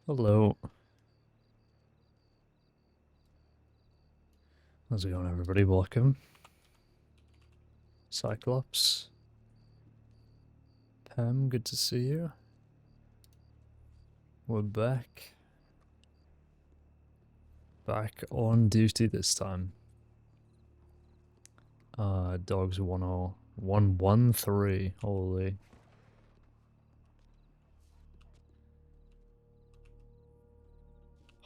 Hello. How's it going, everybody? Welcome. Cyclops. Pam, good to see you. We're back. Back on duty this time. Dogs 10113. Holy.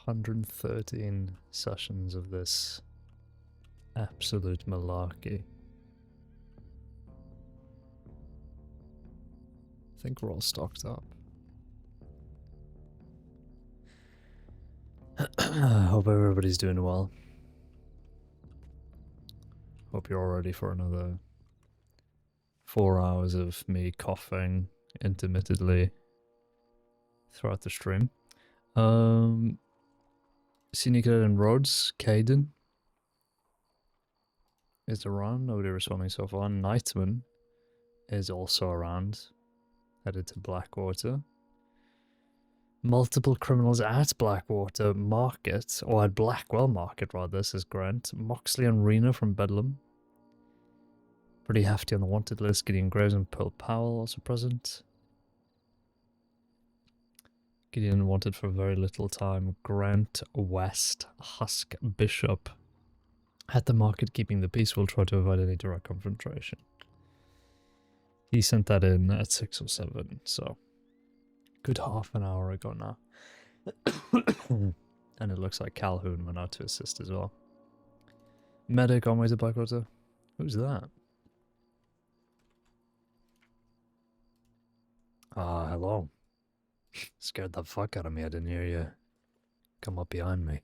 $113 sessions of this absolute malarkey. I think we're all stocked up. Hope everybody's doing well. Hope you're all ready for another 4 hours of me coughing intermittently throughout the stream. Sneaker and Rhodes, Caden is around, nobody responding so far. Nightman is also around, headed to Blackwater. Multiple criminals at Blackwater Market, or at Blackwell Market rather, says Grant. Moxley and Rena from Bedlam. Pretty hefty on the wanted list. Gideon Graves and Pearl Powell also present. Gideon wanted for very little time. Grant West, Husk Bishop. At the market, keeping the peace, will try to avoid any direct confrontation. He sent that in at 6 or 7, so good half an hour ago now. And it looks like Calhoun went out to assist as well. Medic on way to Blackwater. Who's that? Hello. Scared the fuck out of me. I didn't hear you come up behind me.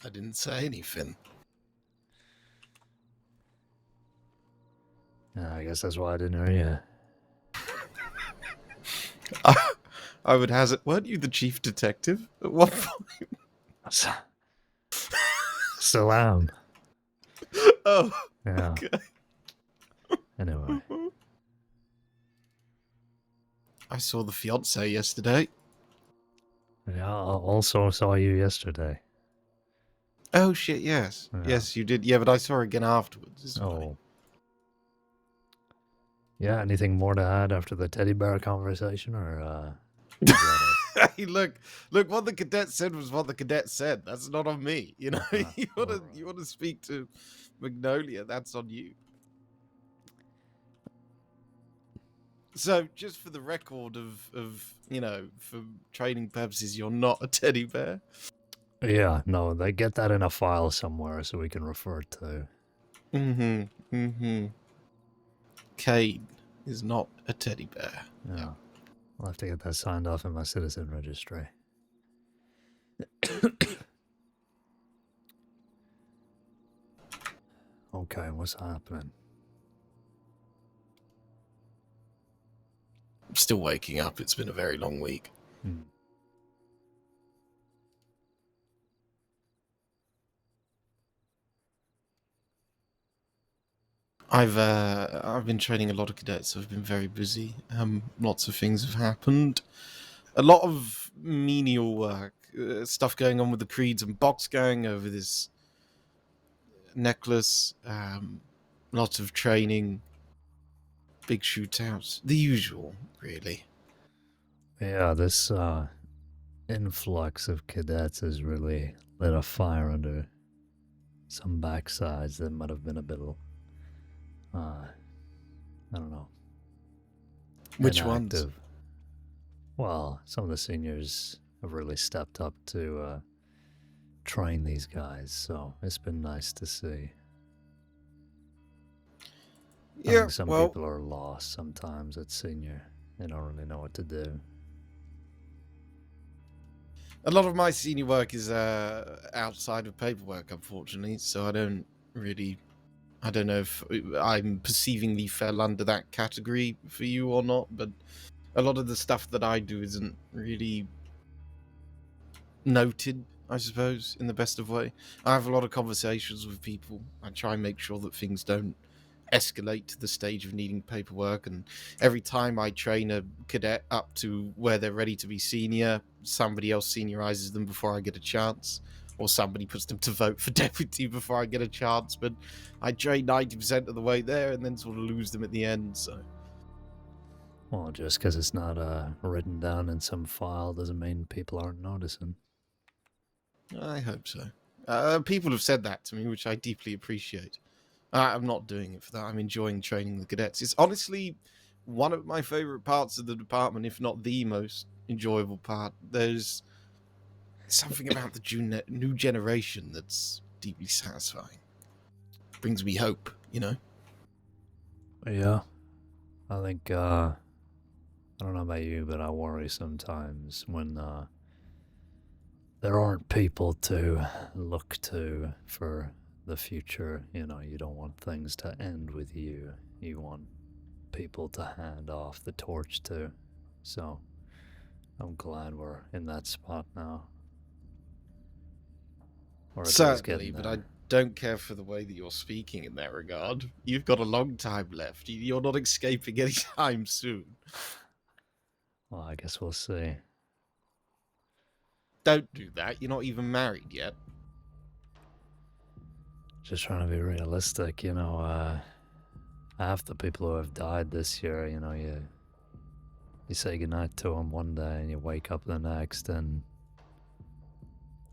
I didn't say anything. I guess that's why I didn't hear I would hazard. Weren't you the chief detective at one point? you. Still am. Oh, Yeah. okay. Anyway. I saw the fiance yesterday. Yeah, I also saw you yesterday. Oh shit! Yes, Yeah. yes, you did. Yeah, but I saw her again afterwards. It's funny. Oh. Yeah, anything more to add after the teddy bear conversation, or is that it? Hey, look! What the cadet said was what the cadet said. That's not on me. You know, you wanna speak to Magnolia. That's on you. So, just for the record of you know, for training purposes, you're not a teddy bear. Yeah, no, they get that in a file somewhere so we can refer to. Caine is not a teddy bear. Yeah. I'll have to get that signed off in my citizen registry. Okay, what's happening? I'm still waking up. It's been a very long week. I've been training a lot of cadets. So I've been very busy. Lots of things have happened. A lot of menial work, stuff going on with the creeds and box gang over this necklace. Lots of training, big shootouts, the usual, really. Yeah, this influx of cadets has really lit a fire under some backsides that might have been a bit, I don't know. Which inactive. ones? Well, some of the seniors have really stepped up to train these guys, so it's been nice to see. I Yeah, think some well, people are lost sometimes at senior. They don't really know what to do. a lot of my senior work is outside of paperwork, unfortunately, so I don't know if I'm perceivingly fell under that category for you or not, but a lot of the stuff that I do isn't really noted, I suppose, in the best of way. I have a lot of conversations with people. I try and make sure that things don't escalate to the stage of needing paperwork, and every time I train a cadet up to where they're ready to be senior, somebody else seniorises them before I get a chance, or somebody puts them to vote for deputy before I get a chance, but I train 90% of the way there and then sort of lose them at the end, so... Well, just because it's not written down in some file doesn't mean people aren't noticing. I hope so. People have said that to me, which I deeply appreciate. I'm not doing it for that. I'm enjoying training the cadets. It's honestly one of my favourite parts of the department, if not the most enjoyable part. There's something about the new generation that's deeply satisfying. Brings me hope, you know? Yeah. I think, I don't know about you, but I worry sometimes when there aren't people to look to for the future. You know, you don't want things to end with you. You want people to hand off the torch to. So, I'm glad we're in that spot now. Or at least Certainly, getting but there. I don't care for the way that you're speaking in that regard. You've got a long time left. You're not escaping anytime soon. Well, I guess we'll see. Don't do that. You're not even married yet. Just trying to be realistic, you know, half the people who have died this year, you know, you say goodnight to them one day and you wake up the next and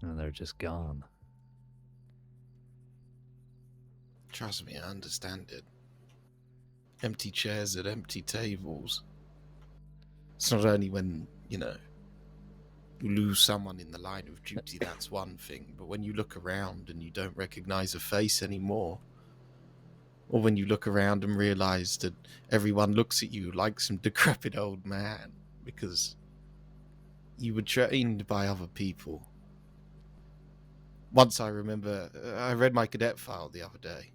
they're just gone. Trust me, I understand it. Empty chairs at empty tables. It's not only when, you know, you lose someone in the line of duty, that's one thing, but when you look around and you don't recognize a face anymore, or when you look around and realize that everyone looks at you like some decrepit old man because you were trained by other people. Once I remember, I read my cadet file the other day.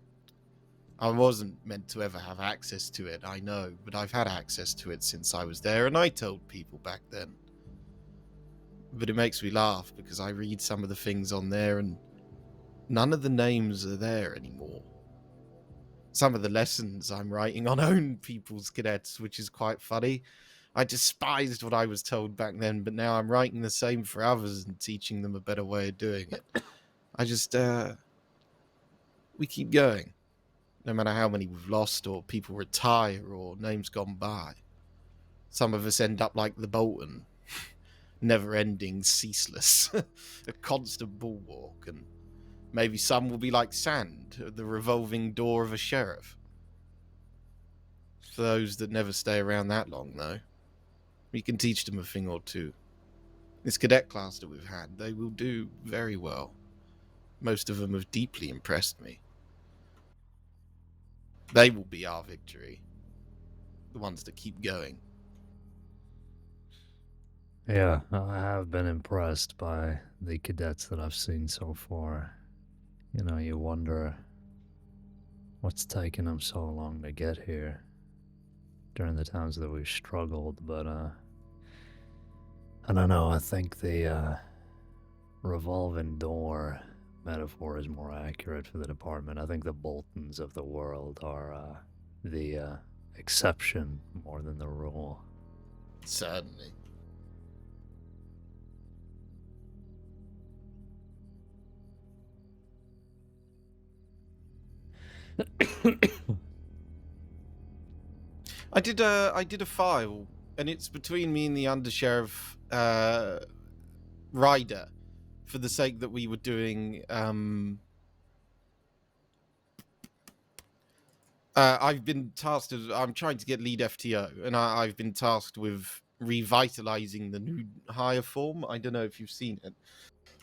I wasn't meant to ever have access to it, I know, but I've had access to it since I was there, and I told people back then. But it makes me laugh because I read some of the things on there and none of the names are there anymore. Some of the lessons I'm writing on own people's cadets, which is quite funny. I despised what I was told back then, but now I'm writing the same for others and teaching them a better way of doing it. We keep going. No matter how many we've lost or people retire or names gone by. Some of us end up like the Bolton. Never-ending, ceaseless. A constant bulwark. And maybe some will be like sand, the revolving door of a sheriff. For those that never stay around that long, though, we can teach them a thing or two. This cadet class that we've had, they will do very well. Most of them have deeply impressed me. They will be our victory. The ones that keep going. Yeah, I have been impressed by the cadets that I've seen so far. You know, you wonder what's taken them so long to get here during the times that we've struggled, but I don't know, I think the revolving door metaphor is more accurate for the department. I think the Boltons of the world are the exception more than the rule. Certainly. I did a file, and it's between me and the undersheriff Ryder, for the sake that we were doing. I've been tasked as I'm trying to get lead FTO, and I've been tasked with revitalizing the new hire form. I don't know if you've seen it.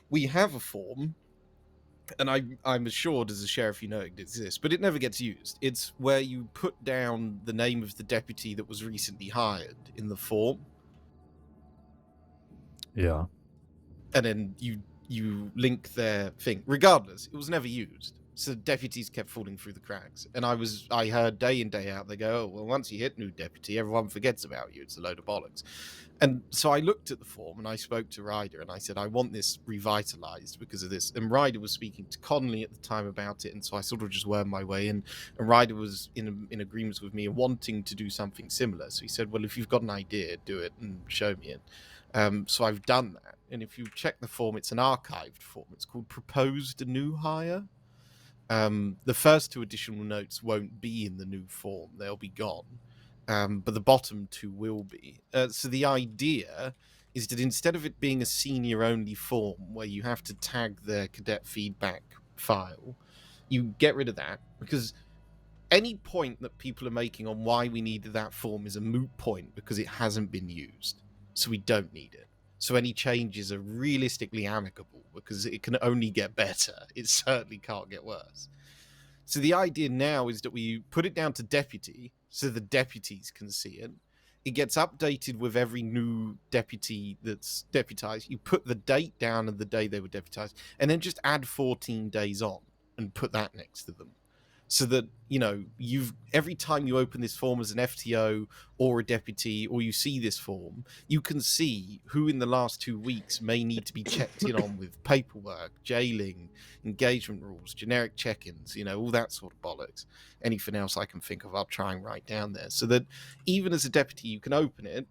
We have a form. And I'm assured as a sheriff you know it exists, but it never gets used. It's where you put down the name of the deputy that was recently hired in the form. Yeah. And then you link their thing. Regardless, it was never used. So deputies kept falling through the cracks. And I heard day in, day out, they go, oh, well, once you hit new deputy, everyone forgets about you. It's a load of bollocks. And so I looked at the form and I spoke to Ryder and I said, I want this revitalized because of this. And Ryder was speaking to Connolly at the time about it. And so I sort of just wormed my way in. And Ryder was in agreement with me and wanting to do something similar. So he said, well, if you've got an idea, do it and show me it. So I've done that. And if you check the form, it's an archived form. It's called Proposed New Hire. The first 2 additional notes won't be in the new form. They'll be gone. But the bottom 2 will be. So the idea is that instead of it being a senior-only form where you have to tag the cadet feedback file, you get rid of that, because any point that people are making on why we needed that form is a moot point because it hasn't been used. So we don't need it. So any changes are realistically amicable because it can only get better. It certainly can't get worse. So the idea now is that we put it down to deputy so the deputies can see it. It gets updated with every new deputy that's deputized. You put the date down of the day they were deputized and then just add 14 days on and put that next to them. So that, you know, every time you open this form as an FTO or a deputy, or you see this form, you can see who in the last 2 weeks may need to be checked in on with paperwork, jailing, engagement rules, generic check-ins, you know, all that sort of bollocks. Anything else I can think of, I'll try and write down there. So that even as a deputy, you can open it,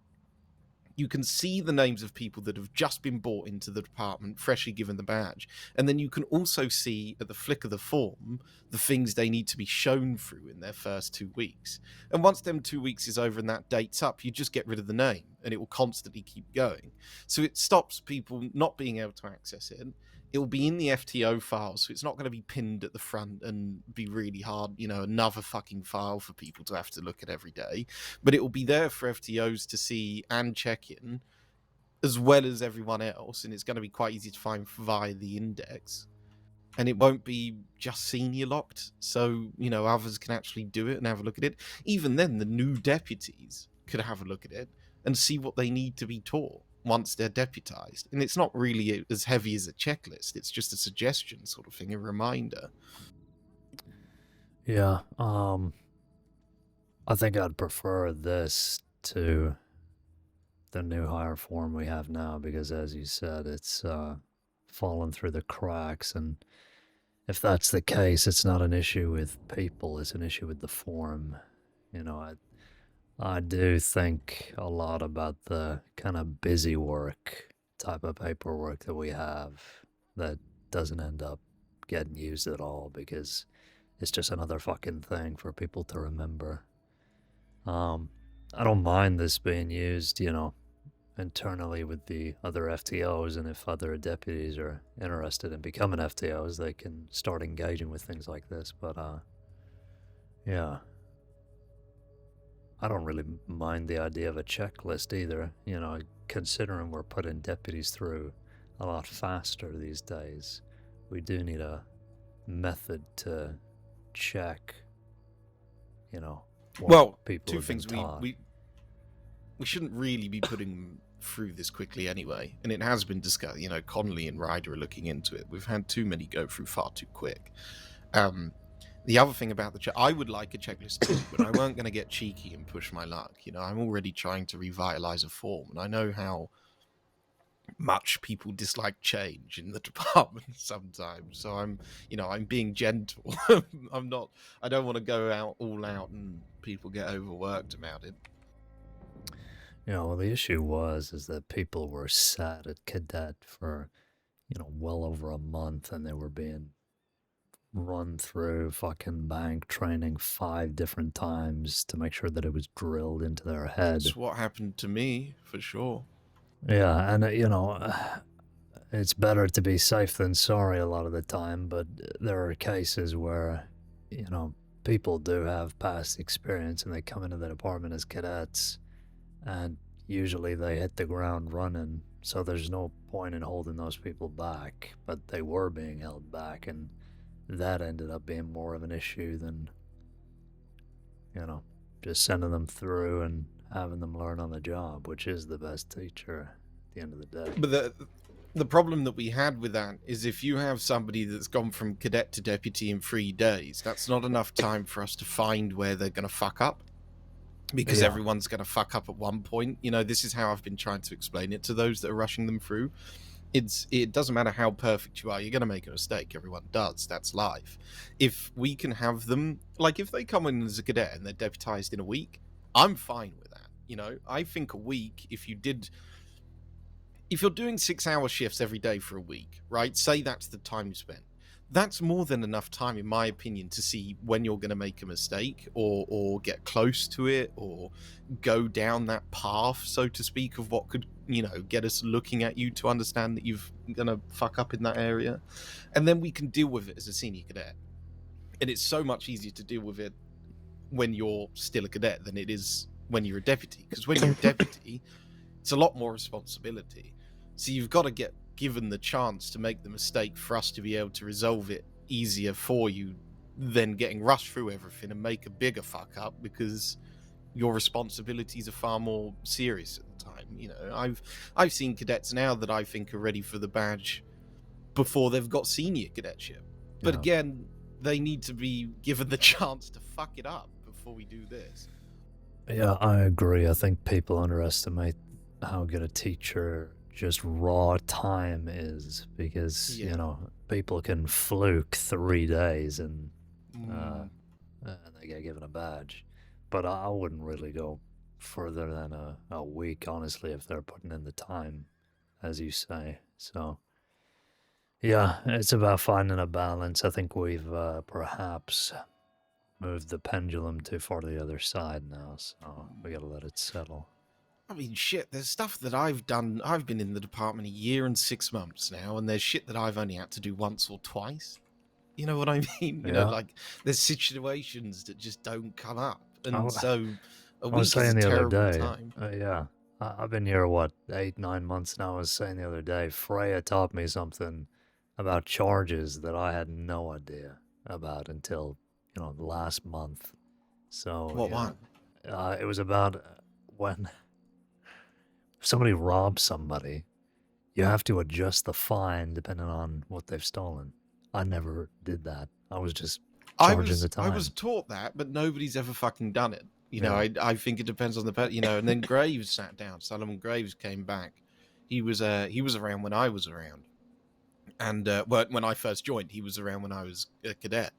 you can see the names of people that have just been brought into the department, freshly given the badge. And then you can also see at the flick of the form, the things they need to be shown through in their first 2 weeks. And once them 2 weeks is over and that date's up, you just get rid of the name and it will constantly keep going. So it stops people not being able to access it. It will be in the FTO file, so it's not going to be pinned at the front and be really hard, you know, another fucking file for people to have to look at every day. But it will be there for FTOs to see and check in, as well as everyone else, and it's going to be quite easy to find via the index. And it won't be just senior locked, so, you know, others can actually do it and have a look at it. Even then, the new deputies could have a look at it and see what they need to be taught once they're deputized. And it's not really as heavy as a checklist. It's just a suggestion sort of thing, a reminder. Yeah, I think I'd prefer this to the new hire form we have now, because as you said, it's fallen through the cracks, and if that's the case, it's not an issue with people, it's an issue with the form. You know, I do think a lot about the kind of busy work type of paperwork that we have that doesn't end up getting used at all because it's just another fucking thing for people to remember. I don't mind this being used, you know, internally with the other FTOs, and if other deputies are interested in becoming FTOs, they can start engaging with things like this. But yeah, I don't really mind the idea of a checklist either. You know, considering we're putting deputies through a lot faster these days, we do need a method to check, you know, what Well, people 2 have been things. taught. We shouldn't really be putting them through this quickly anyway. And it has been discussed, you know, Connolly and Ryder are looking into it. We've had too many go through far too quick. The other thing about I would like a checklist too, but I weren't going to get cheeky and push my luck. You know, I'm already trying to revitalize a form, and I know how much people dislike change in the department sometimes. So I'm being gentle. I don't want to go all out and people get overworked about it. You know, well, the issue is that people were sat at cadet for, you know, well over a month, and they were being run through fucking bank training 5 different times to make sure that it was drilled into their head. That's what happened to me, for sure. Yeah, and you know, it's better to be safe than sorry a lot of the time, but there are cases where, you know, people do have past experience and they come into the department as cadets, and usually they hit the ground running, so there's no point in holding those people back, but they were being held back, and that ended up being more of an issue than, you know, just sending them through and having them learn on the job, which is the best teacher at the end of the day. But the problem that we had with that is if you have somebody that's gone from cadet to deputy in 3 days, that's not enough time for us to find where they're going to fuck up. because Yeah. everyone's going to fuck up at one point. You know, this is how I've been trying to explain it to those that are rushing them through. It doesn't matter how perfect you are, you're going to make a mistake. Everyone does. That's life. If we can have them, like if they come in as a cadet and they're deputized in a week, I'm fine with that. You know, I think a week, if you're doing 6-hour shifts every day for a week, right? Say that's the time you spent. That's more than enough time, in my opinion, to see when you're going to make a mistake or get close to it or go down that path, so to speak, of what could, you know, get us looking at you to understand that you're going to fuck up in that area. And then we can deal with it as a senior cadet. And it's so much easier to deal with it when you're still a cadet than it is when you're a deputy. Because when you're a deputy, it's a lot more responsibility. So you've got to get given the chance to make the mistake for us to be able to resolve it easier for you than getting rushed through everything and make a bigger fuck up, because your responsibilities are far more serious at the time. You know, I've seen cadets now that I think are ready for the badge before they've got senior cadetship. But Yeah. again, they need to be given the chance to fuck it up before we do this. Yeah, I agree. I think people underestimate how good a teacher just raw time is, because, Yeah. you know, people can fluke 3 days and they get given a badge. But I wouldn't really go further than a week, honestly, if they're putting in the time, as you say. So, yeah, it's about finding a balance. I think we've perhaps moved the pendulum too far to the other side now, so we gotta let it settle. I mean, shit, there's stuff that I've done. I've been in the department 1 year and 6 months now, and there's shit that I've only had to do once or twice. You know what I mean? You know, Yeah. like, there's situations that just don't come up. I, And so a I was week is a saying the other terrible day, time. yeah, I've been here, what, 8, 9 months now. I was saying the other day, Freya taught me something about charges that I had no idea about until, you know, last month. So, What yeah, one? it was about when somebody robs somebody, you have to adjust the fine depending on what they've stolen. I never did that. I was just charging the I was time. taught that, but nobody's ever fucking done it. You know, Yeah. I think it depends on the you know. And then Graves sat down. Solomon Graves came back. He was around when I was around, and when I first joined, he was around when I was a cadet,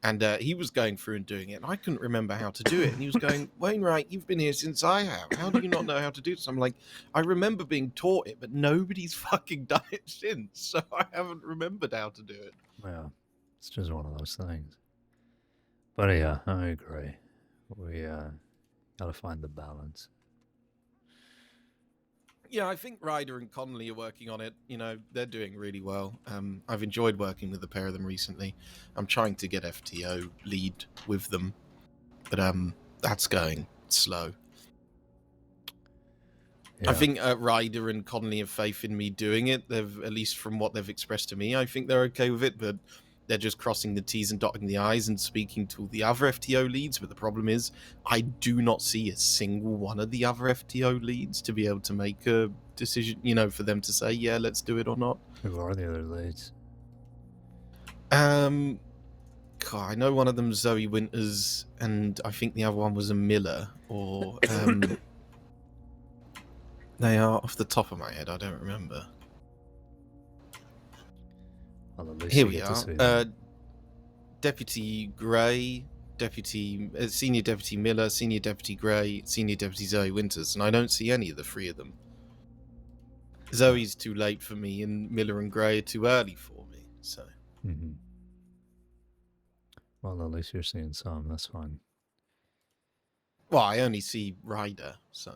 and he was going through and doing it, and I couldn't remember how to do it, and he was going, Wainwright, you've been here since I have. How do you not know how to do this? I'm like, I remember being taught it, but nobody's fucking done it since, so I haven't remembered how to do it. Yeah. It's just one of those things. But yeah, I agree. We gotta find the balance. Yeah, I think Ryder and Connolly are working on it. You know, they're doing really well. I've enjoyed working with the pair of them recently. I'm trying to get FTO lead with them, but that's going slow. Yeah. I think Ryder and Connolly have faith in me doing it. They've, at least from what they've expressed to me, I think they're okay with it, but they're just crossing the T's and dotting the I's and speaking to the other FTO leads. But the problem is, I do not see a single one of the other FTO leads to be able to make a decision, you know, for them to say, yeah, let's do it or not. Who are the other leads? God, I know one of them Zoe Winters, and I think the other one was a Miller, or they are off the top of my head. I don't remember. Well, at least Here you we get to see are. them. Deputy Gray, Senior Deputy Miller, Senior Deputy Gray, Senior Deputy Zoe Winters, and I don't see any of the three of them. Zoe's too late for me, and Miller and Gray are too early for me. So. Mm-hmm. Well, at least you're seeing some. That's fine. Well, I only see Ryder, so.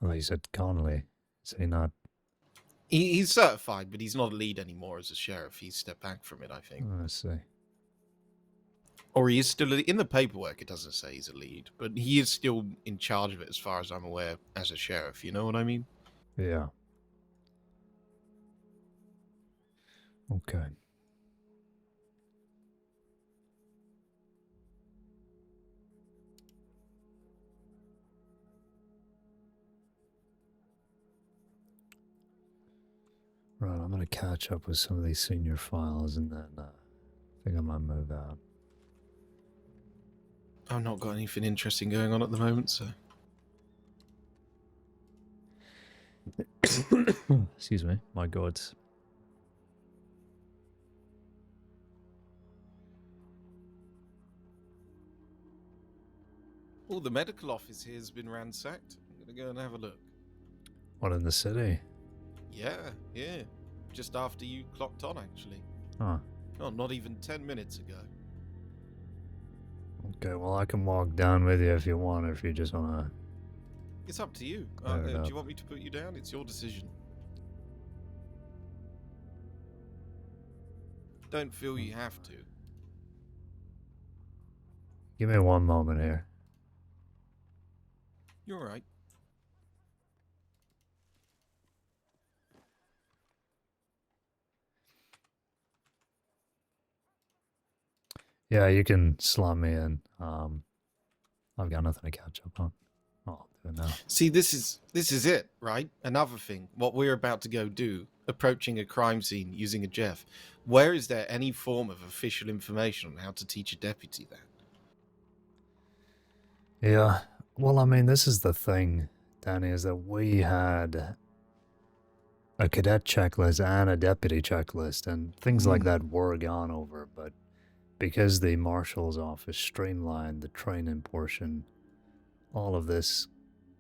Well, you said Connolly. Is he not? He's certified, but he's not a lead anymore as a sheriff. He's stepped back from it, I think. Oh, I see. Or he is still in the paperwork. It doesn't say he's a lead, but he is still in charge of it, as far as I'm aware, as a sheriff. You know what I mean? Yeah. Okay. Right, I'm gonna catch up with some of these senior files, and then I think I might move out. I've not got anything interesting going on at the moment, so... Excuse me, my God. Oh, the medical office here has been ransacked. I'm gonna go and have a look. What, in the city? Yeah. Just after you clocked on, actually. Huh. Oh, not even 10 minutes ago. Okay, well, I can walk down with you if you want, or if you just want to... It's up to you. Fair Do enough. you want me to put you down? It's your decision. Don't feel you have to. Give me one moment here. You're right. Yeah, you can slot me in. I've got nothing to catch up on. I'll do it now. See, this is it, right? Another thing. What we're about to go do, approaching a crime scene using a Jeff. Where is there any form of official information on how to teach a deputy that? Yeah, well, I mean, this is the thing, Danny, is that we had a cadet checklist and a deputy checklist, and things like that were gone over, but because the marshal's office streamlined the training portion, all of this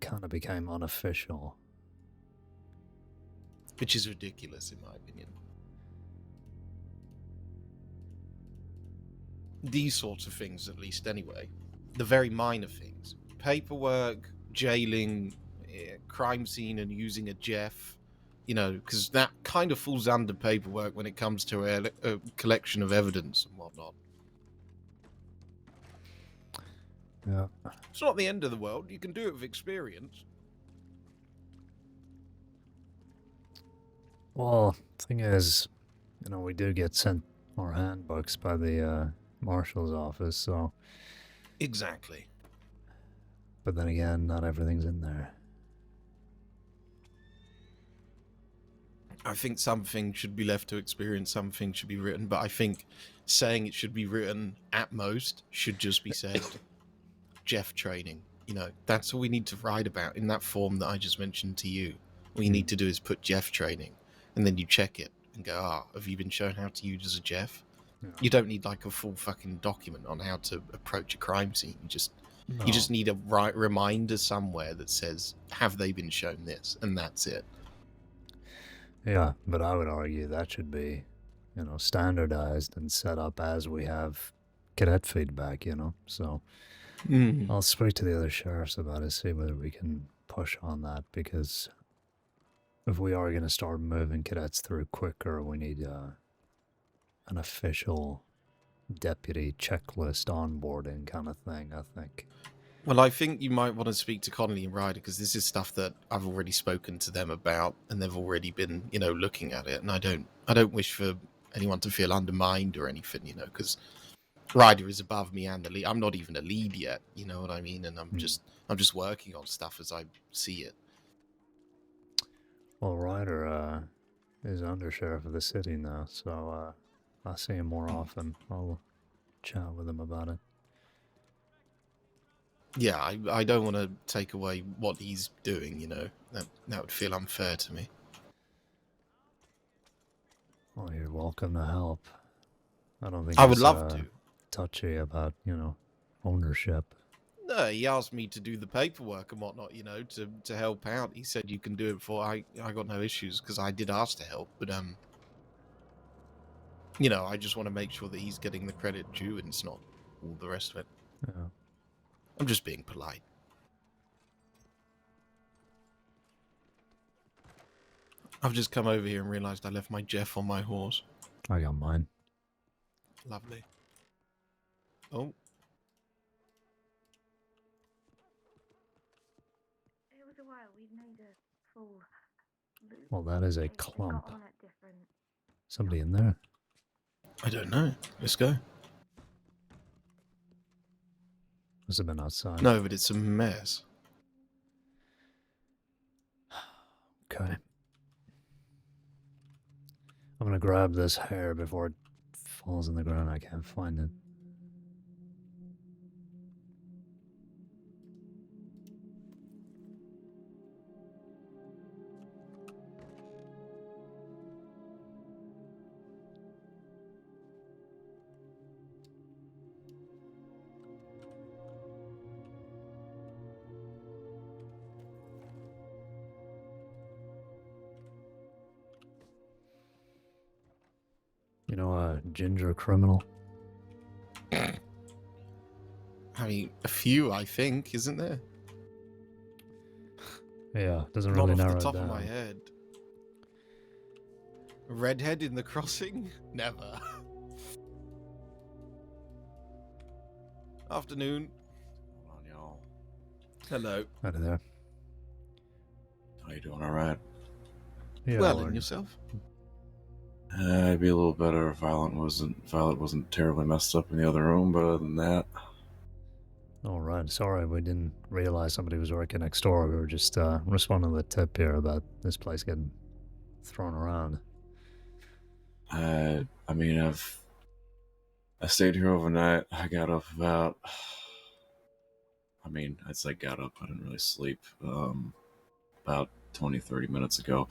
kind of became unofficial. Which is ridiculous, in my opinion. These sorts of things, at least, anyway. The very minor things. Paperwork, jailing, crime scene and using a Jeff. You know, because that kind of falls under paperwork when it comes to a collection of evidence and whatnot. Yeah. It's not the end of the world. You can do it with experience. Well, thing is, you know, we do get sent our handbooks by the marshal's office, so... Exactly. But then again, not everything's in there. I think something should be left to experience, something should be written, but I think saying it should be written at most should just be said Jeff training. You know, that's all we need to write about in that form that I just mentioned to you. All you need to do is put Jeff training, and then you check it and go, have you been shown how to use as a Jeff? Yeah. You don't need like a full fucking document on how to approach a crime scene. You just need a reminder somewhere that says, have they been shown this? And that's it. Yeah, but I would argue that should be, you know, standardized and set up as we have cadet feedback, you know, so I'll speak to the other sheriffs about it, see whether we can push on that, because if we are going to start moving cadets through quicker, we need an official deputy checklist onboarding kind of thing, I think. Well, I think you might want to speak to Connolly and Ryder, because this is stuff that I've already spoken to them about, and they've already been, you know, looking at it. And I don't wish for anyone to feel undermined or anything, you know, because Ryder is above me and the lead. I'm not even a lead yet, you know what I mean? And I'm just working on stuff as I see it. Well, Ryder is undersheriff of the city now, so I'll see him more often. I'll chat with him about it. Yeah, I don't want to take away what he's doing, you know. That would feel unfair to me. Well, you're welcome to help. I don't think I would love to. Touchy about, you know, ownership. No, he asked me to do the paperwork and whatnot, you know, to help out. He said you can do it before. I got no issues because I did ask to help, but you know, I just want to make sure that he's getting the credit due and it's not all the rest of it. Yeah. I'm just being polite. I've just come over here and realized I left my Jeff on my horse. I got mine. Lovely. Oh. It was a while. We'd made a full loop. Well, that is a clump. Somebody in there? I don't know. Let's go. Must have been outside. No, but it's a mess. Okay. I'm gonna grab this hair before it falls in the ground. I can't find it. know a ginger criminal? I mean, a few, I think, isn't there? Yeah, doesn't Not really off the narrow it top of my down. head. A redhead in the crossing? Never. Afternoon. Hold on, y'all. Hello. Out of there. How you doing? All right. Yeah, Well, Lord. and yourself? It'd be a little better if Violet wasn't terribly messed up in the other room, but other than that, All right. Sorry, we didn't realize somebody was working next door. We were just responding to the tip here about this place getting thrown around. I mean, I stayed here overnight. I got up about, I'd say got up. I didn't really sleep. About 20, 30 minutes ago.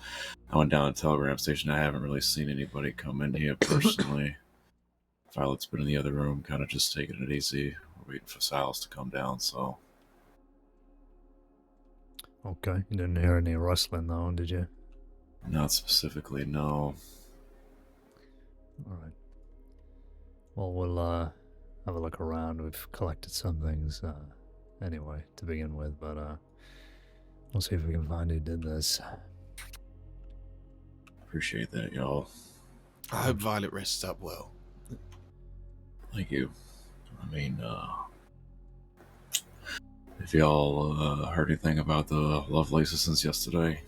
I went down to the telegram station. I haven't really seen anybody come in here personally. Violet's been in the other room, kind of just taking it easy. We're waiting for Silas to come down, so. Okay. You didn't hear any rustling, though, did you? Not specifically, no. All right. Well, we'll have a look around. We've collected some things anyway to begin with, but we'll see if we can find who did this. Appreciate that, y'all. I hope Violet rests up well. Thank you. I mean, have y'all heard anything about the Lovelaces since yesterday?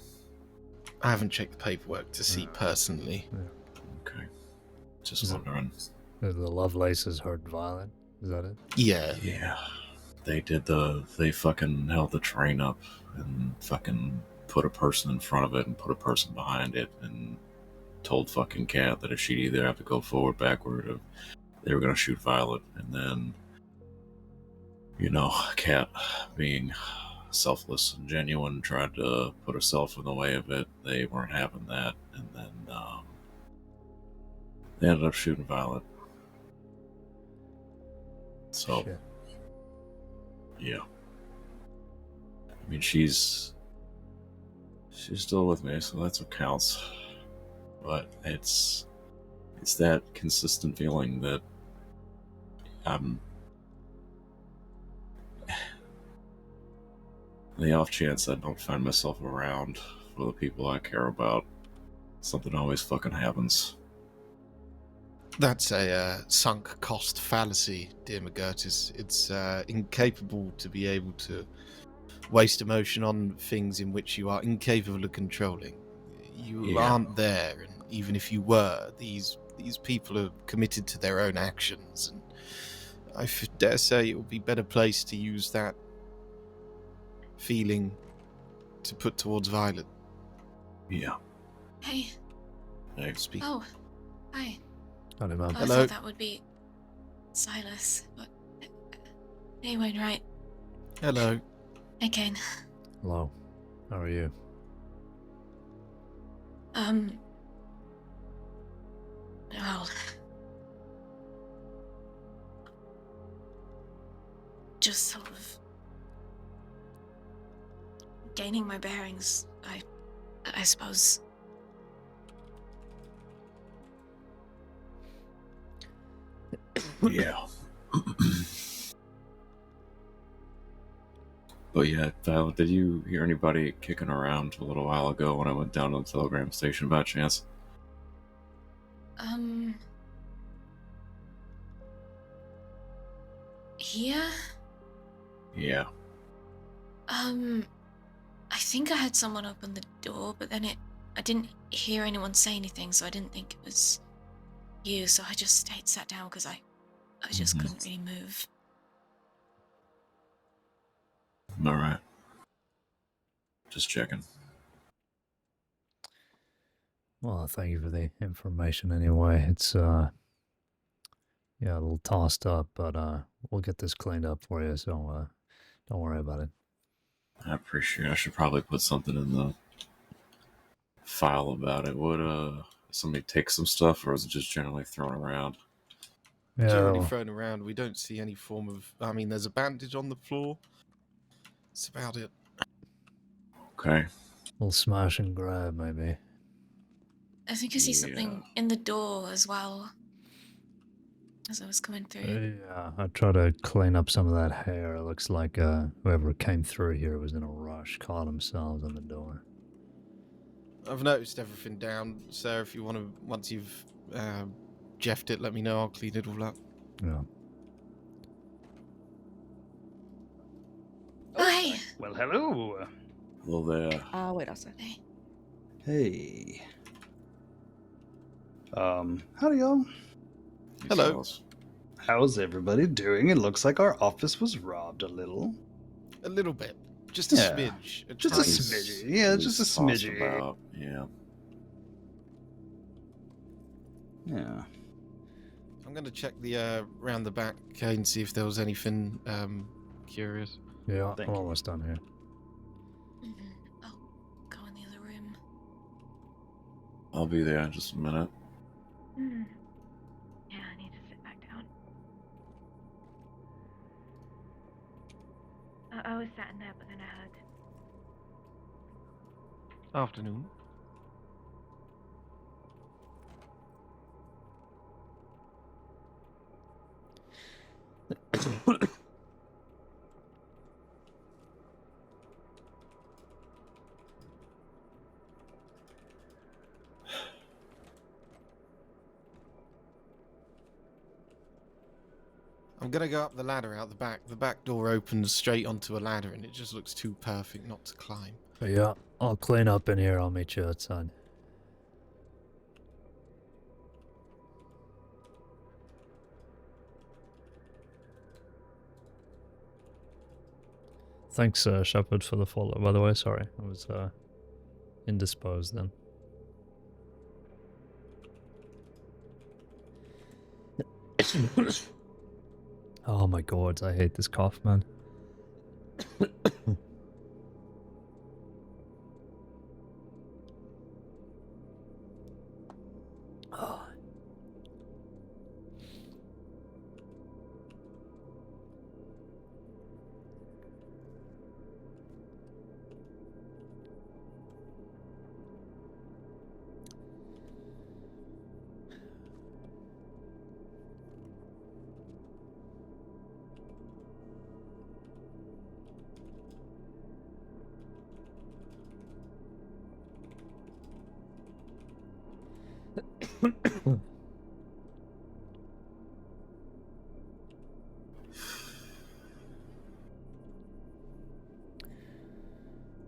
I haven't checked the paperwork to see personally. Okay. Just Is it- wondering. The Lovelaces hurt Violet. Is that it? Yeah. Yeah. They fucking held the train up and fucking put a person in front of it and put a person behind it and told fucking Kat that if she'd either have to go forward, backward, or they were gonna shoot Violet. And then, Kat, being selfless and genuine, tried to put herself in the way of it. They weren't having that, and then they ended up shooting Violet. So, Shit. yeah. I mean, she's still with me, so that's what counts. But it's that consistent feeling that the off chance I don't find myself around for the people I care about, something always fucking happens. That's a sunk cost fallacy, dear McGurtis. It's incapable to be able to waste emotion on things in which you are incapable of controlling. You Yeah. aren't there, and even if you were, these people are committed to their own actions, and I dare say it would be better placed to use that feeling to put towards Violet. Yeah. Hey. Hey. Speak. Oh. Hi. Howdy, man. I Hello. thought that would be Silas, but hey, Wainwright. Hello. Hey, Caine. Hello. How are you? Well, just sort of gaining my bearings, I suppose. Yeah. But yeah, Violet, did you hear anybody kicking around a little while ago when I went down to the telegram station by chance? Here? Yeah. I think I heard someone open the door, but then I didn't hear anyone say anything, so I didn't think it was you, so I just sat down because I just couldn't really move. Alright. Just checking. Well, thank you for the information anyway. It's, yeah, a little tossed up, but we'll get this cleaned up for you, so don't worry about it. I appreciate it. I should probably put something in the file about it. Would somebody take some stuff, or is it just generally thrown around? Yeah, Generally well, thrown around. We don't see any form of. I mean, there's a bandage on the floor. That's about it. Okay. we'll smash and grab, maybe. I think I see something in the door as well. as I was coming through. Yeah, I tried to clean up some of that hair. It looks like whoever came through here was in a rush, caught themselves on the door. I've noticed everything down, sir. If you want to, once you've jeffed it, let me know. I'll clean it all up. Yeah. Hi. Well, hello. Hello there. Wait outside. Hey. Hey. Howdy, y'all. Hello. Fellas. How's everybody doing? It looks like our office was robbed a little. A little bit, just a Yeah. smidge. Just a tiny- smidgy. Yeah, just a It's tossed smidgy. about, yeah. Yeah. I'm gonna check the round the back, Caine, see if there was anything curious. Yeah, Thank I'm you. almost done here. I'll go in the other room. I'll be there in just a minute. Hmm. Yeah, I need to sit back down. I was sat in there, but then I heard. Afternoon. I'm gonna go up the ladder out the back. The back door opens straight onto a ladder, and it just looks too perfect not to climb. But yeah, I'll clean up in here. I'll meet you outside. Thanks, Shepard, for the follow. By the way, sorry, I was indisposed then. Oh my god, I hate this cough, man. Oh.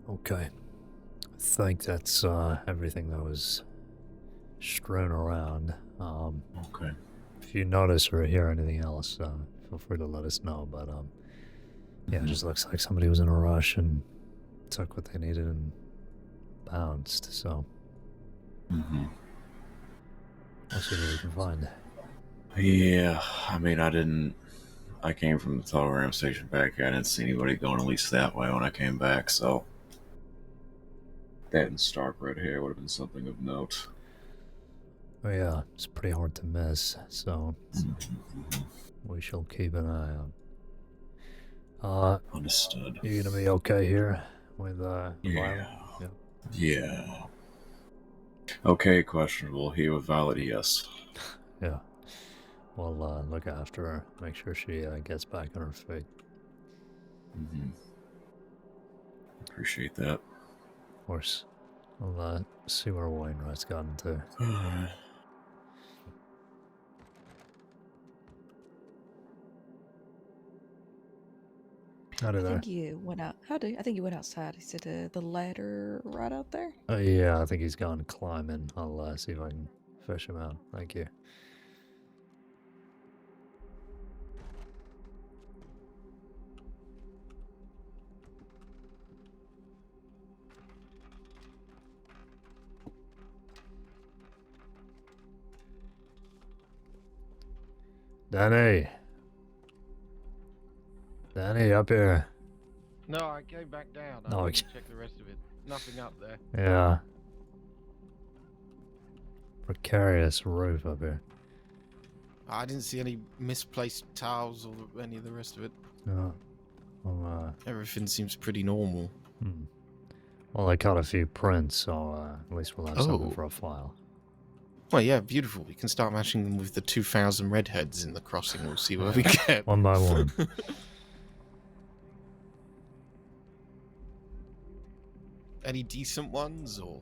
Okay. I think that's everything that was strewn around. Okay. If you notice or hear anything else, feel free to let us know. But yeah, it just looks like somebody was in a rush and took what they needed and bounced. So Mm-hmm. we'll see what we can find. Yeah, I mean, I came from the telegram station back here. I didn't see anybody going at least that way when I came back, so that and stark red hair would have been something of note. But yeah, it's pretty hard to miss. So Mm-hmm. we shall keep an eye out. Understood. You gonna be okay here with the Yeah. Violet? Yeah. Okay, questionable. Here with Violet, yes. Yeah. Well, look after her. Make sure she gets back on her feet. Mm-hmm. Appreciate that. Of course. We'll see where Wainwright's gotten to. Howdy I there. think you went out. I think you went outside. He said the ladder right out there. Yeah, I think he's gone climbing. I'll see if I can fish him out. Thank you. Danny! Danny, up here. No, I came back down. I No, wanted okay. to check the rest of it. Nothing up there. Yeah. Precarious roof up here. I didn't see any misplaced towels or any of the rest of it. No. Well, Everything seems pretty normal. well, I caught a few prints, so at least we'll have something Oh. for a file. Well, yeah, beautiful. We can start matching them with the 2,000 redheads in the crossing. We'll see where we get. One by one. Any decent ones, or?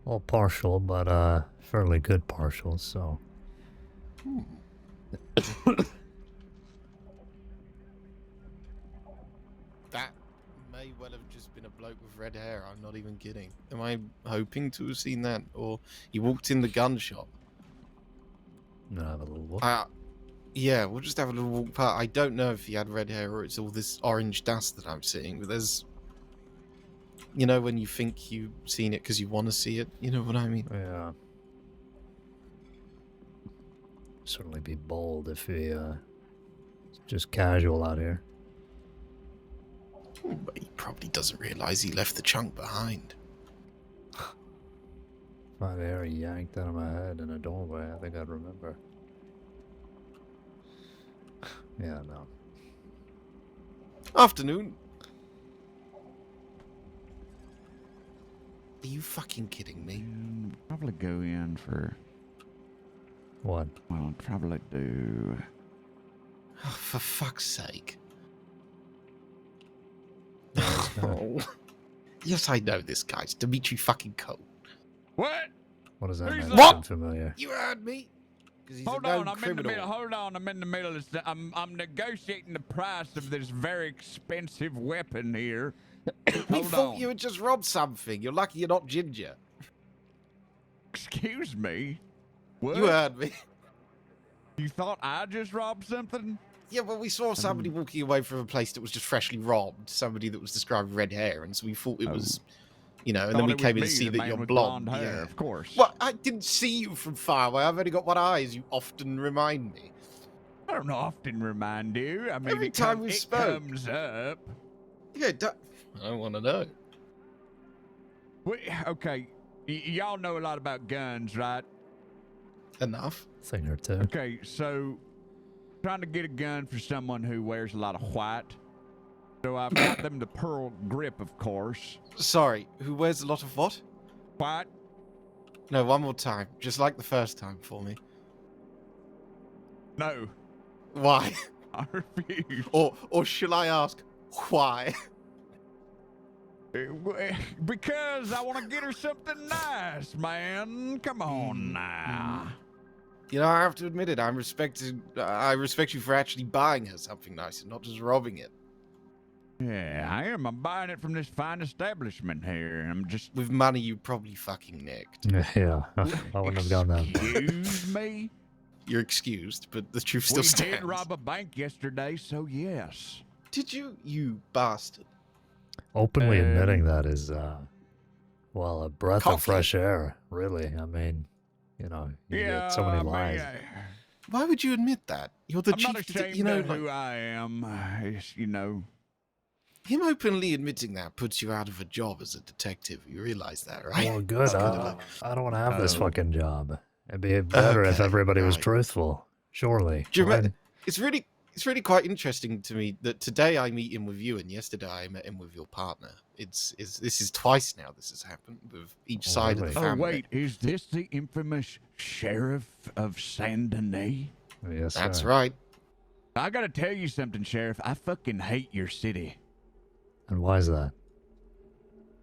Well, partial, but fairly good partials, so. That may well have just been a bloke with red hair. I'm not even kidding. Am I hoping to have seen that? Or he walked in the gun shop? No, have a little look. Yeah, we'll just have a little walk past. I don't know if he had red hair or it's all this orange dust that I'm seeing, but there's... You know when you think you've seen it because you want to see it? You know what I mean? Yeah. Certainly be bold if he, just casual out here. But he probably doesn't realise he left the chunk behind. If I had hair yanked out of my head in a doorway, I think I'd remember. Yeah, no. Afternoon. Are you fucking kidding me? Probably go in for... What? Well, probably do... Oh, for fuck's sake. Oh. Yes, I know this guy. It's Dimitri fucking Cole. What? What does that Who's mean? that? What? Familiar. You heard me? Because he's Hold a known on, I'm criminal. in the middle. Hold on, I'm in the middle. I'm negotiating the price of this very expensive weapon here. We Hold thought on. you had just robbed something. You're lucky you're not ginger. Excuse me? What? You heard me. You thought I just robbed something? Yeah, well, we saw somebody walking away from a place that was just freshly robbed. Somebody that was described with red hair, and so we thought it was, you know, and then Thought we it was came in me, to see the that man you're with blonde. blonde hair, Yeah. of course. Well, I didn't see you from far away. I've only got one eye, as you often remind me. I don't often remind you. I mean, Every time we it spoke. comes up. Yeah, I want to know. Okay, y'all know a lot about guns, right? Enough. Thing or two. Okay, so trying to get a gun for someone who wears a lot of white. So I've got them the pearl grip, of course. Sorry, who wears a lot of what? White? No, one more time. Just like the first time for me. No, Why? I refuse. Or shall I ask, why? Because I want to get her something nice, man. Come on now. You know, I have to admit it. I respect you for actually buying her something nice and not just robbing it. Yeah, I am. I'm buying it from this fine establishment here. I'm just... With money you probably fucking nicked. Yeah, I wouldn't have gone that. Excuse me? You're excused, but the truth still We stands. did rob a bank yesterday, so yes. Did you, you bastard? Openly admitting that is, well, a breath of Cocky. fresh air, really. I mean, you know, you get so many lies. Why would you admit that? You're the I'm chief. not ashamed You know, of like, who I am. It's, you know... him openly admitting that puts you out of a job as a detective. You realize that, right? Well, good. It's kind of like- I don't want to have this Oh. fucking job. It'd be better if Okay, everybody was right. truthful. Surely. Do you Why- remember? It's really quite interesting to me that today I meet him with you, and yesterday I met him with your partner. This is twice now this has happened with each Oh, side of really? the Oh, family. wait, is this the infamous Sheriff of Saint Denis? Yes, That's sir. right. I gotta tell you something, Sheriff. I fucking hate your city. And why is that?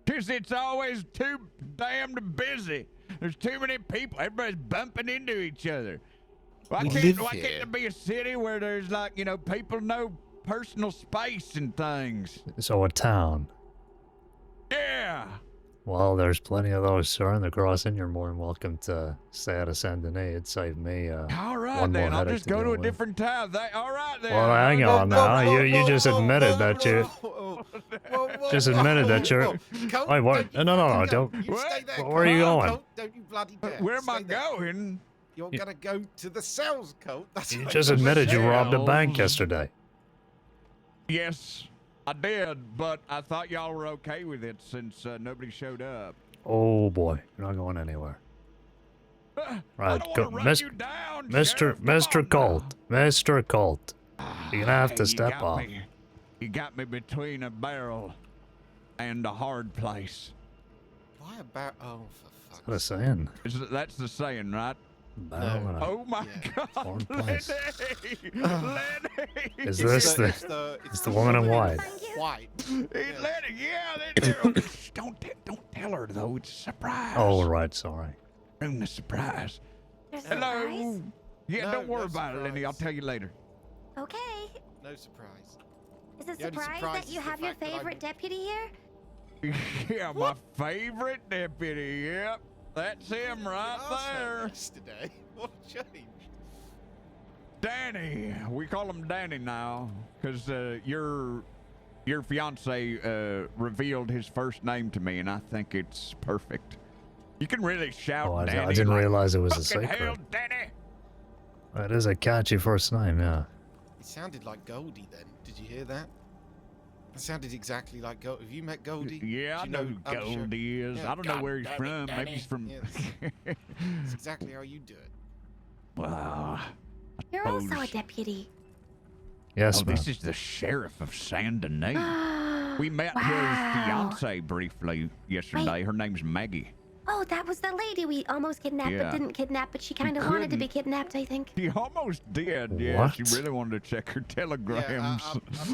'Cause it's always too damned busy. There's too many people. Everybody's bumping into each other. Why We can't live why here. can't there be a city where there's like, you know, people know personal space and things? So a town. Yeah. Well, there's plenty of those, sir, in the crossing. You're more than welcome to stay out of Saint Denis. It'd save me, All right one more then. I'll headache just to go to deal a with. different town. All right then. Well, hang I'll on go- now. You just admitted that you... Just admitted that you're- Wait, what? No, don't- You What? stay there, Where are you Colt. going? Colt, don't you bloody dare. Where am I Stay there. going? You're You- gonna go to the cells, Colt. That's You what just you're admitted you saying. robbed a bank Shells. yesterday. Yes, I did, but I thought y'all were okay with it since nobody showed up. Oh boy, you're not going anywhere. I Right, don't go, want to run Mis- you down, Mr. Sheriff. Come Mr. on Colt, Mr. Colt. now. You're gonna have to You step got off. me. You got me between a barrel and a hard place. Why about? Oh, for fuck's What a saying. That's the saying, right? Barrel and a Oh my Yeah. Foreign God, place. Lenny! Lenny! Is this the it's the woman in white? White. Hey, Yeah. Lenny, yeah, don't tell her though. It's a surprise. Oh, right, sorry. Ruin the surprise. There's a Hello. surprise? Yeah, No, don't worry no about it, Lenny. I'll surprise. tell you later. Okay. No surprise. Is it The only surprise surprise that you is the have your fact that I'm- favorite deputy here? Yeah, my favorite deputy. Yep, that's him right there. Yesterday. What a change. Danny. We call him Danny now, cause your fiance revealed his first name to me, and I think it's perfect. You can really shout Oh, Danny. I didn't like, realize it was a "Fucking secret. hell, Danny!" It is a catchy first name, yeah. It sounded like Goldie then. Did you hear that? It sounded exactly like Goldie. Have you met Goldie? Yeah, I Do you know who I'm sure- Goldie is. Yeah, I don't know God where he's damn it, from. Maybe Danny. he's from. Yes. It's exactly how you do it. Wow. You're also a Suppose- deputy. Yes, Oh, ma'am. this is the sheriff of Saint Denis. We met his Wow. fiance briefly yesterday. Her name's Maggie. Oh, that was the lady we almost kidnapped Yeah. but didn't kidnap, but she kind of wanted to be couldn't. kidnapped, I think. She almost did. Yeah, she What? really wanted to check her telegrams.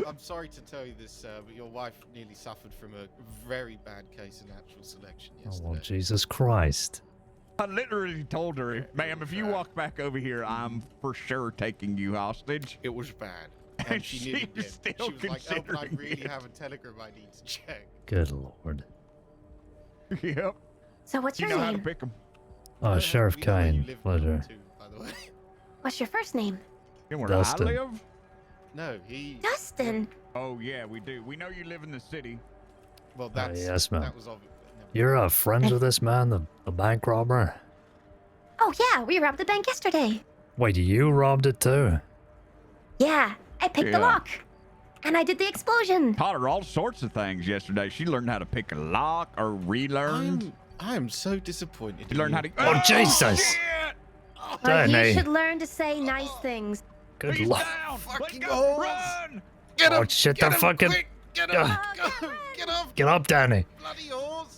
I'm sorry to tell you this, but your wife nearly suffered from a very bad case of natural selection Oh, yesterday. well, Jesus Christ. I literally told her, ma'am, if you walk back over here, I'm for sure taking you hostage. It was bad. And And she nearly she was did. still She was like, oh, but I considering really it. have a telegram I need to check. Good Lord. Yep. So what's You your know how to name? pick them. Oh, Sheriff We know where you Caine. live now, Pleasure. too, by the way. What's your first name? You know where Dustin. I live? No, he... Dustin. Oh, yeah, we do. We know you live in the city. Well, that's... yes, ma'am. That was obvious. You're friends with this man, the bank robber? Oh yeah, we robbed the bank yesterday. Wait, you robbed it too? Yeah, I picked Yeah. the lock. And I did the explosion. Taught her all sorts of things yesterday. She learned how to pick a lock or relearned. I am so disappointed. She in learned you. how to. Oh, Jesus! Shit! Well, you Danny. should learn to say nice things. Good He's Lord. down! Let's Fucking go! balls. Run! Get Oh, him! shit, Get the him, fucking- quick! Get him! Ah. Go! Get up! Get up, Danny. Bloody horse!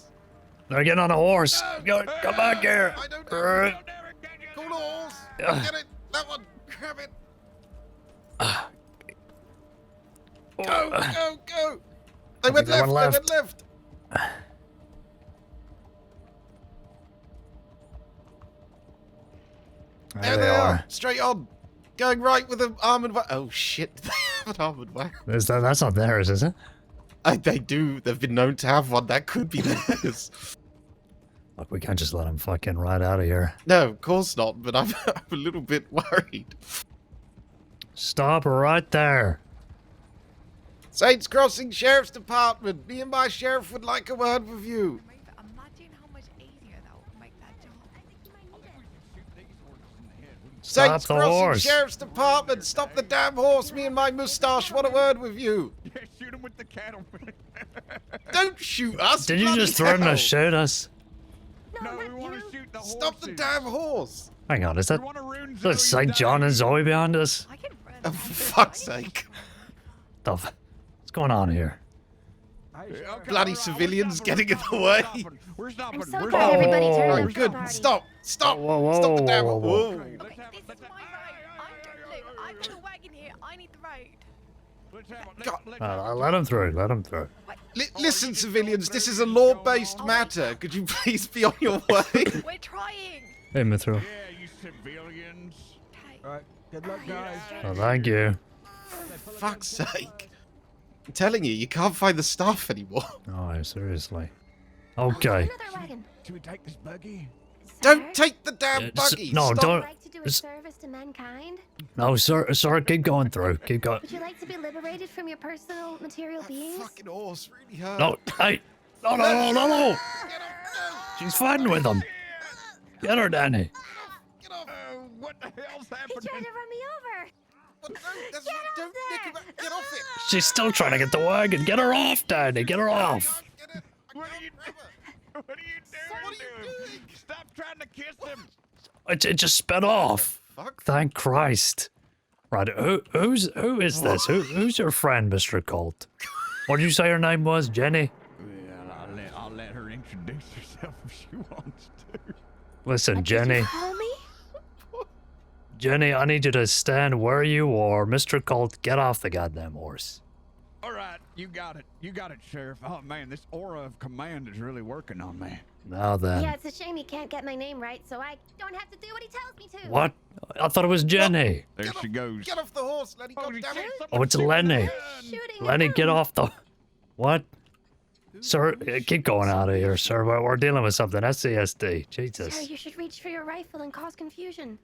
They're getting on a horse. No. Come back here. I don't Uh, know. Call the horse! Ah. Get it! That one! Grab it! oh, Go! uh, Go! Go! They think went that one left! They went left. left! There they are. Straight on! Going right with an armored wagon. Oh shit, they have an armored wagon. That's not theirs, is it? They do. They've been known to have one. That could be theirs. Look, we can't just let him fucking right out of here. No, of course not, but I'm a little bit worried. Stop right there. Saints Crossing Sheriff's Department. Me and my sheriff would like a word with you. Imagine how much easier that would make that job. Stop Saints the Crossing horse. Sheriff's Department. Stop the damn horse. Me and my moustache want a word with you. Yeah, shoot him with the cattle. Don't shoot us. Did you bloody just threaten hell. to shoot us? No, not we want you. to shoot the horse. Stop the damn horse. Hang on, is We that want to ruin that's Zoe's St. John day. and Zoe behind us? I can run. Oh, for fuck's sake. What's going on here? Okay, Bloody all right, civilians we're getting in stopping, the we're way. stopping, We're stopping. I'm so We're glad stopping. everybody turned Oh, out Oh, for good. the party. Stop. Stop. Whoa, whoa, Stop the whoa, damn whoa, whoa. horse. Okay, let's Okay, have this it. is my road. I got a wagon here. I need the road. Let's have it. God. Let's have it. Let him through. Let him through. Listen, civilians, this is a law-based matter. Could you please be on your way? We're trying. Hey, Mithra. Yeah, you civilians. Okay. All right. Good luck, guys. Oh, thank you. Fuck's sake. I'm telling you can't find the stuff anymore. Oh, seriously. Okay. Another wagon. Should we take this buggy? Don't Sir, take the damn buggy. no, Stop. would don't- you like to do a it's- service to mankind? No, sir, keep going through. Keep going. Would you like to be liberated from your personal material That beings? fucking horse really hurt. No, hey. No. Get up, no. She's fighting with him. Get her, Danny. Get off. What the hell's He tried happening? to run me over. What? No, that's Get don't off nick there. about. Get off it. She's still trying to get the wagon. Get her off, Danny. Get her off. Get it. I What are can't you grab her. What are you doing, What are you dude? doing? Stop trying to kiss him. It just sped off. Fuck. Thank Christ. Right, who is this? Who's your friend, Mr. Colt? What did you say her name was? Jenny? Yeah, I'll let her introduce herself if she wants to. Listen, What did Jenny. you call me? Jenny, I need you to stand where you are. Mr. Colt, get off the goddamn horse. All right, you got it. You got it, Sheriff. Oh, man, this aura of command is really working on me. Now then. Yeah, it's a shame he can't get my name right, so I don't have to do what he tells me to. What? I thought it was Jenny. There she goes. Get off the horse, Lenny. Oh, God damn it. Oh, it's Lenny. Shooting Lenny, at get him. off the... What? Sir, keep going out of here, sir. We're dealing with something. SCSD. Sir, Jesus. you should reach for your rifle and cause confusion.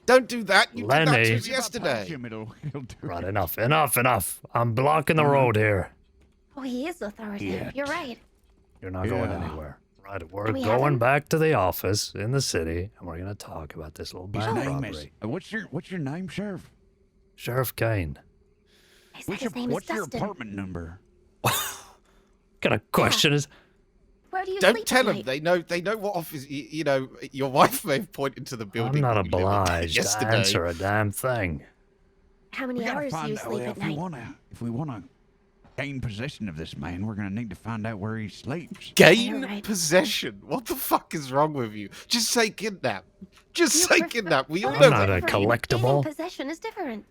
Don't do that. You did that Lenny. to us If I punch yesterday. him, it'll do Right, it. enough. I'm blocking the road here. Oh, he is authoritative. Yeah. You're right. You're not going Yeah. anywhere. Right, we're We going haven't- back to the office in the city, and we're gonna talk about this little His bank name is. robbery. What's your name, Sheriff? Sheriff Caine. I said his name is What's your Dustin. apartment number? What kind of question is... Where do you Don't sleep tell at them. night? They know what office. You know, your wife may have pointed to the building. I'm not that we lived in obliged to yesterday. answer a damn thing. How many We gotta hours do you find out sleep at if we night? wanna gain possession of this man. We're gonna need to find out where he sleeps. Gain You're right. possession. What the fuck is wrong with you? Just say kidnap. Just You say prefer- kidnap. We all Well, know I'm not that. a different. collectible. Gaining possession is different.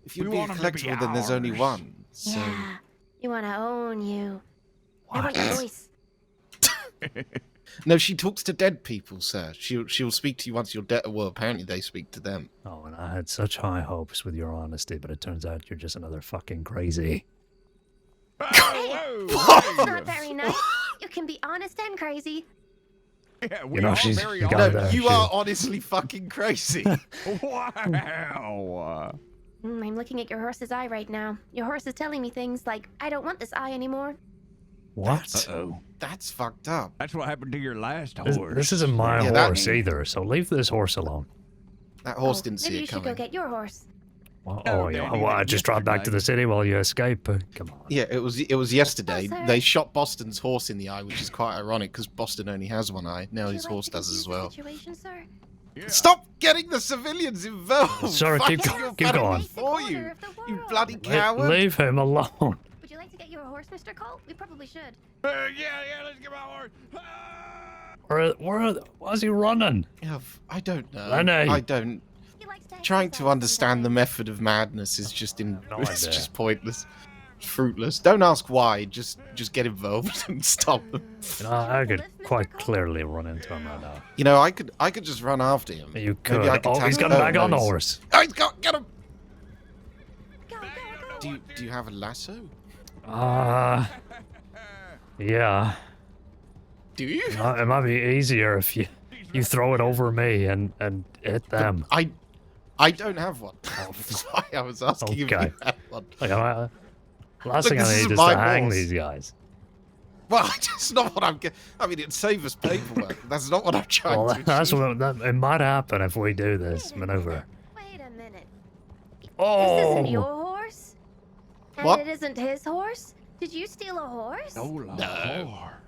If you'd We be a want 'em to be collectible, then there's only ours. one. So Yeah. You want to own you. I want What? your voice. no, she talks to dead people, sir. She'll speak to you once you're dead. Well, apparently they speak to them. Oh, and I had such high hopes with your honesty, but it turns out you're just another fucking crazy. Oh, That's whoa, not very nice. You can be honest and crazy. Yeah, we You know, are she's- very you No, gotta- honest. you are honestly fucking crazy. Wow. I'm looking at your horse's eye right now. Your horse is telling me things like, I don't want this eye anymore. What? Uh-oh. That's fucked up. That's what happened to your last This, horse. this isn't my Yeah, that- horse either, so leave this horse alone. That horse Oh, didn't see maybe it you should go coming. get your horse. Well, No, oh, yeah. Danny, Well, I that just drive back to the yesterday. city while you escape. Come on. Yeah, it was yesterday. sir. They shot Boston's horse in the eye, which is quite ironic because Boston only has one eye. Now Would his you like horse to does defuse as the well. Situation, sir? Yeah. Stop getting the civilians involved. Sorry, keep Fighting go- your keep battle going. For Basic you, order of the you world. bloody coward. Leave him alone. Would you like to get your horse, Mr. Cole? We probably should. Yeah, let's get my horse. Why is he running? Yeah, I don't know. Lenny. I don't. He likes to Trying to exercise understand the sometimes. method of madness is just No it's idea. just pointless, fruitless. Don't ask why. Just get involved and stop them. You know, I could Lift, Mr. quite Cole? clearly run into him right now. You know, I could just run after him. You Maybe could. I could Oh, he's tackle- got back on the no, he's- horse. Oh, he's got get him. Go, go, go. Do you have a lasso? Yeah. Do you? It might be easier if you throw it over me and hit them. I don't have one. That's why I was asking if Okay. you had one. Like, last Look, thing this I need isn't is my to hang horse. these guys. Well, that's not what I'm. I mean, it'd save us paperwork. That's not what I'm trying Well, to. that's achieve. what it might happen if we do this Wait a maneuver. minute. Wait a minute. This isn't your Oh, horse? And What? it isn't his horse? Did you steal a horse? No, Lord.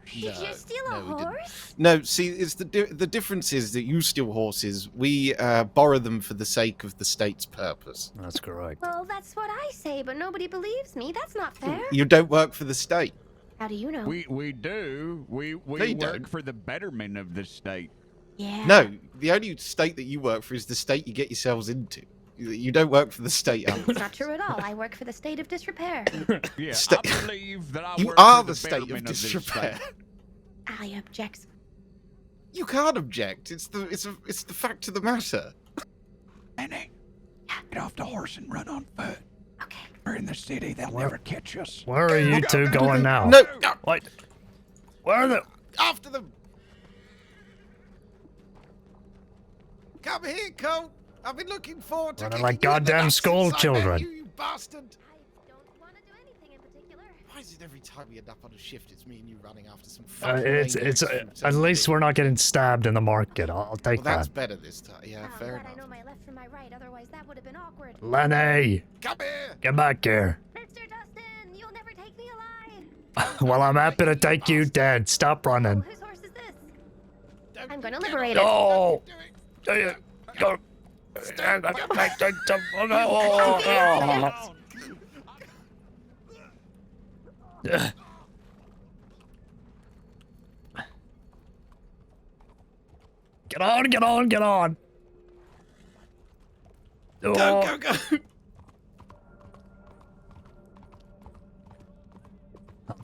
Did you steal a no, we didn't. horse? No, see, it's the difference is that you steal horses. We borrow them for the sake of the state's purpose. that's correct. Well, that's what I say, but nobody believes me. That's not fair. You don't work for the state. How do you know? We do. We No, you work don't. for the betterment of the state. Yeah. No, the only state that you work for is the state you get yourselves into. You don't work for the state. It's not true at all. I work for the state of disrepair. Yeah, Sta- I believe that I You work are for the state of betterment this disrepair. state. I object. You can't object. It's the fact of the matter. Annie, get off the horse and run on foot. Okay. We're in the city. They'll What? never catch us. Where are you two going now? No, no, Wait. Where are the... after them. Come here, Cole. I've been looking forward to Running kicking like you in the goddamn nuts school since I met children. You bastard. I don't want to do anything in particular. Why is it every time we end up on a shift, it's me and you running after some Uh, fucking it's maniacs from at Tennessee? least we're not getting stabbed in the market. I'll take Well, that's that. better this time. Yeah, Oh, fair glad I know enough. my left from my right. Otherwise, that would have been awkward. Lenny, Come here. get back here. Mr. Dustin, you'll never take me alive. Well, I'm happy to take you dead. Stop Oh, running. whose horse is this? Don't I'm going to get liberate up. it. No. Do it. Go. Get on, get on, get on. Go, Oh, go, go!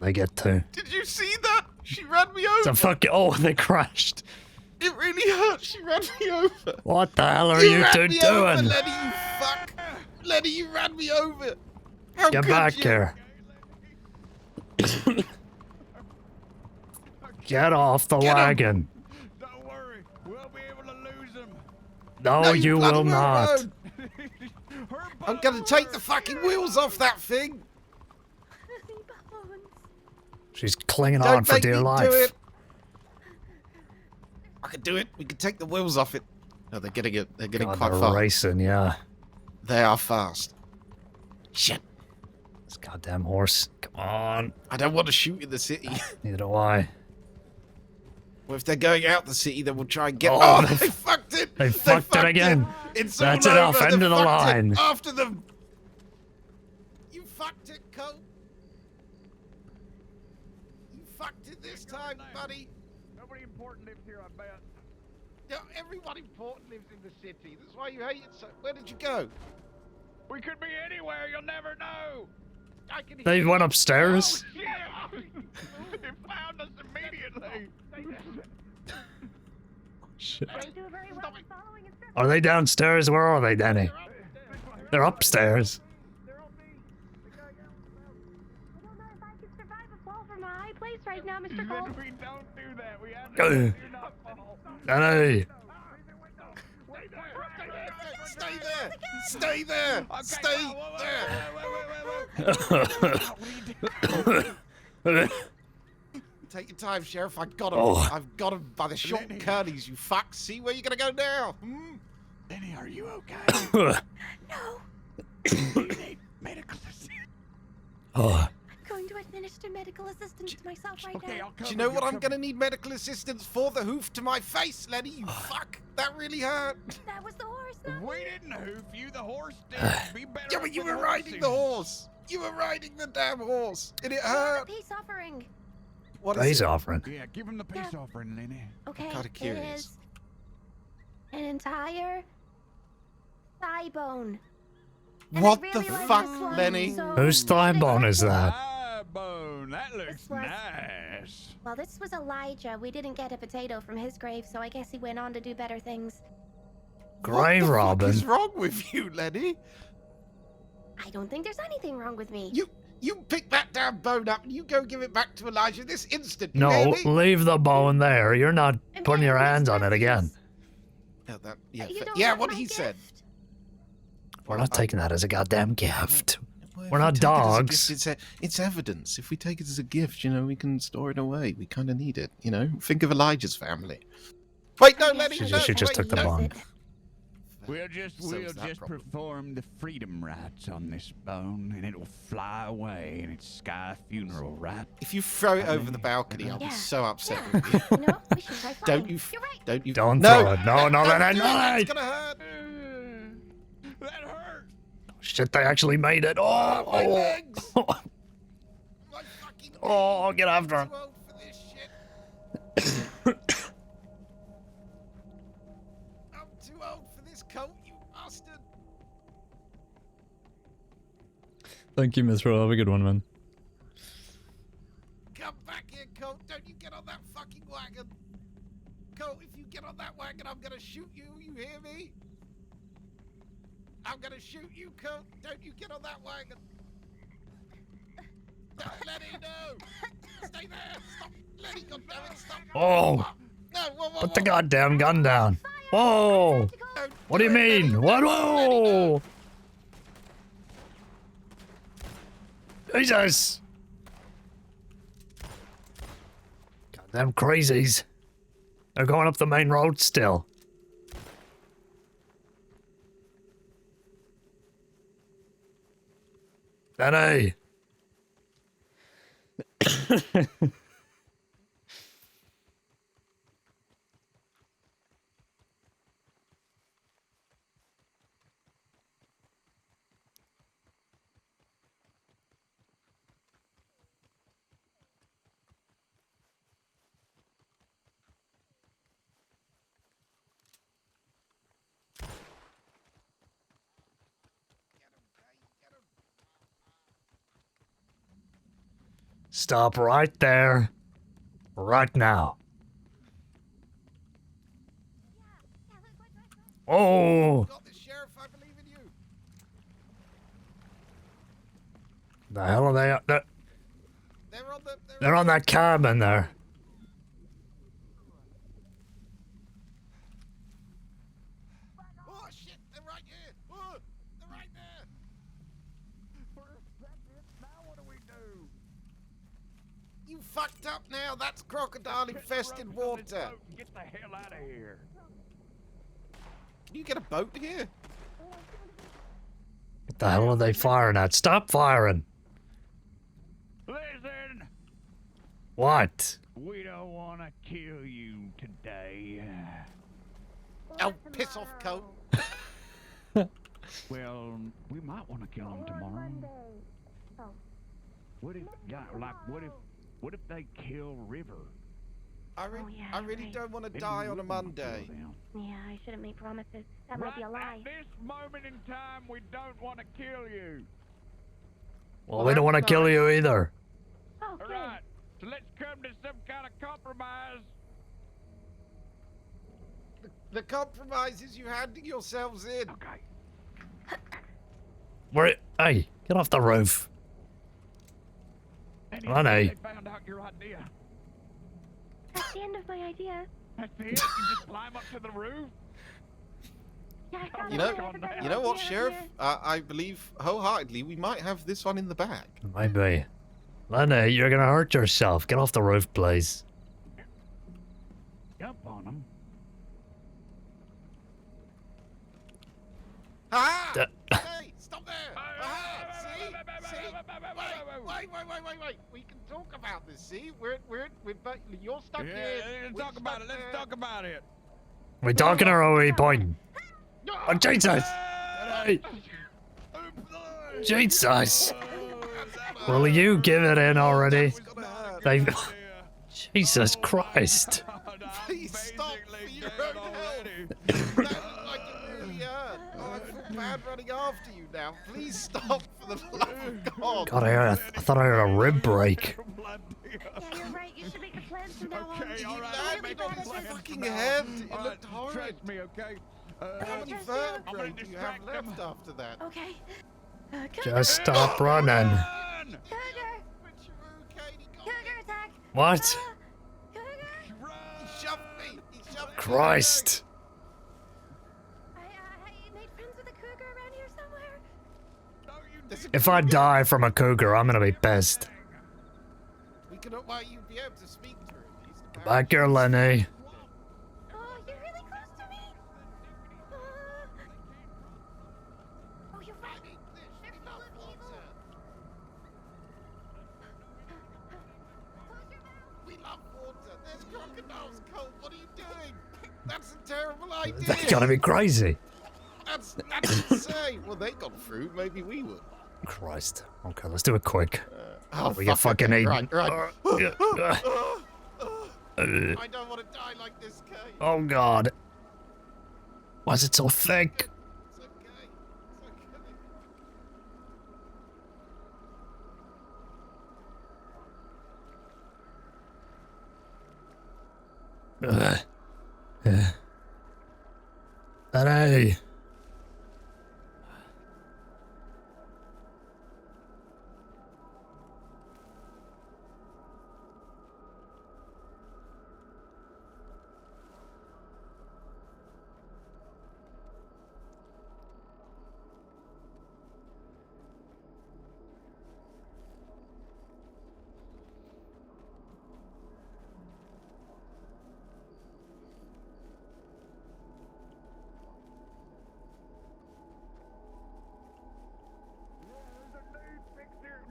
they get two. Did you see that? She ran me It's a over. fucking. Oh, they crashed. It really hurt. She ran me over. What the hell are you ran two me over, doing? Lenny, you fuck! Lenny, you ran me over. How Get could back you? here. Get off the Get 'em. wagon. Don't worry, we'll be able to lose them. No, you bloody will well not. won't. I'm gonna take the fucking wheels off that thing. Bones. She's clinging Don't on for make dear me life. do it. I can do it. We can take the wheels off it. No, they're getting it. They're getting God, quite they're far. racing, yeah. They are fast. Shit. This goddamn horse. Come on. I don't want to shoot in the city. Neither do I. Well, if they're going out the city, then we'll try and get. Oh, Oh, they they fucked it. They fucked it again. It's That's all enough. over. End They of the fucked it. line. After them. You fucked it, Cole. You fucked it this time, buddy. Nobody important lives here, I bet. No, everyone important lives in the city. That's why you hate it so. Where did you go? We could be anywhere, you'll never know. I can hear They you. went upstairs. Oh, shit! It found us immediately. Shit. They do very well at following instructions. Are they downstairs? Where are they, Danny? They're upstairs. I don't know if I can survive a fall from a high place right now, Mr. Cole. We don't do that. We have Go. to do not fall. Danny. Stay there. Stay there. Okay, Stay whoa, there. Take your time, Sheriff. I got him. Oh. I've got him by the short curlies, you fuck. See where you're gonna go now? Hmm? Lenny, are you okay? No, You need medical assistance. Oh, I'm going to administer medical assistance to myself right Okay, now. I'll cover Do you know what I'm cover- gonna need medical assistance for? The hoof to my face, Lenny, you fuck. That really hurt. That was the horse, not We me. didn't hoof you, the horse did. Be better Yeah, but you with were riding the horses. horse. You were riding the damn horse. And it I have a hurt. peace offering. What is he's it? offering. Yeah, give him the peace Yeah. offering, Lenny. Okay, kinda it curious. is an entire thigh bone. And I What really the like fuck, this one, Lenny? so Whose thigh should bone accept is it. that? Ah, bone. That looks This was- nice. Well, this was Elijah. We didn't get a potato from his grave, so I guess he went on to do better things. Grave What the robbing. fuck is wrong with you, Lenny? I don't think there's anything wrong with me. You pick that damn bone up and you go give it back to Elijah this instant. You No, hear me? leave the bone there. You're not I'm putting your getting hands on it again. presents. Yeah, You don't yeah, want what my he said. gift? We're not taking that as a goddamn gift. Well, if We're we not take it as a dogs. gift, it's evidence. If we take it as a gift, we can store it away. We kind of need it, Think of Elijah's family. Wait, no, I Lenny, guess She no, just wait, took the no. bone. We'll just Solves that problem. perform the freedom rites on this bone, and it'll fly away in its sky funeral, right? If you throw it over the balcony, I'll Yeah. be so upset Yeah. with you. You know, we should try Don't flying. you? You're right. Don't you? Don't no, throw it. No, don't Lenny, do it, no. It's gonna hurt. That hurt. Shit, they actually made it. My Oh, legs. oh. My fucking Oh, legs. get after I'm him. too old for this shit. I'm too old for this coat, you bastard. Thank you, Mithra. Have a good one, man. Come back here, Colt. Don't you get on that fucking wagon. Colt, if you get on that wagon, I'm gonna shoot you. You hear me? I'm gonna shoot you, Colt. Don't you get on that wagon. No, Lenny, no. Stay there. Stop. Lenny, goddammit, stop. Oh, No, whoa, whoa, put the whoa. goddamn gun down. Whoa. Don't What do you it, Lenny. mean? No, What? Lenny, no. Whoa. Jesus. Goddamn crazies. They're going up the main road still. Danny. Stop right there. Right now. Oh! Got this, Sheriff. I believe in you. The hell are they up there? They're They're on that cabin there. Oh shit! They're right here. Oh, they're right there. Now what do we do? You fucked up now. That's crocodile infested water. Get the hell out of here. You get a boat here? What the hell are they firing at? Stop firing! Listen, What? we don't want to kill you today. Oh, piss off, Cole. Well, we might want to kill him tomorrow. What if, what if they kill River? I really don't want to Maybe die we on a would wanna kill Monday. them. Yeah, I shouldn't make promises. That might be a lie. At this moment in time, we don't want to kill you. Well, we don't want to kill you either. Oh, All good. right, so let's come to some kind of compromise. The compromise is you handing yourselves in. Okay. Hey, get off the roof. And Honey. they found out your idea. That's the end of my idea. That's it? You just climb up to the roof? Yeah, I found You out know, I forgot you my know what, idea Sheriff? here. I believe wholeheartedly we might have this one in the bag. Maybe. Lenny, you're gonna hurt yourself. Get off the roof, please. Jump on them. Ah! Da- Hey, stop there! Ah! See? Wait! We can talk about this. See, we're you're stuck Yeah, here. let's we're talk about it. stuck Let's there. talk about it. We talking or are we pointing? Oh, Jesus! Hey. Jesus! Will you give it in already? They... Jesus Christ! Please stop for your own health. That looked like it really hurt. Oh, I feel bad running after you now. Please stop for the love of God. God, I thought I heard a rib break. Yeah, you're right. You should make the plans from now on. Okay, all right, landed make on a his plan fucking from now head. on. It All right, looked horrid. Trust me, okay? How many Just vertebrae I'm do you have gonna left after that? Okay. Just stop running. Run! Cougar! Cougar attack! What? Cougar! Run! He shoved me. He shoved me. Christ! I made friends with a cougar around here somewhere. No, you There's a If I die from a cougar, I'm gonna be pissed. We can, well, you'd be able to speak to her at least. Come back here, Lenny. Oh, you're really close to me. Oh, you're right. They're full of evil. Close your mouth. We love water. There's crocodiles, Cole. What are you doing? That's a terrible idea. That's gotta be crazy. That's insane. Well, they got through. Maybe we would. Christ. Okay, let's do it quick. Oh, We get fucking okay. eaten. Right. Uh, I don't want to die like this, Kate. Oh God. Why is it so thick? It's okay. It's okay. Lenny.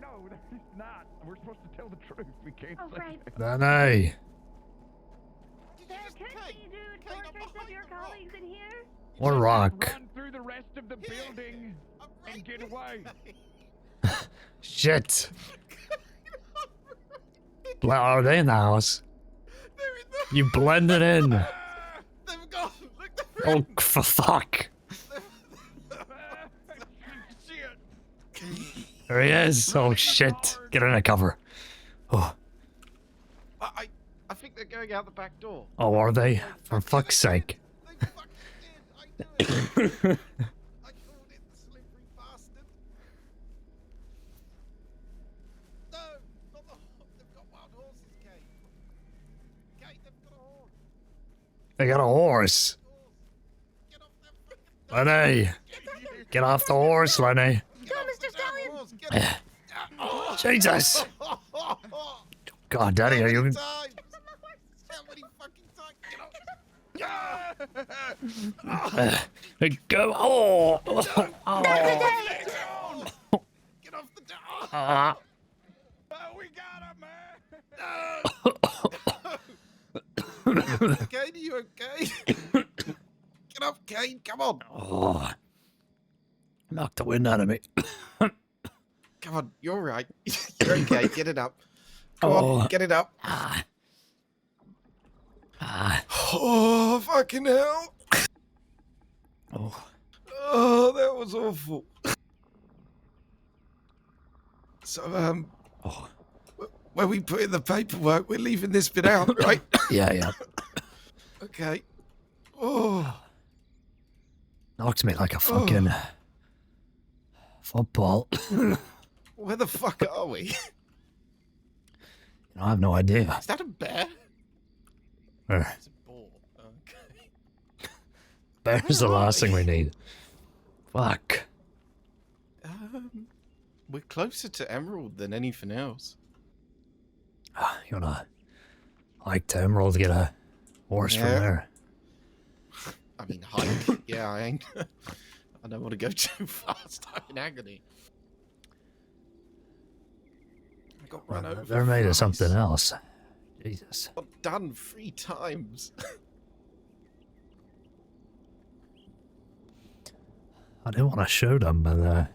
No, that's not. We're supposed to tell the truth. We can't Oh, say right. that. Lenny. There could be, dude. Kate, I'm Portraits of behind your the rock. colleagues in here. What rock? Run through the rest of the building I'm and right get here, away. Kate. Shit. Are they in the house? They're in the... You blended in. They've gone. Look, they're Oh, for fuck. Shit. There he is. Oh shit. Get in a cover. Oh, I think they're going out the back door. oh, are they? For fuck's sake. They fucking did. I knew it. I called it, the slippery bastard. No, not the horse. They've got wild horses, Caine. Caine, they've got a horse. They got a horse. Get off that fucking Lenny. Get off the horse, Lenny. Get off the damn horse. Get off. Jesus. God, Daddy, are you... How many fucking times? Get off. Go. Oh. Oh. Get off the door. Ah. Oh, we got him, man. Caine, are you okay? Get up, Caine. Come on. Oh. Knocked the wind out of me. Come on. You're right. You're okay. Get it up. Come Oh. on. Get it up. Ah. Oh, fucking hell. Oh. Oh, that was awful. So, Oh. when we put in the paperwork, we're leaving this bit out, right? Yeah. Okay. Oh. Knocked me like a fucking football. Where the fuck are we? I have no idea. Is that a bear? Uh, It's a boar. Okay. Bear's the last thing we need. Fuck. We're closer to Emerald than anything else. You wanna hike to Emerald to get a horse from Yeah. there? I mean, hike. Yeah, I ain't. I don't want to go too fast. I'm in agony. I got run over. They're made of thrice. something else. Jesus. Got done 3 times. I didn't want to shoot them, but it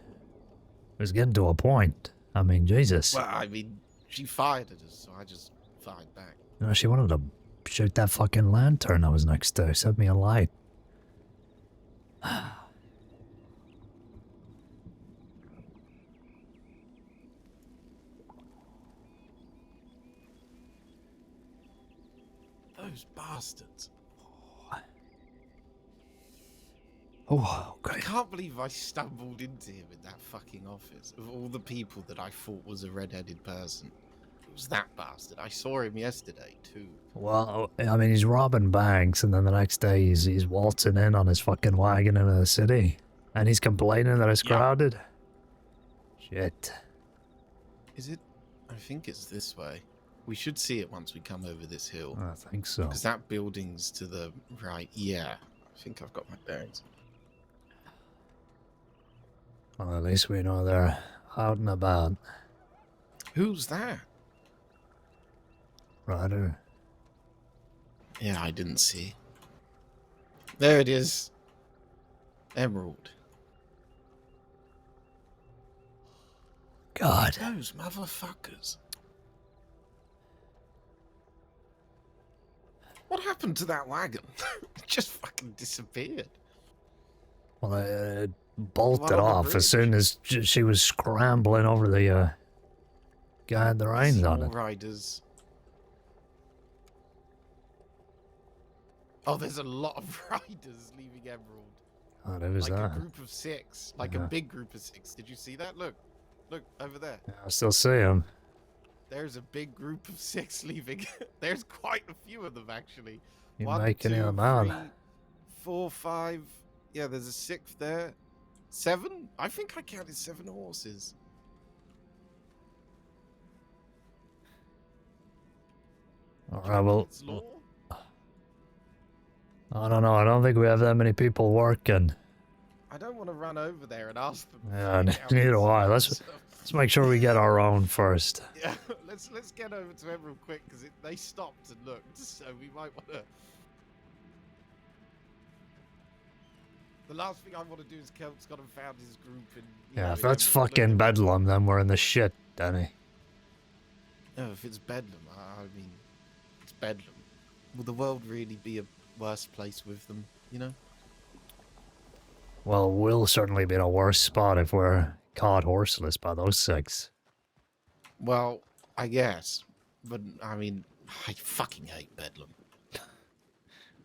was getting to a point. I mean, Jesus. Well, I mean, she fired at us, so I just fired back. You know, she wanted to shoot that fucking lantern I was next to. Set me alight. Those bastards. Oh, I okay. can't believe I stumbled into him in that fucking office. Of all the people that I thought was a red-headed person, it was that bastard. I saw him yesterday, too. Well, I mean, he's robbing banks, and then the next day he's waltzing in on his fucking wagon into the city. And he's complaining that it's Yeah. crowded. Shit. Is it? I think it's this way. We should see it once we come over this hill. I think so. Because that building's to the right. Yeah. I think I've got my bearings. Well, at least we know they're out and about. Who's that? Ryder. Yeah, I didn't see. There it is. Emerald. God. Those motherfuckers. What happened to that wagon? It just fucking disappeared. Well, it bolted What on the off as bridge? soon as she was scrambling over the guy had the reins on Small it. riders. Oh, there's a lot of riders leaving Emerald. Oh, there was Like that. a group of 6. Like Yeah. a big group of 6. Did you see that? Look. Look, over there. Yeah, I still see him. There's a big group of 6 leaving. There's quite a few of them, actually. You 1, making 2, him out. 3, 4, 5. Yeah, there's a 6th there. 7? I think I counted 7 horses. Alright, well, It's law. I don't know. I don't think we have that many people working. I don't want to run over there and ask them. Yeah, to count neither do I. the Let's stuff. make sure we get our own first. Yeah, let's get over to Emerald quick because they stopped and looked, so we might want to. The last thing I want to do is Kelt's gone and found his group and. Yeah, if that's fucking Bedlam, then we're in the shit, Danny. No, if it's Bedlam, I mean, it's Bedlam. Will the world really be a worse place with them? You know. Well, we'll certainly be in a worse spot if we're caught horseless by those 6. Well, I guess, But I mean, I fucking hate Bedlam.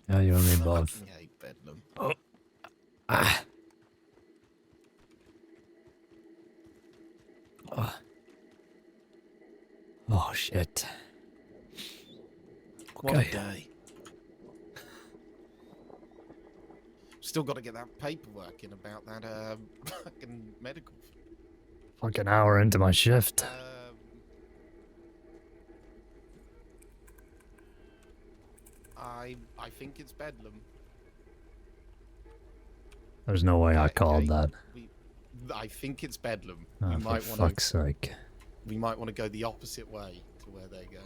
Yeah, you and me both. Fucking hate Bedlam. Oh. Ah. Oh. Oh shit. What a Okay. day. Still got to get that paperwork in about that fucking medical. Fucking hour into my shift. I think it's Bedlam. There's no way I called that. I think it's Bedlam. Oh, we for might want fuck's sake. We might want to go the opposite way to where they're going.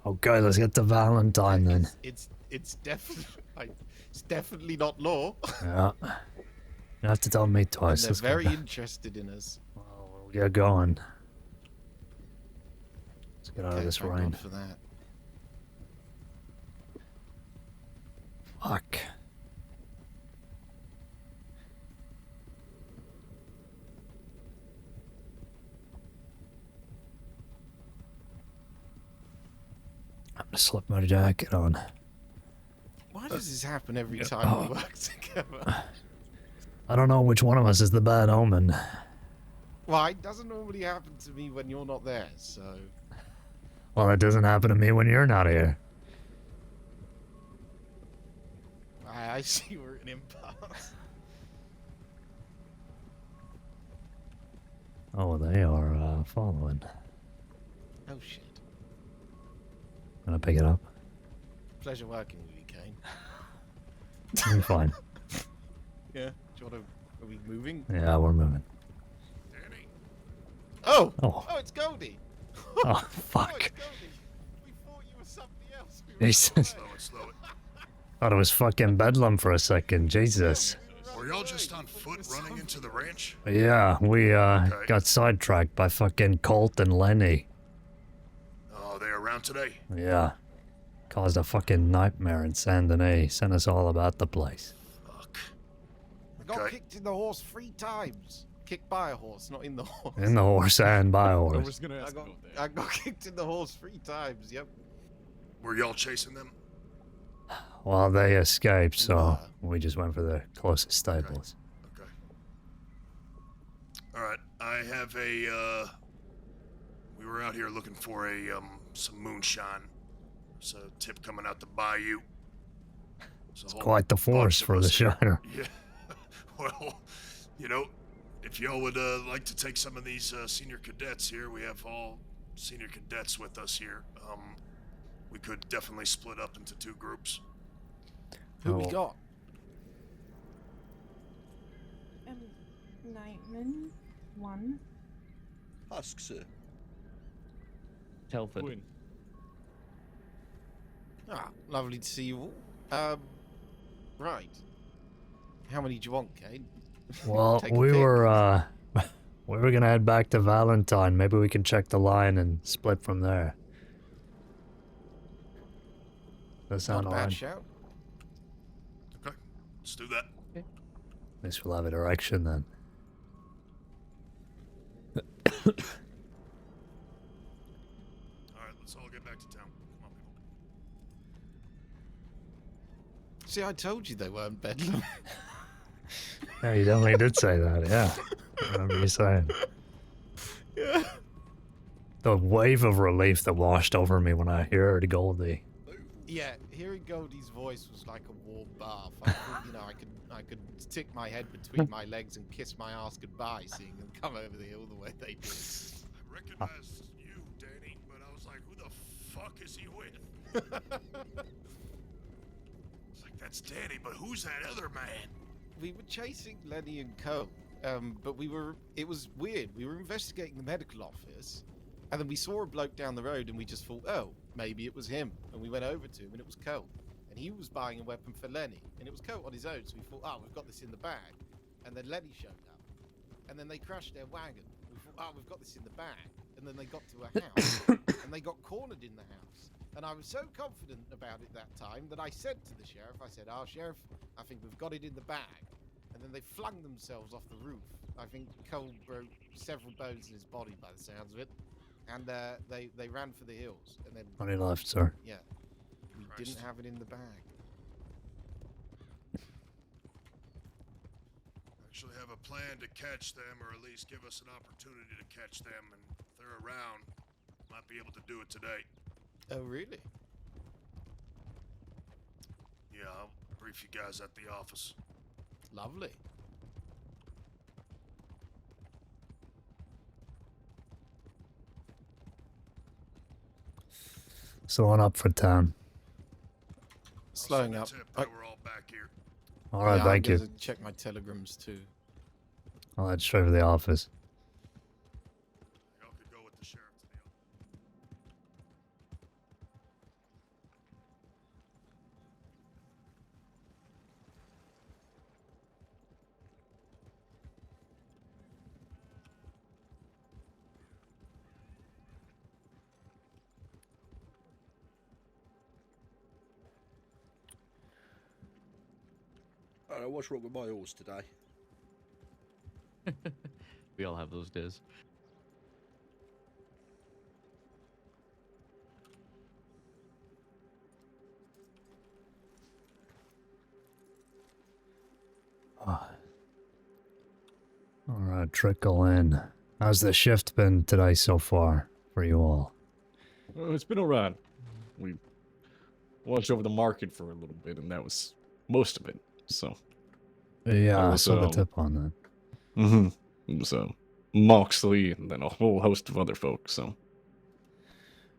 Okay, let's get to Valentine then. It's definitely not law. Yeah. You have to tell me twice. They're Let's very get, interested in us. we'll get going. Let's get out of Okay, this thank rain. God for that. Fuck. I'm gonna slip my jacket on. Why does this happen every time we work together? I don't know which one of us is the bad omen. Well, it doesn't normally happen to me when you're not there, so... Well, it doesn't happen to me when you're not here. I see we're an impasse. Oh, they are following. Oh, shit. Gonna pick it up. Pleasure working with you, Caine. I'm fine. Yeah? Do you want to... Are we moving? Yeah, we're moving. Oh! Oh. Oh, it's Goldie! Oh, Oh, fuck. it's Goldie. We thought you were somebody else. We were Jesus. Thought it was fucking Bedlam for a second. Jesus. Were y'all just on foot running into the ranch? Yeah, we got sidetracked by fucking Colt and Lenny. Oh, they around today? Yeah. Caused a fucking nightmare in Saint Denis. Sent us all about the place. Fuck. I got kicked in the horse 3 times. Kicked by a horse, not in the horse. In the horse and by horse. I got kicked in the horse 3 times, yep. Were y'all chasing them? Well, they escaped, so we just went for the closest stables. Okay. Alright, I have a, we were out here looking for a, some moonshine. There's a tip coming out the bayou. It's quite the force for the Shiner. Yeah. Well, you know, if y'all would like to take some of these senior cadets here, we have all senior cadets with us here. We could definitely split up into 2 groups. Who we got? Nightman, 1. Husk, sir. Telford. Ah, lovely to see you all. Right. How many do you want, Caine? Well, Take a we pick. were gonna head back to Valentine. Maybe we can check the line and split from there. That sound Not a bad alright? shout. Okay, let's do that. At least we'll have a direction then. Alright, let's all get back to town. Come on, people. See, I told you they weren't Bedlam. Yeah, you definitely did say that, yeah. I remember you saying. Yeah. The wave of relief that washed over me when I heard Goldie. Yeah, hearing Goldie's voice was like a warm bath. I thought, you know, I could stick my head between my legs and kiss my ass goodbye, seeing them come over the hill the way they did. I recognized you, Danny, but I was like, who the fuck is he with? It's like, that's Danny, but who's that other man? We were chasing Lenny and Co. But it was weird. We were investigating the medical office, and then we saw a bloke down the road, and we just thought, oh, maybe it was him. And we went over to him, and it was Colt. And he was buying a weapon for Lenny, and it was Colt on his own, so we thought, oh, we've got this in the bag. And then Lenny showed up, and then they crashed their wagon. We thought, oh, we've got this in the bag. And and then they got to a house, and they got cornered in the house. And I was so confident about it that time that I said to the sheriff, I said, "Oh, Sheriff, I think we've got it in the bag." And then they flung themselves off the roof. I think Cole broke several bones in his body by the sounds of it. And they ran for the hills. And then... On your left, sir. Yeah. We didn't have it in the bag. Actually have a plan to catch them, or at least give us an opportunity to catch them, and if they're around, might be able to do it today. Oh, really? Yeah, I'll brief you guys at the office. Lovely. So on up for town. Slowing up. We're all back here. All right, yeah, thank you. I'm gonna check my telegrams too. I'll head straight for the office. Y'all could go with the sheriff to the office. I don't know what's wrong with my horse today. We all have those days. Alright, trickle in. How's the shift been today so far for you all? It's been alright. We watched over the market for a little bit, and that was most of it. So Yeah, I was, saw the tip on that. It was Moxley, and then a whole host of other folks. So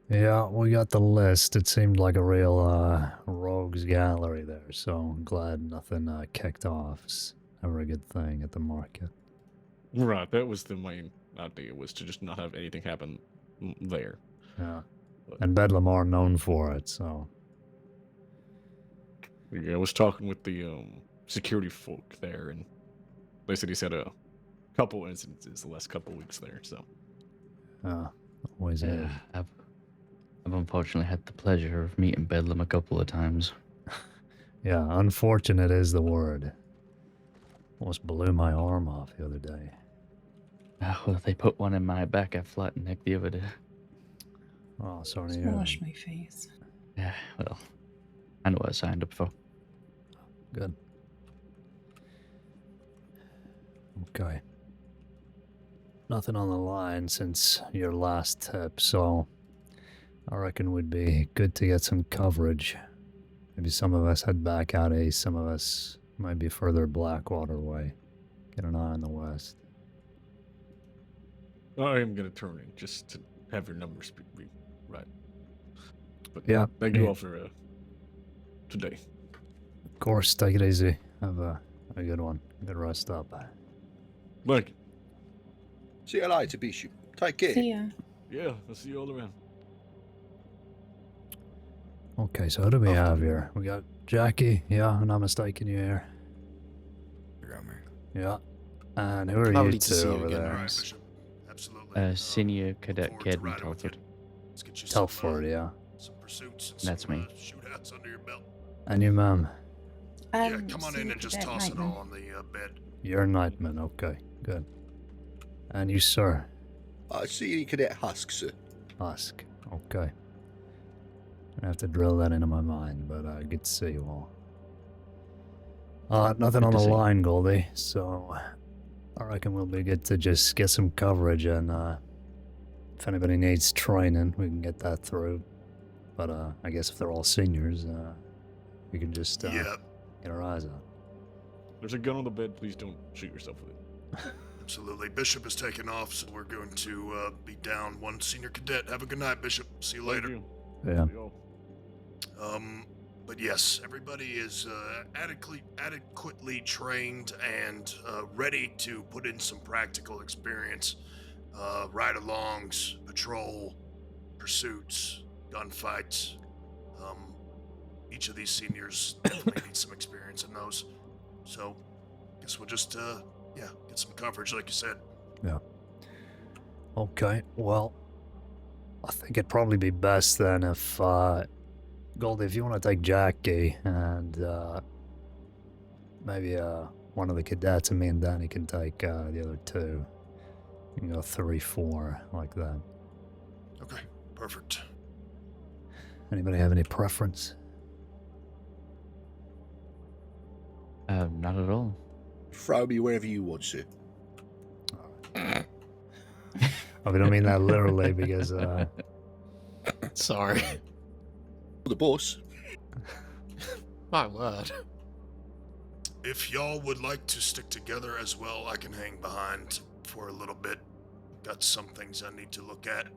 Yeah, we got the list. It seemed like a real rogues gallery there, so I'm glad nothing kicked off. It's never a good thing at the market. right, that was the main idea, was to just not have anything happen there. Yeah, and Bedlam are known for it, so... Yeah, I was talking with the security folk there, and they said he's had a couple incidences the last couple weeks there, so... always is. I've unfortunately had the pleasure of meeting Bedlam a couple of times. Yeah, unfortunate is the word. Almost blew my arm off the other day. Well, they put one in my back. I flattened neck the other day. Oh, sorry to Just hear that. wash my face. Yeah, well, I know what I signed up for. Good. Okay. Nothing on the line since your last tip, so I reckon would be good to get some coverage. Maybe some of us head back out east, some of us might be further Blackwater way. Get an eye on the west. I am going to turn in just to have your numbers be right. But Yeah. thank you all for today. Of course, take it easy. Have a good one. Good rest up. Thank you. See you later, Bishop. Take care. See ya. Yeah, I'll see you all around. Okay, so who do we have here? We got Jackie, yeah, I'm not mistaken you here. Yeah. And who are Lovely you to two see you over again, there? Right, Bishop. Absolutely. Senior Cadet forward to Caine riding with you. Telford. Let's get you Telford, yeah. some pursuits and That's some me. shootouts under your belt. And you, ma'am? Yeah, come on in and just toss it all on the bed. You're a nightman, okay, good. And you, sir? Senior Cadet Husk, sir. Husk, okay. I have to drill that into my mind, but good to see you all. Nothing Good on to the see you. line, Goldie, so I reckon we'll be good to just get some coverage, and if anybody needs training, we can get that through. But I guess if they're all seniors, we can just get our eyes out. There's a gun on the bed. Please don't shoot yourself with it. Absolutely. Bishop is taking off, so we're going to be down one senior cadet. Have a good night, Bishop. See you later. Yeah. But yes, everybody is adequately trained and ready to put in some practical experience. Ride-alongs, patrol, pursuits, gunfights. Each of these seniors definitely needs some experience in those. So, I guess we'll just, get some coverage, like you said. Yeah. Okay, well, I think it'd probably be best then if, Goldie, if you want to take Jackie and, maybe, one of the cadets and me and Danny can take, the other two. You can go 3-4, like that. Okay, perfect. Anybody have any preference? Not at all. Throw me wherever you want, sir. I don't mean that literally because, Sorry. The boss. My word. If y'all would like to stick together as well, I can hang behind for a little bit. Got some things I need to look at.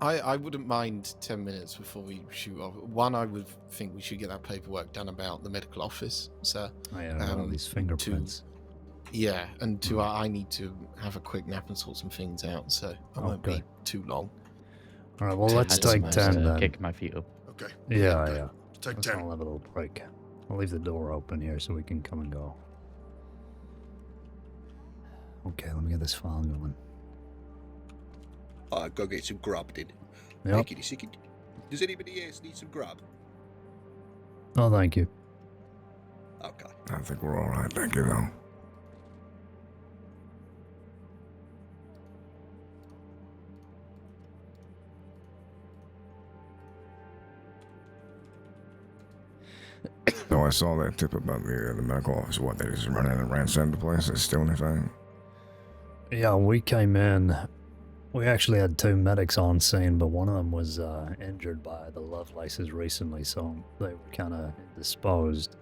I wouldn't mind 10 minutes before we shoot off. One, I would think we should get that paperwork done about the medical office, sir. Oh, yeah, all these fingerprints. Yeah, and two, I need to have a quick nap and sort some things out, so I won't be too long. All right, well, let's take 10 then. Kick my feet up. Okay. Yeah. Take Let's 10. all have a little break. I'll leave the door open here so we can come and go. Okay, let me get this file going. I'll go get some grub then. Yep. Thank you, a second. Does anybody else need some grub? Oh, thank you. Okay. I think we're all right, thank you, though. So I saw that tip about the medical office. What, they just run in and ransacked the place? They steal anything? Yeah, we came in. We actually had 2 medics on scene, but one of them was injured by the Lovelaces recently, so they were kind of indisposed.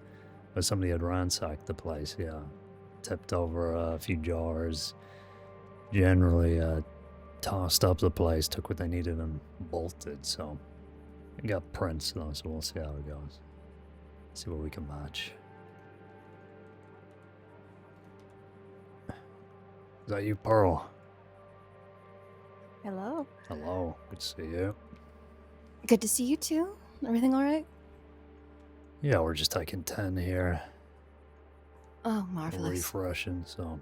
But somebody had ransacked the place, yeah. Tipped over a few jars. Generally tossed up the place, took what they needed and bolted, so... We got prints though, so we'll see how it goes. See what we can match. Is that you, Pearl? Hello. Hello, good to see you. Good to see you too. Everything all right? Yeah, we're just taking 10 here. Oh, marvelous. Refreshing, so...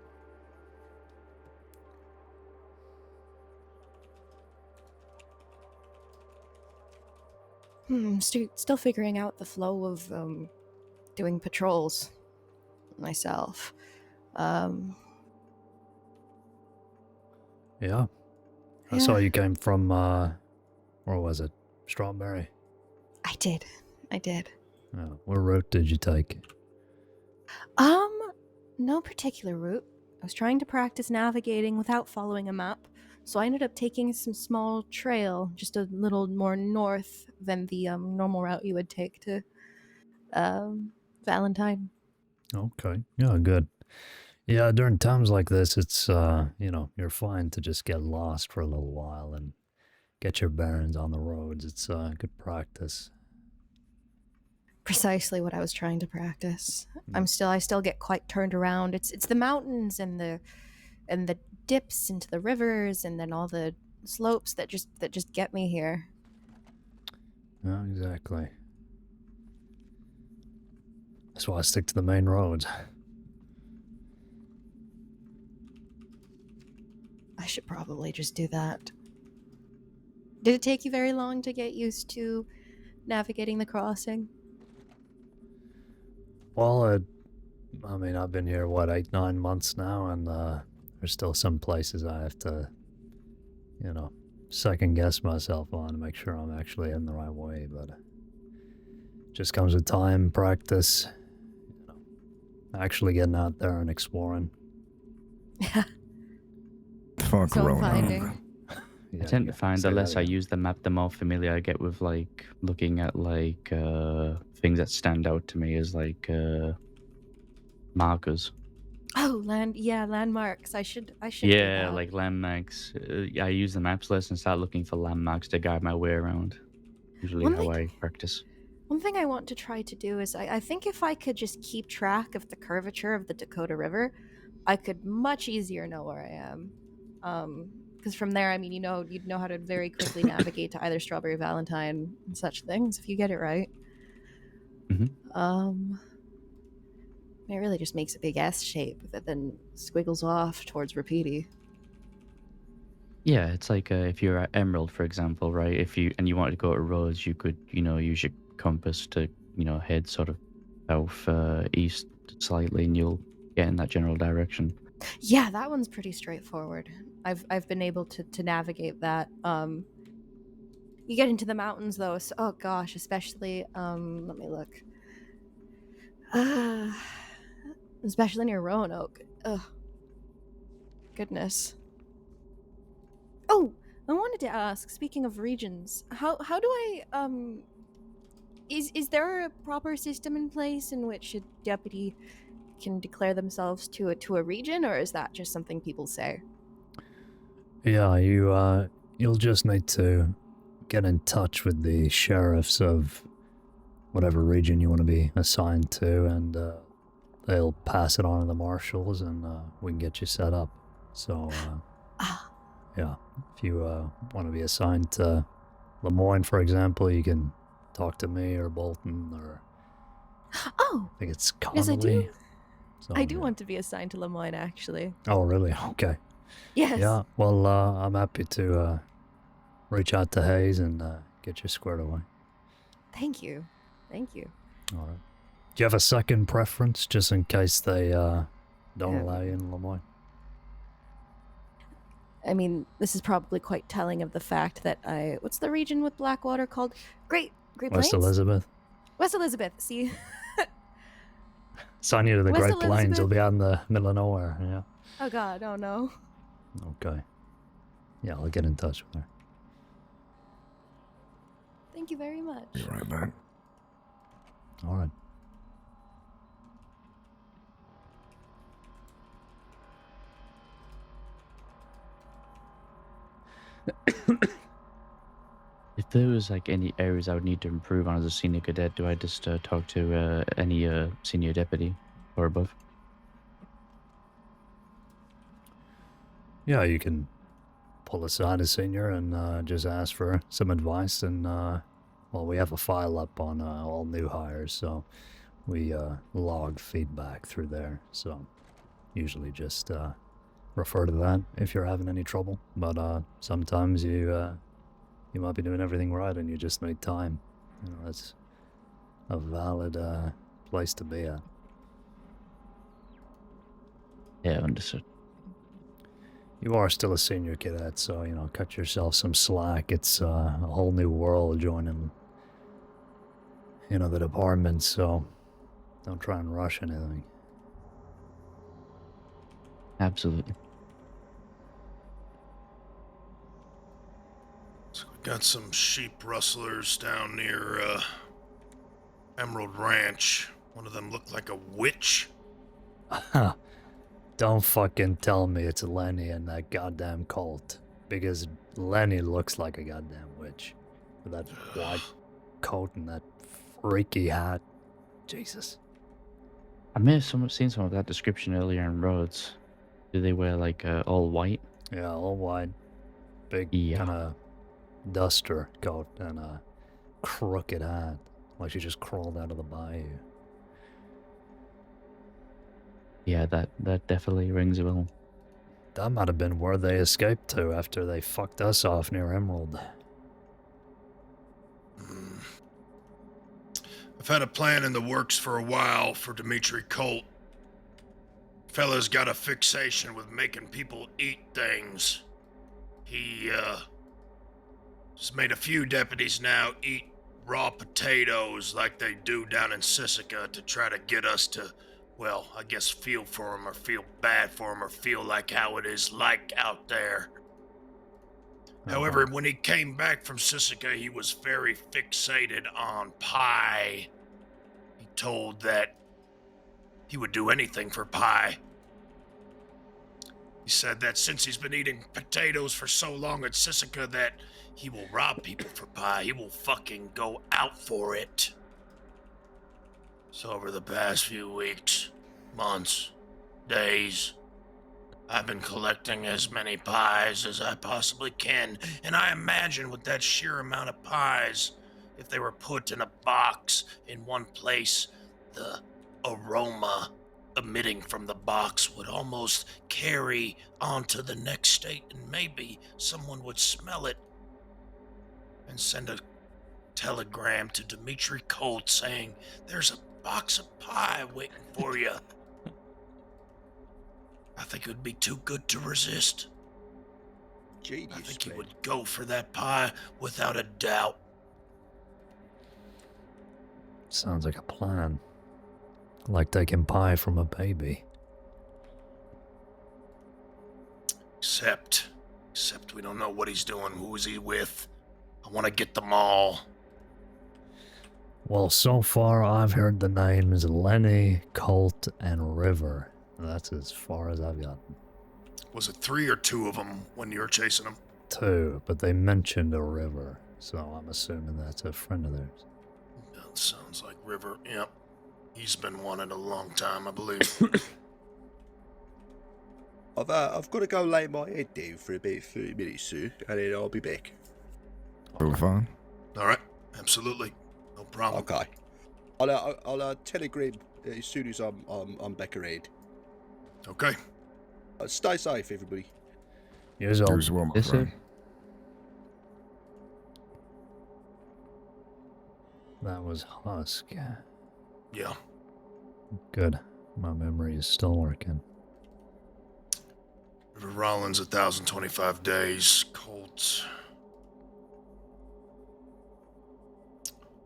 Still figuring out the flow of doing patrols myself. Yeah. I saw you came from, where was it? Strawberry? I did. What route did you take? No particular route. I was trying to practice navigating without following a map, so I ended up taking some small trail, just a little more north than the normal route you would take to Valentine. Okay, yeah, good. Yeah, during times like this, it's, you're fine to just get lost for a little while and get your bearings on the roads. It's good practice. Precisely what I was trying to practice. I still get quite turned around. It's the mountains and the dips into the rivers and then all the slopes that just get me here. Yeah, exactly. That's why I stick to the main roads. I should probably just do that. Did it take you very long to get used to navigating the crossing? Well, I've been here, 8-9 months now, and there's still some places I have to, second guess myself on to make sure I'm actually in the right way, but just comes with time, practice, actually getting out there and exploring. Fuck So I'm Roanoke. finding. I tend to find the less I use the map, the more familiar I get with looking at things that stand out to me as markers. Oh, landmarks. I should. Do Yeah, that. like landmarks. I use the maps list and start looking for landmarks to guide my way around. Usually how I practice. One thing I want to try to do is I think if I could just keep track of the curvature of the Dakota River, I could much easier know where I am. Because from there, you'd know how to very quickly navigate to either Strawberry Valentine and such things if you get it right. Mm-hmm. It really just makes a big S shape that then squiggles off towards Rapidi. Yeah, it's like if you're at Emerald, for example, right? If you wanted to go to Rhodes, you could, use your compass to, head sort of south east slightly, and you'll get in that general direction. Yeah, that one's pretty straightforward. I've been able to navigate that. You get into the mountains though, so, oh gosh, especially let me look. Especially near Roanoke. Ugh. Goodness. Oh, I wanted to ask, speaking of regions, how do I is there a proper system in place in which a deputy can declare themselves to a region, or is that just something people say? Yeah, you'll just need to get in touch with the sheriffs of whatever region you want to be assigned to, and they'll pass it on to the marshals, and we can get you set up. So, yeah, if you want to be assigned to Lemoyne, for example, you can talk to me or Bolton or Oh, I think it's yes, I do. Connolly. So, I do want to be assigned to Lemoyne, actually. Oh, really? Okay. Yes. Yeah, well, I'm happy to reach out to Hayes and get you squared away. Thank you. Thank you. All right. Do you have a second preference, just in case they don't allow you in Lemoyne? I mean, this is probably quite telling of the fact that what's the region with Blackwater called? Great Plains? West Elizabeth. West Elizabeth, see? Sign you to the West Great Plains, Elizabeth? you'll be out in the middle of nowhere, yeah. Oh god, oh no. Okay. Yeah, I'll get in touch with her. Thank you very much. Be right back. All right. If there was like any areas I would need to improve on as a senior cadet, do I just talk to any senior deputy or above? Yeah, you can pull aside a senior and just ask for some advice. And, well, we have a file up on all new hires, so we log feedback through there. So usually just refer to that if you're having any trouble. But sometimes you might be doing everything right and you just need time. That's a valid place to be at. Yeah, understood. You are still a senior cadet, so, cut yourself some slack. It's a whole new world joining, the department, so don't try and rush anything. Absolutely. So we got some sheep rustlers down near Emerald Ranch. One of them looked like a witch. Don't fucking tell me it's Lenny and that goddamn cult. Because Lenny looks like a goddamn witch. With that white coat and that freaky hat. Jesus. I may have seen some of that description earlier in Rhodes. Do they wear like all white? Yeah, all white. Big kind of duster coat and a crooked hat. Like she just crawled out of the bayou. Yeah, that definitely rings a bell. That might have been where they escaped to after they fucked us off near Emerald. I've had a plan in the works for a while for Dimitri Colt. Fella's got a fixation with making people eat things. He has made a few deputies now eat raw potatoes like they do down in Sisika to try to get us to, well, I guess feel for him or feel bad for him or feel like how it is like out there. However, when he came back from Sisika, he was very fixated on pie. He told that he would do anything for pie. He said that since he's been eating potatoes for so long at Sisika that he will rob people for pie. He will fucking go out for it. So over the past few weeks, months, days, I've been collecting as many pies as I possibly can, and I imagine with that sheer amount of pies, if they were put in a box in one place, the aroma emitting from the box would almost carry onto the next state, and maybe someone would smell it and send a telegram to Dimitri Colt saying, "There's a box of pie waiting for you." I think it would be too good to resist. Genius, I think he man. would go for that pie without a doubt. Sounds like a plan. Like taking pie from a baby. Except we don't know what he's doing. Who is he with? I want to get them all. Well, so far I've heard the names Lenny, Colt, and River. That's as far as I've gotten. Was it 3 or 2 of them when you were chasing them? 2, but they mentioned a River, so I'm assuming that's a friend of theirs. That sounds like River. Yep. He's been wanted a long time, I believe. I've got to go lay my head down for about 30 minutes, sir, and then I'll be back. Totally fine. All right. Absolutely. No problem. Okay. I'll telegram as soon as I'm back around. Okay. Stay safe, everybody. You as well, my friend. That was Husk. Yeah. Good. My memory is still working. River Rollins, 1,025 days. Colt,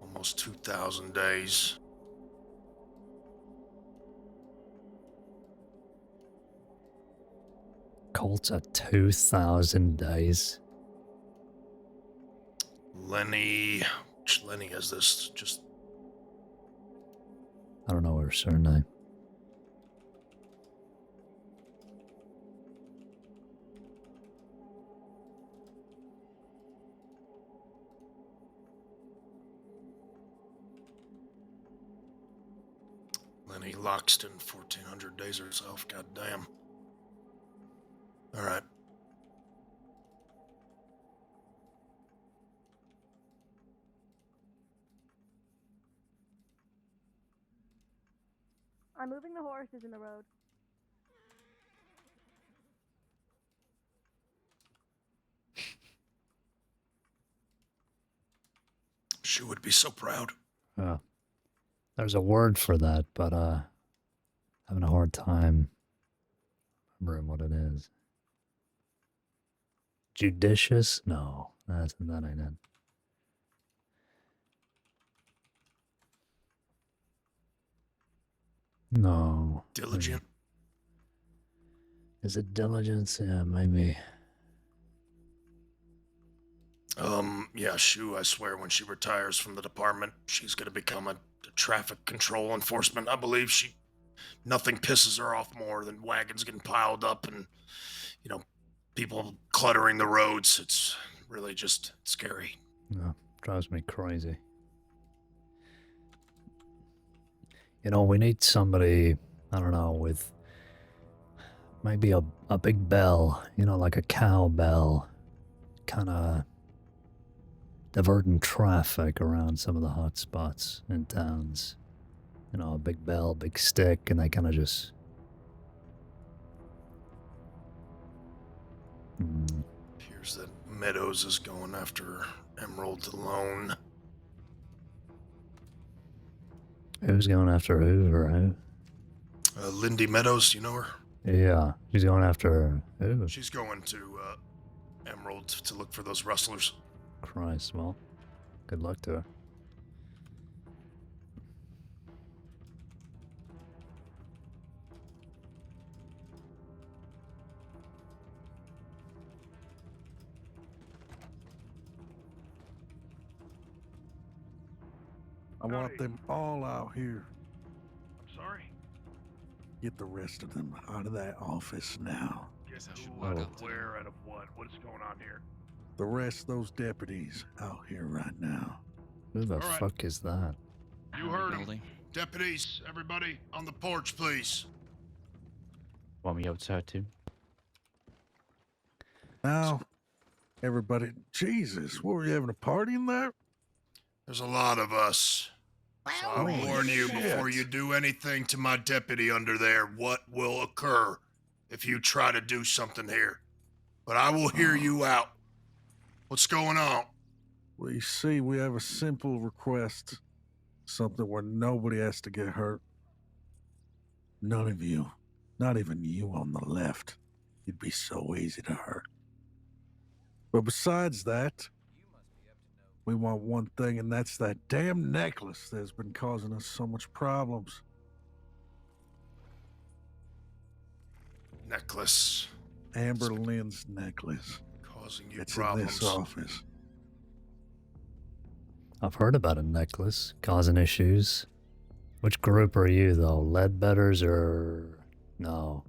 almost 2,000 days. Colt's at 2,000 days. Lenny has this just... I don't know her surname. Lenny Loxton, 1,400 days herself. God damn. All right. I'm moving the horses in the road. She would be so proud. There's a word for that, but having a hard time remembering what it is. Judicious? No, that ain't it. No. Diligent? Is it diligence? Yeah, maybe. Yeah, Shu, I swear when she retires from the department, she's gonna become a traffic control enforcement. I believe nothing pisses her off more than wagons getting piled up and, people cluttering the roads. It's really just scary. No, drives me crazy. We need somebody, I don't know, with maybe a big bell, like a cow bell, kind of diverting traffic around some of the hot spots in towns. A big bell, big stick, and they kind of just... Appears that Meadows is going after Emerald alone. Who's going after who or who? Lindy Meadows, you know her? Yeah, she's going after who? She's going to Emerald to look for those rustlers. Christ, well, good luck to her. I want them all out here. I'm sorry? Get the rest of them out of that office now. Get who out of where, out of what? What is going on here? The rest of those deputies out here right now. Who the fuck is that? You heard him. Deputies, everybody, on the porch, please. Want me outside too? Now, everybody, Jesus, what were you having a party in there? There's a lot of us. So I'll warn you before you do anything to my deputy under there what will occur if you try to do something here. But I will hear you out. What's going on? Well, you see, we have a simple request. Something where nobody has to get hurt. None of you, not even you on the left, you'd be so easy to hurt. But besides that, we want one thing, and that's that damn necklace that's been causing us so much problems. Necklace. Amber Lynn's necklace. Causing you It's problems. in this office. I've heard about a necklace causing issues. Which group are you, though? Leadbetters or... No.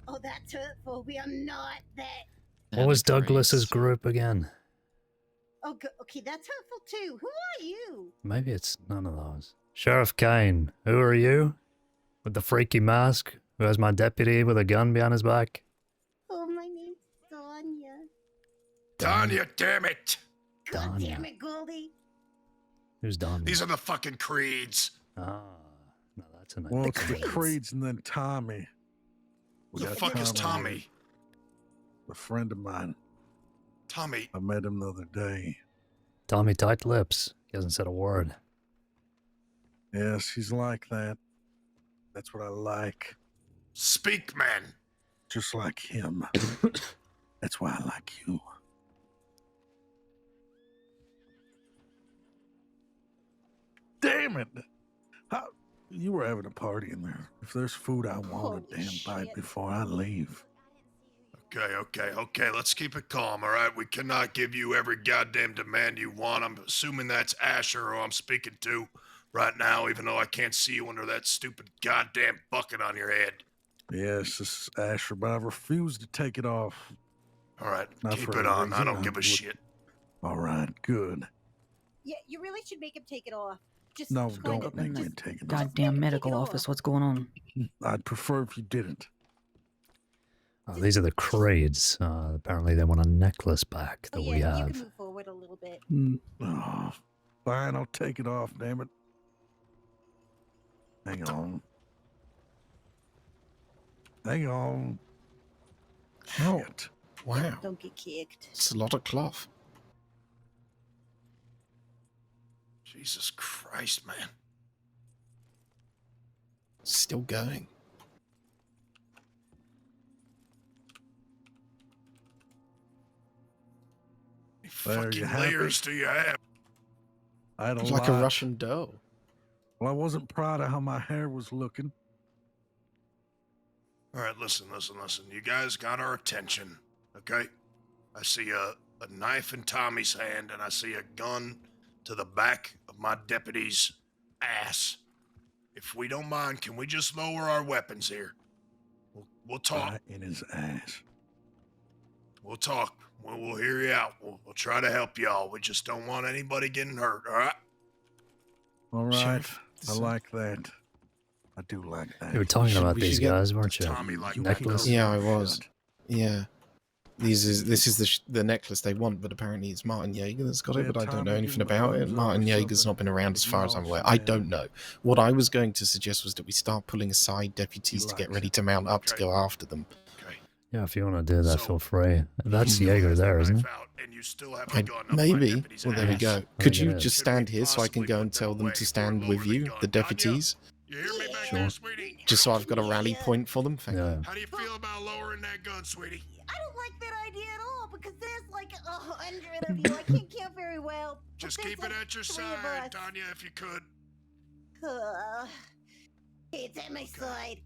Oh, that's hurtful. We are not that. What was Douglas's group again? Oh, okay, that's hurtful too. Who are you? Maybe it's none of those. Sheriff Caine, who are you? With the freaky mask? Who has my deputy with a gun behind his back? Oh, my name's Sonia. Tanya, damn it! God damn it, Goldie. Who's Don? These are the fucking Creeds. Ah, no, that's a nice. Well, it's the Creeds and then Tommy. Who the fuck is Tommy? A friend of mine. Tommy. I met him the other day. Tommy tight lips. He hasn't said a word. Yes, he's like that. That's what I like. Speak, man. Just like him. That's why I like you. Damn it! How, you were having a party in there. If there's food, I want a damn bite before I leave. Okay. Let's keep it calm, all right? We cannot give you every goddamn demand you want. I'm assuming that's Asher who I'm speaking to right now, even though I can't see you under that stupid goddamn bucket on your head. Yes, this is Asher, but I refuse to take it off. All right, Not keep for it any on. I reason. don't give a shit. All right, good. Yeah, you really should make him take it off. Just No, kind don't of- make me just- take it off. Goddamn medical office, what's going on? I'd prefer if you didn't. Oh, these are the Creeds. Apparently they want a necklace back that Oh, yeah, we you have. can move forward a little bit. Oh, fine, I'll take it off, damn it. Hang on. Hang on. How? Wow. Don't get kicked. It's a lot of cloth. Jesus Christ, man. Still going. There, Fucking you happy? layers do you have? I had a It's like a lot. Russian doll. Well, I wasn't proud of how my hair was looking. All right, listen. You guys got our attention, okay? I see a knife in Tommy's hand, and I see a gun to the back of my deputy's ass. If we don't mind, can we just lower our weapons here? We'll talk. Right in his ass. We'll talk. We'll hear you out. We'll try to help y'all. We just don't want anybody getting hurt, all right? All right. Sheriff, I like that. I do like that. You were talking should- about we these should get guys, weren't you? Tommy like Necklace? Yeah, I was. Yeah. This is the necklace they want, but apparently it's Martin Yeager that's got it, Yeah, but I don't know Tommy, anything give him a about it. thumbs up Martin or Yeager's something. not been around as far as I'm aware. Acknowledge I the don't know. What I was going to suggest was that we start pulling aside deputies to get likes ready it. to mount up to Okay. go after them. Yeah, if you want to do that, So- feel free. That's Jaeger there, isn't it? Out, and you still have a gun up my Maybe. deputy's Well, there we ass. go. I Could think you it is. just stand here so I can go and tell them to stand with you, the deputies? You hear me back Sure. there, sweetie? Just so I've got a rally point for them? Thank you. Yeah. How do you feel about lowering that gun, sweetie? I don't like that idea at all because there's like 100 of you. I can't count very well. but Just there's keep like it at your 3 of side, us. Tanya, if you could. It's at my side.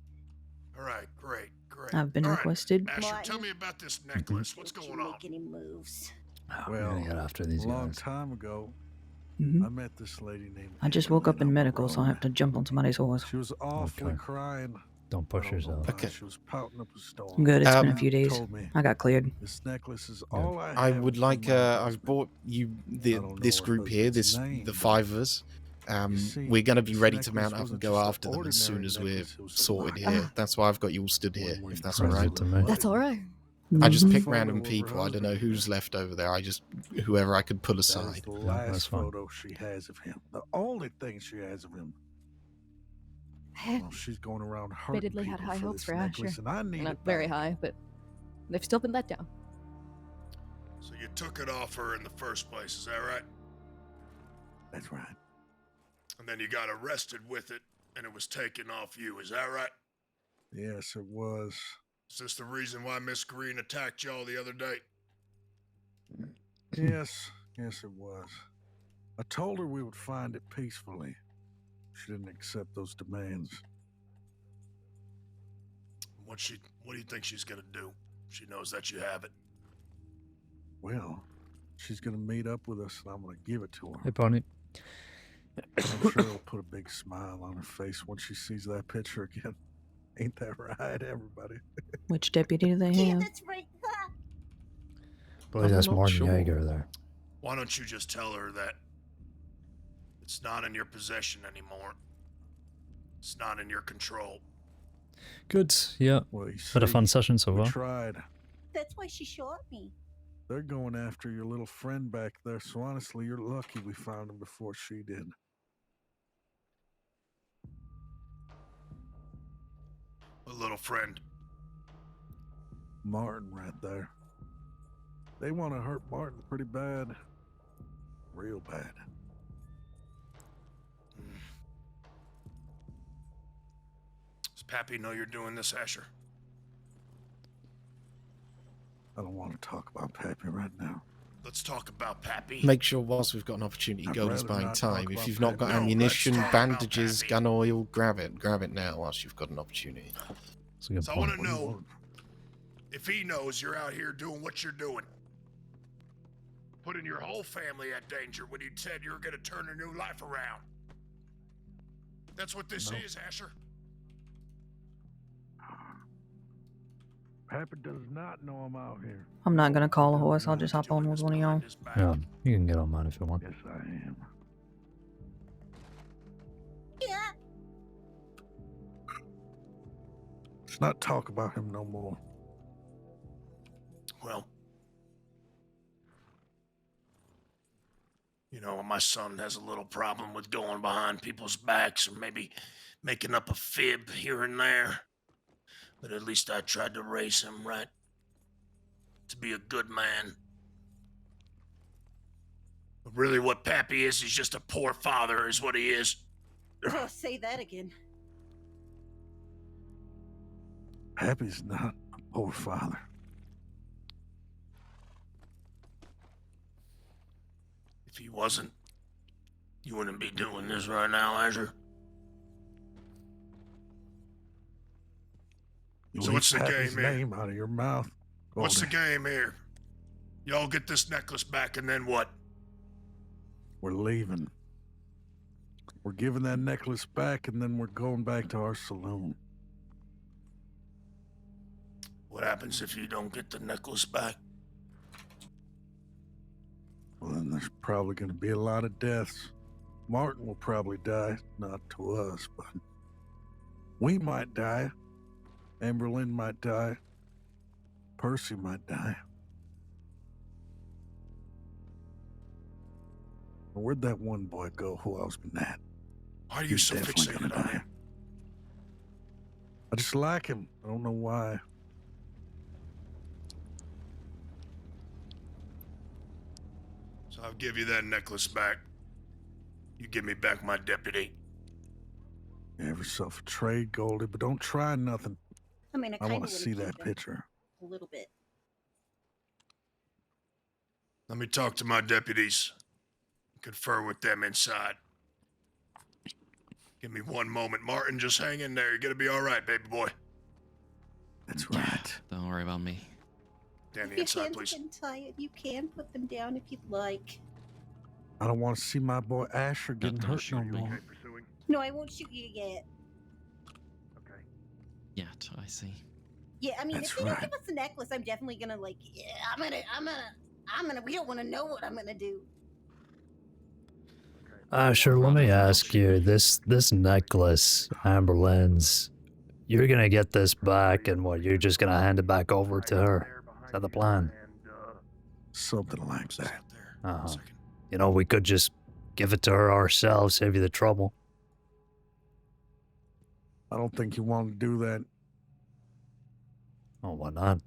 All right, great. I've been All right, requested. Asher, Martin. tell me about this necklace. What's Don't you going on? make any moves. Oh, we're Well, gonna get after these a long guys. time ago, Mhm. I met this lady named. I just Amber woke up Lynn in on the medical, so I road. have to jump on somebody's horse. She was awfully Okay. crying. Don't push I don't know yourself. why. Okay. She was pouting up a storm. I'm good. It's been a Um, few days. Told me I got cleared. this necklace is Yeah. all I have would from like, my I've husband. bought you I don't know this her group here, husband's the name, 5 of us. You see, We're going to be this ready to necklace mount up and wasn't go just an after them as soon ordinary as we're necklace, it was a sorted rock. here. That's why I've got you all stood here, One if with that's all right. Present to me. That's all right. I just Mhm. pick Photo random of her people. I don't know husband. who's left over there. I just whoever I could pull That is aside. the Yeah, that's last fine. photo she has of him. The only thing she has of him. Well, she's going around hurting Admittedly had people high for hopes this for Asher. necklace, and I need Not it very back. high, but they've still been let down. So you took it off her in the first place, is that right? That's right. And then you got arrested with it, and it was taken off you, is that right? Yes, it was. Is this the reason why Miss Green attacked y'all the other day? Yes, yes, it was. I told her we would find it peacefully. She didn't accept those demands. What do you think she's gonna do? She knows that you have it. Well, she's gonna meet up with us, and I'm gonna give it to her. Hey, Pony. I'm sure it'll put a big smile on her face when she sees that picture again. Ain't that right, everybody? Which deputy do they Yeah, have? that's right. Boy, that's not Martin sure. Yeager there. Why don't you just tell her that it's not in your possession anymore? It's not in your control. Good, yeah. Well, you Had a see, fun session so we far. tried. That's why she shot me. They're going after your little friend back there, so honestly, you're lucky we found him before she did. A little friend. Martin right there. They want to hurt Martin pretty bad. Real bad. Does Pappy know you're doing this, Asher? I don't want to talk about Pappy right now. Let's talk about Pappy. Make sure whilst we've got an opportunity, I'd Goldie's rather buying not talk time. If about you've not got Pappy. No, ammunition, let's talk about bandages, Pappy. gun oil, grab it. Grab it now whilst you've got an opportunity. That's a good So I point. want to know if he knows you're out here doing what you're doing. Putting your whole family at danger when you said you were going to turn a new life around. That's what this No. is, Asher. Pappy does not know I'm out here. I'm not gonna call a horse. I'll just hop on with one of y'all. Yeah, you can get on mine if you want. Yes, I am. Yeah. Let's not talk about him no more. Well, you know, my son has a little problem with going behind people's backs or maybe making up a fib here and there. But at least I tried to raise him right. To be a good man. But really what Pappy is, he's just a poor father is what he is. Oh, say that again. Pappy's not a poor father. If he wasn't, you wouldn't be doing this right now, Asher. You So leave what's the Pappy's game here? name out of your mouth. What's the Goldie. game here? Y'all get this necklace back and then what? We're leaving. We're giving that necklace back, and then we're going back to our saloon. What happens if you don't get the necklace back? Well, then there's probably going to be a lot of deaths. Martin will probably die, not to us, but we might die. Amberlynn might die. Percy might die. Where'd that one boy go who I was with Nat? Why are you He's so definitely fixated gonna on die. him? I just like him. I don't know why. So I'll give you that necklace back. You give me back my deputy. You have yourself a trade, Goldie, but don't try nothing. I mean, I I kind of want to see that picture. a little bit. Let me talk to my deputies. Confer with them inside. Give me one moment. Martin, just hang in there. You're gonna be all right, baby boy. That's right. Don't worry about me. Danny, If your inside, hands are please. getting tired, you can put them down if you'd like. I don't want to see my boy Asher getting don't hurt shoot no me. more. No, I won't shoot you yet. Yeah, I see. Yeah, I mean, That's if they don't right. give us the necklace, I'm definitely gonna yeah, I'm gonna. We don't want to know what I'm gonna do. Sure, let me ask you, this necklace, Amberlynn's, you're gonna get this back and what, you're just gonna hand it back over to her? Is that the plan? Something like that. Uh-huh. You know, we could just give it to her ourselves, save you the trouble. I don't think you want to do that. Oh, why not?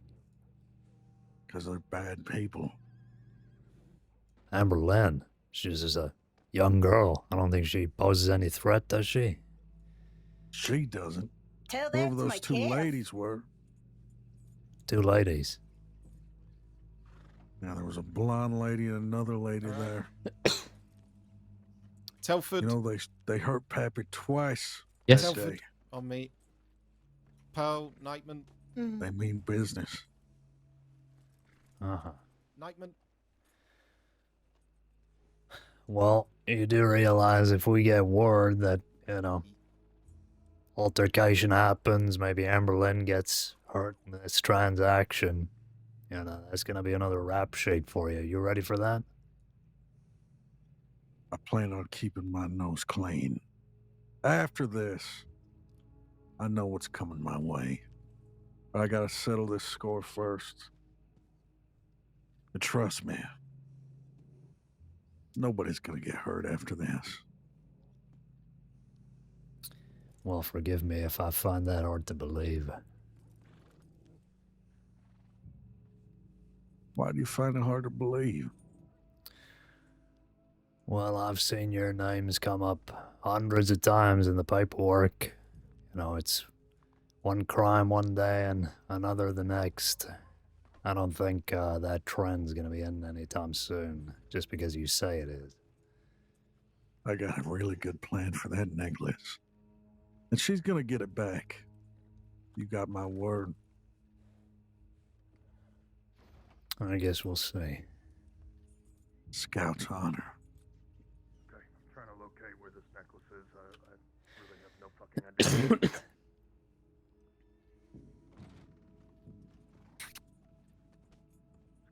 Because they're bad people. Amber Lynn, she's just a young girl. I don't think she poses any threat, does she? She doesn't. Tell that Whoever to those my two calf. ladies were. 2 ladies. Now, there was a blonde lady and another lady there. Telford. You know, they hurt Pappy twice. Yes. that Telford, day. on me. Pearl, Nightman. They mean business. Uh-huh. Nightman. Well, you do realize if we get word that, you know, altercation happens, maybe Amber Lynn gets hurt in this transaction, you know, that's gonna be another rap sheet for you. You ready for that? I plan on keeping my nose clean. After this, I know what's coming my way. But I gotta settle this score first. And trust me, nobody's gonna get hurt after this. Well, forgive me if I find that hard to believe. Why do you find it hard to believe? Well, I've seen your names come up hundreds of times in the paperwork. You know, it's one crime one day and another the next. I don't think that trend's gonna be ending anytime soon, just because you say it is. I got a really good plan for that necklace. And she's gonna get it back. You got my word. I guess we'll see. Scout's honor. Okay, I'm trying to locate where this necklace is. I really have no fucking idea.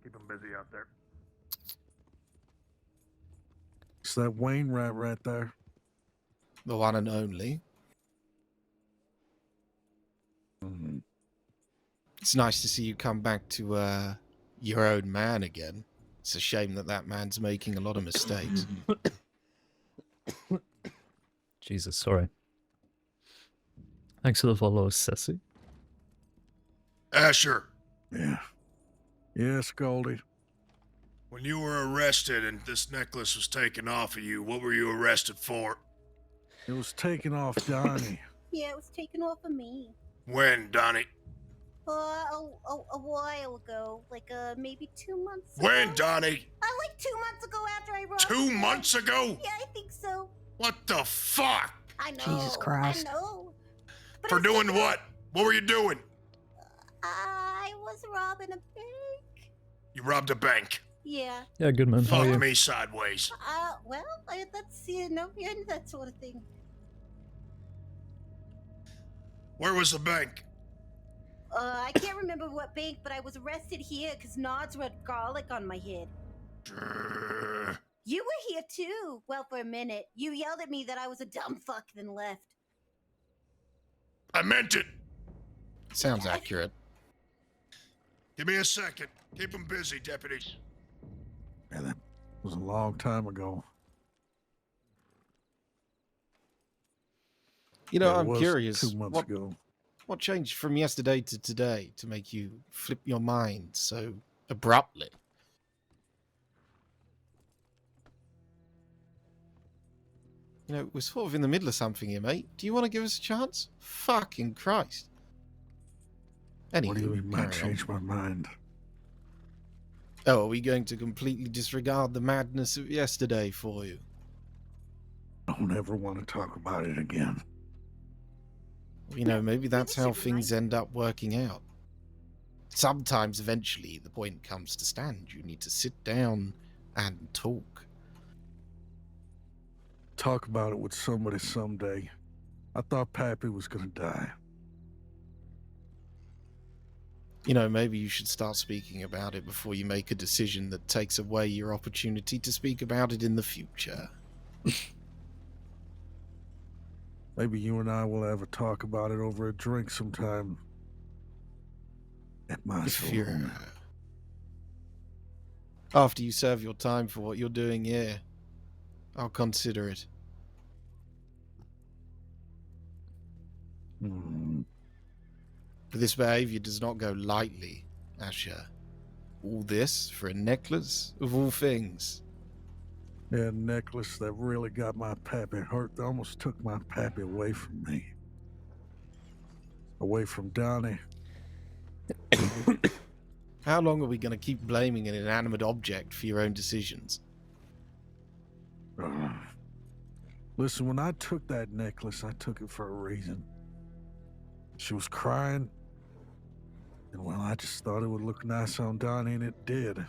Keep them busy out there. It's that Wainwright right there. The one and only. Mm-hmm. It's nice to see you come back to your own man again. It's a shame that that man's making a lot of mistakes. Jesus, sorry. Thanks for the follow, Ceci. Asher, Yeah. Yes, Goldie. when you were arrested and this necklace was taken off of you, what were you arrested for? It was taken off Donnie. Yeah, it was taken off of me. When, Donnie? A while ago, like maybe 2 months ago. When, Donnie? Like 2 months ago after I robbed 2 the months bank. ago? Yeah, I think so. What the fuck? I know. Jesus Christ. I know. But For it was doing taken what? What were you doing? I was robbing a bank. You robbed a bank. Yeah. Yeah, good man. How are Fuck you? me sideways. Well, that's yeah, that sort of thing. Where was the bank? I can't remember what bank, but I was arrested here because Nods had garlic on my head. You were here too. Well, for a minute. You yelled at me that I was a dumb fuck, then left. I meant it. Sounds accurate. Give me a second. Keep them busy, deputies. Yeah, that was a long time ago. You know, Yeah, it I'm was curious. 2 months ago. What changed from yesterday to today to make you flip your mind so abruptly? You know, we're sort of in the middle of something here, mate. Do you want to give us a chance? Fucking Christ. Anyway, What do you mean might change my mind? Oh, are we going to completely disregard the madness of yesterday for you? I don't ever want to talk about it again. You know, maybe that's how things end up working out. Sometimes, eventually, the point comes to stand. You need to sit down and talk. Talk about it with somebody someday. I thought Pappy was gonna die. You know, maybe you should start speaking about it before you make a decision that takes away your opportunity to speak about it in the future. Maybe you and I will have a talk about it over a drink sometime. At my saloon. After you serve your time for what you're doing here, I'll consider it. But this behavior does not go lightly, Asher. All this for a necklace of all things. Yeah, necklace that really got my pappy hurt. They almost took my pappy away from me. Away from Donnie. How long are we going to keep blaming an inanimate object for your own decisions? Listen, when I took that necklace, I took it for a reason. She was crying. And well, I just thought it would look nice on Donnie, and it did.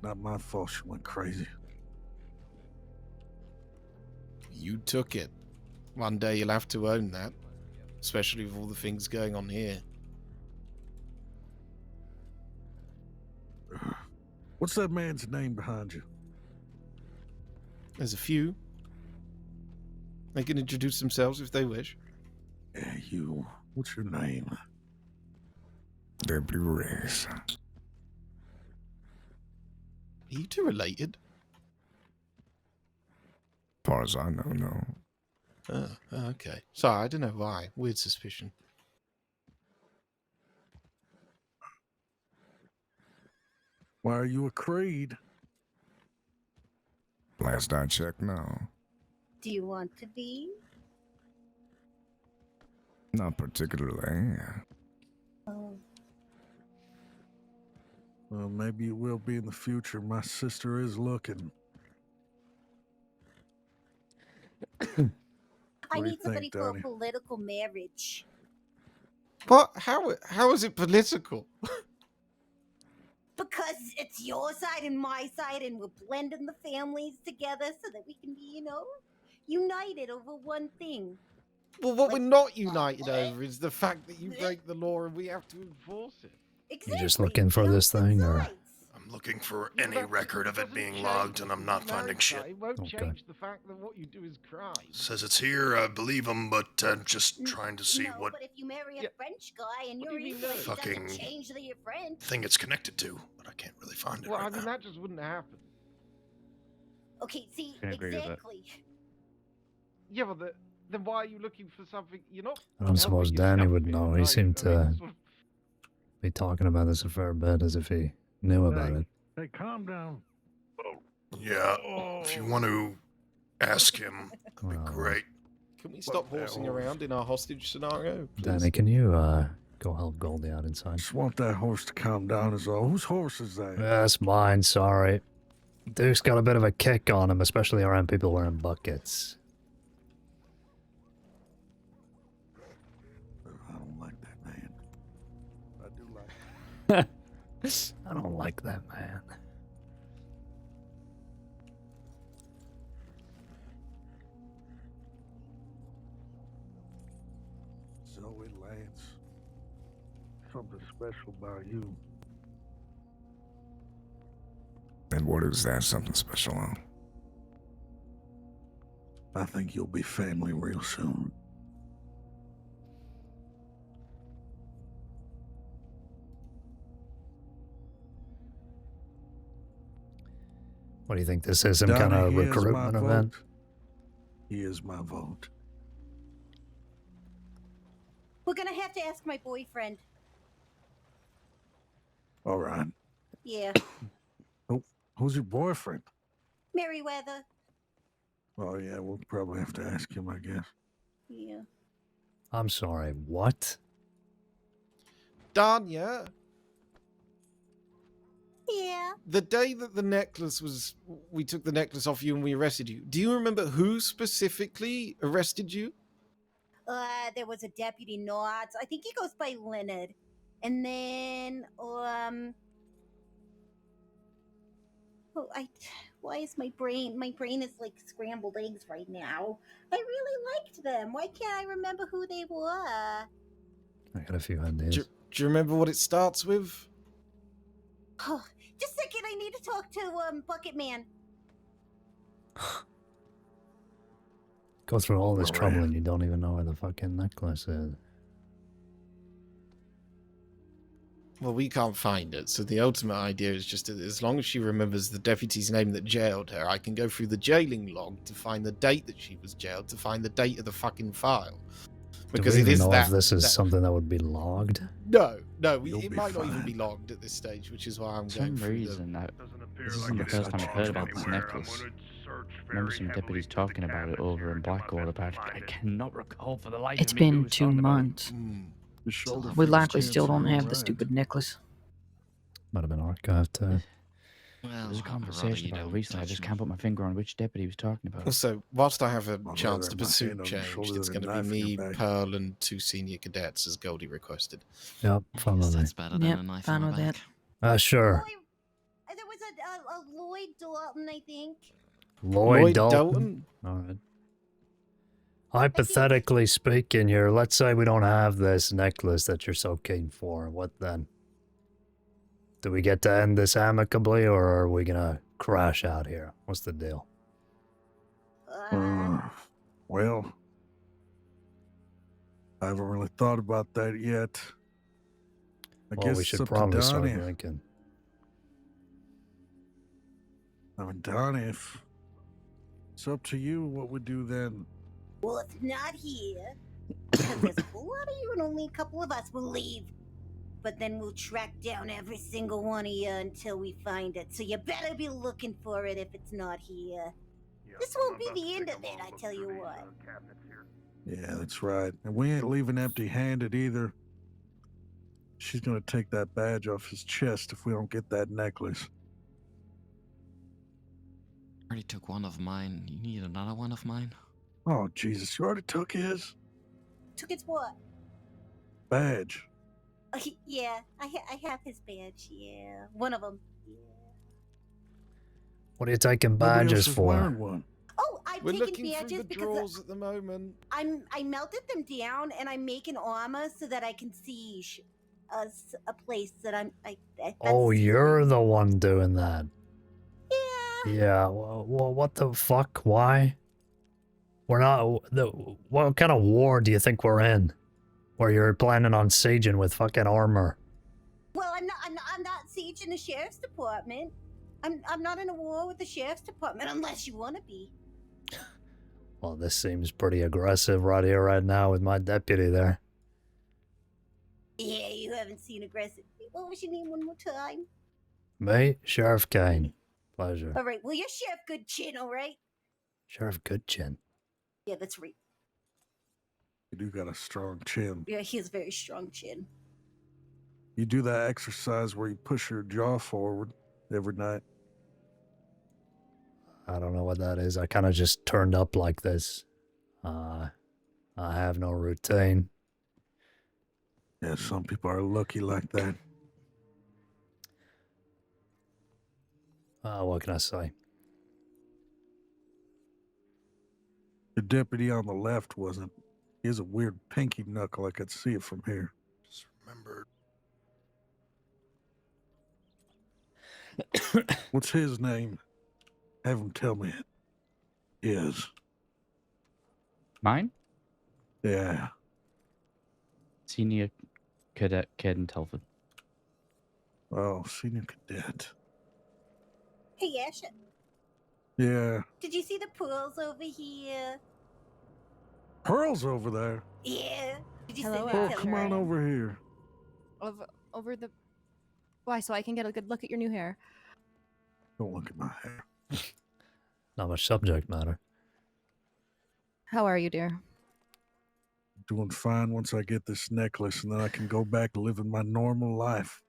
Not my fault she went crazy. You took it. One day you'll have to own that. Especially with all the things going on here. What's that man's name behind you? There's a few. They can introduce themselves if they wish. Yeah, you. What's your name? Deputy Race. Are you two related? As far as I know, no. Oh, okay. Sorry, I don't know why. Weird suspicion. Why are you a Creed? Last I checked, no. Do you want to be? Not particularly. Oh. Well, maybe you will be in the future. My sister is looking. I What do you need somebody think, for a Donnie? political marriage. What? How is it political? Because it's your side and my side, and we're blending the families together so that we can be, united over one thing. Well, what we're not united over is the fact that you break the law and we have to enforce it. You just looking for this thing, or? I'm looking for any record of it being logged, and I'm not finding shit. It won't Okay. change the fact that what you do is crime. Says it's here, I believe him, but just trying to see No, what but if you marry a French guy and What you're do you mean, English, no? it Fucking- doesn't change that you're French. thing it's connected to, but I can't really find it Well, right I mean, now. that just wouldn't happen. Okay, see, Can agree with that. exactly. Yeah, but then why are you looking for something you're not? I don't suppose helping Danny yourself would with, know. are He you? seemed I mean, to that's what- be talking about this a fair bit as if he knew about it. Hey, calm down. Yeah, if you want to ask him, that'd be Well, great. Can we stop horsing around in our hostage scenario, please? Danny, can you go help Goldie out inside? Just want that horse to calm down is all. Whose horse is that? That's mine, sorry. Duke's got a bit of a kick on him, especially around people wearing buckets. I don't like that man. I do like I don't like that man. Zoe Lance. Something special about you. And what is that something special on? I think you'll be family real soon. What do you think this is? Some kind Donnie, of he is my recruitment event? vote. He is my vote. We're gonna have to ask my boyfriend. All right. Yeah, Who's your boyfriend? Merriweather. Oh, yeah, we'll probably have to ask him, I guess. Yeah. I'm sorry, what? Danya, Yeah. the day that the necklace was, we took the necklace off you and we arrested you. Do you remember who specifically arrested you? There was a deputy Knotts. I think he goes by Leonard. And then, oh, why is my brain is like scrambled eggs right now. I really liked them. Why can't I remember who they were? I got a few ideas. Do you remember what it starts with? Oh, just a second, I need to talk to, Bucket Man. Go through all this Moran. trouble and you don't even know where the fucking necklace is. Well, we can't find it, so the ultimate idea is just that as long as she remembers the deputy's name that jailed her, I can go through the jailing log to find the date that she was jailed, to find the date of the fucking file. Because Do we it even is know that. if this is that- something that would be logged? No, You'll it be might not even fine. be logged at this stage, which is why I'm For going some through reason, this isn't the like first time it's I've heard about anywhere. this necklace. I remember some deputies talking about it over in Blackwater, but I cannot recall for the life It's of me who been was 2 talking about it. months. The shoulder We for likely his still don't cancer, have the right. stupid necklace. Might have been archived too. Well, There's a I'd rather conversation you about it don't recently. I touch just me. can't put my finger on which deputy was talking about it. Also, whilst I have a I'd chance rather to have my pursue hand on your change, shoulder it's than a going to be knife in me, your back. Pearl, and 2 senior cadets as Goldie requested. Yep, fine with me. That's better than Yep, a knife fine in with my that. back. Sure. There was a Lloyd Dalton, I think. Lloyd Dalton? Alright. Hypothetically speaking here, let's say we don't have this necklace that you're so keen for. What then? Do we get to end this amicably, or are we gonna crash out here? What's the deal? Well, I haven't really thought about that yet. I Well, guess we it's should up to probably start Donnie. thinking. I mean, Donnie, if it's up to you, what we do then? Well, it's not here. Because there's a whole lot of you and only a couple of us will leave. But then we'll track down every single one of you until we find it. So you better be looking for it if it's not here. This won't be the end of it, I tell you what. Yeah, that's right. And we ain't leaving empty-handed either. She's gonna take that badge off his chest if we don't get that necklace. Already took one of mine. You need another one of mine? Oh, Jesus, you already took his Took its what? badge. Yeah, I have his badge, yeah. One of them. What are you taking Nobody else badges is for? wearing one. Oh, I'm We're taking looking through badges the because drawers at the moment. I melted them down and I'm making armor so that I can see a place that Oh, you're the one doing that. Yeah. Yeah, well, what the fuck? Why? We're not... What kind of war do you think we're in? Where you're planning on sieging with fucking armor? Well, I'm not sieging the sheriff's department. I'm not in a war with the sheriff's department unless you want to be. Well, this seems pretty aggressive right here, right now, with my deputy there. Yeah, you haven't seen aggressive. What was your name one more time? Me? Sheriff Caine. Pleasure. All right. Well, you're Sheriff Goodchin, all right? Sheriff Goodchin. Yeah, that's right. You do got a strong chin. Yeah, he has a very strong chin. You do that exercise where you push your jaw forward every night. I don't know what that is. I kind of just turned up like this. I have no routine. Yeah, some people are lucky like that. What can I say? The deputy on the left wasn't. He has a weird pinky knuckle. I could see it from here. Just remember. What's his name? Have him tell me it. His. Mine? Yeah. Senior Cadet Caden Telford. Oh, senior cadet. Hey, Asha. Yeah. Did you see the pools over here? Pearl's over there. Yeah. Did you Hello, see Pearl, that? come on over here. Over the... Why, so I can get a good look at your new hair? Don't look at my hair. Not much subject matter. How are you, dear? Doing fine once I get this necklace, and then I can go back to living my normal life.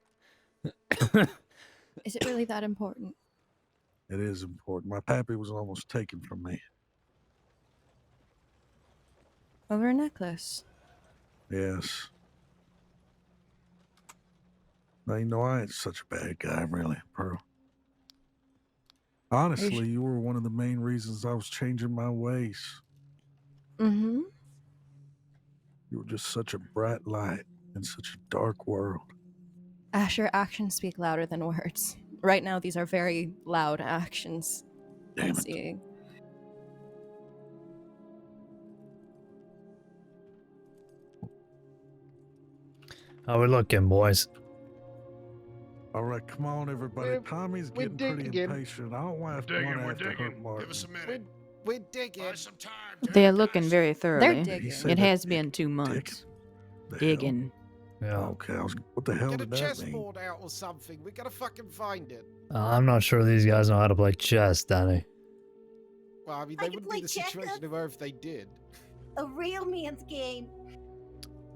Is it really that important? It is important. My pappy was almost taken from me. Over a necklace? Yes. Now, you know, I ain't such a bad guy, really, Pearl. Honestly, you were one of the main reasons I was changing my ways. Mm-hmm. You were just such a bright light in such a dark world. Asher, actions speak louder than words. Right now, these are very loud actions. Damn I'm it. seeing. How we looking, boys? All right, come on, everybody. Tommy's we're getting pretty digging. impatient. I don't want to have to hurt Martin. Give us a minute. We're digging. Buy some time. They're looking very thoroughly. digging. said It that has been 2 months. Digging. Yeah. Okay, what the hell Get a did that mean? chessboard out or something. We gotta fucking find it. I'm not sure these guys know how to play chess, Danny. Well, I mean, I they can wouldn't play be the situation checkers. they were if they did. A real man's game.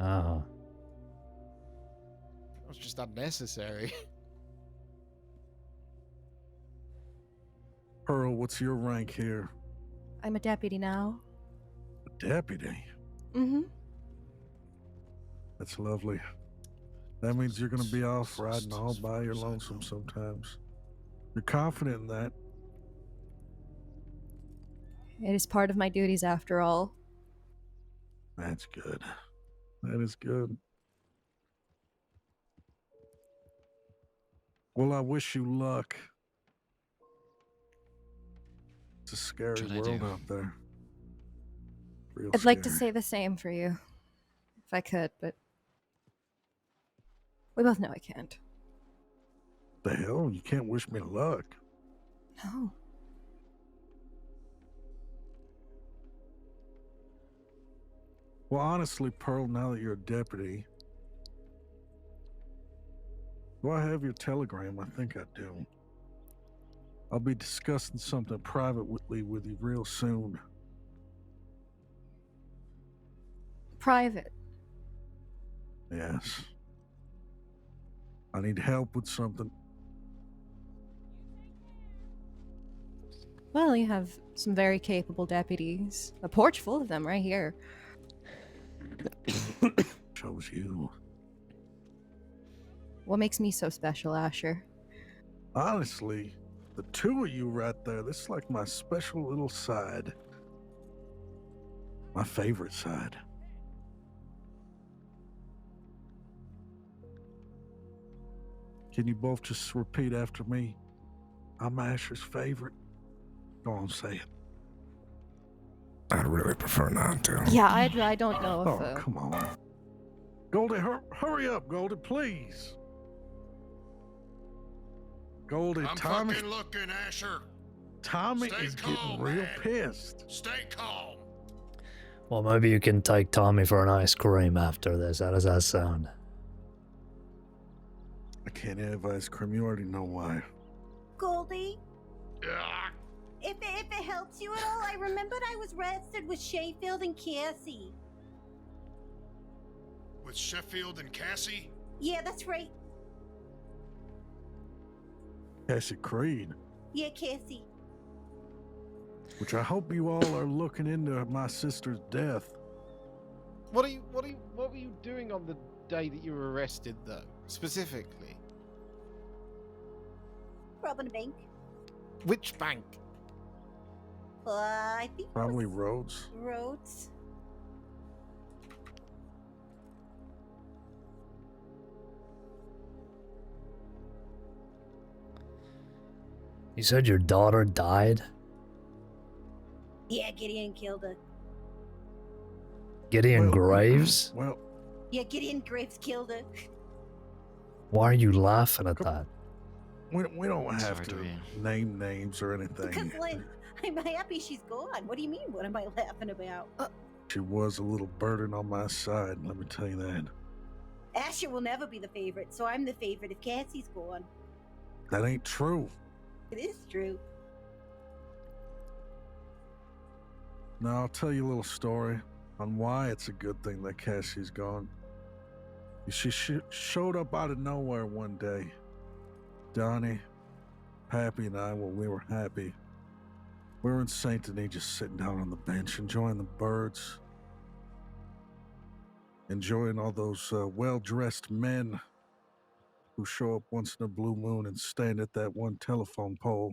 Uh-huh. That was just unnecessary. Pearl, what's your rank here? I'm a deputy now. A deputy? Mm-hmm. That's lovely. That means you're gonna be off riding all by your lonesome sometimes. You're confident in that? It is part of my duties after all. That's good. That is good. Well, I wish you luck. It's a scary Should I world do? out there. Real I'd like to scary. say the same for you, if I could, but we both know I can't. The hell? You can't wish me luck. No. Well, honestly, Pearl, now that you're a deputy, do I have your telegram? I think I do. I'll be discussing something privately with you real soon. Private. Yes. I need help with something. Well, you have some very capable deputies. A porch full of them right here. Shows you. What makes me so special, Asher? Honestly, the two of you right there, this is like my special little side. My favorite side. Can you both just repeat after me? I'm Asher's favorite. Go on, say it. I'd really prefer not to. Yeah, I don't know if... Oh, come on. Goldie, hurry up, Goldie, please. Goldie, I'm Tommy, fucking looking, Asher. Tommy Stay is calm, getting real man. pissed. Stay calm. Well, maybe you can take Tommy for an ice cream after this. How does that sound? I can't have ice cream. You already know why. Goldie, Yeah. if it helps you at all, I remembered I was registered with Sheffield and Cassie. With Sheffield and Cassie? Yeah, that's right. Cassie Creed, Yeah, Cassie. which I hope you all are looking into my sister's death. What were you doing on the day that you were arrested, though? Specifically? Robbing a bank. Which bank? I think Probably Rhodes. Rhodes. You said your daughter died? Yeah, Gideon killed her. Gideon Graves? Well, Yeah, Gideon Graves killed her. Why are you laughing at that? we don't have Sorry to to hear. name names or anything. Because, Lynn, I'm happy she's gone. What do you mean? What am I laughing about? She was a little burden on my side, let me tell you that. Asher will never be the favorite, so I'm the favorite if Cassie's gone. That ain't true. It is true. Now, I'll tell you a little story on why it's a good thing that Cassie's gone. She showed up out of nowhere one day. Donnie, Pappy, and I, well, we were happy. We were in St. Denis just sitting down on the bench, enjoying the birds, enjoying all those well-dressed men who show up once in a blue moon and stand at that one telephone pole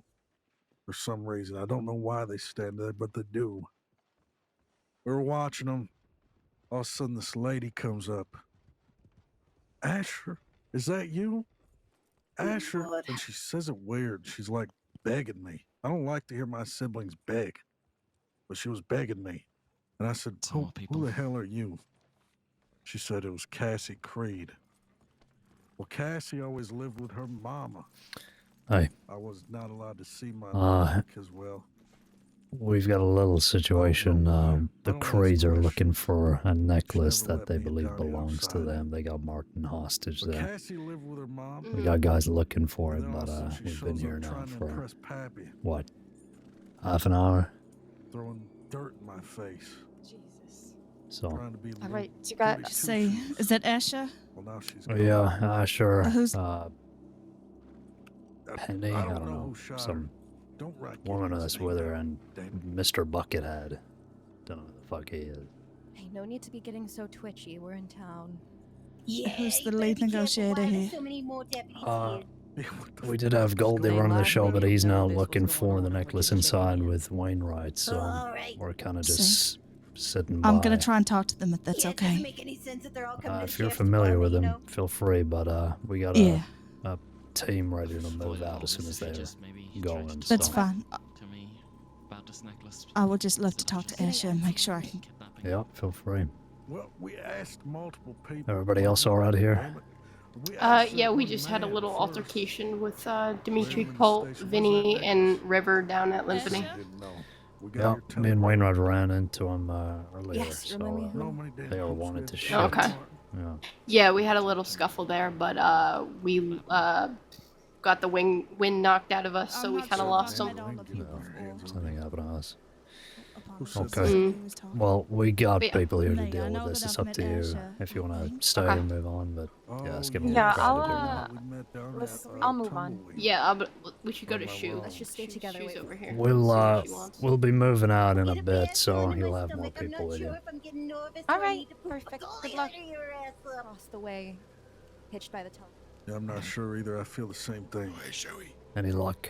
for some reason. I don't know why they stand there, but they do. We were watching them. All of a sudden, this lady comes up. Asher, is that you? Asher. And she says it weird. She's like begging me. I don't like to hear my siblings beg, but she was begging me. And I said, who the hell are you? She said it was Cassie Creed. Well, Cassie always lived with her mama. Hey, I was not allowed to see my mom because, well, we've got a little situation. The Creeds are looking for a necklace that they believe belongs to them. They got Martin hostage there. Cassie lived with her mom. We got guys looking for it, but we've been here now for, what, half an hour? Throwing dirt in my face. Jesus. So. All right, so you got. Say, is that Asha? Well, now she's Yeah, sure. Who's- Penny, I don't know. Some woman that's with her, and Mr. Buckethead. Don't know who the fuck he is. Hey, no need to be getting so twitchy. We're in town. Yeah, who's the lead negotiator here? So many more deputies here. We did have Goldie running the show, but he's now looking for the necklace inside with Wainwright, so we're kind of just sitting by. I'm gonna try and talk to them if that's Yeah, it okay. doesn't make any sense that they're all coming to If the you're sheriff's familiar with department, him, feel free, but we got Yeah. a team ready to move out as soon as they're going. That's so. fine. I would just love to talk to Asha and make sure I can. Yeah, feel free. Well, we asked multiple people. Everybody else all right here? Yeah, we just had a little altercation with Dimitri, Colt, Vinny, and River down at Limpany. Yeah, me and Wainwright ran into him earlier, Yes, so remember who? they all wanted to shoot. Okay. Yeah. Yeah, we had a little scuffle there, but we got the wind knocked out of us, so we kind of lost them. Something happened to us. Okay. Well, we got But yeah. people here to deal with this. It's up to you if you want to stay Okay. and move on, but yeah, let's give them Yeah, a crowded here now. I'll move on. Yeah, but we should go to Shoe. Let's just stay together. Shoe's over here. We'll be moving out in a bit, so you'll have more people with you. All right, perfect. Good luck. Across the way, hitched by the telephone. Yeah, I'm not sure either. I feel the same thing. Any luck?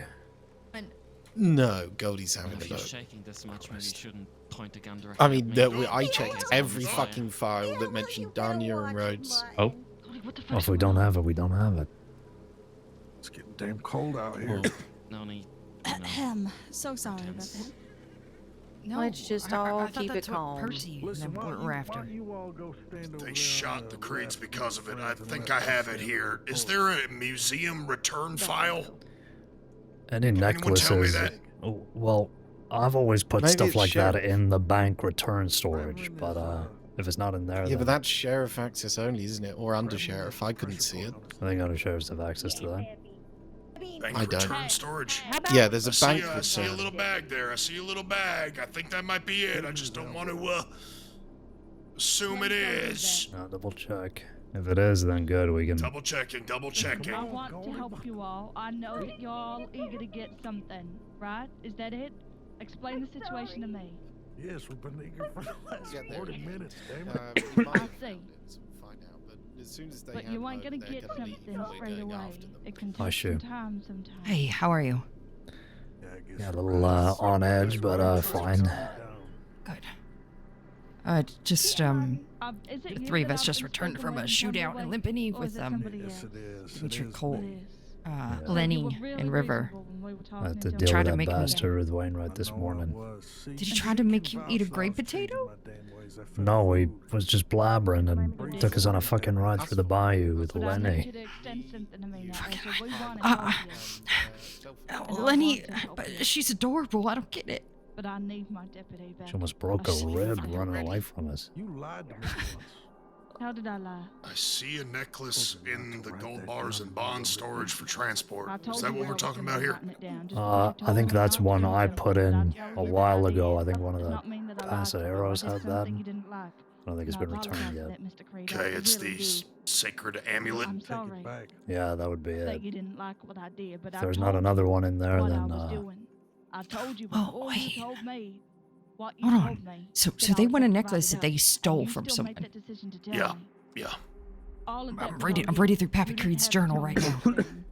No, Goldie's having a If you're look. shaking this much, maybe you shouldn't point a gun directly I mean, at me. I checked every fucking file that mentioned Dania and Rhodes. Oh. Well, if we don't have it, we don't have it. It's getting damn cold out here. No need. So sorry about that. No, Let's just I all thought keep that's it what calm. Percy and them were after. They shot the Creeds because of it. I think I have it here. Is there a museum return file? Any Can anyone tell me necklaces? that? Oh, well, I've always put Maybe stuff it's like that sheriff. in the bank return storage, but if it's not in there, Yeah, then but that's sheriff access only, isn't it? Or under sheriff. I couldn't see it. I think other sheriffs have access to that. Bank I don't. return storage. Yeah, there's a bank I see a return. little bag there. I see a little bag. I think that might be it. I just don't want to assume it is. Double check. If it is, then good. We can. Double checking, double checking. I want to help you all. I know that you're all eager to get something, right? Is that it? Explain the situation to me. Yes, we've been eager for the last 40 minutes, damn it. I see. As soon as they But hand you them ain't over, gonna they're get gonna be something fully straight going away. after them. It can I take should. some time sometimes. Hey, how are you? Yeah, a little on edge, but fine. Just Is the it you three of that us I've just been returned spoken from a with shootout in Wonderway, Limpany or with is it somebody else? Dimitri, Colt, Yeah. Lenny, and River. I had to deal Tried with to that make me. bastard with Wainwright this morning. Did he try to make you eat a great potato? No, he was just blabbering and took us on a fucking ride through the bayou with Lenny. Lenny, but she's adorable. I don't get it. But I need my deputy back. She almost broke a rib running away from us. You lied to me once. How did I lie? I see a necklace in the gold bars and bond storage for transport. I told Is that you what I we're was talking gonna about here? write it down, just because you I think told me that's not one to. I put in a while ago. I think one of Does the not mean that I lied to you. I Pasaderos did had that. something you didn't like. I don't think it's And I been returned apologize for yet. that, Mr. Creed. I Okay, it's really the do. sacred amulet. I'm sorry Yeah, that would be that it. you didn't like what I did, but If I there's told not another you one in there, what I then was doing. I told you Oh, before you wait. told me what you Hold told on. me. So that I they was want a gonna necklace write that it they up, stole and you from still make someone. that decision to tell Yeah, me. yeah. All of that I'm was reading. on I'm you. reading through You Pappy didn't Creed's have journal no right now. reason.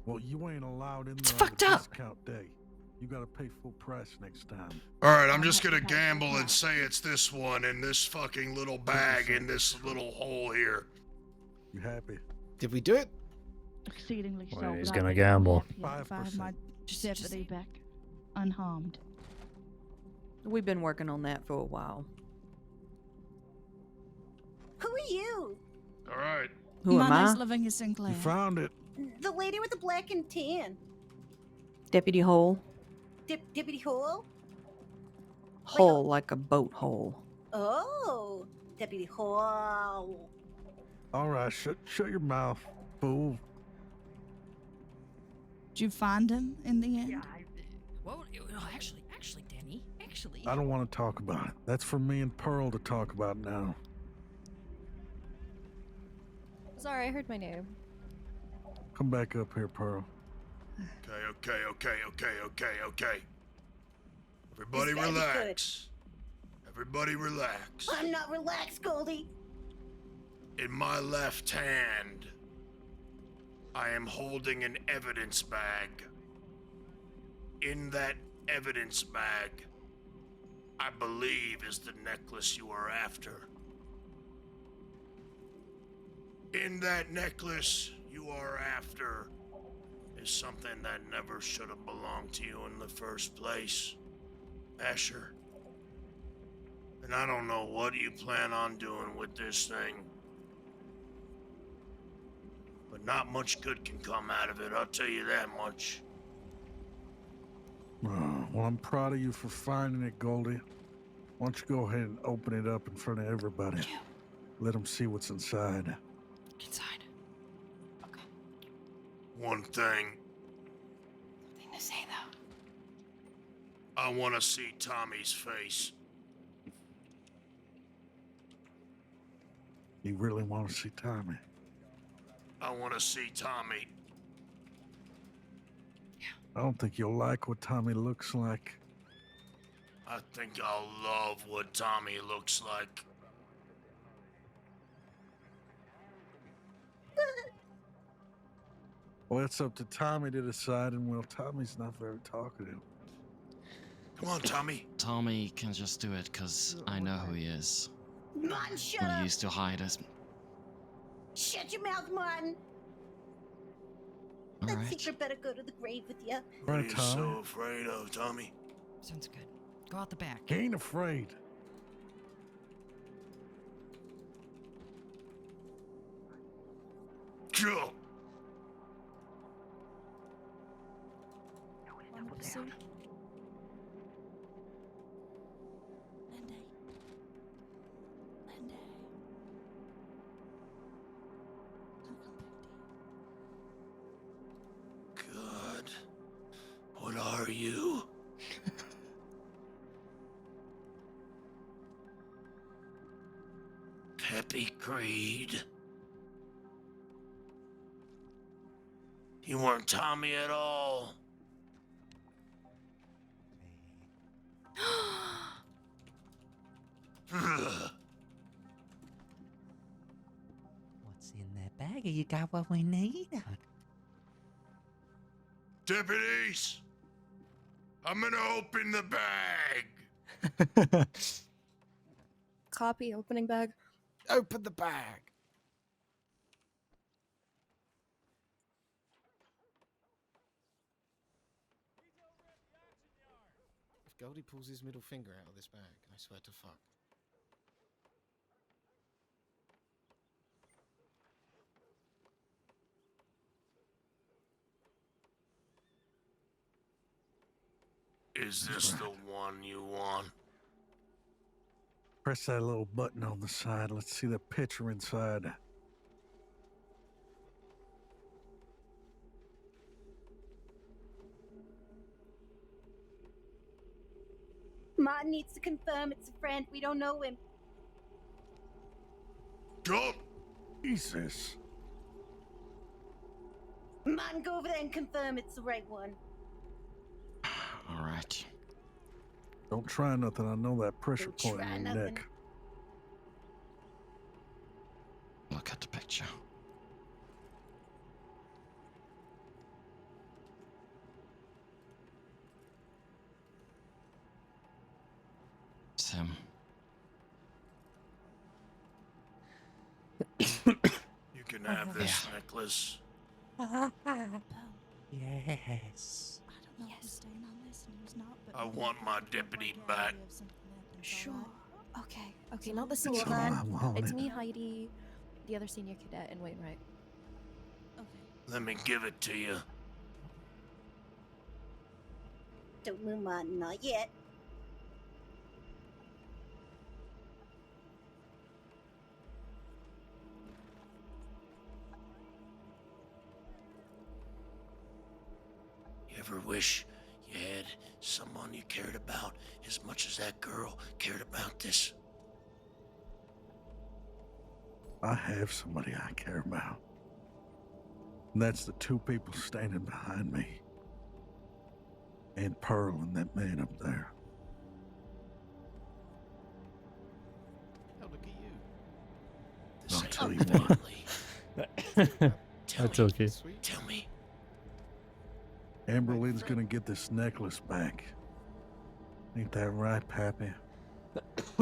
Well, you ain't allowed in It's there on fucked a up. discount day. You gotta pay full price next time. All right, I'm just gonna gamble and say it's this one in this fucking little bag in this little hole here. You happy? Did we do it? Exceedingly so. Well, he's but gonna I'd be gamble. happy if I had my deputy back unharmed. We've been working on that for a while. Who are you? All right, Who am My I? name's Lavinia Sinclair. You found it. The lady with the black and tan. Deputy Hole. Deputy Hole? Hole like a boat hole. Oh, Deputy Hole. All right, shut your mouth, fool. Did you find him in the end? Well, actually, Danny, actually. I don't want to talk about it. That's for me and Pearl to talk about now. Sorry, I heard my name. Come back up here, Pearl. Okay. Everybody This gotta be relax. Everybody relax. I'm not relaxed, Goldie. In my left hand, I am holding an evidence bag. In that evidence bag, I believe is the necklace you are after. In that necklace you are after is something that never should have belonged to you in the first place, Asher. And I don't know what you plan on doing with this thing. But not much good can come out of it, I'll tell you that much. Well, I'm proud of you for finding it, Goldie. Why don't you go ahead and open it up in front of everybody? Let them see what's inside. Inside. One thing, Thing to say though. I want to see Tommy's face. You really want to see Tommy? I want to see Tommy. I don't think you'll like what Tommy looks like. I think I'll love what Tommy looks like. Well, it's up to Tommy to decide, and well, Tommy's not very talkative. Come on, Tommy. Tommy can just do it because I know who he is. Martin, shut He up. used to hide us. Shut your mouth, Martin. All That right. secret better go to the grave with you. What are Right, you Tommy. so afraid of, Tommy? Sounds good. Go out the back. He ain't afraid. Go. God. What are you? Peppy Creed. You weren't Tommy at all. What's in that bag? You got what we need? Deputies! I'm gonna open the bag! Copy, opening bag. Open the bag. If Goldie pulls his middle finger out of this bag, I swear to fuck. Is this the one you want? Press that little button on the side. Let's see the picture inside. Martin needs to confirm it's a friend. We don't know him. Go! Jesus. Martin, go over there and confirm it's the right one. All right. Don't try nothing. I know that pressure Don't point try in your nothing. neck. Look at the picture. It's him. You can have this necklace. Yes. I don't know if he's staying on this and he's not, but I want my deputy back. Sure. Okay, not the single man. It's me, Heidi. the other senior cadet in Wainwright. Let me give it to you. Don't move, Martin. Not yet. You ever wish you had someone you cared about as much as that girl cared about this? I have somebody I care about. And that's the two people standing behind me. And Pearl and that man up there. Oh, look at you. I'll This tell you ain't what. family. That's okay. Tell me. Amberlynn's gonna get this necklace back. Ain't that right, Pappy?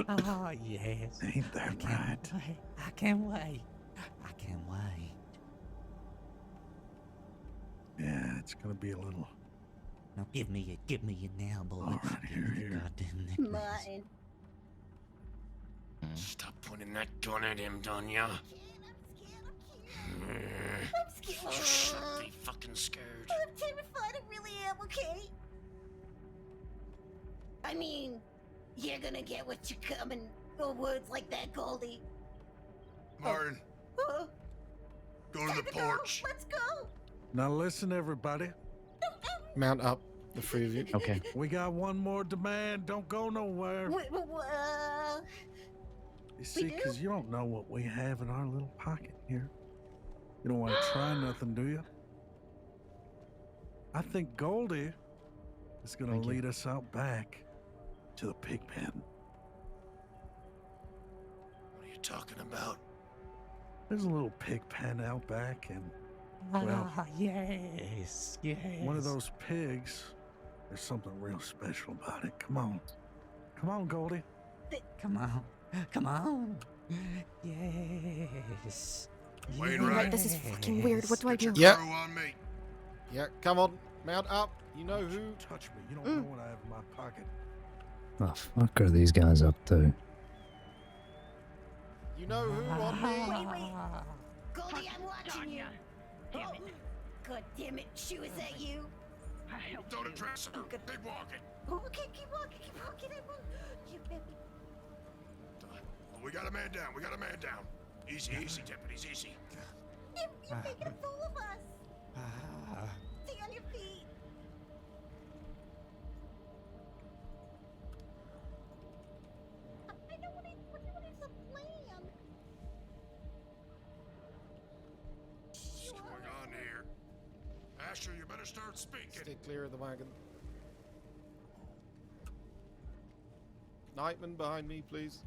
Oh, yes. Ain't that right? I can't wait. I can't wait. Yeah, it's gonna be a little. Now give me it now, boy. All right, here. Goddamn necklace. Martin. Stop pointing that gun at him, Donya. I'm scared. You shouldn't be fucking scared. I'm terrified. I really am, okay? I mean, you're gonna get what you come and or words like that, Goldie. Martin, Oh, go to the porch. let's go. Now listen, everybody. Mount up, the three of you. Okay. We got one more demand. Don't go nowhere. You see, do? because you don't know what we have in our little pocket here. You don't want to try nothing, do you? I think Goldie is going to lead us out back to the pig pen. What are you talking about? There's a little pig pen out back, and, well, Yes, yes. one of those pigs, there's something real special about it. Come on. Come on, Goldie. Come on. Come on. Yes. Wainwright, This is fucking weird. What do I do? Yeah. Crew on me. Yeah, come on. Mount up. You know who. Touch me. You don't know what I have in my pocket. The fuck are these guys up to? You know who on me. Wait. Goldie, I'm watching you. Oh, God damn it. Shoe, is that you? Don't address her. Keep walking. Oh, okay, keep walking. I won't. You better. We got a man down. Easy, deputies, easy. You're making a fool of us. Stay on your feet. I know what is the plan. What's going on here? Asher, you better start speaking. Stay clear of the wagon. Nightman behind me, please.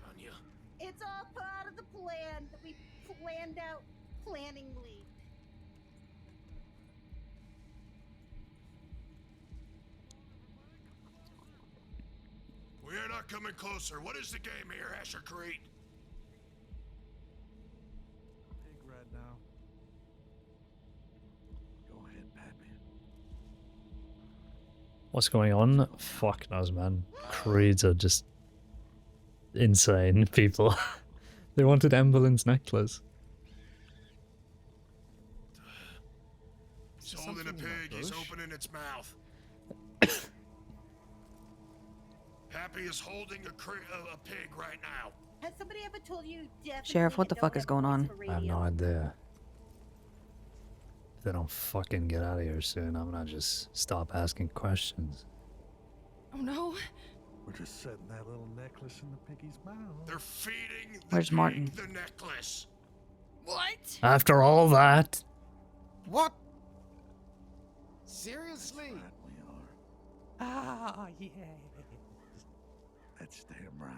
Tanya. It's all part of the plan that we planned out planningly. We are not coming closer. What is the game here, Asher Creed? Pig right now. Go ahead, Pappy. What's going on? Fuck knows, man. Creeds are just insane people. They wanted Emberlynn's necklace. He's holding a pig. He's opening its mouth. Happy is holding a pig right now. Has somebody ever told you definitely Sheriff, what the don't fuck is have going a on? voice for I have radio? no idea. If they don't fucking get out of here soon, I'm gonna just stop asking questions. Oh no. We're just setting that little necklace in the piggy's mouth. They're feeding the Where's pig Martin? the necklace. What? After all that, What? Seriously? Oh, yeah. That's damn right.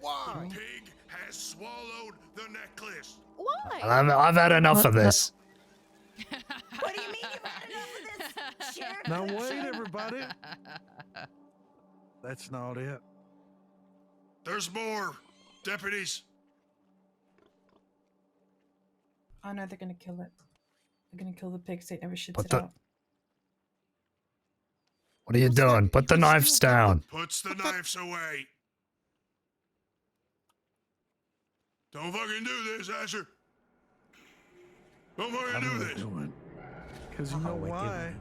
Why? The pig has swallowed the necklace. Why? I've had enough of this. What do you mean you've had enough of this? Sheriff? Now wait, everybody. That's not it. There's more. Deputies. Oh no, they're gonna kill it. They're gonna kill the pig so it never shits Put it the- out. What are you doing? Put the knives down. Puts the knives away. Don't fucking do this, Asher. Don't fucking I'm do gonna this. do it. Because you know we're why?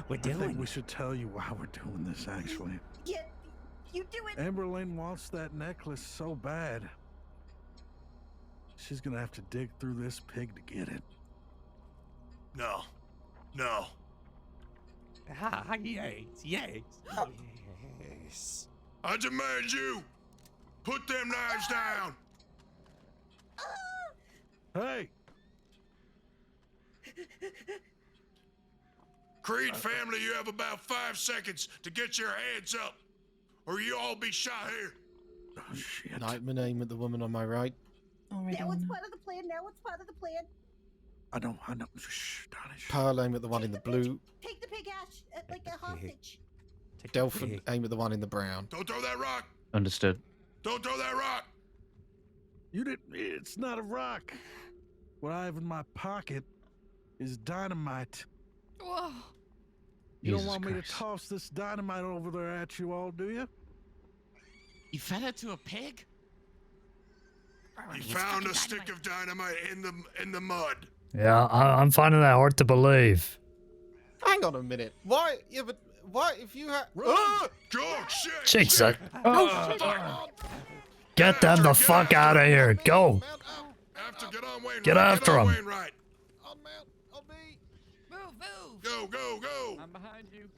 We're I doing think we it. should tell you why we're doing this, actually. Yeah, you do it. Amberlynn wants that necklace so bad. She's gonna have to dig through this pig to get it. No. No. Ah, yes, yes, yes. I demand you put them knives down. Hey! Creed family, you have about 5 seconds to get your hands up, or you all be shot here. Oh, shit. Nightman, aim at the woman on my right. Oh, I Now don't it's know. part of the plan. Now it's part of the plan. I know. Shh, Donish. Pearl, aim at the one in the blue. Take the pig, Ash, like a hostage. Delphin, aim at the one in the brown. Don't throw that rock. Understood. Don't throw that rock. You didn't. It's not a rock. What I have in my pocket is dynamite. Whoa. You Jesus don't want me to Christ. toss this dynamite over there at you all, do you? You fed it to a pig? He found a stick of dynamite in the mud. Yeah, I'm finding that hard to believe. Hang on a minute. Why? Yeah, but why? If you have. Oh, shit! Jesus. Oh, fuck. Get them the fuck out of here. Go. Get after him. Wainwright. Move, move. Go, go, go. I'm behind you.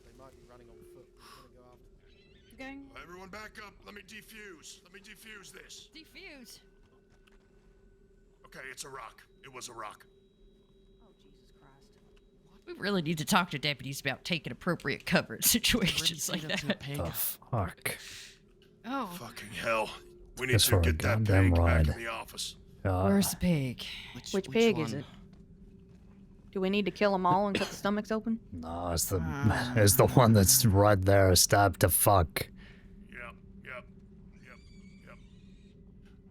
They might be running on foot. We're gonna go after. Going. Everyone back up. Let me defuse. Let me defuse this. Defuse. Okay, it's a rock. It was a rock. Oh, Jesus Christ. We really need to talk to deputies about taking appropriate cover in situations like that. The fuck. Oh. Fucking hell. We need Guess to for a get that goddamn pig ride. back in the office. Where's the pig? Which pig is it? Do we need to kill them all and cut the stomachs open? No, it's the one that's right there, stabbed to fuck. Yep.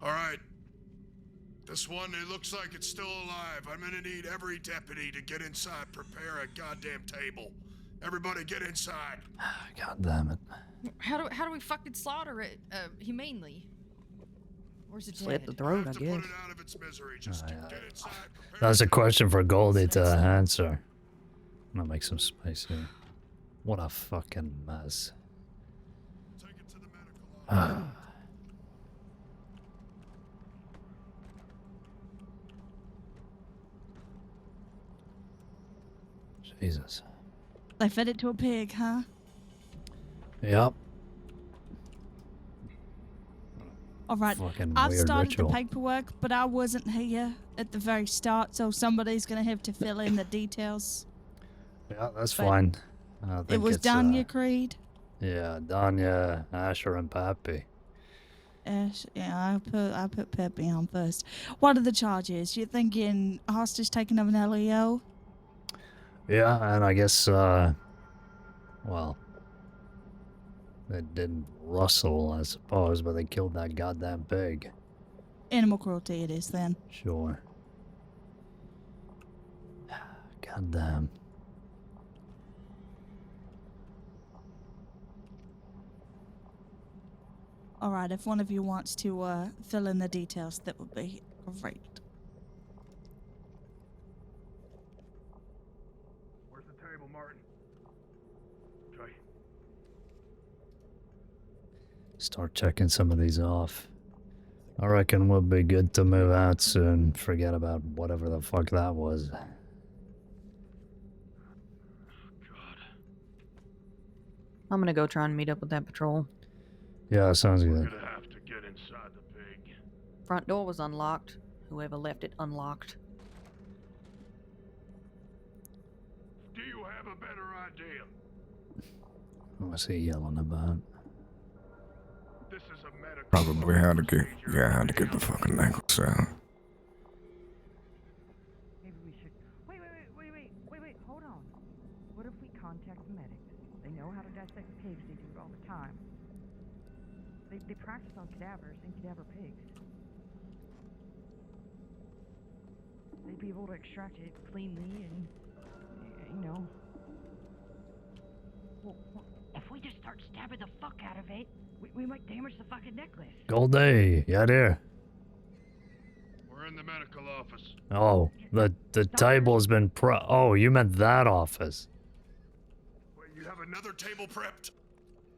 All right. This one, it looks like it's still alive. I'm gonna need every deputy to get inside, prepare a goddamn table. Everybody get inside. God damn it. How do we fucking slaughter it humanely? Where's it Slit dead? the throat, I To guess. put it out of its misery. Just get inside. Prepare That's a the question for Goldie to answer. I'm gonna make some space here. What a fucking mess. Take it to the medical office. Jesus. They fed it to a pig, huh? Yep. All right. Fucking I've weird started ritual. the paperwork, but I wasn't here at the very start, so somebody's gonna have to fill in the details. Yeah, that's But fine. I think It was it's, Danya Creed. Yeah, Danya, Asher, and Pappy. Yeah, I put Peppy on first. What are the charges? You're thinking hostage taking of an LEO? Yeah, and I guess, well, they didn't rustle, I suppose, but they killed that goddamn pig. Animal cruelty it is then. Sure. Goddamn. Alright, if one of you wants to fill in the details, that would be great. Where's the table, Martin? Try. Start checking some of these off. I reckon we'll be good to move out soon. Forget about whatever the fuck that was. I'm gonna go try and meet up with that patrol. Yeah, sounds We're good. gonna have to get inside the pig. Front door was unlocked. Whoever left it unlocked. Do you have a better idea? What's he yelling about? This is a medical. Probably how to get the fucking necklace out. Maybe we should. Wait, hold on. What if we contact the medics? They know how to dissect pigs, they do it all the time. They practice on cadavers and cadaver pigs. They'd be able to extract it cleanly and, you know. Well, if we just start stabbing the fuck out of it, we might damage the fucking necklace. Goldie, yeah, dear. We're in the medical office. Oh, the table's been Oh, you meant that office. Wait, you have another table prepped?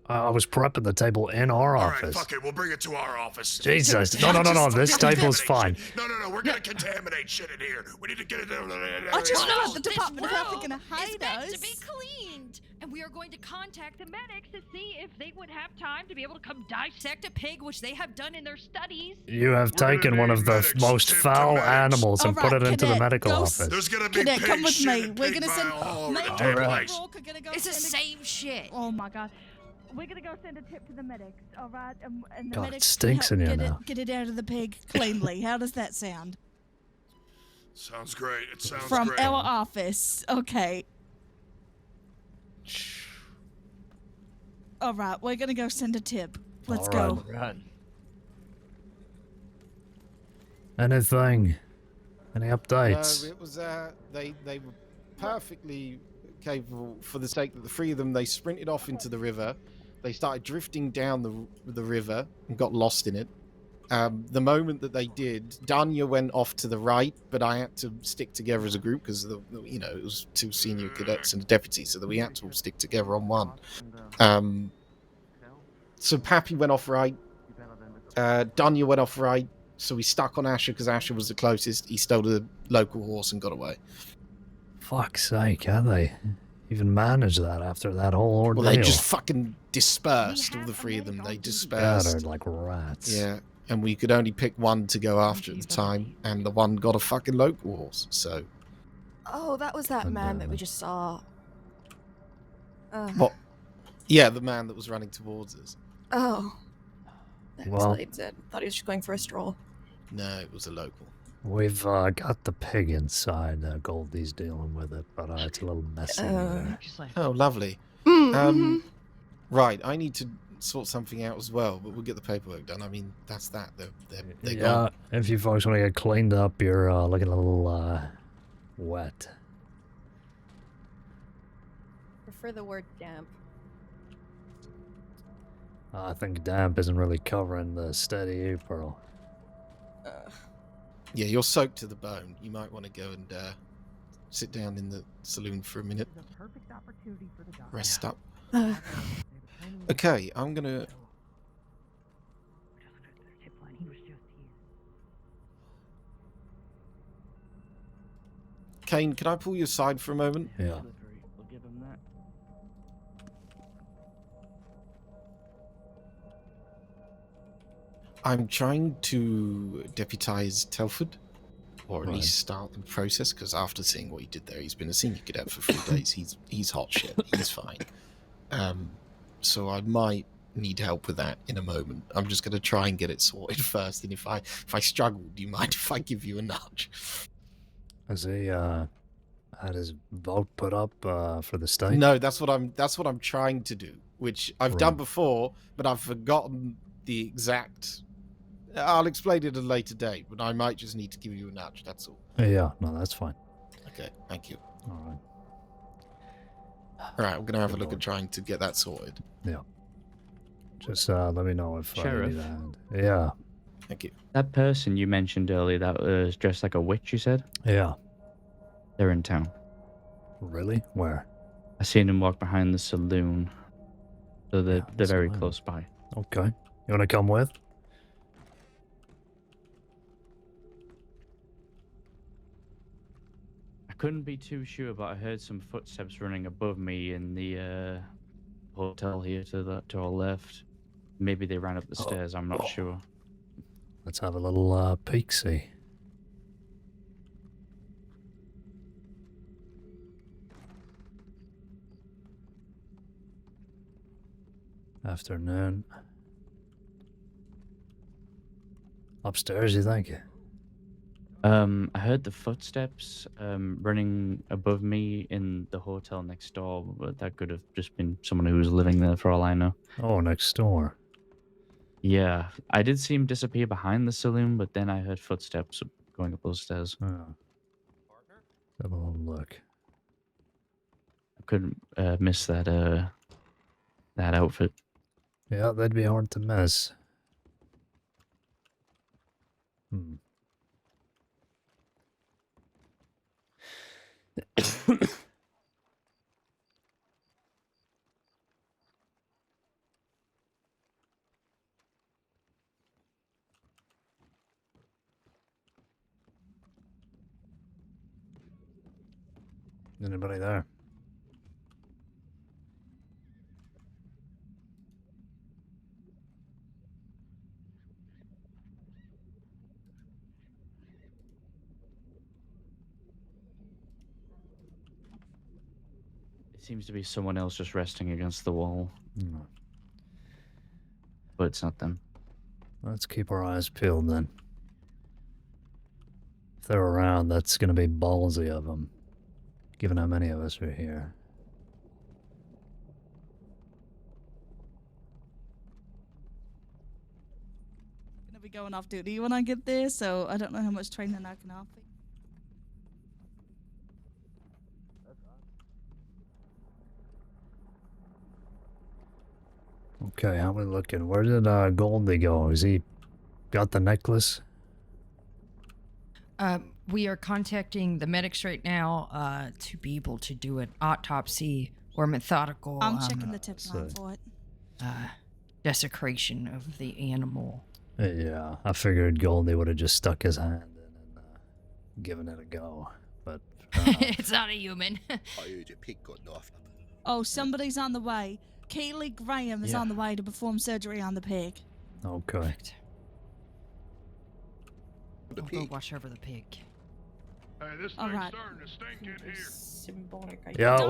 I was prepping the table in our All right, office. fuck it. We'll bring it to our office. Jesus. No. This table's fine. No. We're gonna contaminate shit in here. We need to get it. I just feel like the Department of Health are going to hate It's meant us. to be cleaned, and we are going to contact the medics to see if they would have time to be able to come dissect a pig, which they have done in their studies. You have taken one of the most foul animals and put it into the medical office. There's gonna be Cadet, come pig with shit me. and We're pig going to send bile all over the Major damn Alright. place. Rourke are going to go It's the send same shit. Oh my god. We're gonna go send a tip to the medics, alright? And the God, it medics stinks in here now. Get it out of the pig cleanly. How does that sound? Sounds great. It sounds From great. our office. Okay. All right, we're going to go send a tip. Let's go. Run. Anything? Any No, updates? it was they were perfectly capable. For the sake that the three of them, they sprinted off into the river. They started drifting down the river and got lost in it. The moment that they did, Danya went off to the right, but I had to stick together as a group because it was 2 senior cadets and a deputy, so that we had to all stick together on one. So Pappy went off right. Danya went off right. So we stuck on Asher because Asher was the closest. He stole the local horse and got away. Fuck's sake, how they even manage that after that whole ordeal? Well, they just fucking dispersed, all the three of them. They dispersed. Scattered like rats. Yeah, and we could only pick one to go after at the time, and the one got a fucking local horse, so... Oh, that was that man that we just saw. What? Yeah, the man that was running towards us. Oh. That Well- explains it. Thought he was just going for a stroll. No, it was a local. We've got the pig inside. Goldie's dealing with it, but it's a little messy. there. Oh, lovely. Mm-hmm. Right, I need to sort something out as well, but we'll get the paperwork done. I mean, that's that. They're Yeah, gone. if you folks want to get cleaned up, you're looking a little wet. Prefer the word damp. I think damp isn't really covering the steady April. Yeah, you're soaked to the bone. You might want to go and sit down in the saloon for a minute. perfect opportunity for the doctor. Rest up. Okay, I'm gonna... Tip line, he was just here. Caine, can I pull you aside for a moment? Yeah. We'll give him that. I'm trying to deputize Telford, or at Right. least start the process, because after seeing what he did there, he's been a senior cadet for 3 days. He's hot shit. He's fine. So I might need help with that in a moment. I'm just going to try and get it sorted first, and if I struggle, do you mind if I give you a nudge? Has he had his vote put up for the state? No, that's what I'm trying to do, which I've done Right. before, but I've forgotten the exact. I'll explain it at a later date, but I might just need to give you a nudge. That's all. Yeah, no, that's fine. Okay, thank you. All right. All right, I'm gonna have a look at trying to get that sorted. Yeah. Just let me know if Sheriff? you need a hand. Yeah. Thank you. That person you mentioned earlier that was dressed like a witch, you said? Yeah. They're in town. Really? Where? I seen them walk behind the saloon. So they're very saloon. close by. Okay. You want to come with? I couldn't be too sure, but I heard some footsteps running above me in the hotel here to our left. Maybe they ran up the stairs, I'm not sure. Let's have a little peek-see. Afternoon. Upstairs, you think? I heard the footsteps running above me in the hotel next door, but that could have just been someone who was living there for all I know. Oh, next door. Yeah, I did see him disappear behind the saloon, but then I heard footsteps going up those stairs. Oh. Have a little look. I couldn't miss that that outfit. Yeah, that'd be hard to miss. Hmm. Anybody there? It seems to be someone else just resting against the wall. Hmm. But it's not them. Let's keep our eyes peeled then. If they're around, that's gonna be ballsy of them, given how many of us are here. Gonna be going off duty when I get there, so I don't know how much training I can offer. Okay, how we looking? Where did Goldie go? Has he got the necklace? We are contacting the medics right now to be able to do an autopsy or methodical I'm checking the tip line for it. desecration of the animal. Yeah, I figured Goldie would have just stuck his hand in and given it a go, but It's not a human. I heard a pig got knifed up. Oh, somebody's on the way. Keely Graham is Yeah. on the way to perform surgery on the pig. okay. The I'll go pig. watch over the pig. Hey, this All thing's right. starting to stink in here. Symbolic. Yeah,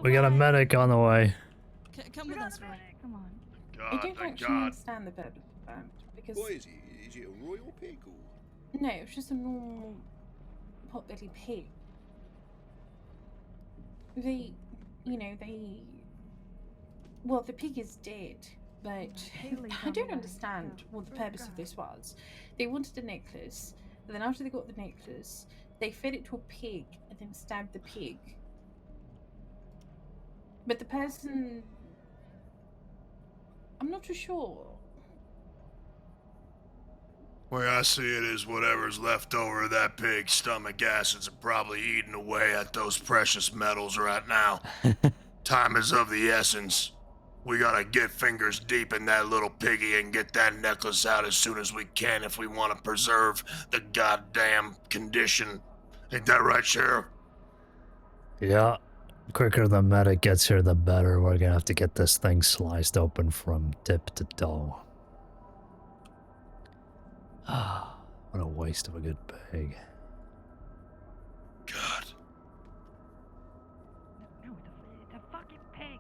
we got a medic on the way. Come with us, Ray. Come on. God, I don't thank actually God. understand the purpose of that because What is it? Is it a royal pig or? no, it's just a normal pot-bellied pig. They, well, the pig is dead, but I don't understand what the purpose of this was. They wanted a necklace, and then after they got the necklace, they fed it to a pig and then stabbed the pig. But the person, I'm not too sure. Way I see it is whatever's left over of that pig's stomach acids are probably eating away at those precious metals right now. Time is of the essence. We gotta get fingers deep in that little piggy and get that necklace out as soon as we can if we want to preserve the goddamn condition. Ain't that right, Sheriff? Yeah, quicker the medic gets here, the better. We're gonna have to get this thing sliced open from tip to toe. Ah, what a waste of a good pig. God. No, it's a fucking pig.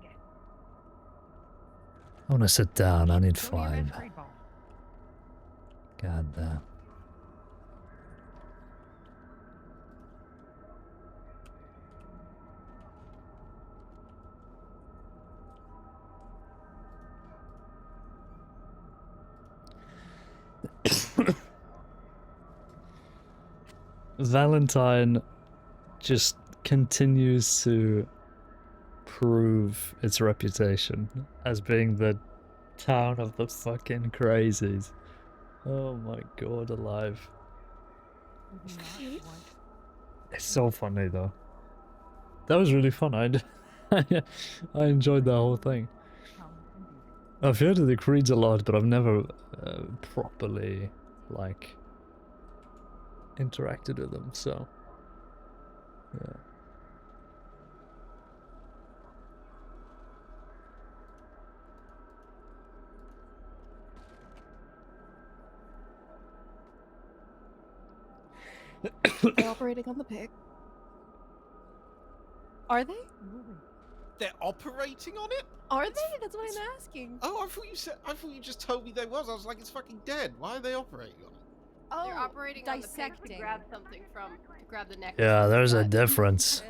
I wanna sit down, I need Go to your 5. best grade ball. God damn. Valentine just continues to prove its reputation as being the town of the fucking crazies. Oh my god, alive. It's so funny though. That was really fun. I enjoyed the whole thing. I've heard of the creeds a lot, but I've never properly like interacted with them, so yeah. They're operating on the pig. Are they? They're operating on it? Are they? That's what I'm asking. Oh, I thought you just told me they was. I was like, it's fucking dead. Why are they operating on it? Oh, They're operating on the pig dissecting. to grab something from, to grab the necklace. Yeah, there's a difference.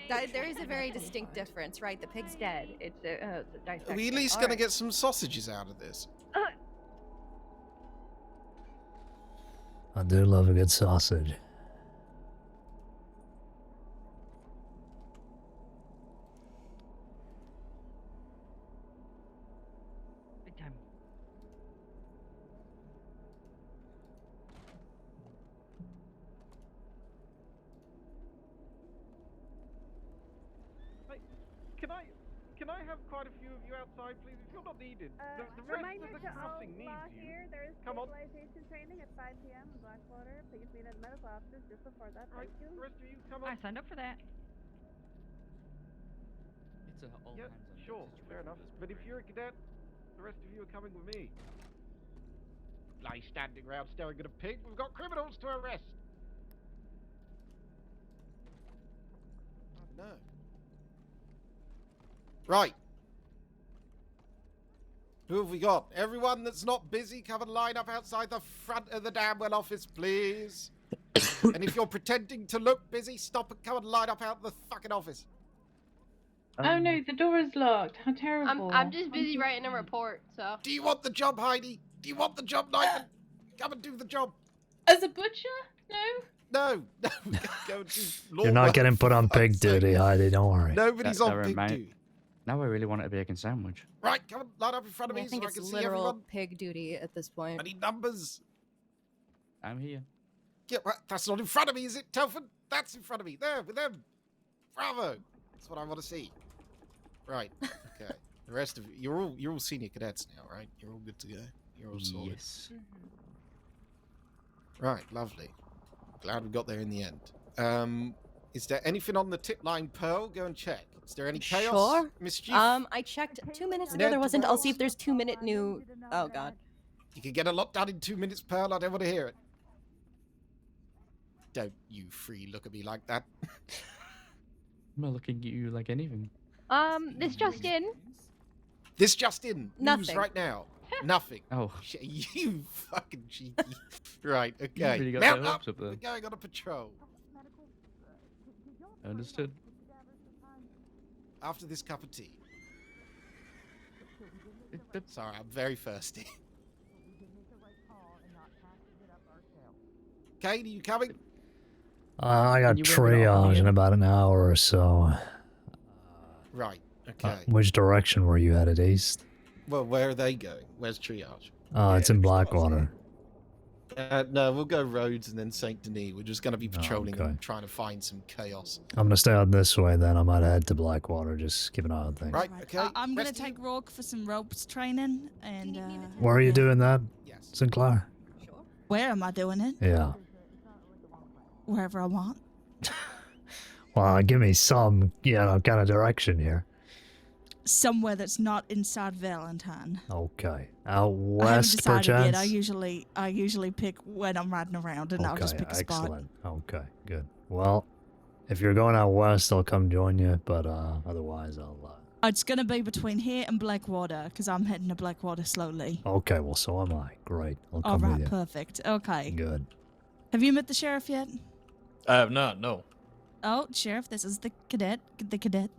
There is a very distinct difference, right? The pig's dead. It's a dissection. Are we at least gonna get some sausages out of this? I do love a good sausage. Can I have quite a few of you outside, please? If you're not needed, the rest of the crossing needs you. There is Come on. stabilization training at 5 p.m. in Blackwater. Please meet at the medical offices just before that. Right, Thank you. the rest of you, come on. I signed up for that. It's a all Yeah, hands on deck sure, fair situation enough. at this But if point. you're a cadet, the rest of you are coming with me. Lie standing around staring at a pig. We've got criminals to arrest. Oh, no. Right. Who have we got? Everyone that's not busy, come and line up outside the front of the Damwell office, please. And if you're pretending to look busy, stop and come and line up out the fucking office. Oh no, the door is locked. How terrible. I'm just busy writing a report, so. Do you want the job, Heidi? Do you want the job, Nyman? Come and do the job. As a butcher? No. No, go and do law You're not work, getting put for on fuck's pig sake. duty, Heidi. Don't worry. Nobody's That on pig remind- duty. Now I really want a bacon sandwich. Right, come on, line up in front of I me think so I it's can see literal everyone. pig duty at this point. I need numbers. I'm here. Yeah, well, that's not in front of me, is it, Telford? That's in front of me. There, with them. Bravo. That's what I want to see. Right. Okay. The rest of you, you're all senior cadets now, right? You're all good to go. You're all sorted. Yes. Right. Lovely. Glad we got there in the end. Is there anything on the tip line, Pearl? Go and check. Is there any chaos? Sure. Mischief? I checked 2 minutes ago. Ned, There wasn't. I'll Rose? see if there's 2 minute new. Oh god. You can get a lot done in 2 minutes, Pearl. I don't want to hear it. Don't you free look at me like that. I'm not looking at you like anything. This just in. This just in. News Nothing. right now. Nothing. Oh. You fucking cheeky. Right, You okay. really got Mount their up. hopes up there. We're going on a patrol. Understood. After this cup of tea. Sorry, I'm very thirsty. Caine, are you coming? I got you were gonna offer triage me in a- about an hour or so. Right, okay. Which direction were you headed? East? Well, where are they going? Where's triage? It's in Blackwater. No, we'll go Rhodes and then Saint Denis. We're just going to be patrolling okay. and trying to find some chaos. I'm gonna stay out this way then. I might head to Blackwater. Just keep an eye on things. Right, okay. I'm gonna rest of you- take Rourke for some ropes training, and Where are you doing that? Yes. Sinclair? where am I doing it? Yeah. Wherever I want. Well, give me some, kind of direction here. Somewhere that's not inside Valentine. Okay. Out I haven't west, decided perchance? yet. I usually pick when I'm riding around, and I'll just pick a spot. Excellent. Okay, good. Well, if you're going out west, I'll come join you, but otherwise I'll... It's gonna be between here and Blackwater, because I'm heading to Blackwater slowly. Okay, well, so am I. Great. I'll All come right, with you. perfect. Okay. Good. Have you met the sheriff yet? I have not, no. Oh, sheriff, this is the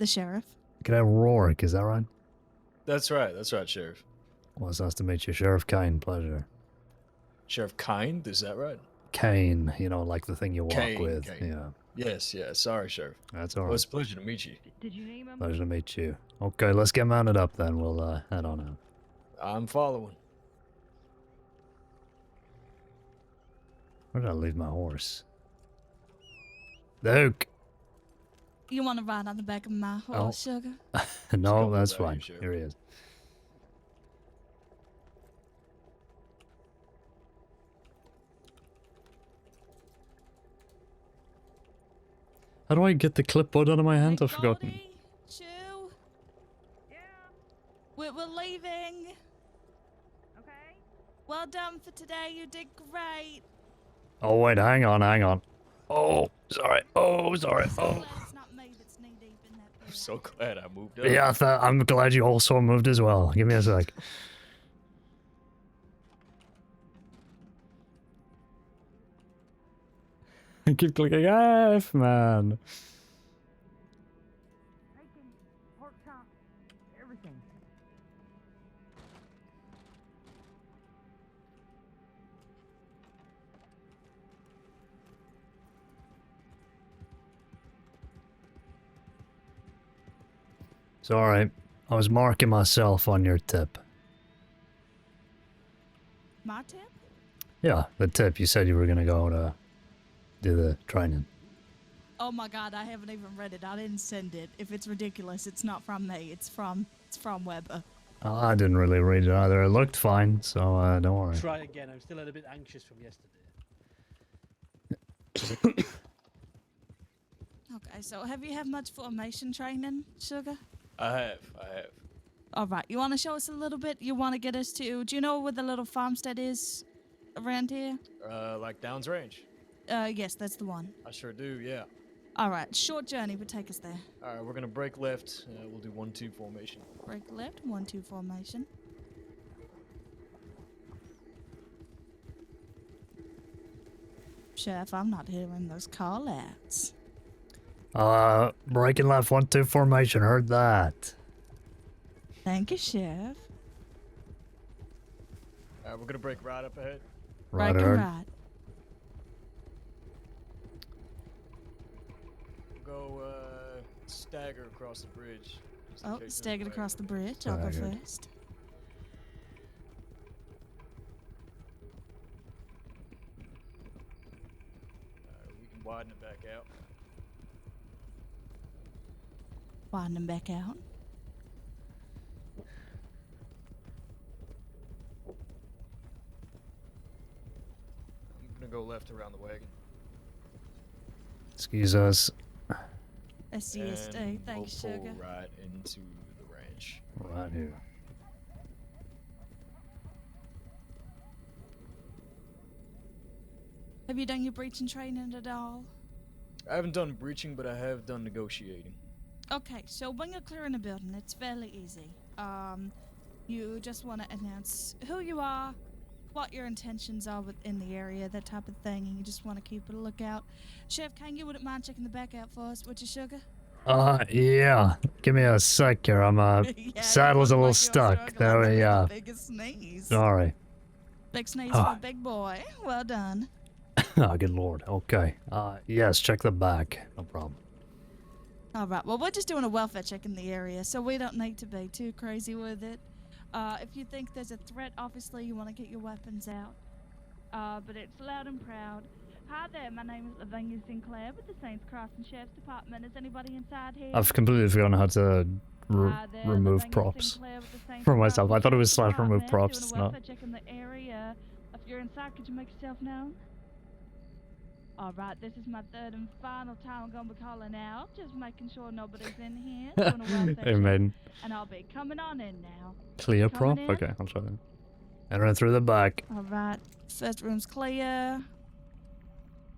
sheriff. Cadet Rourke, is that right? That's right, Sheriff. Well, it's nice to meet you, Sheriff Caine. Pleasure. Sheriff Caine, is that right? Caine, like the thing you walk Caine, with. Caine. Yeah, Yes, sorry, Sheriff. that's all Well, right. it's a pleasure to meet you. Did you name him? Pleasure to meet you. Okay, let's get mounted up then. We'll head on out. I'm following. Where did I leave my horse? Duke! You want to ride on the back of my horse, sugar? No, that's about fine. you, Sheriff. Here he is. How do I get the clipboard out of my hand? I've forgotten. Chew. Yeah. We're leaving. Okay. Well done for today. You did great. Oh, wait, hang on. Oh, sorry. Oh. It's not me that's knee deep in that. I'm so glad I moved up. Yeah, I'm glad you also moved as well. Give me a sec. I keep clicking F, man. Bacon, pork chop, everything. It's alright. I was marking myself on your tip. My tip? Yeah, the tip. You said you were gonna go to do the training. Oh my god, I haven't even read it. I didn't send it. If it's ridiculous, it's not from me. It's from Weber. I didn't really read it either. It looked fine, so don't worry. Try again. I'm still a little bit anxious from yesterday. Okay, so have you had much formation training, Sugar? I have. All right, you want to show us a little bit? You want to get us to? Do you know where the little farmstead is around here? Like Downs Range. Yes, that's the one. I sure do, yeah. All right, short journey, but take us there. All right, we're gonna break left. We'll do 1-2 formation. Break left, 1-2 formation. Chef, I'm not hearing those call outs. Breaking left, 1-2 formation. Heard that. Thank you, Chef. All right, we're gonna break right up ahead. Right. Right. Go stagger across the bridge. Oh, staggered across the bridge. I'll go first. We can widen it back out. Widen them back out. I'm gonna go left around the wagon. Excuse us. SCSD, And thanks, we'll Sugar. pull right into the ranch. Right here. Have you done your breaching training at all? I haven't done breaching, but I have done negotiating. Okay, so when you're clearing a building, it's fairly easy. You just want to announce who you are, what your intentions are within the area, that type of thing, and you just want to keep a lookout. Chef Caine, you wouldn't mind checking the back out for us, would you, Sugar? Yeah. Give me a sec here. I'm saddle's a little stuck. There we go. Biggest sneeze. Sorry. Big sneeze for a big boy. Well done. Oh, good lord. Okay. Yes, check the back. No problem. All right. Well, we're just doing a welfare check in the area, so we don't need to be too crazy with it. If you think there's a threat, obviously you want to get your weapons out. But it's loud and proud. Hi there, my name is Lavinia Sinclair with the Saints Crossing Sheriff's Department. Is anybody inside here? I've completely forgotten how to remove Lavinia props Sinclair with the Saints for myself. I thought it was / Crossing remove Sheriff's props. Department, It's doing a not. welfare check in the area. If you're inside, could you make yourself known? Alright, this is my third and final time I'm gonna be calling out. Just making sure nobody's in here. Doing a welfare check. Amen. And I'll be coming on in now. Clear prop? Coming in? Okay, I'll try that. Entering through the back. Alright, first room's clear.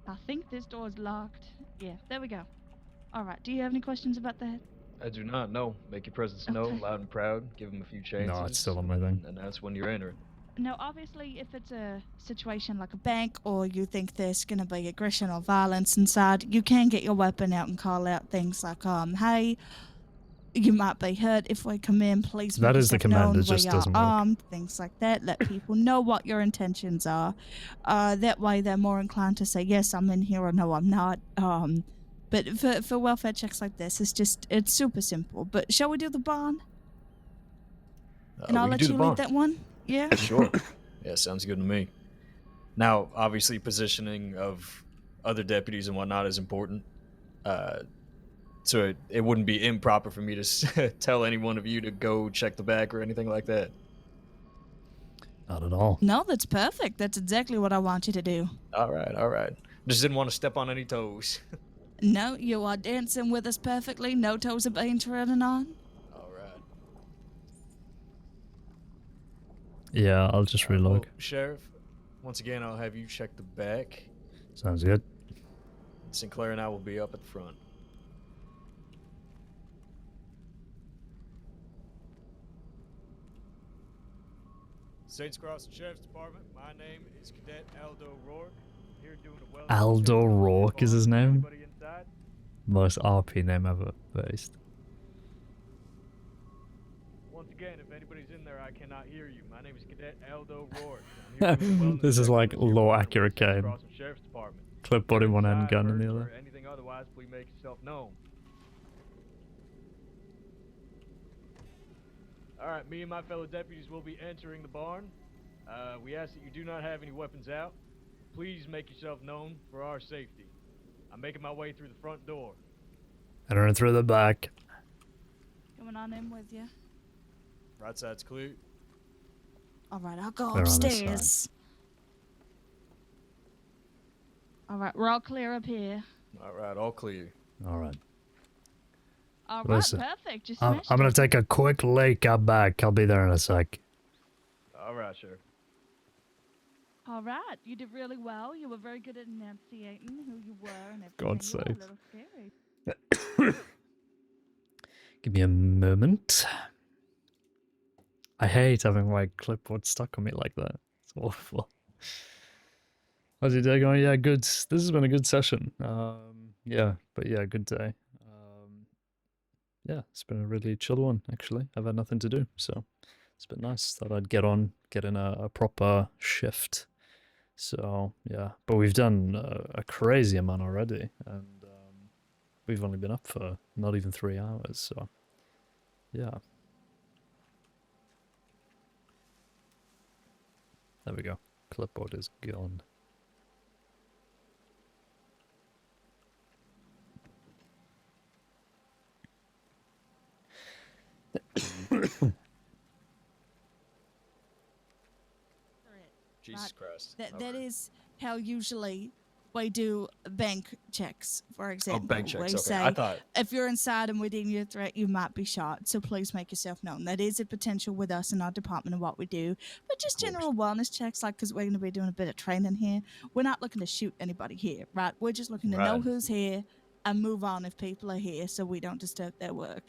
I think this door's locked. Yeah, there we go. Alright, do you have any questions about that? I do not know. Make your presence known, loud and proud. Give them a few chances. No, it's still on my thing. And that's when you're entering. Now, obviously, if it's a situation like a bank or you think there's going to be aggression or violence inside, you can get your weapon out and call out things like, hey, you might be hurt if we come in, please That make is the yourself command, known, it just we doesn't are work. armed, things like that. Let people know what your intentions are. That way they're more inclined to say, yes, I'm in here, or no, I'm not. But for welfare checks like this, it's super simple. But shall we do the barn? And I'll let you lead that one? Yeah? Sure. Yeah, sounds good to me. Now, obviously, positioning of other deputies and whatnot is important. So it wouldn't be improper for me to tell any one of you to go check the back or anything like that. Not at all. No, that's perfect. That's exactly what I want you to do. All right. Just didn't want to step on any toes. No, you are dancing with us perfectly. No toes are being trodden on. All right. Yeah, I'll just reload. Well, Sheriff, once again, I'll have you check the back. Sounds good. Sinclair and I will be up at the front. Saints Crossing Sheriff's Department. My name is Cadet Aldo Rourke. I'm here doing a well. Aldo Rourke is his name. Anybody inside? Most RP name ever based. Once again, if anybody's in there, I cannot hear you. My name is Cadet Aldo Rourke. I'm here doing a This is like wellness low check accurate for the Caine. Crossing Sheriff's Department. Clipboard in one end, Inside, gun in the hurt, other. or anything otherwise, please make yourself known. Alright, me and my fellow deputies will be entering the barn. We ask that you do not have any weapons out. Please make yourself known for our safety. I'm making my way through the front door. Entering through the back. Coming on in with you. Right side's clear. All right, I'll go Clear on this upstairs. All right, we're all clear up here. All right, all clear. All right. All right, Listen, perfect. Just I'm smashed gonna it. take a quick leak out back. I'll be there in a sec. All right, sure. All right, you did really well. You were very good at enunciating who you were and everything. God's You were a sakes. little scary. Give me a moment. I hate having my clipboard stuck on me like that. It's awful. How's your day going? Yeah, good. This has been a good session. Yeah, but yeah, good day. Yeah, it's been a really chill one, actually. I've had nothing to do, so it's been nice. Thought I'd get in a proper shift. So, yeah. But we've done a crazy amount already, and we've only been up for not even 3 hours, so yeah. There we go. Clipboard is gone. Jesus Christ. That is how usually we do bank checks, for example. bank checks, We okay. say, I thought- if you're inside and within your threat, you might be shot, so please make yourself known. That is a potential with us in our department and what we do. But just general wellness checks, like, because we're going to be doing a bit of training here. We're not looking to shoot anybody here, right? We're just looking to know Right. who's here and move on if people are here so we don't disturb their work.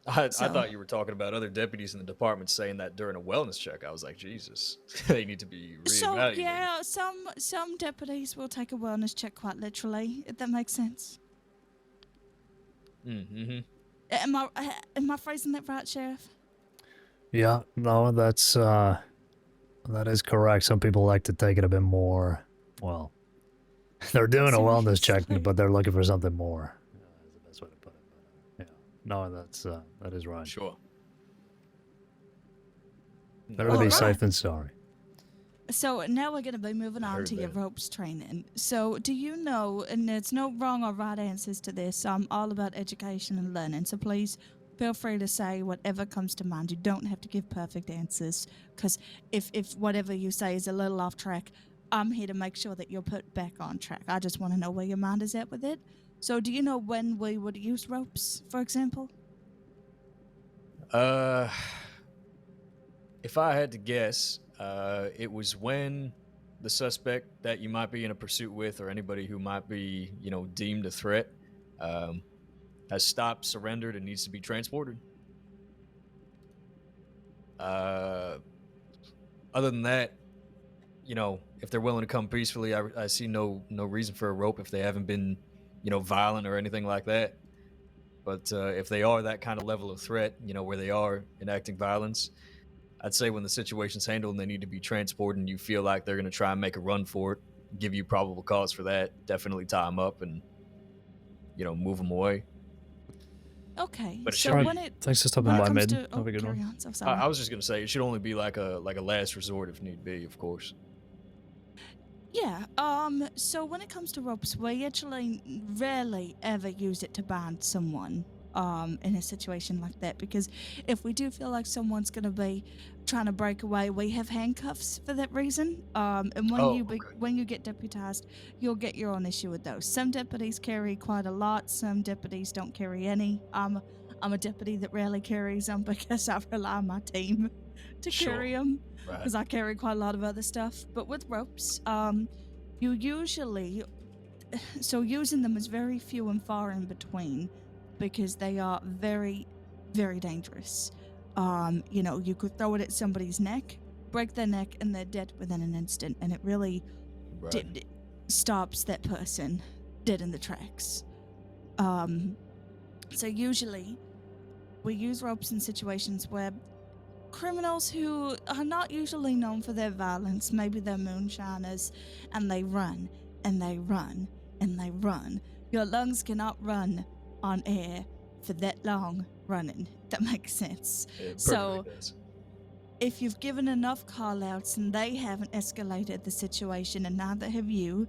I So- thought you were talking about other deputies in the department saying that during a wellness check. I was like, Jesus, they need to be So reevaluated. yeah, some deputies will take a wellness check quite literally, if that makes sense. Mm-hmm. Am I phrasing that right, Sheriff? Yeah, no, that is correct. Some people like to take it a bit more, well, they're doing a wellness check, but they're looking for something more. Is the best way to put it. But, yeah, no, that is right. Sure. Better to be Alright. safe than sorry. So now we're going to be moving on heard to your that. ropes training. So do you know, and there's no wrong or right answers to this, I'm all about education and learning, so please feel free to say whatever comes to mind. You don't have to give perfect answers, because if whatever you say is a little off track, I'm here to make sure that you're put back on track. I just want to know where your mind is at with it. So do you know when we would use ropes, for example? If I had to guess, it was when the suspect that you might be in a pursuit with, or anybody who might be, deemed a threat, has stopped, surrendered, and needs to be transported. Other than that, if they're willing to come peacefully, I see no reason for a rope if they haven't been, violent or anything like that. But if they are that kind of level of threat, where they are enacting violence, I'd say when the situation's handled and they need to be transported and you feel like they're going to try and make a run for it, give you probable cause for that, definitely tie them up and, move them away. Okay, But it so should when be- it Thanks for stopping when it by, comes Maiden. to- Have a good carry one. on, so sorry. I was just going to say, it should only be like a last resort if need be, of course. Yeah, so when it comes to ropes, we actually rarely ever use it to bind someone, in a situation like that, because if we do feel like someone's gonna be trying to break away, we have handcuffs for that reason, and when you get deputized, you'll get your own issue with those. Some deputies carry quite a lot, some deputies don't carry any. I'm a deputy that rarely carries them because I rely on my team to carry them, Right. because I carry quite a lot of other stuff. But with ropes, you usually, so using them is very few and far in between, because they are very, very dangerous. You could throw it at somebody's neck, break their neck, and they're dead within an instant, and it really stops that person dead in the tracks. So usually, we use ropes in situations where criminals who are not usually known for their violence, maybe they're moonshiners, and they run, and they run, and they run. Your lungs cannot run on air for that long running. That makes sense. So if you've given enough call outs and they haven't escalated the situation, and neither have you,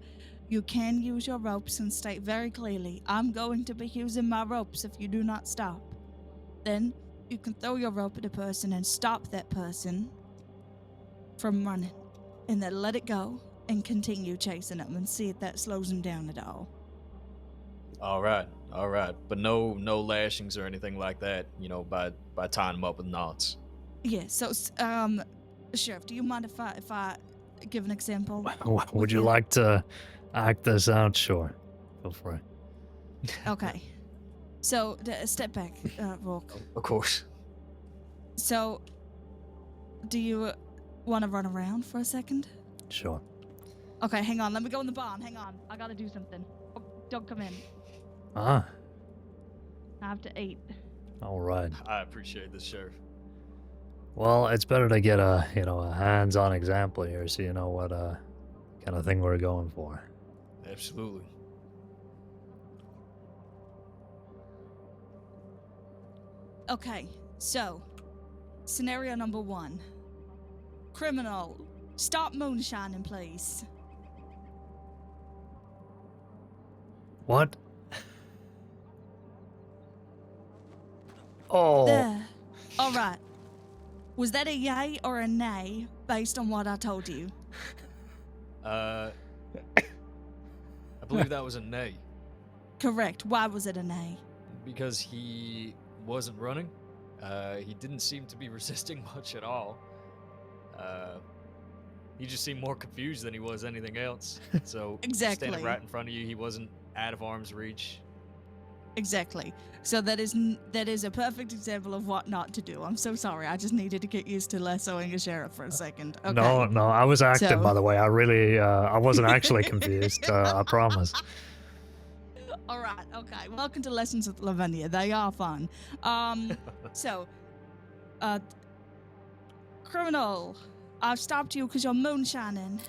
You can use your ropes and state very clearly, I'm going to be using my ropes if you do not stop. Then you can throw your rope at a person and stop that person from running. And then let it go and continue chasing them and see if that slows them down at all. All right. But no lashings or anything like that, you know, by tying them up with knots. Yeah, so, Sheriff, do you mind if I give an example? Would you like to act this out? Sure. Feel free. Okay. So, step back, Rourke. Of course. So, do you want to run around for a second? Sure. Okay, hang on. Let me go in the barn. Hang on. I gotta do something. Oh, don't come in. Ah. I have to eat. All right. I appreciate this, Sheriff. Well, it's better to get a hands-on example here, so you know what kind of thing we're going for. Absolutely. Okay, so scenario number 1. Criminal, stop moonshining, please. What? Oh. There. All right. Was that a yay or a nay based on what I told you? I believe that was a nay. Correct. Why was it a nay? Because he wasn't running. He didn't seem to be resisting much at all. He just seemed more confused than he was anything else. So Exactly. standing right in front of you, he wasn't out of arm's reach. Exactly. So that is a perfect example of what not to do. I'm so sorry. I just needed to get used to lassoing a sheriff for a second. Okay. No, I was acting, So- by the way. I really, I wasn't actually confused. I promise. All right. Okay. Welcome to Lessons with Lavinia. They are fun. So, criminal, I've stopped you because you're moonshining.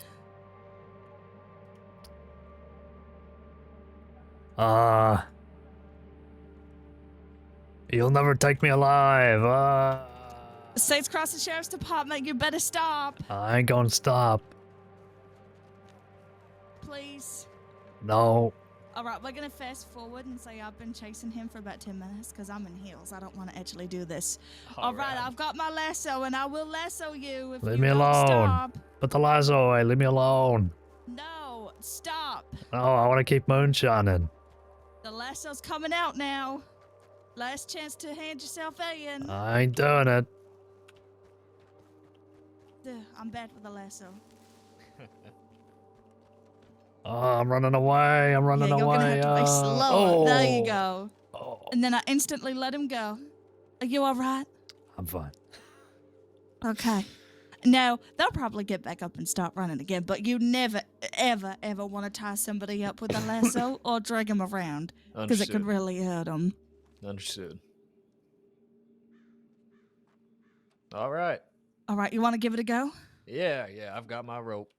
You'll never take me alive. States Crossing Sheriff's Department, you better stop, I ain't gonna stop. please. No. All right, we're gonna fast forward and say I've been chasing him for about 10 minutes because I'm in heels. I don't want to actually do this. All right, I've got my lasso and I will lasso you if Leave you me don't alone. stop. Put the lasso away. Leave me alone. No, stop. No, I want to keep moonshining. The lasso's coming out now. Last chance to hand yourself in. I ain't doing it. I'm bad with the lasso. Oh, I'm running away. I'm running Yeah, you're away. gonna have to be slower. There you Oh. go. And then I instantly let him go. Are you all right? I'm fine. Okay. Now, they'll probably get back up and start running again, but you never, ever, ever want to tie somebody up with a lasso or drag them around because it could Understood. really hurt them. Understood. All right. All right, you want to give it a go? Yeah, I've got my rope.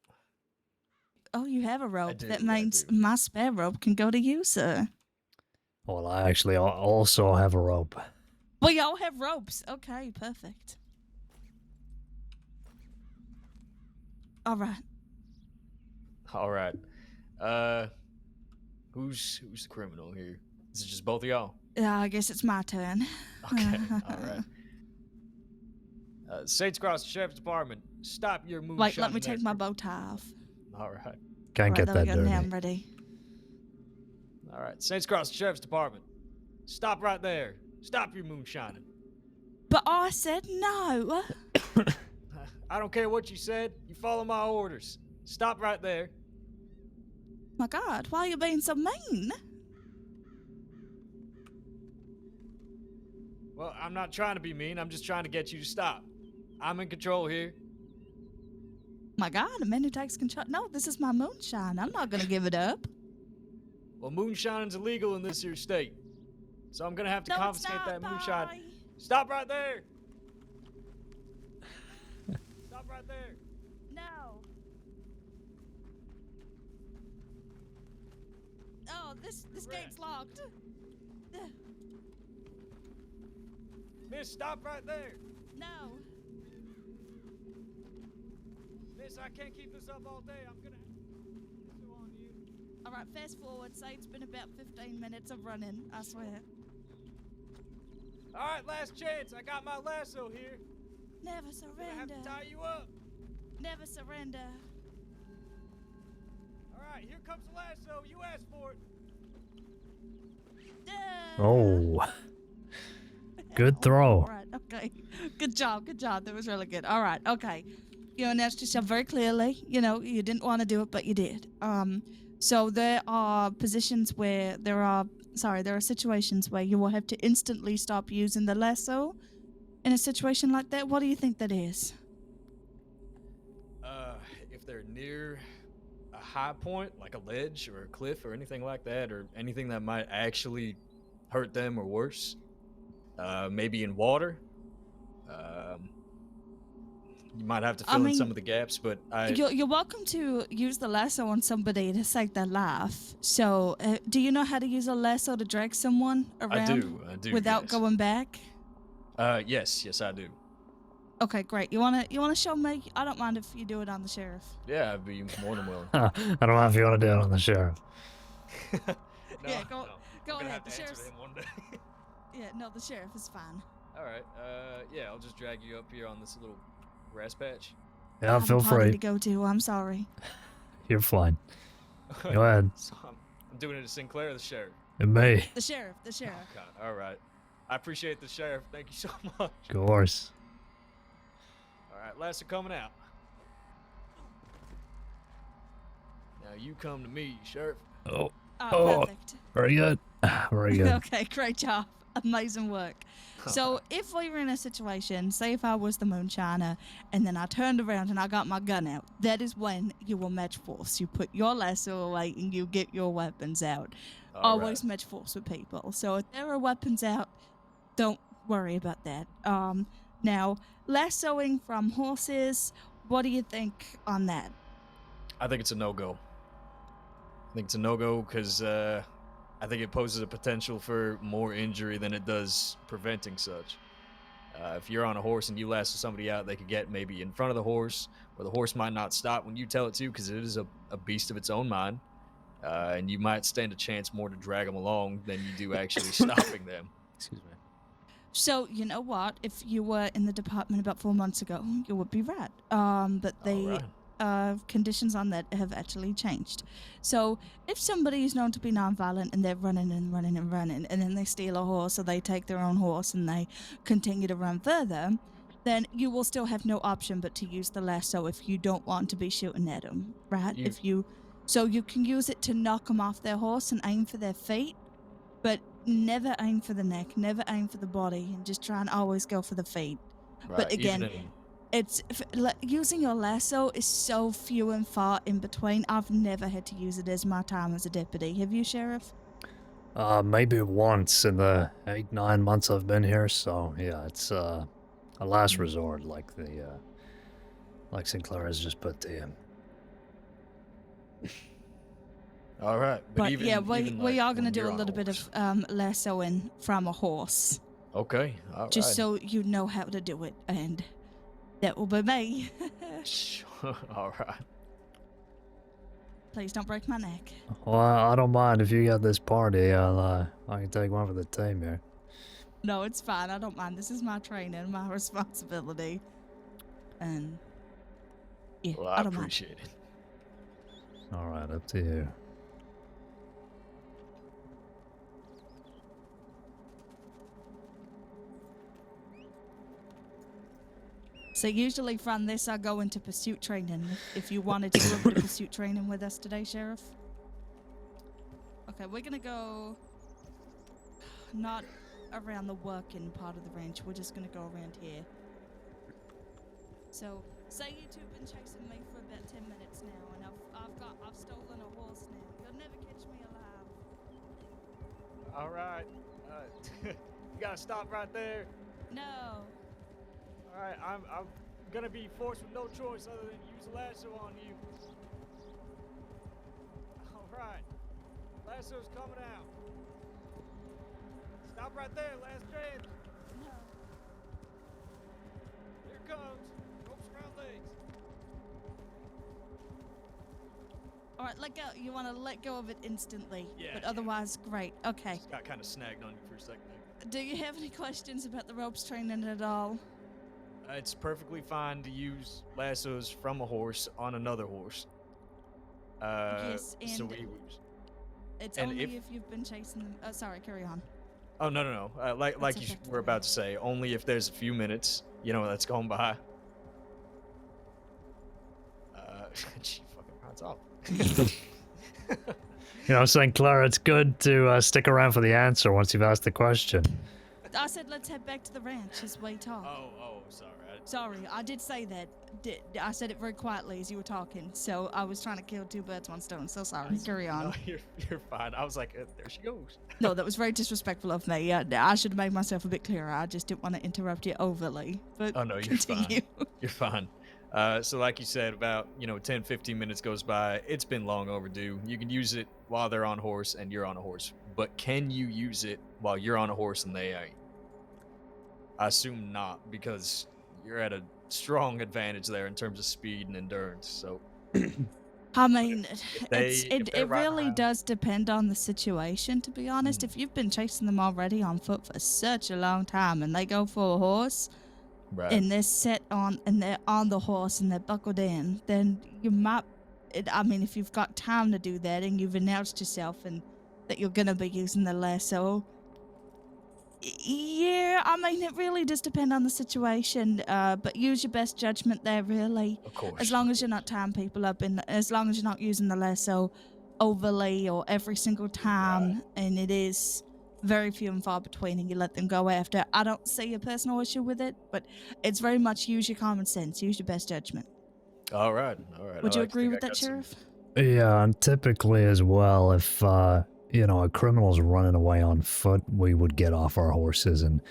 Oh, you have a rope. do, That I means my spare rope can go to you, sir. Well, I actually also have a rope. We all have ropes. Okay, perfect. All right. All right. Who's the criminal here? Is it just both of y'all? I guess it's my turn. Okay. All right. Saints Cross Sheriff's Department, stop your moonshine. Wait, let me take my bow tie off. All right. Can't get there we that go. dirty. Now I'm ready. All right. Saints Cross Sheriff's Department, stop right there. Stop your moonshining. But I said no. I don't care what you said. You follow my orders. Stop right there. My God, why are you being so mean? Well, I'm not trying to be mean. I'm just trying to get you to stop. I'm in control here. My God, a man who takes control. No, this is my moonshine. I'm not going to give it up. Well, moonshining's illegal in this here state. So I'm going to have to confiscate that moonshine. Stop right there. Stop right there. No. Oh, this gate's locked. Miss, stop right there. No. Miss, I can't keep this up all day. I'm going to have to on you. All right, fast forward. Say it's been about 15 minutes of running. I swear. All right, last chance. I got my lasso here. Never I surrender. have to tie you up. Never surrender. All right, here comes the lasso. You asked for it. Oh. Good throw. All right, okay. Good job, good job. That was really good. All right, okay. You announced yourself very clearly. You know, you didn't want to do it, but you did. So there are there are situations where you will have to instantly stop using the lasso. In a situation like that, what do you think that is? If they're near a high point, like a ledge or a cliff or anything like that, or anything that might actually hurt them or worse, maybe in water. You might have to fill in some of the gaps, but You're welcome to use the lasso on somebody to save their life. So, do you know how to use a lasso to drag someone around? I do. Without yes. going back? Yes, I do. Okay, great. You wanna show me? I don't mind if you do it on the sheriff. Yeah, I'd be more than willing. I don't know if you want to do it on the sheriff. Yeah, go gonna ahead. have The to answer sheriff's. to him one day. Yeah, no, the sheriff is fine. All right. Yeah, I'll just drag you up here on this little grass patch. Yeah, feel Party free. to go to. I'm sorry. You're fine. Go ahead. So I'm doing it to Sinclair or the sheriff? And me. The sheriff. The sheriff. Oh, God. All right. I appreciate the sheriff. Thank you so much. Of course. All right, lasso coming out. Now you come to me, sheriff. Oh. Perfect. Very good. Very good. Okay, great job. Amazing work. So if we were in a situation, say if I was the moonshiner, and then I turned around and I got my gun out, that is when you will match force. You put your lasso away and you get your weapons out. Always match force with people. So if there are weapons out, don't worry about that. Now, lassoing from horses, what do you think on that? I think it's a no-go. I think it's a no-go because I think it poses a potential for more injury than it does preventing such. If you're on a horse and you lasso somebody out, they could get maybe in front of the horse, or the horse might not stop when you tell it to because it is a beast of its own mind. And you might stand a chance more to drag them along than you do actually stopping them. Excuse me. So, you know what? If you were in the department about 4 months ago, you would be right. But the conditions on that have actually changed. So, if somebody is known to be nonviolent and they're running and running and running, and then they steal a horse or they take their own horse and they continue to run further, then you will still have no option but to use the lasso if you don't want to be shooting at them, right? So you can use it to knock them off their horse and aim for their feet, but never aim for the neck, never aim for the body, and just try and always go for the feet. Right, But again, using your lasso is so few and far in between. I've never had to use it as my time as a deputy. Have you, Sheriff? Maybe once in the 8-9 months I've been here. So yeah, it's a last resort, like Sinclair has just put to you. All right, But even, yeah, even we like are going to when do you're a on little bit horse. of lassoing from a horse. Okay, all right. Just so you know how to do it, and that will be me. All right. Please don't break my neck. Well, I don't mind if you got this party. I can take one for the team here. No, it's fine. I don't mind. This is my training, my responsibility. And yeah, Well, I I don't mind. appreciate it. All right, up to you. So usually from this, I go into pursuit training. If you wanted to do a bit of pursuit training with us today, Sheriff. Okay, we're gonna go not around the working part of the ranch. We're just gonna go around here. So, say you two have been chasing me for about 10 minutes now, and I've stolen a horse now. You'll never catch me alive. All right. You gotta stop right there. No. All right, I'm gonna be forced with no choice other than use a lasso on you. All right, lasso's coming out. Stop right there, last chance. No. Here it comes. Ropes around legs. All right, let go. You want to let go of it instantly. Yeah, But yeah. otherwise, great. Okay. Just got kind of snagged on you for a second. Do you have any questions about the ropes training at all? It's perfectly fine to use lassos from a horse on another horse. Yes, and so we. it's and only if- if you've been chasing them. Oh, sorry, carry on. Oh no. Like That's you okay. were about to say, only if there's a few minutes, that's gone by. She fucking runs off. St. Clair, it's good to stick around for the answer once you've asked the question. I said let's head back to the ranch as we talk. Oh, sorry. Sorry, I did say that. I said it very quietly as you were talking, so I was trying to kill two birds, one stone. So sorry. Carry on. No, you're fine. I was like, there she goes. No, that was very disrespectful of me. I should have made myself a bit clearer. I just didn't want to interrupt you overly. But Oh no, you're continue. fine. You're fine. So like you said, about 10-15 minutes goes by. It's been long overdue. You can use it while they're on horse and you're on a horse, but can you use it while you're on a horse and they ain't? I assume not, because you're at a strong advantage there in terms of speed and endurance. So I mean, if they're it riding really around- does depend on the situation, to be honest. If you've been chasing them already on foot for such a long time and they go for a horse, right. and they're set on, and they're on the horse and they're buckled in, then you might, if you've got time to do that and you've announced yourself and that you're going to be using the lasso, yeah, it really does depend on the situation, but use your best judgment there, really. Of course. As long as you're not tying people up, and as long as you're not using the lasso overly or every single time, and it is very few and far between, and you let them go after. I don't see a personal issue with it, but it's very much use your common sense, use your best judgment. All right. Would I you like to agree think with I that, got some- Sheriff? Yeah, and typically as well, if a criminal's running away on foot, we would get off our horses and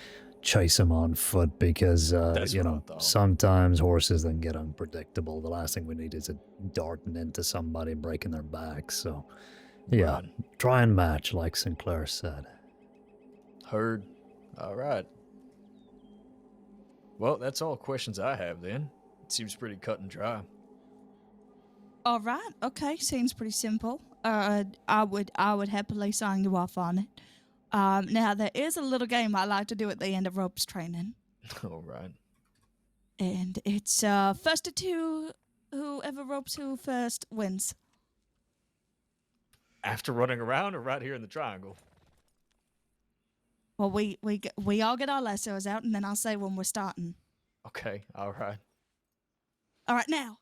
chase him on foot because That's what I thought. sometimes horses then get unpredictable. The last thing we need is it darting into somebody and breaking their back. So yeah, try and match, like Sinclair said. Heard. All right. Well, that's all questions I have then. It seems pretty cut and dry. All right. Okay. Seems pretty simple. I would happily sign you off on it. Now there is a little game I like to do at the end of ropes training, All right. and it's first to two. Whoever ropes who first wins. After running around or right here in the triangle? Well, we all get our lassos out, and then I'll say when we're starting. Okay. All right. All right, now.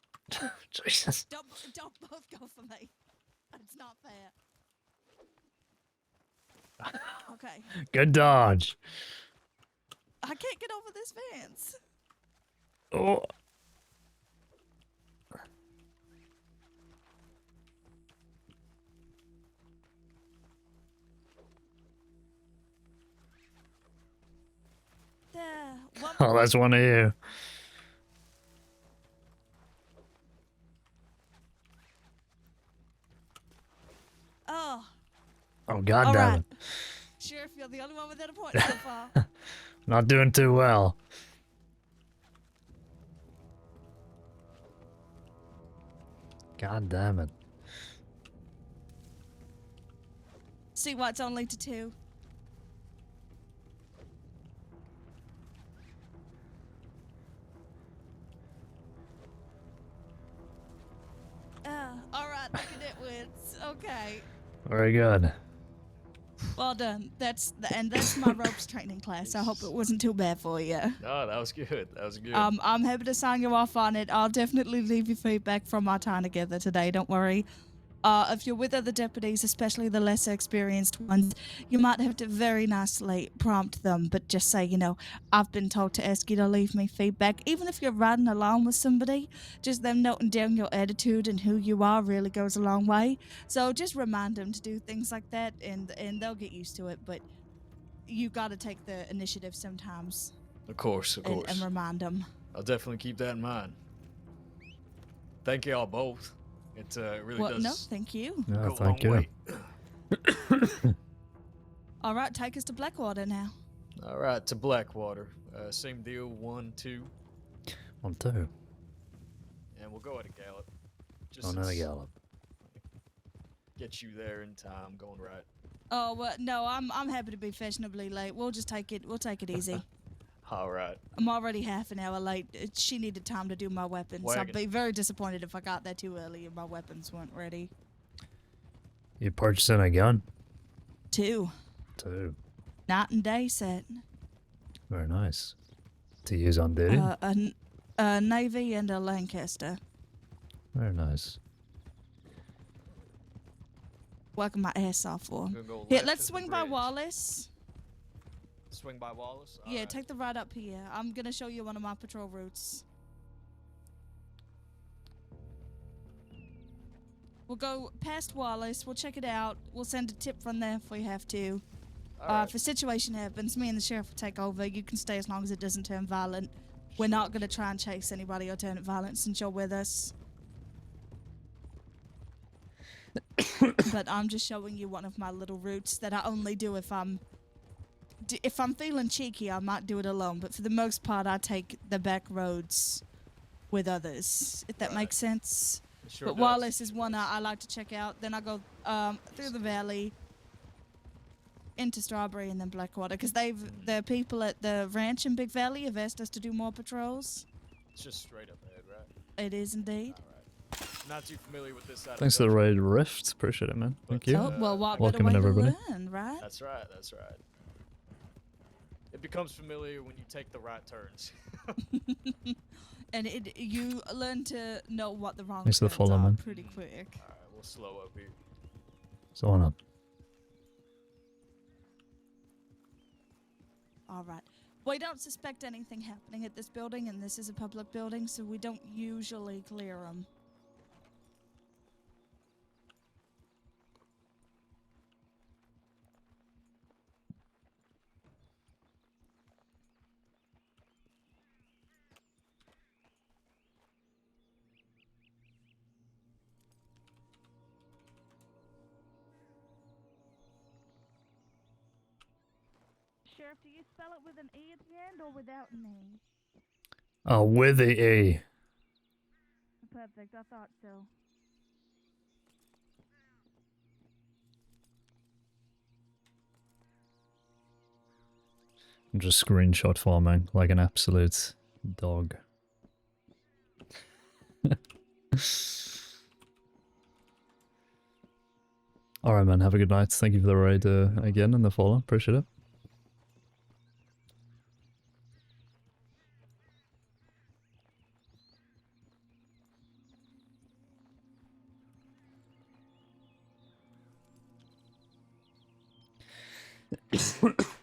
Jesus. Don't both go for me. It's not fair. Okay. Good dodge. I can't get over this fence. Oh. There. Oh, that's one of you. Oh. Oh, God All damn right. it. Sheriff, you're the only one without a point so far. Not doing too well. God damn it. See why it's only to two. All right, look at it wins. Okay. Very good. Well done. That's my ropes training class. I hope it wasn't too bad for you. No, that was good. That was good. I'm happy to sign you off on it. I'll definitely leave you feedback from our time together today. Don't worry. If you're with other deputies, especially the lesser experienced ones, you might have to very nicely prompt them, but just say, I've been told to ask you to leave me feedback. Even if you're riding along with somebody, just them noting down your attitude and who you are really goes a long way. So just remind them to do things like that, and they'll get used to it. But you got to take the initiative sometimes. Of course. And remind them. I'll definitely keep that in mind. Thank you all both. It really does. No, thank you. No, go a thank long you. way. All right, take us to Blackwater now. All right, to Blackwater. Same deal, 1, 2. 1, 2. And we'll go at a gallop. On a gallop. get you there in time. Going right. Oh well, no, I'm happy to be fashionably late. We'll just take it. We'll take it easy. All right. I'm already half an hour late. She needed time to do my weapons. I'd Wagon. be very disappointed if I got there too early and my weapons weren't ready. You purchasing a gun? 2. 2. Night and day set. Very nice. To use on duty? A Navy and a Lancaster. Very nice. Working my ass off for. Gonna go Here, left let's as the swing by bridge. Wallace. Swing by Wallace. All Yeah, right. take the ride up here. I'm gonna show you one of my patrol routes. We'll go past Wallace. We'll check it out. We'll send a tip from there if we have to. Alright. If a situation happens, me and the sheriff will take over. You can stay as long as it doesn't turn violent. We're not gonna try and chase anybody or turn it violent since you're with us. But I'm just showing you one of my little routes that I only do if I'm feeling cheeky. I might do it alone, but for the most part, I take the back roads with others. If that makes sense. Sure But does. Wallace is one I like to check out. Then I go through the valley into Strawberry and then Blackwater because the people at the ranch in Big Valley have asked us to do more patrols. It's just straight up ahead, right? It is indeed. Not too familiar with this side. Thanks of for the the raid rift. Appreciate it, man. Thank you. Oh, well, what Welcome better in, way everybody. to learn, right? That's right. That's right. It becomes familiar when you take the right turns. And you learn to know what the wrong Thanks for the turns follow, are man. pretty quick. All right, we'll slow up here. So on up. All right. We don't suspect anything happening at this building, and this is a public building, so we don't usually clear them. Sheriff, do you spell it with an E at the end or without an E? Oh, with the E. Perfect, I thought so. I'm just screenshot farming like an absolute dog. Alright, man. Have a good night. Thank you for the raid again and the follow. Appreciate it.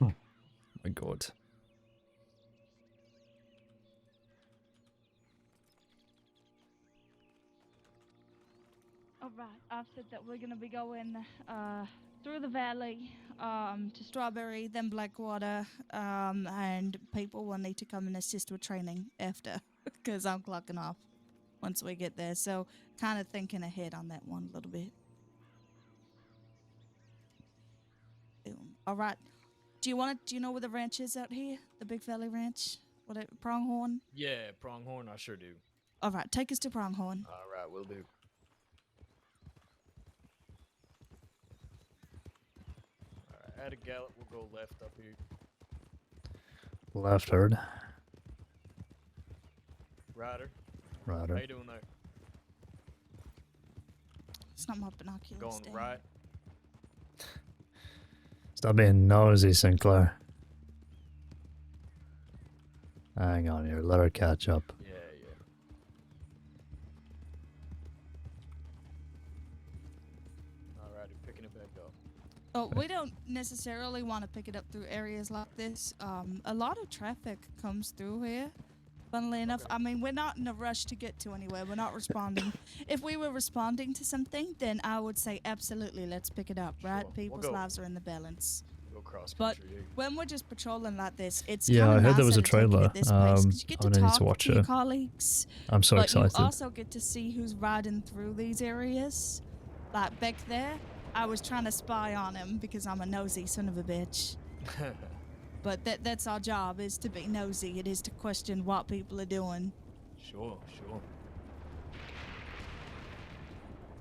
Oh my god. All right, I've said that we're gonna be going through the valley to Strawberry, then Blackwater, and people will need to come and assist with training after, because I'm clocking off once we get there. So, kind of thinking ahead on that one a little bit. All right. Do you know where the ranch is out here? The Big Valley Ranch? Pronghorn? Yeah, Pronghorn, I sure do. All right, take us to Pronghorn. All right, will do. All right, at a gallop, we'll go left up here. Left herd. Ryder. Ryder. How you doing there? It's not my binoculars. Going damn. right. Stop being nosy, Sinclair. Hang on here. Let her catch up. Yeah, yeah. Alrighty, picking it back up. Oh, we don't necessarily want to pick it up through areas like this. A lot of traffic comes through here. Funnily enough, I mean, we're not in a rush to get to anywhere. We're not responding. If we were responding to something, then I would say absolutely, let's pick it up, right? Sure. People's We'll go. lives are in the balance. Go cross But country here. when we're just patrolling like this, it's Yeah, kinda I heard there nicer was a to take it trailer. at this pace, 'cause you get I'm to gonna need to talk watch to your it. colleagues. I'm so but excited. you also get to see who's riding through these areas. Like back there, I was trying to spy on him because I'm a nosy son of a bitch. But that's our job, is to be nosy. It is to question what people are doing. Sure, sure.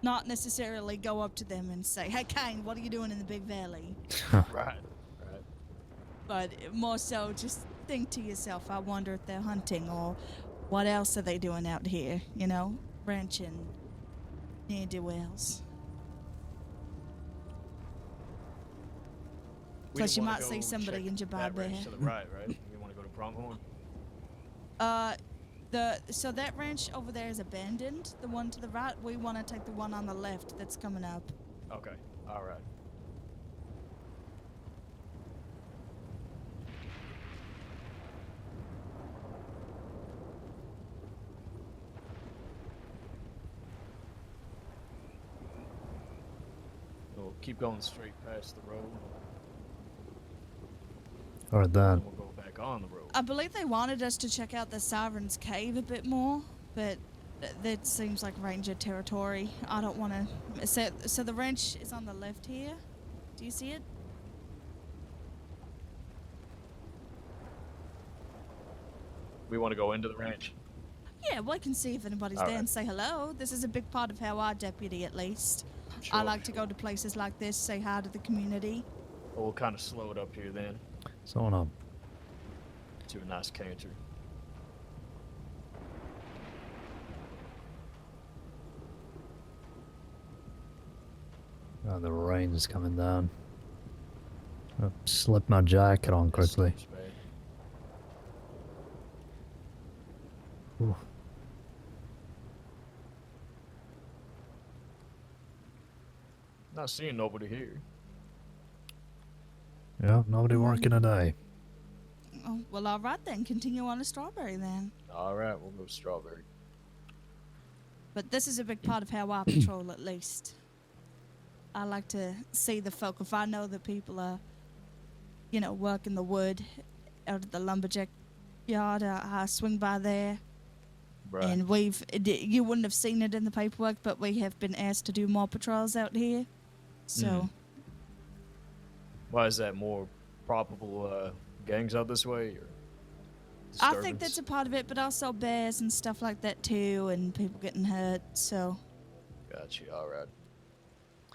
Not necessarily go up to them and say, "Hey, Caine, what are you doing in the Big Valley?" Right. But more so just think to yourself, I wonder if they're hunting or what else are they doing out here, you know, ranching near wells. We Plus, didn't you wanna might see go somebody check in Jabbar that Bear. ranch to the right, right? We want to go to Pronghorn. So that ranch over there is abandoned. The one to the right, we want to take the one on the left that's coming up. Okay. All right. We'll keep going straight past the road. All right, then. And we'll go back on the road. I believe they wanted us to check out the Siren's Cave a bit more, but that seems like ranger territory. I don't want to. So the ranch is on the left here. Do you see it? We want to go into the ranch. Yeah, well, I can see if anybody's All there right. and say hello. This is a big part of how I deputy, at least. I like to go to places like this, say hi to the community. Well, we'll kind of slow it up here then So on. to a nice canter. Oh, the rain's coming down. I'll slip my jacket on quickly. Ooh. Not seeing nobody here. Yeah, nobody working today. Oh, well, all right then. Continue on to Strawberry then. All right, we'll go Strawberry. But this is a big part of how I patrol, at least. I like to see the folk. If I know that people are, you know, working the wood out at the lumberjack yard, I swing by there. Right. And you wouldn't have seen it in the paperwork, but we have been asked to do more patrols out here. So, Why is that more probable gangs out this way? Or I think that's a part of it, but also bears and stuff like that too, and people getting hurt, so. Gotcha, all right.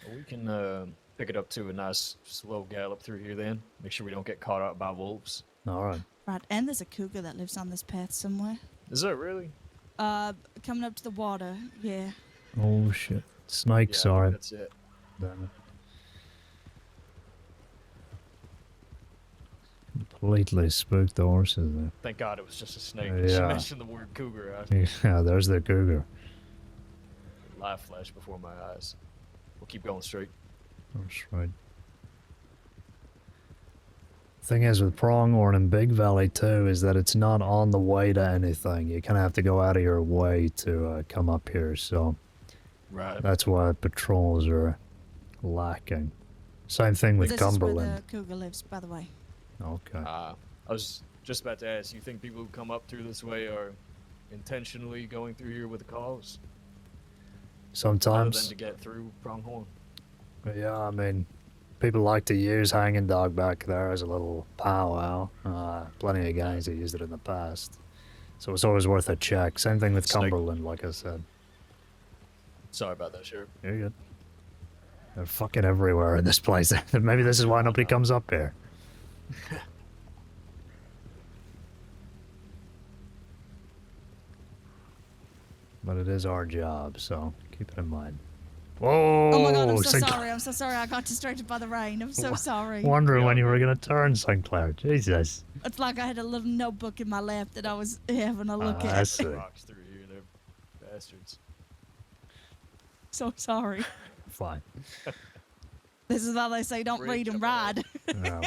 Well, we can pick it up to a nice slow gallop through here then. Make sure we don't get caught out by wolves. All right. Right, and there's a cougar that lives on this path somewhere. Is that really? Coming up to the water, yeah. Oh shit. Snake, Yeah, I think sorry. that's it. Damn it. Completely spooked the horses there. Thank God it was just a snake. Yeah. She mentioned the word cougar. Yeah, there's the cougar. Life flashed before my eyes. We'll keep going straight. That's right. Thing is with Pronghorn and Big Valley too is that it's not on the way to anything. You kind of have to go out of your way to come up here, so Right. that's why patrols are lacking. Same thing with This Cumberland. is where the cougar lives, by the way. Okay. I was just about to ask, you think people who come up through this way are intentionally going through here with a cause? Other Sometimes. than to get through Pronghorn? Yeah, I mean, people like to use Hanging Dog back there as a little powwow. Plenty of gangs have used it in the past. So it's always worth a check. Same thing with Snake. Cumberland, like I said. Sorry about that, Sheriff. You're good. They're fucking everywhere in this place. Maybe this is why nobody comes up here. But it is our job, so keep it in mind. Whoa! Oh my god, I'm so Sinclair. sorry. I'm so sorry. I got distracted by the rain. I'm so sorry. Wondering when you were gonna turn, Sinclair. Jesus. It's like I had a little notebook in my lap that I was having a look I at. see. Rocks through here, they're bastards. So sorry. Fine. This is why they say don't read and ride. No.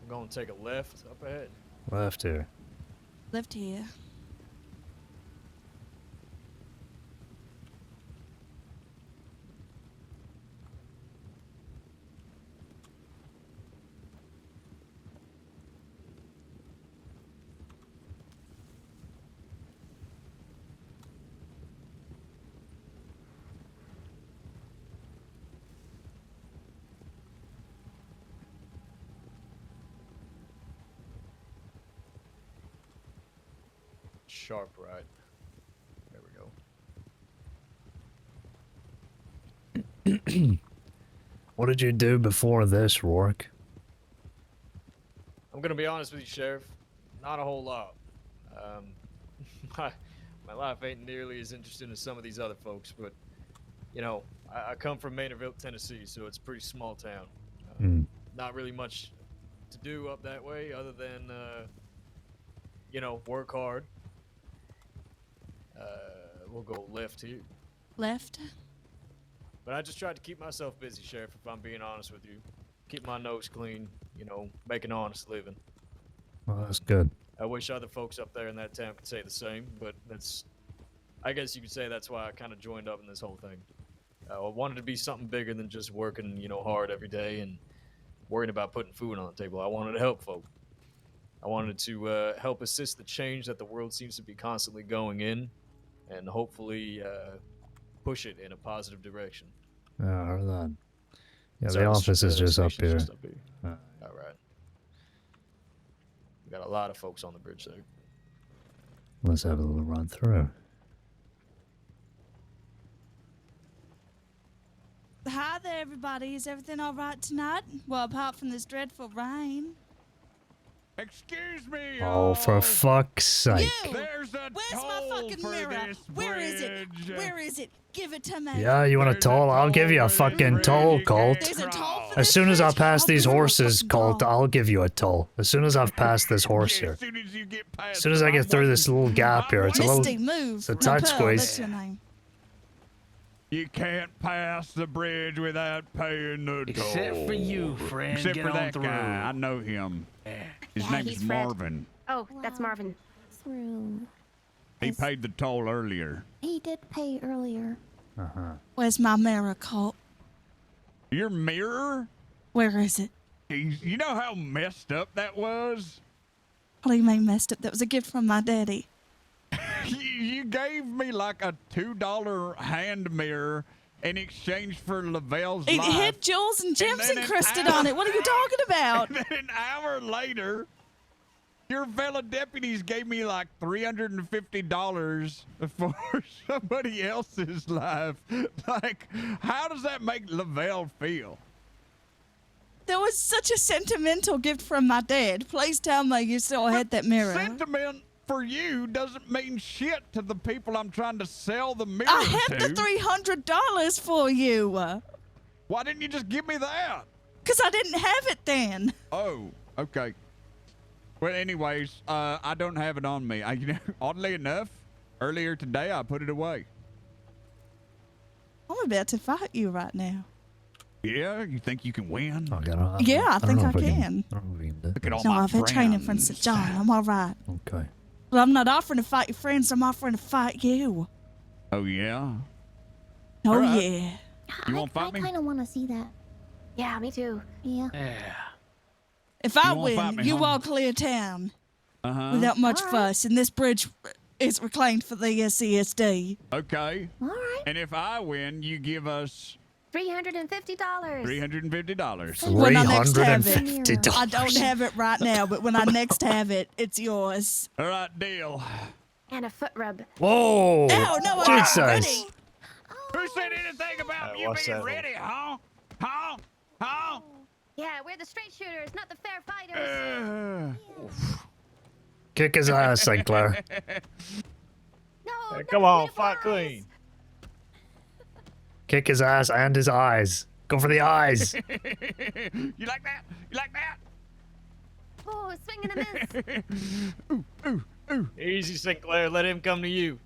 I'm going to take a left up ahead. Left here. Left here. sharp right. There we go. What did you do before this, Rourke? I'm gonna be honest with you, Sheriff. Not a whole lot. My life ain't nearly as interesting as some of these other folks, but you know, I come from Maynardville, Tennessee, so it's a pretty small town. Not really much to do up that way, other than you know, work hard. We'll go left here. Left? But I just tried to keep myself busy, Sheriff, if I'm being honest with you. Keep my nose clean, you know, make an honest living. Well, that's good. I wish other folks up there in that town could say the same, but that's, I guess you could say that's why I kind of joined up in this whole thing. I wanted to be something bigger than just working, you know, hard every day and worrying about putting food on the table. I wanted to help folk. I wanted to help assist the change that the world seems to be constantly going in, and hopefully push it in a positive direction. Yeah, I heard that. Yeah, So the it's office is just up station's here. just up here. All right. We got a lot of folks on the bridge there. Let's have a little run through. Hi there, everybody. Is everything all right tonight? Well, apart from this dreadful rain. Excuse me. Oh, for fuck's sake. Where's my fucking mirror? Where is it? Where is it? Give it to me. Yeah, you want a toll? I'll give you a fucking toll, Colt. There's a toll for As soon as I pass these horses, Colt, I'll give you a toll. As soon as I've passed this horse here. As soon as I get through this little gap here, it's a little... Misty, move. It's a tight Pearl, squeeze. that's your name. You can't pass the bridge without paying the toll. Except for you, friend. Except Get for on that through. guy. I know him. His Yeah, name he's is Fred. Marvin. Oh, that's Marvin. Through. He paid the toll earlier. He did pay earlier. Where's my mirror, Colt? Your mirror? Where is it? You know how messed up that was? What do you mean messed up? That was a gift from my daddy. You gave me like a $2 hand mirror in exchange for Lavelle's It life. had jewels and gems then an encrusted hour- on it. What are you talking about? And then an hour later, your fellow deputies gave me like $350 for somebody else's life. Like, how does that make Lavelle feel? That was such a sentimental gift from my dad. Please tell me you still had that mirror. Sentiment for you doesn't mean shit to the people I'm trying to sell the mirror I have to. the $300 for you. Why didn't you just give me that? Because I didn't have it then. Oh, okay. Well, anyways, I don't have it on me. You know, oddly enough, earlier today I put it away. I'm about to fight you right now. Yeah, you think you can win? Yeah, I think I can. Look at all No, my I've had training from friends. St. John. I'm all right. Okay. Well, I'm not offering to fight your friends. I'm offering to fight you. Oh yeah. Oh All right. yeah. You won't I fight me? kind of want to see that. Yeah, me too. Yeah. If I You won't fight win, me, you huh? all clear town Uh-huh. without much fuss, and this bridge is reclaimed for the CSD. Okay. All right. And if I win, you give us $350. $350. When I next have it, I don't have it right now, but when I next have it, it's yours. All right, deal. And a foot rub. Whoa! No, I'm Jesus. ready. Who said anything about you what's being that? ready, huh? Huh? Huh? Yeah, we're the straight shooters, not the fair fighters. Kick his ass, Sinclair. No, Come on, fight clean. Kick his ass and his eyes. Go for the eyes. You like that? You like that? Oh, swing and a miss. Easy, Sinclair. Let him come to you.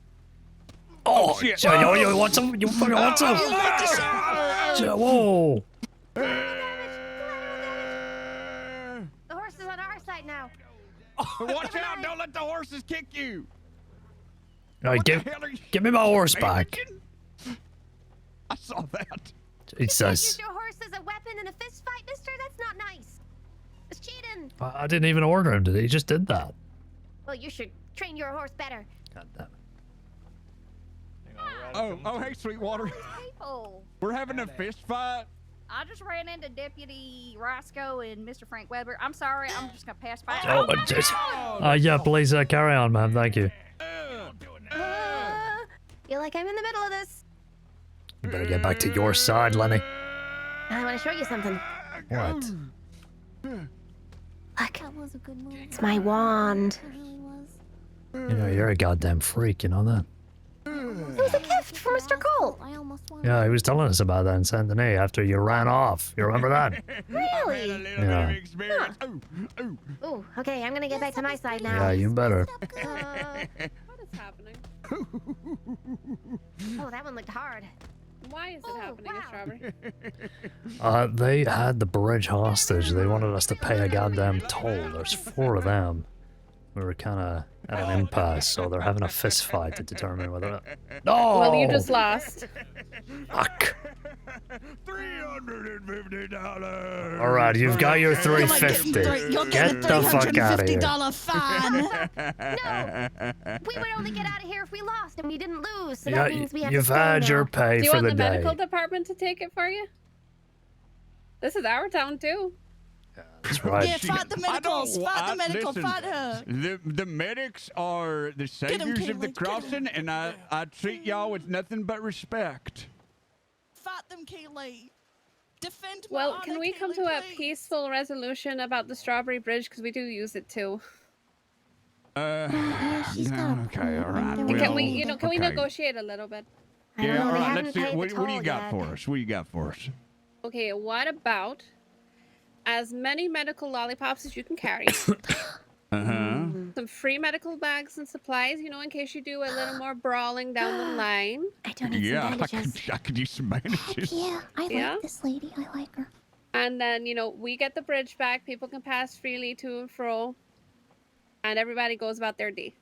Oh, shit. You want some? You fucking want some? Whoa. The horse is on our side now. Watch out! Don't let the horses kick you. All right, What the hell are you- give me my horse Hey, back. Richard? I saw that. It says. Use your horse as a weapon in a fist fight, mister? That's not nice. It's cheating. I didn't even order him today. He just did that. Well, you should train your horse better. God damn it. Oh, hey, Sweetwater. People. We're having a fist fight. I just ran into Deputy Roscoe and Mr. Frank Weber. I'm sorry, I'm just gonna pass by. Oh, yeah, please carry on, ma'am. Thank you. feel like I'm in the middle of this. You better get back to your side, Lenny. I want to show you something. What? Look, that was a good move. It's my wand. You know, you're a goddamn freak, you know that? It was a gift from Mr. Cole. Yeah, he was telling us about that in Saint Denis after you ran off. You remember that? Really? Yeah. Ooh, okay, I'm gonna get back to my side now. Yeah, you better. What is happening? Oh, that one looked hard. Why is it happening, Strawberry? They had the bridge hostage. They wanted us to pay a goddamn toll. There's 4 of them. We were kind of at an impasse, so they're having a fist fight to determine whether. No. Well, you just lost. Fuck. $350. All right, you've got your 350. Get the fuck out of here. $350 fine. No, we would only get out of here if we lost, and we didn't lose. So Yeah, that means we have to you've stay had now. your pay Do you for want the the day. medical department to take it for you? This is our town too. That's right. Yeah, fight the medicals. Fight the medical. Listen, Fight her. The medics are the saviors of the crossing, and I treat y'all with nothing but respect. Fight them, Kaylee. Defend my Well, honor, can we come to Kaylee, a peaceful resolution about the Strawberry Bridge because we do use it too? Okay, all right. And can we, can we okay. negotiate a little bit? Yeah, all right. Let's see. paid the What do you toll got yet. for us? What do you got for us? Okay, what about as many medical lollipops as you can carry? Some free medical bags and supplies, in case you do a little more brawling down the line. I don't Yeah, I could use some bandages. Yeah, I Yeah? like this lady. I like her. And then, we get the bridge back. People can pass freely to and fro. And everybody goes about their day.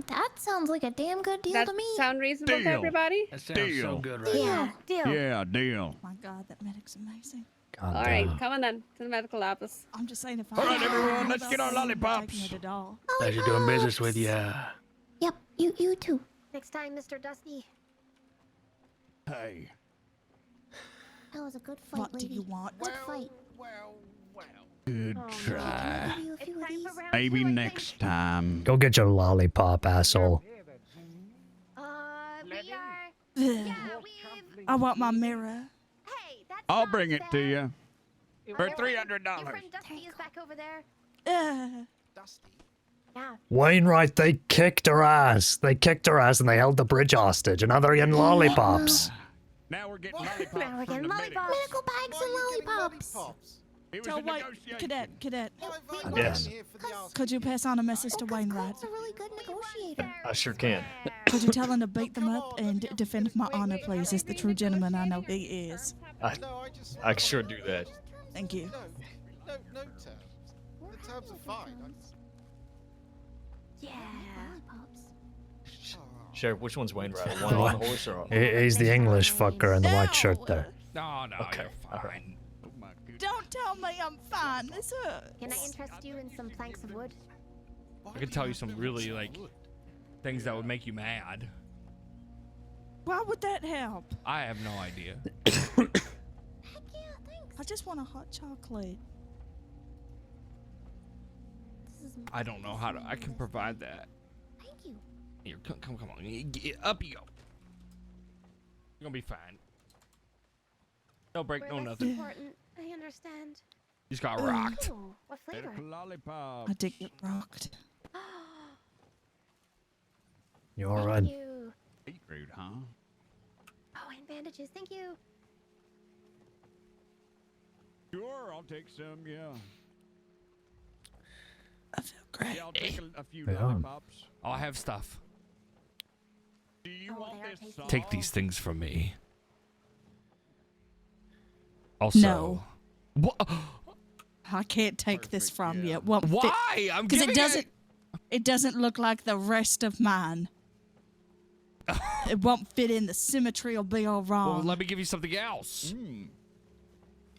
That sounds like a damn good deal That to me. sound reasonable to Deal. everybody? That sounds so good right Yeah, deal. Yeah, deal. Oh my God, that medic's amazing. God All right, damn. come on then to the medical office. I'm just saying if I. All right, everyone, let's get our taking lollipops. it at all. Pleasure doing business with you. Yep, you too. Next time, Mr. Dusty. Hey. That was a good fight, What do lady. you want? Good fight. Good try. Give you a few of these. Maybe next time. Go get your lollipop, asshole. We are. I want my mirror. Hey, that's I'll not bring it to fair. you for Your $300. friend Dusty is back over there. Dusty. Yeah. Wainwright, they kicked her ass. They kicked her ass and they held the bridge hostage, and now they're getting lollipops. Now we're getting lollipops. Now we're getting lollipops. Medical bags and lollipops. It was Tell a White, negotiation. cadet. Yes. Could you pass on a message to Wainwright? He's a really good negotiator. I sure can. Could you tell him to beat them up and defend my honor, please? As the true gentleman I know he is. I sure do that. Thank you. No terms. The terms are fine. Yeah. Sheriff, which one's Wainwright? The one on the horse or? He's the English fucker in the white shirt there. No, Okay, you're all right. fine. Oh my goodness. Don't tell me I'm fine. This hurts. Can I interest you in some planks of wood? I could tell you some really things that would make you mad. Why would that help? I have no idea. Heck yeah, thanks. I just want a hot chocolate. This is I don't know how to. I can provide that. Thank you. Here, come on. Up you go. You're gonna be fine. No break, We're no less nothing. important. I understand. You just got rocked. Ooh, what flavor? Lollipop. I did get rocked. You all Thank right? you. Beetroot, huh? Oh, and bandages. Thank you. Sure, I'll take some. Yeah. I feel great. Yeah, I'll take a few Yeah. lollipops. I'll have stuff. Do you want they are this? tasty. Sauce? Take these things from me. Also. No. What? I can't take this from you. It won't Why? fit. I'm Because giving it doesn't look like the rest of mine. It won't fit in. The symmetry will be all wrong. Well, let me give you something else.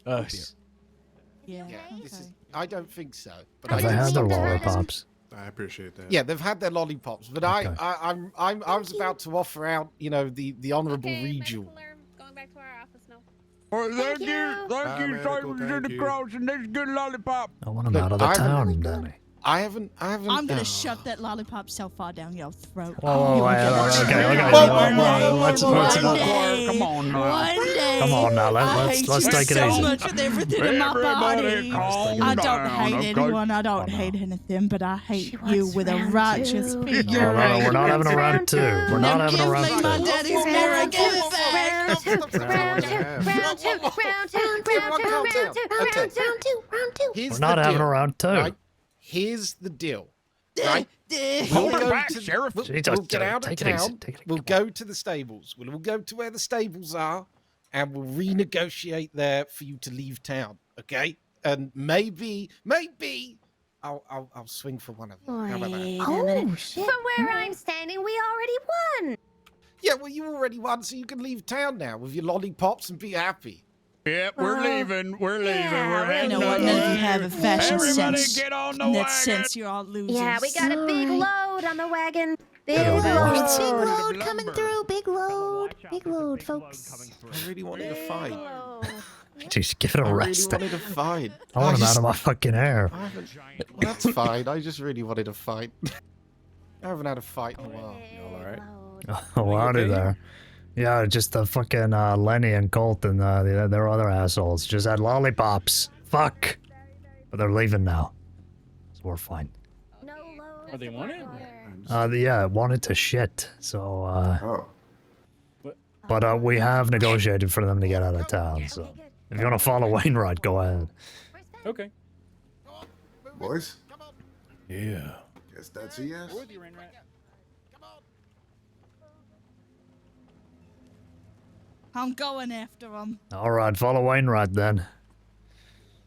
Yeah. This is. I don't think so. But Have they had their lollipops? I appreciate that. Yeah, they've had their lollipops, but Okay. I was about to offer out, the honourable Okay, regional. medical alarm. Going back to our office now. Well, thank you. you, Bye, medical, Simon, to thank the you. cross and this good lollipop. I want him out of the I haven't- town, Danny. I haven't. I'm gonna shove that lollipop so far down your throat. Whoa, You wait, will get okay, it. let's One day, Come on now. One day. Come on now, I let's hate take you it so easy. much with everything in my body. calm I don't down, hate okay? anyone. I don't hate anything, but I hate She you wants with a round righteous two. figure. No, we're not having a round two. We're not having a round Give me my two. daddy's mirror. Give it back. Round two, round two, round two, round two, round two. Here's We're not the having deal, a round two. Right? Here's the deal. Right? Hold We'll it go back, to- Sheriff. We'll, Jesus, we'll get out of take it easy, town. take it- We'll go to the stables. We'll all go to where the stables are, and we'll renegotiate there for you to leave town. Okay? And maybe, I'll swing for one of you. How about that? Wait a minute. From where I'm standing, we already won. Yeah, well, you already won, so you can leave town now with your lollipops and be happy. Yep, we're leaving. We're leaving. yeah, We're you heading You know what? out. None of you have a fashion Everybody sense. get on the In that wagon. sense, you're all losers. Yeah, we got a big load on the wagon. Big Yeah, load. big load coming through. Big load. Big load, folks. I really wanted to fight. Jeez, give it a I really rest. wanted to fight. I want him out just- of my fucking hair. I haven't. Well, that's fine. I just really wanted to fight. I haven't had a fight in a while. You all alright? Oh, howdy there. Yeah, just the fucking Lenny and Colt and their other assholes just had lollipops. Fuck. But they're leaving now. So we're fine. Are they wanted? Yeah, wanted to shit. So, But we have negotiated for them to get out of town, so. If you want to follow Wainwright, go ahead. Okay. Boys? Yeah. Guess that's a yes. I'm going after them. Alright, follow Wainwright then.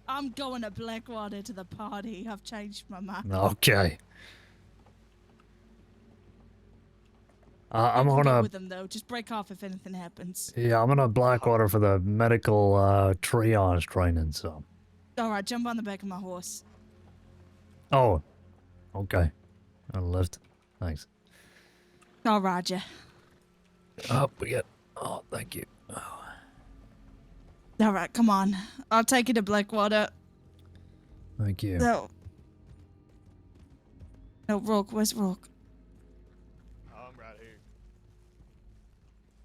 I'm going to Blackwater to the party. I've changed my mind. Okay. I'm You can go gonna. with them though. Just break off if anything happens. Yeah, I'm gonna Blackwater for the medical triage training, so. All right, jump on the back of my horse. Oh. Okay. I'll lift. Thanks. Oh, Roger. Oh, we get. Oh, thank you. All right, come on. I'll take you to Blackwater. Thank you. No. No, Rourke. Where's Rourke? I'm right here.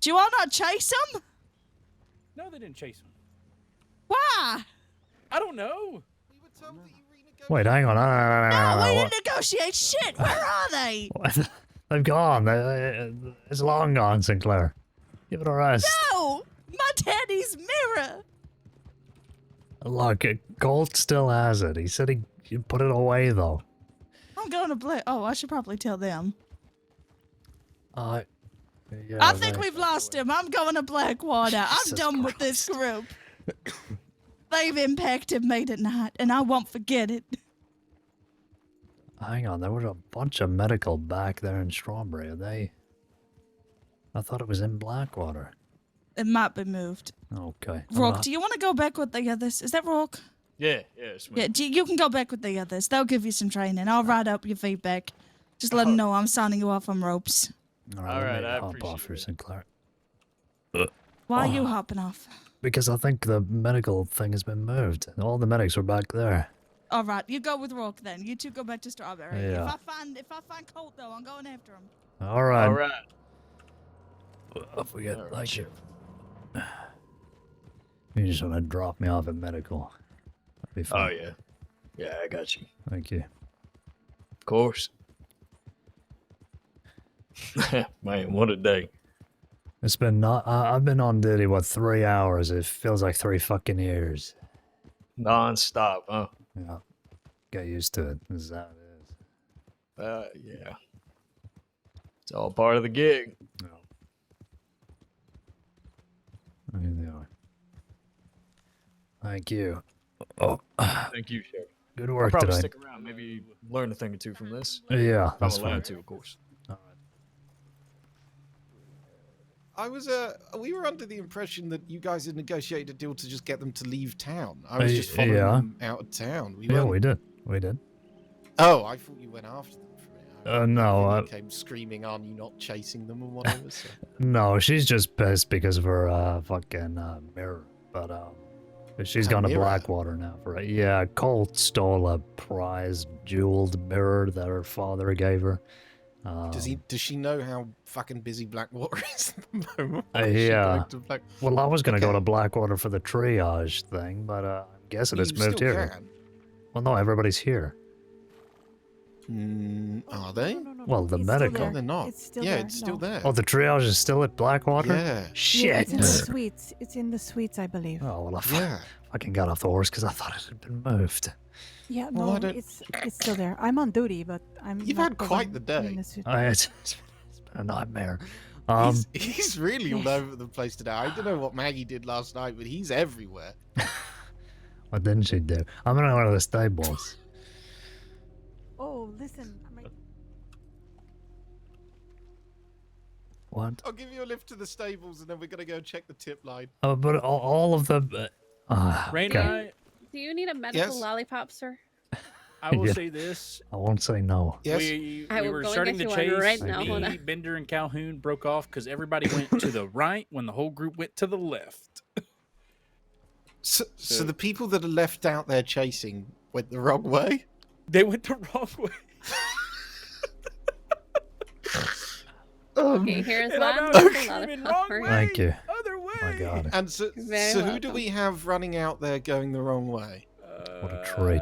Do you all not chase him? No, they didn't chase him. Why? I don't know. Wait, hang on. No, we What? didn't negotiate shit. Where are they? They've gone. It's long gone, Sinclair. Give it a rest. No! My daddy's mirror! Look, Colt still has it. He said he'd put it away, though. I'm going to Black. Oh, I should probably tell them. Yeah, I think we've lost him. I'm going to Blackwater. I'm Jesus done with this group. They've impacted me tonight, and I won't forget it. Hang on, there was a bunch of medical back there in Strawberry. Are they? I thought it was in Blackwater. It might be moved. Okay. Rourke, do you want to go back with the others? Is that Rourke? Yeah, it's Yeah, you can go back with the others. They'll give you some training. I'll write up your feedback. Just let them know I'm signing you off on ropes. All right, let me hop off here, Sinclair. Why are you hopping off? Because I think the medical thing has been moved. All the medics were back there. All right, you go with Rourke then. You two go back to Strawberry. Yeah. If I find Colt though, I'm going after him. All right. All right. If we get like it. You just want to drop me off at medical. That'd be fine. Oh, yeah. Yeah, I got you. Thank you. Of course. Man, what a day. It's been not. I've been on duty, 3 hours? It feels like 3 fucking years. Non-stop, huh? Yeah. Get used to it. This is how it is. Yeah. It's all part of the gig. Here they are. Thank you. Oh. Thank you, Sheriff. Good I'll work probably today. stick around, maybe learn a thing or two from this. Yeah, I'm that's allowed fine. to, of course. I was we were under the impression that you guys had negotiated a deal to just get them to leave town. I was just following yeah. them out of town. Yeah, weren't- we did. We did. Oh, I thought you went after them from it. No, They came screaming on you not chasing them or whatever. So. no, she's just pissed because of her fucking mirror. But But she's gone to mirror? Blackwater now, right? Yeah, Cole stole a prize jeweled mirror that her father gave her. Does she know how fucking busy Blackwater is at the moment? Or is she Yeah. going to Well, I was going to go Okay. to Blackwater for the triage thing, but I'm guessing it's You moved still here. can. Well, no, everybody's here. Are they? Well, the It's still medical. there. No, they're not. It's still yeah, there. it's still No. there. Oh, the triage is still at Blackwater? Yeah. Yeah, Shit. it's in the suites. It's in the suites, I believe. Oh, well, I Yeah. fucking got off the horse because I thought it had been moved. Yeah, Well, no, I don't- it's still there. I'm on duty, but I'm. You've not had quite going the day. in the suite. It's been a nightmare. He's really all over the place today. I don't know what Maggie did last night, but he's everywhere. What didn't she do? I'm going to go to the stables. Oh, listen. What? I'll give you a lift to the stables, and then we're gonna go check the tip line. Oh, but all of them. Raina, okay. Do you need a medical Yes? lollipop, sir? I will Yeah. say this. I won't say no. Yes. We I will were go and starting get the you one chase. right now, hold Me, on. Bender, and Calhoun broke off because everybody went to the right when the whole group went to the left. So the people that are left out there chasing went the wrong way? They went the wrong way. Okay, here's And I'm one out medical screaming, lollipop "Wrong for you. Thank you. Other way. My God. And so, Very so who do welcome. we have running out there going the wrong way? What a treat.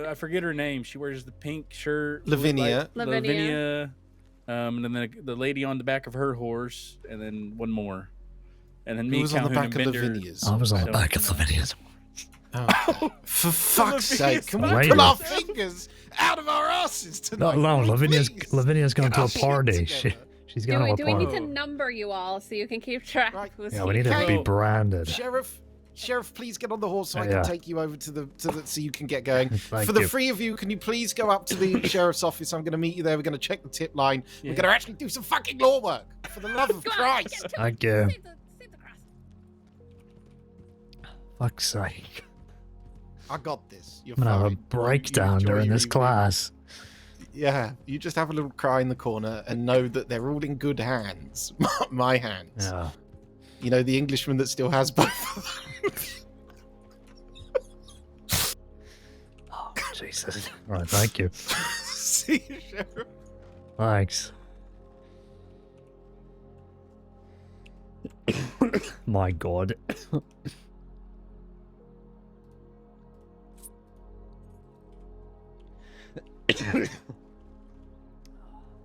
I forget her name. She wears the pink shirt. Lavinia. Lavinia. And then the lady on the back of her horse, and then one more. And then Who me, was on the Calhoun, back and of Bender. Lavinia's? I was on the don't back of know. Lavinia's. Oh, for fuck's sake, can we Right. pull our fingers out of our asses No, tonight? Lavinia's going Get to our a shit party. together. She's Do going we, to a do we party. need to number you all so you can keep track of who's Yeah, we need to here? be branded. Sheriff, please get on the horse so I Yeah. can take you over to the so you can get going. Thank For the you. three of you, can you please go up to the sheriff's office? I'm going to meet you there. We're going to check the tip line. Yeah. We're going to actually do some fucking law work. For the love of Christ. Thank you. Fuck's sake. I got this. You're I'm going to have a fine. breakdown enjoy during your this evening. class. Yeah, you just have a little cry in the corner and know that they're all in good hands. My hands. Yeah. You know, the Englishman that still has both of them. Oh, Jesus. All right, thank you. See you, Sheriff. Thanks. My God.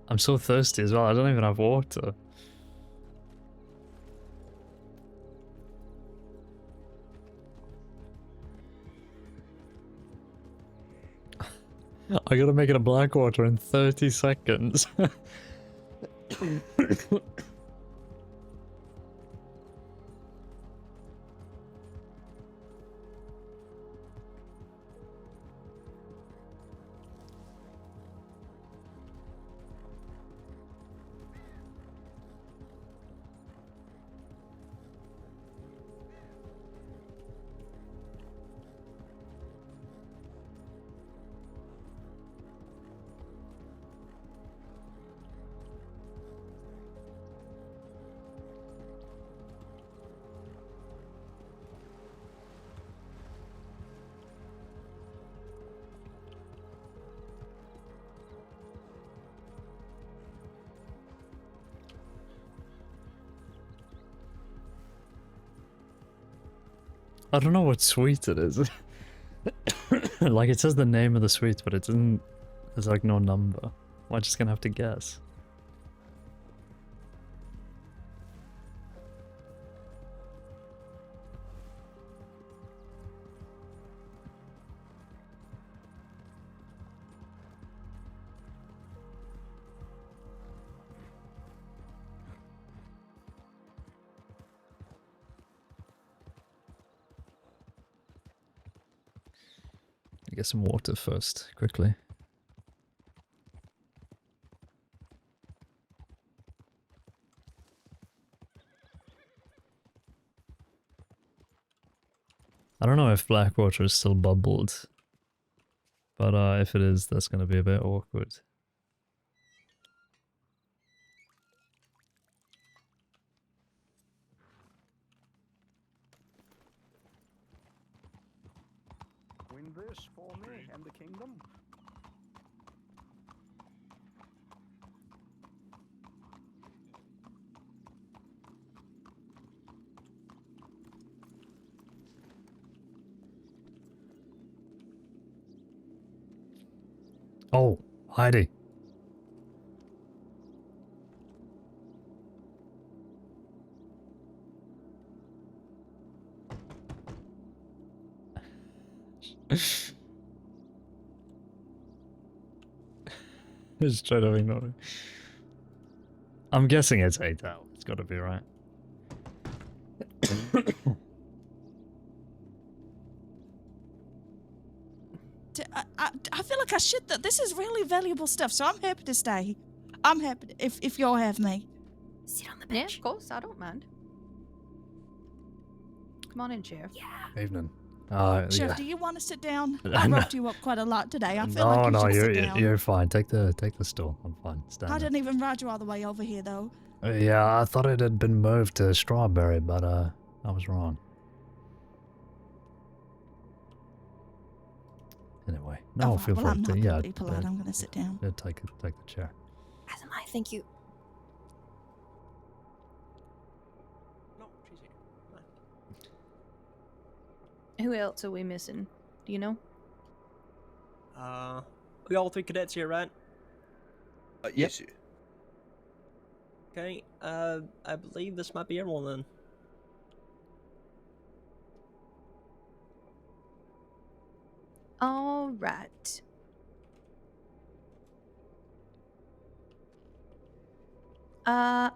I'm so thirsty as well. I don't even have water. I gotta make it a Blackwater in 30 seconds. I don't know what suite it is. Like, it says the name of the suite, but it doesn't... There's like no number. Am I just gonna have to guess? Get some water first, quickly. I don't know if Blackwater is still bubbled, but if it is, that's going to be a bit awkward. Oh, Heidi. Just try to ignore it. I'm guessing it's 8 out. It's got to be right. I feel like I should. This is really valuable stuff, so I'm happy to stay. I'm happy if y'all have me. Sit on the bench. Yeah, of course. I don't mind. Come on in, Sheriff. Yeah. Evening. Sheriff, Yeah. do you want to sit down? I roped you up quite a lot today. I feel like you should sit down. You're fine. Take the stool. I'm fine. Stand I there. didn't even ride you all the way over here, though. Yeah, I thought it had been moved to Strawberry, but I was wrong. Anyway, no, feel free I'm to not gonna be polite. I'm gonna sit down. Yeah, take the chair. As am I. Thank you. Who else are we missing? Do you know? We all 3 cadets here, right? Yes, sir. Okay, I believe this might be everyone then. All right.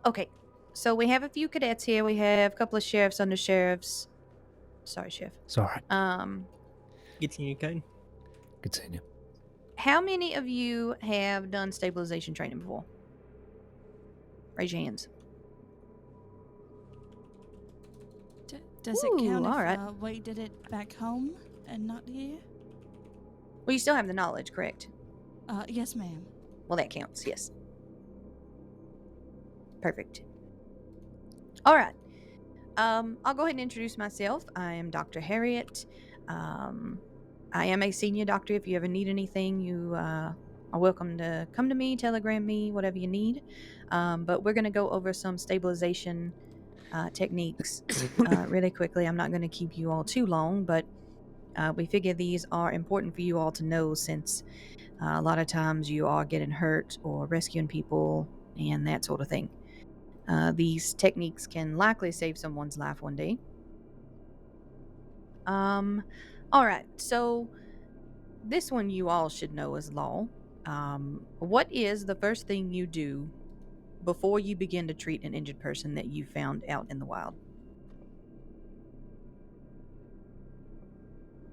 Okay. So we have a few cadets here. We have a couple of sheriffs, under sheriffs. Sorry, Sheriff. Sorry. Continue, Caine. Continue. How many of you have done stabilization training before? Raise your hands. Does it count all if right. we did it back home and not here? Well, you still have the knowledge, correct? Yes, ma'am. Well, that counts, yes. Perfect. All right. I'll go ahead and introduce myself. I am Dr. Harriet. I am a senior doctor. If you ever need anything, you are welcome to come to me, telegram me, whatever you need. But we're going to go over some stabilization techniques really quickly. I'm not going to keep you all too long, but we figure these are important for you all to know, since a lot of times you are getting hurt or rescuing people and that sort of thing. These techniques can likely save someone's life one day. All right, so this one you all should know is law. What is the first thing you do before you begin to treat an injured person that you found out in the wild?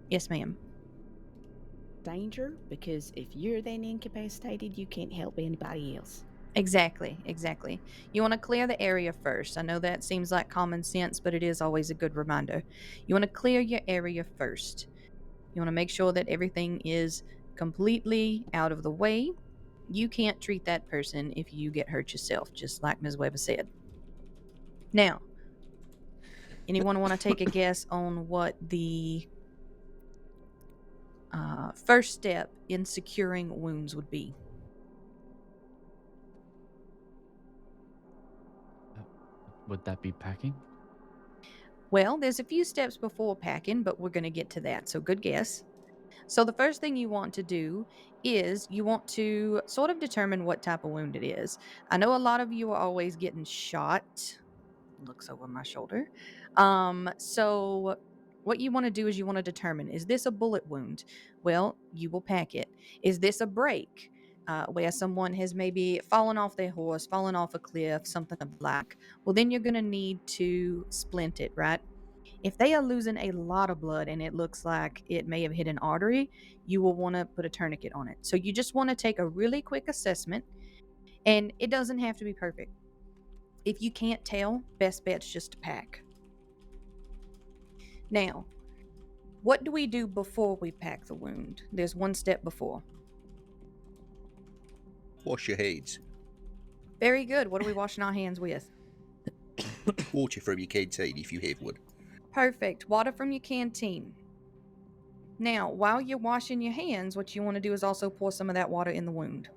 Yes, ma'am. Danger, because if you're then incapacitated, you can't help anybody else. Exactly. You want to clear the area first. I know that seems like common sense, but it is always a good reminder. You want to clear your area first. You want to make sure that everything is completely out of the way. You can't treat that person if you get hurt yourself, just like Ms. Weber said. Now, anyone want to take a guess on what the first step in securing wounds would be? Would that be packing? Well, there's a few steps before packing, but we're going to get to that, so good guess. So the first thing you want to do is you want to sort of determine what type of wound it is. I know a lot of you are always getting shot. Looks over my shoulder. So what you want to do is you want to determine, is this a bullet wound? Well, you will pack it. Is this a break? Where someone has maybe fallen off their horse, fallen off a cliff, something black. Well, then you're going to need to splint it, right? If they are losing a lot of blood and it looks like it may have hit an artery, you will want to put a tourniquet on it. So you just want to take a really quick assessment, and it doesn't have to be perfect. If you can't tell, best bet's just to pack. Now, what do we do before we pack the wound? There's one step before. Wash your hands. Very good. What are we washing our hands with? Water from your canteen if you have one. Perfect. Water from your canteen. Now, while you're washing your hands, what you want to do is also pour some of that water in the wound.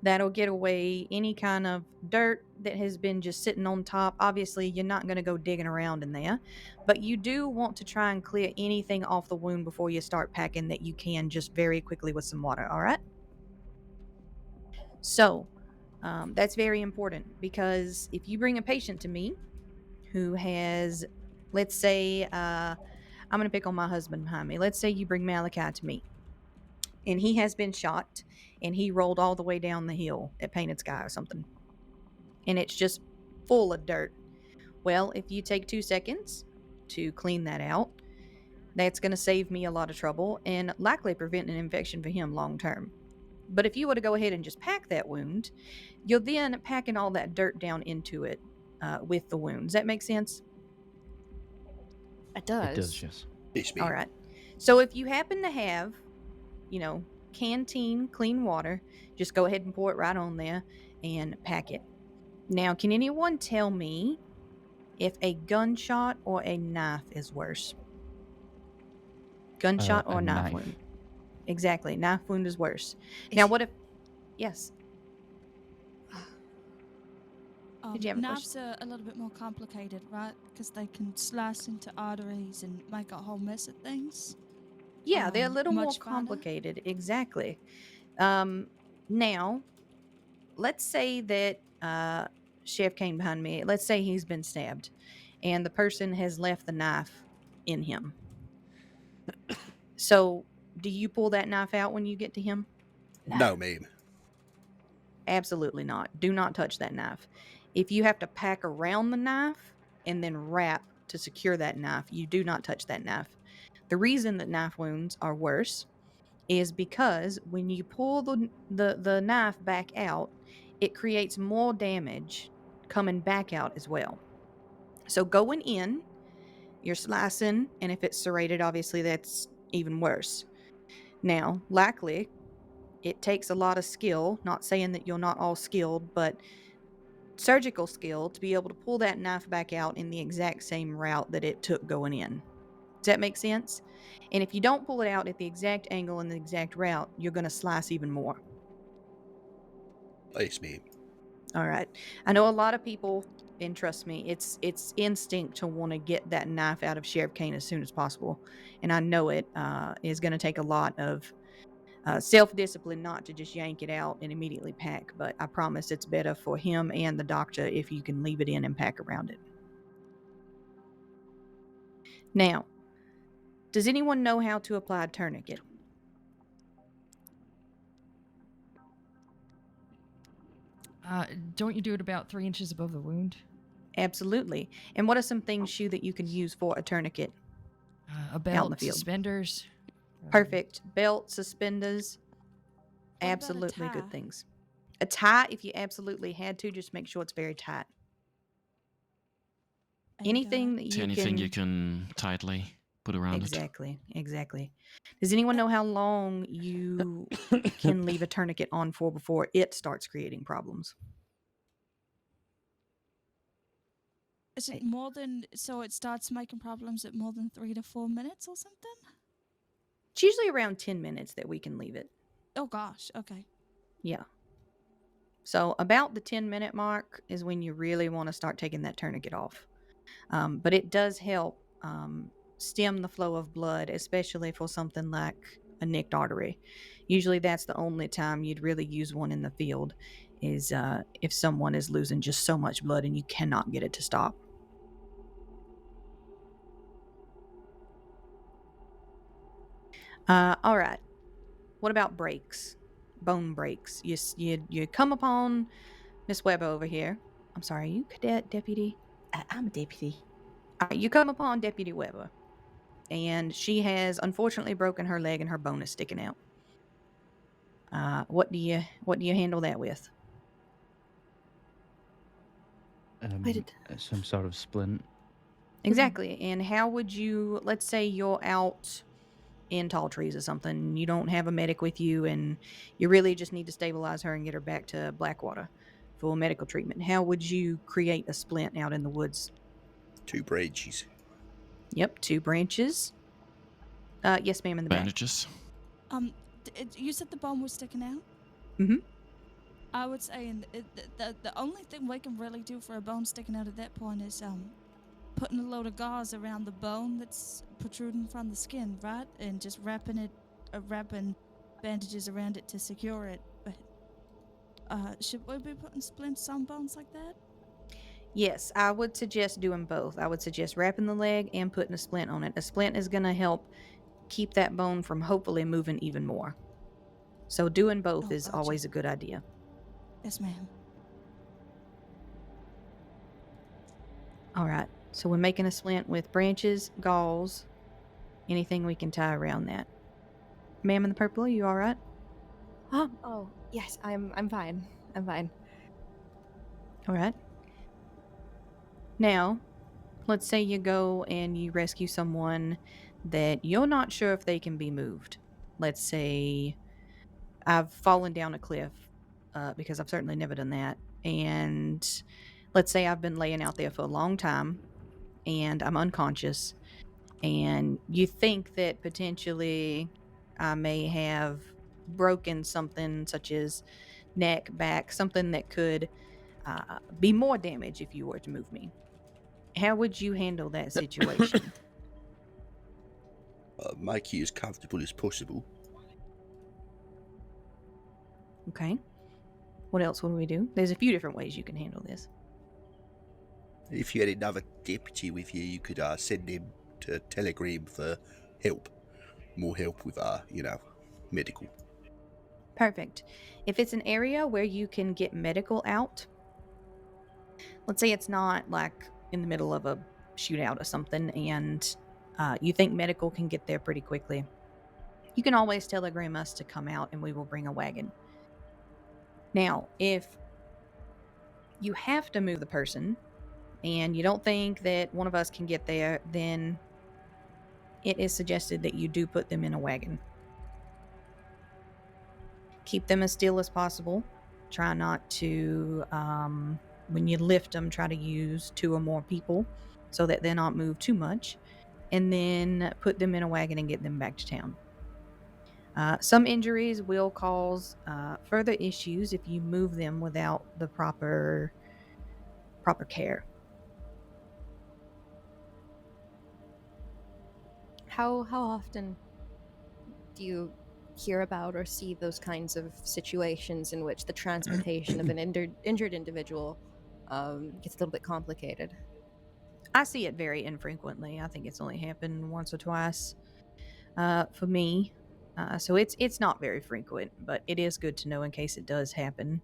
That'll get away any kind of dirt that has been just sitting on top. Obviously, you're not going to go digging around in there, but you do want to try and clear anything off the wound before you start packing that you can, just very quickly with some water, all right? So, that's very important, because if you bring a patient to me who has, let's say, I'm going to pick on my husband behind me. Let's say you bring Malachi to me, and he has been shot, and he rolled all the way down the hill at Painted Sky or something, and it's just full of dirt. Well, if you take 2 seconds to clean that out, that's going to save me a lot of trouble and likely prevent an infection for him long term. But if you were to go ahead and just pack that wound, you're then packing all that dirt down into it with the wound. Does that make sense? It does. It does, yes. All right. So if you happen to have, canteen clean water, just go ahead and pour it right on there and pack it. Now, can anyone tell me if a gunshot or a knife is worse? Gunshot or a knife knife. wound? Exactly. Knife wound is worse. Now, what if... Yes. Did you have a Knives are a little bit more complicated, right? Because they can slice into arteries and make a whole mess of things. Yeah, they're a little more much finer. complicated. Exactly. Now, let's say that Chef Caine behind me, let's say he's been stabbed and the person has left the knife in him. So, do you pull that knife out when you get to him? No, ma'am. Absolutely not. Do not touch that knife. If you have to pack around the knife and then wrap to secure that knife, you do not touch that knife. The reason that knife wounds are worse is because when you pull the knife back out, it creates more damage coming back out as well. So going in, you're slicing, and if it's serrated, obviously that's even worse. Now, likely, it takes a lot of skill, not saying that you're not all skilled, but surgical skill to be able to pull that knife back out in the exact same route that it took going in. Does that make sense? And if you don't pull it out at the exact angle and the exact route, you're going to slice even more. Yes, ma'am. All right. I know a lot of people, and trust me, it's instinct to want to get that knife out of Sheriff Caine as soon as possible. And I know it is going to take a lot of self-discipline not to just yank it out and immediately pack. But I promise it's better for him and the doctor if you can leave it in and pack around it. Now, does anyone know how to apply a tourniquet? Don't you do it about 3 inches above the wound? Absolutely. And what are some things, Shu, that you can use for a tourniquet? A out in belt, the field? suspenders. Perfect. Belt, suspenders. What about a Absolutely tie? good things. A tie, if you absolutely had to, just make sure it's very tight. Anything that you Anything can... you can tightly put around Exactly. Does anyone know how long you can leave a tourniquet on for before it starts creating problems? Is it more than, so it starts making problems at more than 3 to 4 minutes or something? It's usually around 10 minutes that we can leave it. Oh gosh, okay. Yeah. So about the 10-minute mark is when you really want to start taking that tourniquet off. But it does help stem the flow of blood, especially for something like a nicked artery. Usually that's the only time you'd really use one in the field, is if someone is losing just so much blood and you cannot get it to stop. All right. What about breaks? Bone breaks. You come upon Miss Webber over here. I'm sorry, are you cadet, deputy? I'm a deputy. All right, you come upon Deputy Webber, and she has unfortunately broken her leg and her bone is sticking out. What do you handle that with? Some sort of splint. Exactly. And how would you, let's say you're out in tall trees or something, you don't have a medic with you, and you really just need to stabilize her and get her back to Blackwater for medical treatment. How would you create a splint out in the woods? 2 branches. Yep, 2 branches. Yes, ma'am, in the back. Bandages. You said the bone was sticking out? Mm-hmm. I would say the only thing we can really do for a bone sticking out at that point is putting a load of gauze around the bone that's protruding from the skin, right? And just wrapping bandages around it to secure it. But should we be putting splints on bones like that? Yes, I would suggest doing both. I would suggest wrapping the leg and putting a splint on it. A splint is going to help keep that bone from hopefully moving even more. So doing both is always a good idea. Yes, ma'am. All right. So we're making a splint with branches, gauze, anything we can tie around that. Ma'am in the purple, you all right? Oh, yes, I'm fine. I'm fine. All right. Now, let's say you go and you rescue someone that you're not sure if they can be moved. Let's say I've fallen down a cliff, because I've certainly never done that. And let's say I've been laying out there for a long time and I'm unconscious, and you think that potentially I may have broken something such as neck, back, something that could be more damage if you were to move me. How would you handle that situation? Make you as comfortable as possible. Okay. What else would we do? There's a few different ways you can handle this. If you had another deputy with you, you could send him to telegram for help. More help with, medical. Perfect. If it's an area where you can get medical out, let's say it's not like in the middle of a shootout or something, and you think medical can get there pretty quickly, you can always telegram us to come out and we will bring a wagon. Now, if you have to move the person and you don't think that one of us can get there, then it is suggested that you do put them in a wagon. Keep them as still as possible. Try not to, when you lift them, try to use 2 or more people so that they're not moved too much. And then put them in a wagon and get them back to town. Some injuries will cause further issues if you move them without the proper care. How often do you hear about or see those kinds of situations in which the transportation of an injured individual gets a little bit complicated? I see it very infrequently. I think it's only happened once or twice for me. So it's not very frequent, but it is good to know in case it does happen.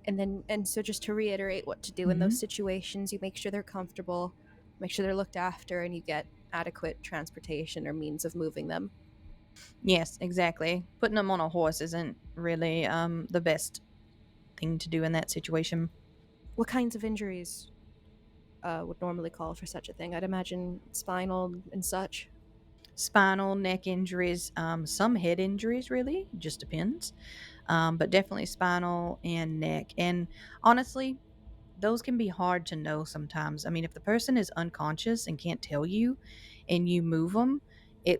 And so just to reiterate what to do in those situations, you make sure they're comfortable, make sure they're looked after, and you get adequate transportation or means of moving them. Yes, exactly. Putting them on a horse isn't really the best thing to do in that situation. What kinds of injuries would normally call for such a thing? I'd imagine spinal and such. Spinal, neck injuries, some head injuries, really, just depends. But definitely spinal and neck. And honestly, those can be hard to know sometimes. I mean, if the person is unconscious and can't tell you and you move them,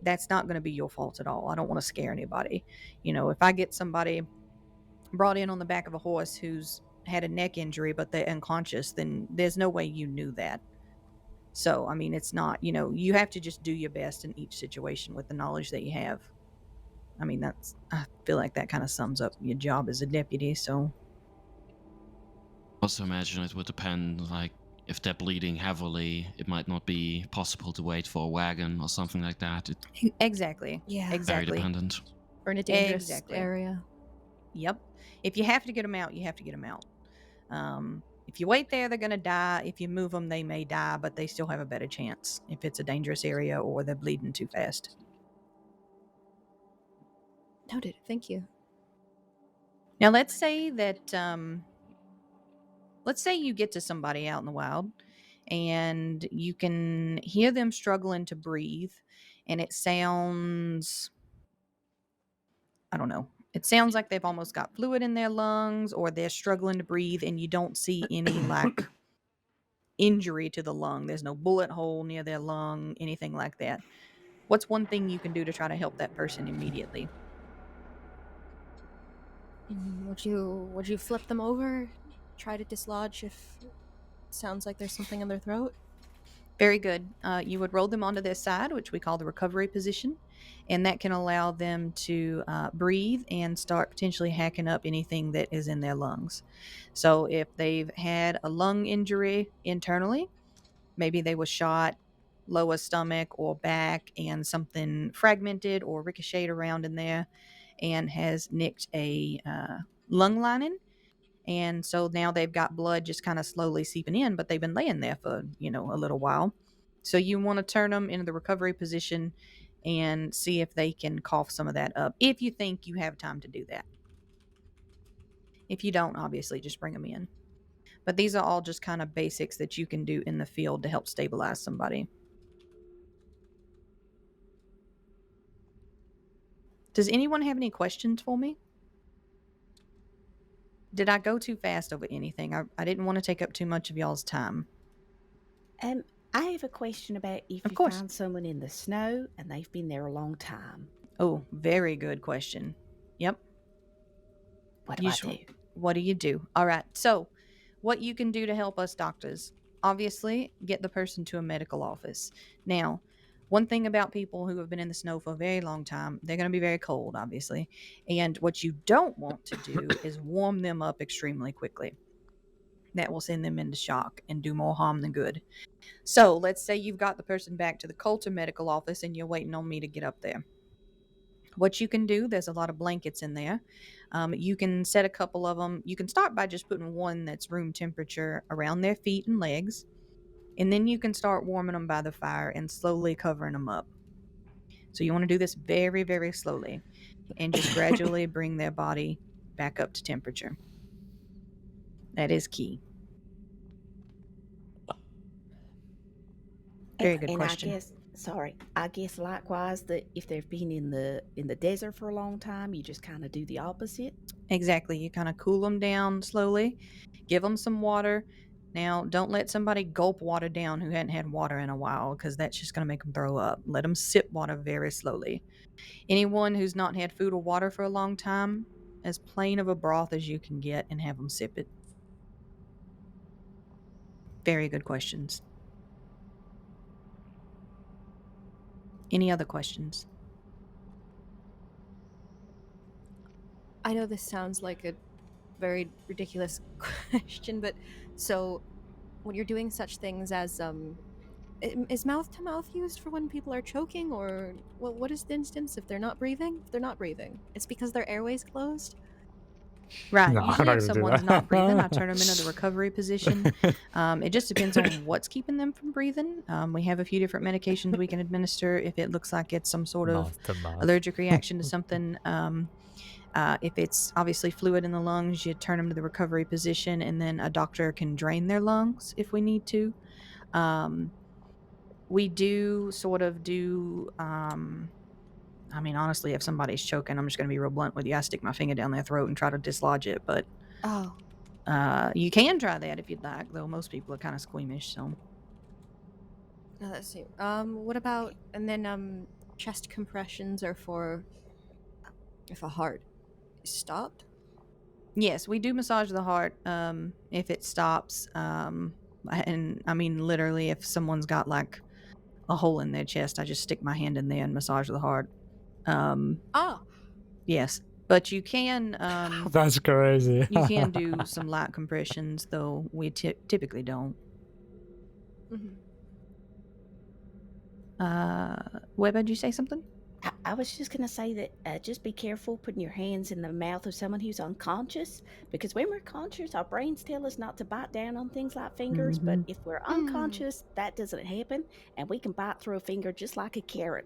that's not going to be your fault at all. I don't want to scare anybody. If I get somebody brought in on the back of a horse who's had a neck injury but they're unconscious, then there's no way you knew that. So, I mean, it's not, you have to just do your best in each situation with the knowledge that you have. I mean, I feel like that kind of sums up your job as a deputy, so. Also imagine it would depend, like, if they're bleeding heavily, it might not be possible to wait for a wagon or something like that. Exactly. Yeah. Exactly. Very dependent. Or in a dangerous area. Yep. If you have to get them out, you have to get them out. If you wait there, they're going to die. If you move them, they may die, but they still have a better chance if it's a dangerous area or they're bleeding too fast. Noted. Thank you. Now, let's say that, let's say you get to somebody out in the wild and you can hear them struggling to breathe, and it sounds, I don't know, it sounds like they've almost got fluid in their lungs or they're struggling to breathe, and you don't see any like injury to the lung. There's no bullet hole near their lung, anything like that. What's one thing you can do to try to help that person immediately? Would you flip them over? Try to dislodge if it sounds like there's something in their throat? Very good. You would roll them onto their side, which we call the recovery position, and that can allow them to breathe and start potentially hacking up anything that is in their lungs. So if they've had a lung injury internally, maybe they was shot lower stomach or back and something fragmented or ricocheted around in there and has nicked a lung lining. And so now they've got blood just kind of slowly seeping in, but they've been laying there for, a little while. So you want to turn them into the recovery position and see if they can cough some of that up, if you think you have time to do that. If you don't, obviously just bring them in. But these are all just kind of basics that you can do in the field to help stabilize somebody. Does anyone have any questions for me? Did I go too fast over anything? I didn't want to take up too much of y'all's time. I have a question about if Of you course. find someone in the snow and they've been there a long time. Oh, very good question. Yep. What do I do? What do you do? All right. So, what you can do to help us doctors, obviously, get the person to a medical office. Now, one thing about people who have been in the snow for a very long time, they're going to be very cold, obviously. And what you don't want to do is warm them up extremely quickly. That will send them into shock and do more harm than good. So, let's say you've got the person back to the Coulter medical office and you're waiting on me to get up there. What you can do, there's a lot of blankets in there. You can set a couple of them. You can start by just putting one that's room temperature around their feet and legs. And then you can start warming them by the fire and slowly covering them up. So you want to do this very, very slowly and just gradually bring their body back up to temperature. That is key. Very good question. I guess likewise that if they've been in the desert for a long time, you just kind of do the opposite. Exactly. You kind of cool them down slowly, give them some water. Now, don't let somebody gulp water down who hadn't had water in a while, because that's just going to make them throw up. Let them sip water very slowly. Anyone who's not had food or water for a long time, as plain of a broth as you can get, and have them sip it. Very good questions. Any other questions? I know this sounds like a very ridiculous question, but so when you're doing such things as is mouth to mouth used for when people are choking, or what is the instance if they're not breathing? If they're not breathing, it's because their airway's closed. Right. No, I'm Usually, not if gonna do someone's that. not breathing, I turn them into the recovery position. It just depends on what's keeping them from breathing. We have a few different medications we can administer if it looks like it's some sort of Mouth to mouth. allergic reaction to something. If it's obviously fluid in the lungs, you turn them to the recovery position, and then a doctor can drain their lungs if we need to. We do sort of do. I mean, honestly, if somebody's choking, I'm just going to be real blunt with you. I stick my finger down their throat and try to dislodge it. But you can try that if you'd like, though most people are kind of squeamish. So Now let's see. What about and then chest compressions are for if a heart is stopped. yes, we do massage the heart if it stops. And I mean, literally, if someone's got like a hole in their chest, I just stick my hand in there and massage the heart. Yes, but you can. That's crazy. You can do some light compressions, though we typically don't. Webber, did you say something? I was just going to say that just be careful putting your hands in the mouth of someone who's unconscious, because when we're conscious, our brains tell us not to bite down on things like fingers, but if we're unconscious, that doesn't happen, and we can bite through a finger just like a carrot.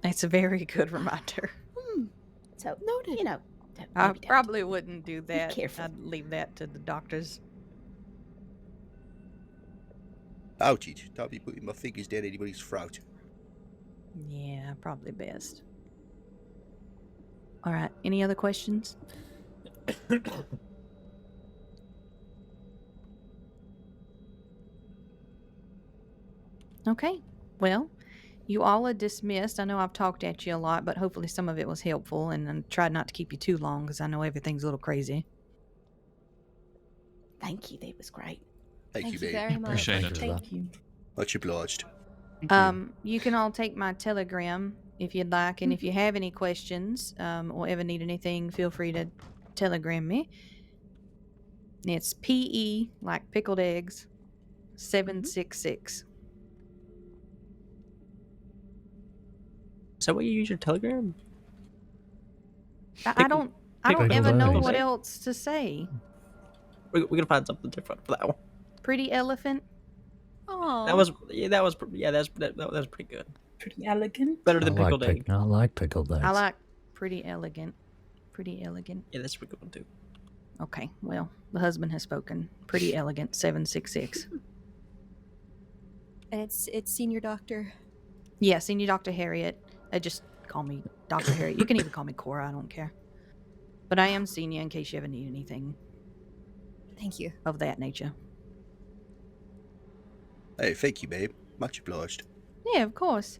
It's a very good reminder. So, noted. You know, I probably wouldn't do that. careful. I'd leave that to the doctors. Ouch it. Don't be putting my fingers down anybody's throat. Yeah, probably best. All right. Any other questions? Okay. Well, You all are dismissed. I know I've talked at you a lot, but hopefully some of it was helpful, and I tried not to keep you too long because I know everything's a little crazy. Thank you. That was great. Thank you, babe. very much. Appreciate it. Thank you. Much obliged. You can all take my telegram if you'd like, and if you have any questions or ever need anything, feel free to telegram me. It's PE, like pickled eggs, 766. Is that what you use your Telegram? I don't Pickled ever know eggs. what else to say. We're gonna find something different for that one. Pretty elephant. Oh. That was pretty good. Pretty elegant. Better than pickled egg. I like pickled eggs. I like pretty elegant. Pretty elegant. Yeah, that's a pretty good one too. Okay, well, the husband has spoken. Pretty elegant, 766. And it's Senior Doctor. Yeah, Senior Dr. Harriet. Just call me Dr. Harriet. You can even call me Cora. I don't care. But I am senior in case you ever need anything. Thank you. Of that nature. Hey, thank you, babe. Much obliged. Yeah, of course.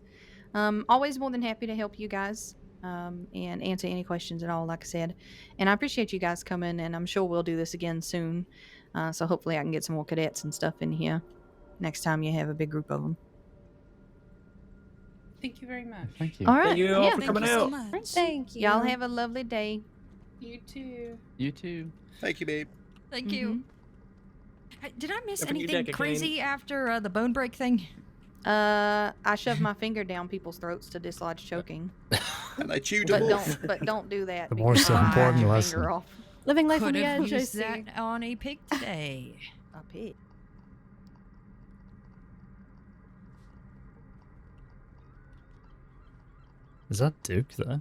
Always more than happy to help you guys and answer any questions at all, like I said. And I appreciate you guys coming, and I'm sure we'll do this again soon. So hopefully I can get some more cadets and stuff in here next time you have a big group of them. Thank you very much. Thank you. All right. Thank you all yeah. for coming out. Thank you. Y'all have a lovely day. You too. You too. Thank you, babe. Thank you. Did I miss Open your anything deck, crazy after the bone break thing? I shoved my finger down people's throats to dislodge choking. And I chewed them off. But don't do that. The more because I'll cut important your lesson. finger off. Living life on Could the have edge, I used see. that on a pig today. A pig. Is that Duke there?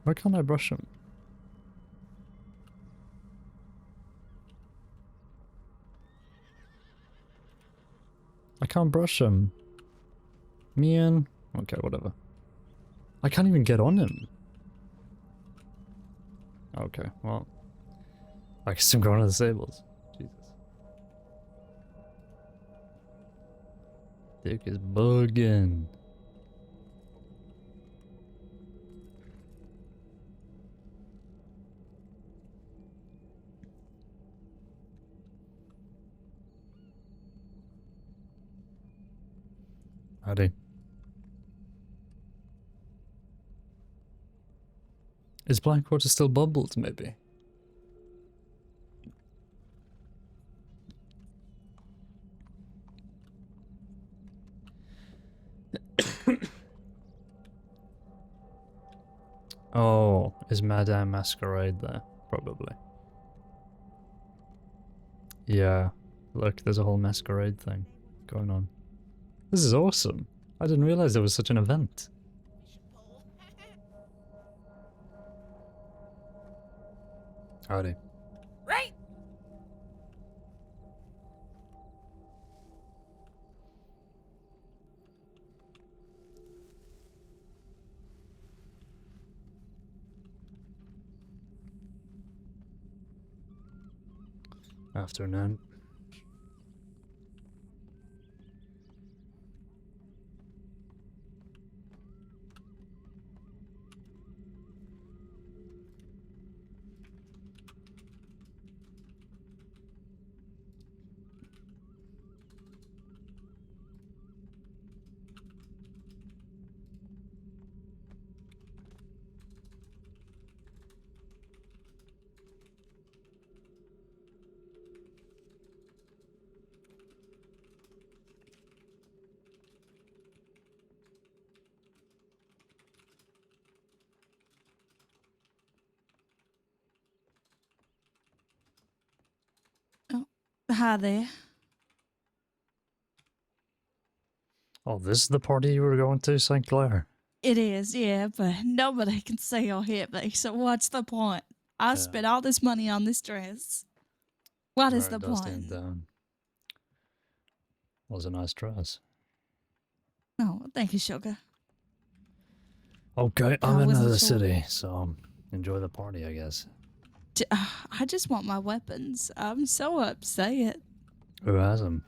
Why can't I brush him? I can't brush him. Man. Okay, whatever. I can't even get on him. Okay, well. I guess I'm going to the stables. Jesus. Dick is bugging. Howdy. Is Blackwater still bubbled, maybe? Oh, is Madame Masquerade there? Probably. Yeah. Look, there's a whole masquerade thing going on. This is awesome. I didn't realize there was such an event. Howdy. Right. Afternoon. Hi there. Oh, this is the party you were going to, St. Clair? It is, yeah, but nobody can see or hear me, so what's the point? I spent all this money on this dress. What is the Dusty point? and down. Was a nice dress. Oh, thank you, sugar. Okay, I'm I in wasn't the sure. city, so enjoy the party, I guess. I just want my weapons. I'm so upset. Who has them?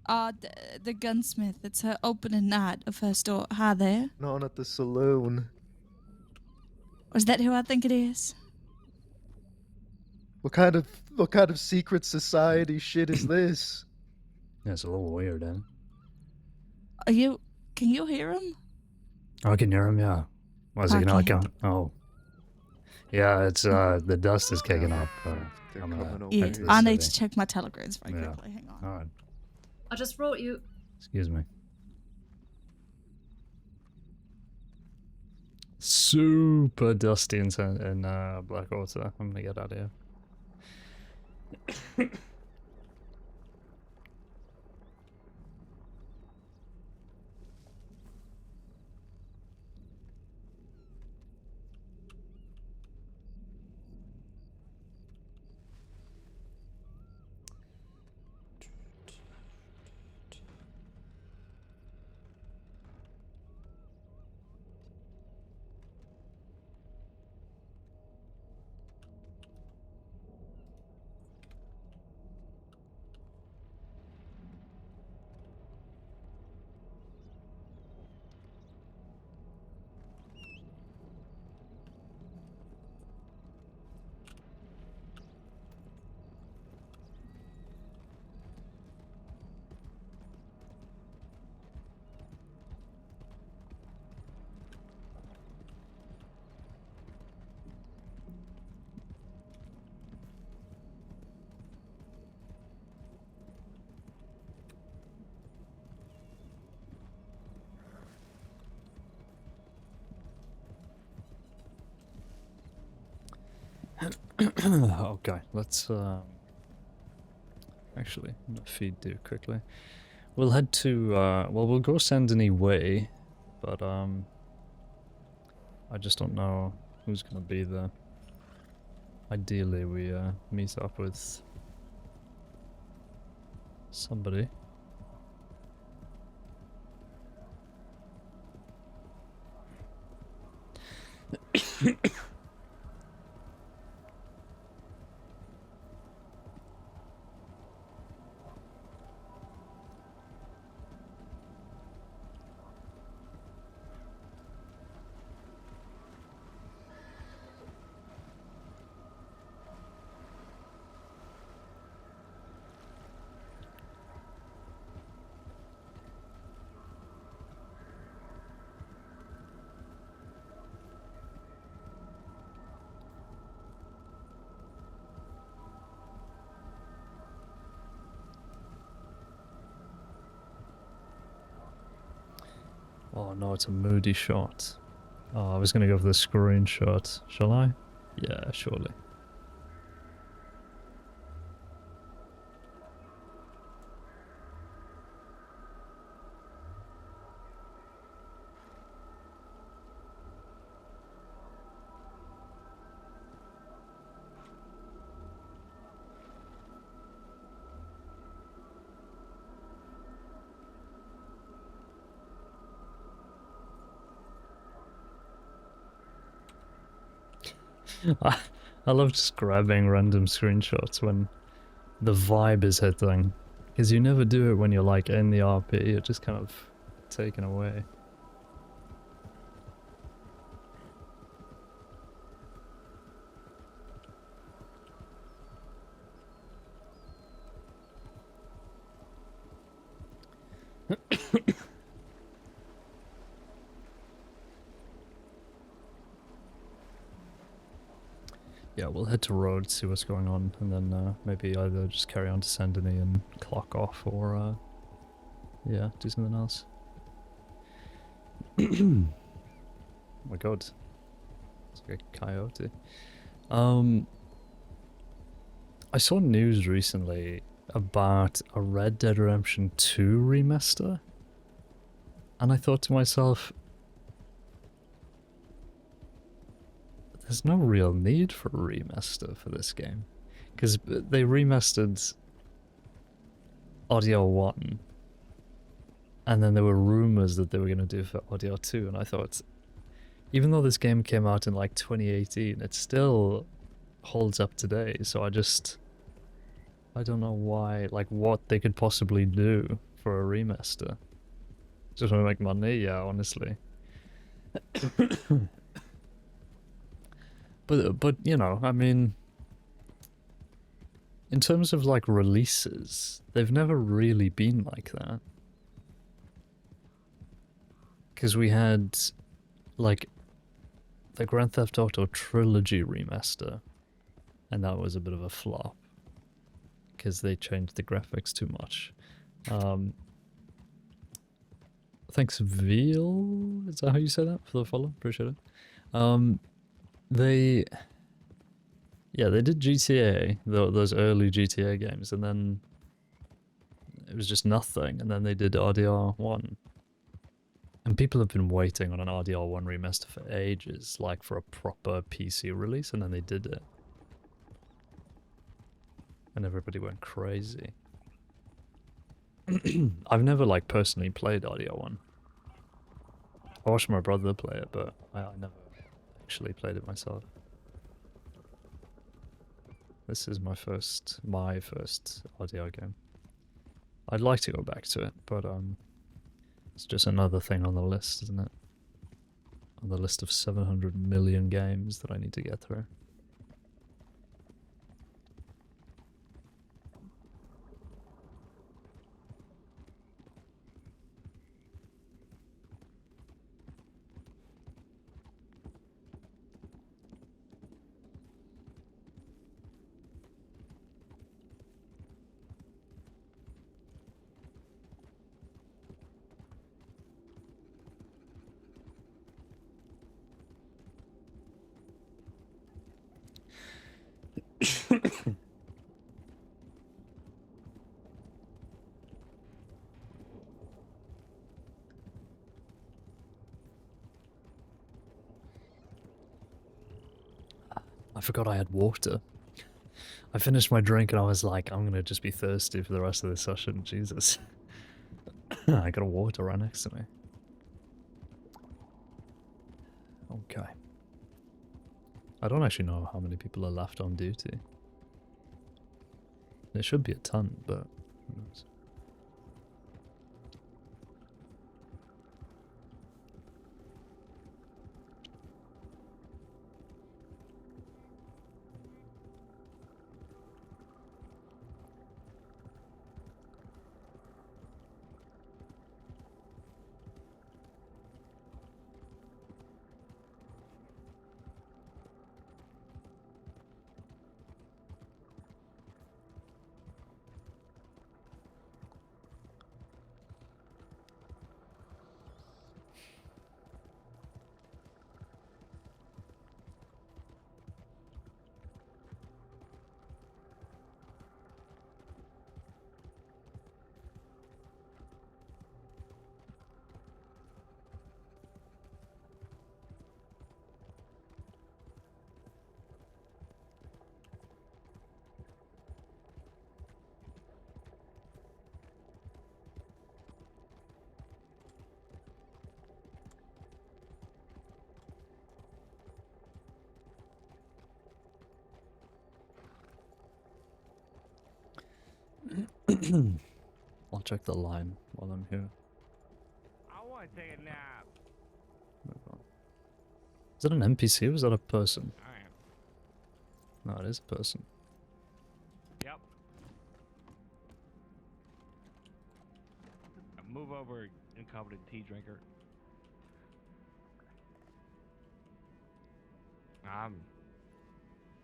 The gunsmith. It's her opening night of her store. Hi there. Not at the saloon. Or is that who I think it is? What kind of secret society shit is this? Yeah, it's a little weird, eh? Can you hear him? I can hear him, yeah. Why is he not going? Oh. Yeah, it's, the dust is kicking up. I'm gonna Yeah, head to the I need city. to check my telegrams very Yeah. quickly. Hang on. Alright. I just wrote you. Excuse me. Super dusty in Blackwater. I'm gonna get out of here. Okay, let's actually, I'm gonna feed Duke quickly. We'll head to well, we'll go send an E-way, but I just don't know who's gonna be there. Ideally we meet up with somebody. Oh no, it's a moody shot. Oh, I was gonna go for the screenshot. Shall I? Yeah, surely. I love just grabbing random screenshots when the vibe is hitting. Because you never do it when you're like in the RP, you're just kind of taken away. Yeah, we'll head to Rhodes, see what's going on, and then maybe either just carry on to Sandini and clock off, or yeah, do something else. Oh my god. It's like a coyote. I saw news recently about a Red Dead Redemption 2 remaster. And I thought to myself, there's no real need for a remaster for this game. Because they remastered Audio 1, and then there were rumors that they were going to do for Audio 2, and I thought, even though this game came out in like 2018, it still holds up today, so I don't know why, like what they could possibly do for a remaster. Just want to make money? Yeah, honestly. But you know, I mean, in terms of like releases, they've never really been like that. Because we had like the Grand Theft Auto Trilogy remaster, and that was a bit of a flop because they changed the graphics too much. Thanks, Veal. Is that how you say that for the follow? Appreciate it. They did GTA, those early GTA games, and then it was just nothing, and then they did RDR1. And people have been waiting on an RDR1 remaster for ages, like for a proper PC release, and then they did it. And everybody went crazy. I've never, like, personally played RDR1. I watched my brother play it, but I never actually played it myself. This is my first RDR game. I'd like to go back to it, but it's just another thing on the list, isn't it? On the list of 700 million games that I need to get through. I forgot I had water. I finished my drink and I was like, I'm gonna just be thirsty for the rest of this session. Jesus. I got a water right next to me. Okay. I don't actually know how many people are left on duty. There should be a ton, but who knows. I'll check the line while I'm here. I want to take a nap. Is that an NPC or is that a person? I am. No, it is a person. Yep. Move over, incompetent tea drinker.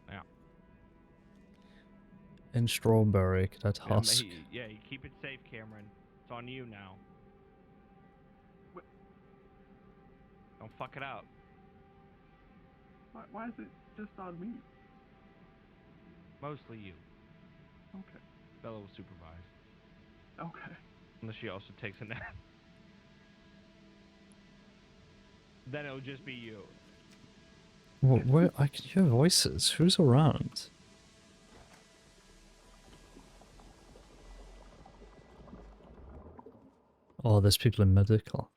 Yeah. In Strawberry, Cadet Husk. Yeah, you keep it safe, Cameron. It's on you now. Don't fuck it up. Why is it just on me? Mostly you. Okay. Bella will supervise. Okay. Unless she also takes a nap. then it'll just be you. Where I can hear voices. Who's around? Oh, there's people in medical.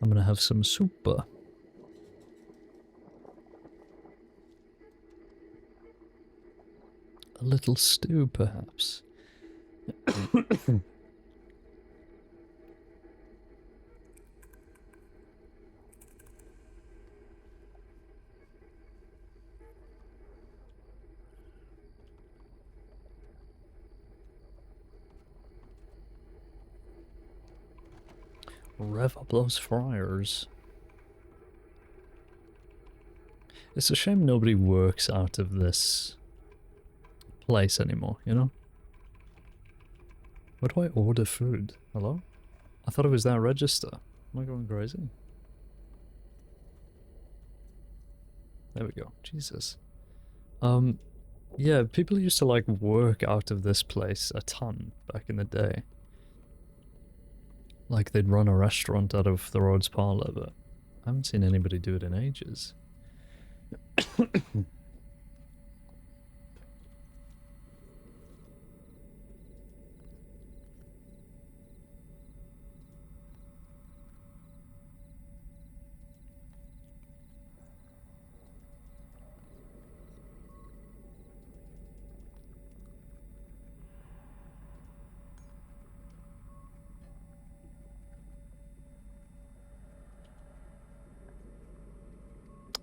I'm gonna have some soup. A little stew, perhaps. Rev up those fryers. It's a shame nobody works out of this place anymore, you know? Where do I order food? Hello? I thought it was that register. Am I going crazy? There we go. Jesus. Yeah, people used to like work out of this place a ton back in the day. Like they'd run a restaurant out of the Rhodes Parlour, but I haven't seen anybody do it in ages.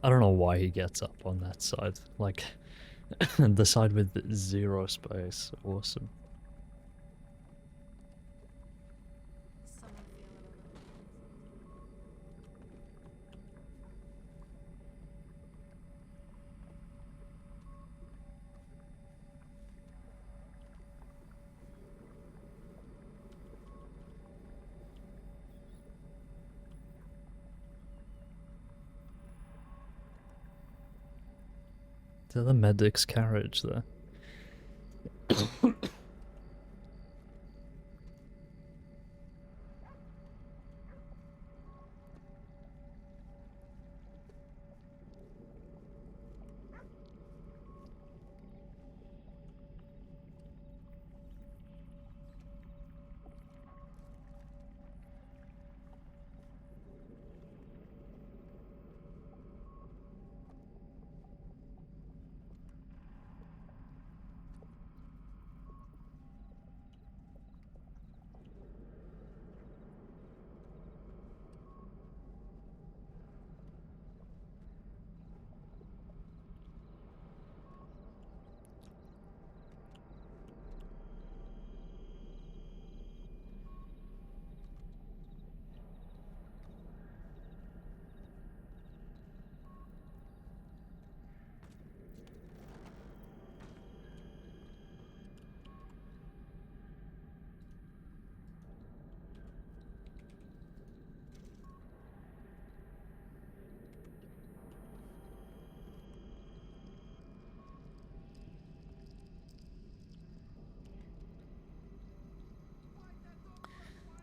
I don't know why he gets up on that side. Like, the side with 0 space. Awesome. To the medic's carriage there.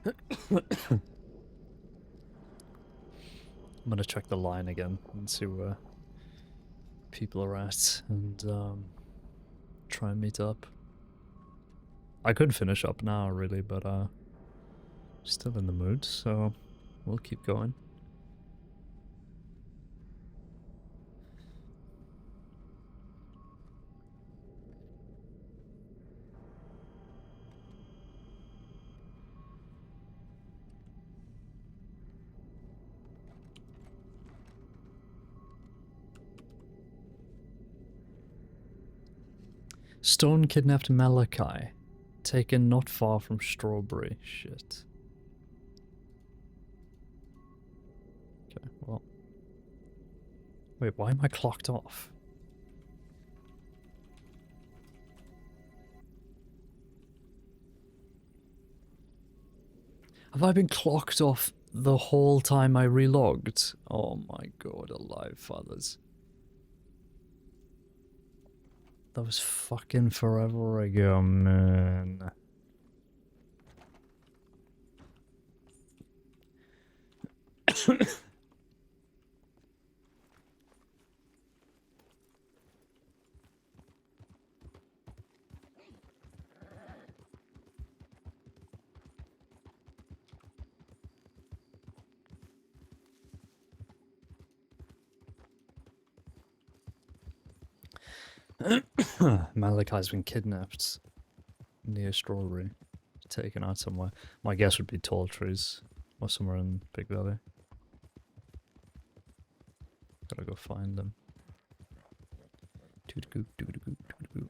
I'm gonna check the line again and see where people are at and try and meet up. I could finish up now really, but still in the mood, so we'll keep going. Stone kidnapped Malachi. Taken not far from Strawberry. Shit. Okay, well. Wait, why am I clocked off? Have I been clocked off the whole time I relogged? Oh my god, alive fathers. That was fucking forever ago, man. Malachi's been kidnapped near Strawberry, taken out somewhere. My guess would be Tall Trees, or somewhere in Big Valley. Gotta go find them. Toot-a-goop, toot-a-goop, toot-a-goop.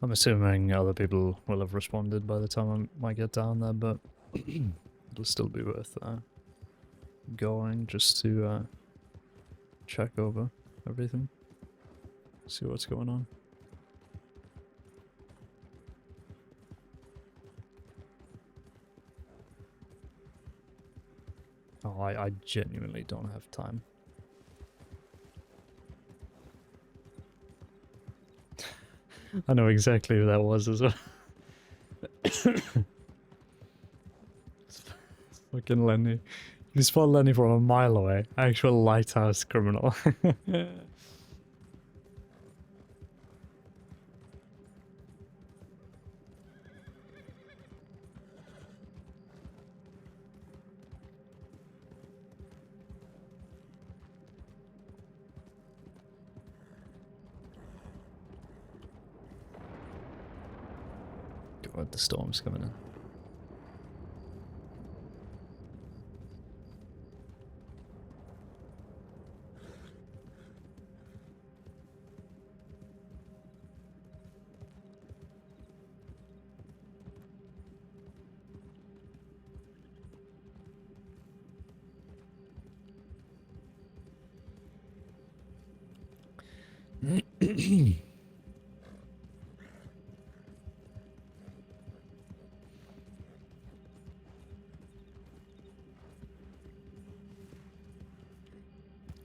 I'm assuming other people will have responded by the time I might get down there, but it'll still be worth going just to check over everything, see what's going on. Oh, I genuinely don't have time. I know exactly who that was as well. Fucking Lenny. You spot Lenny from a mile away. Actual lighthouse criminal. God, the storm's coming in.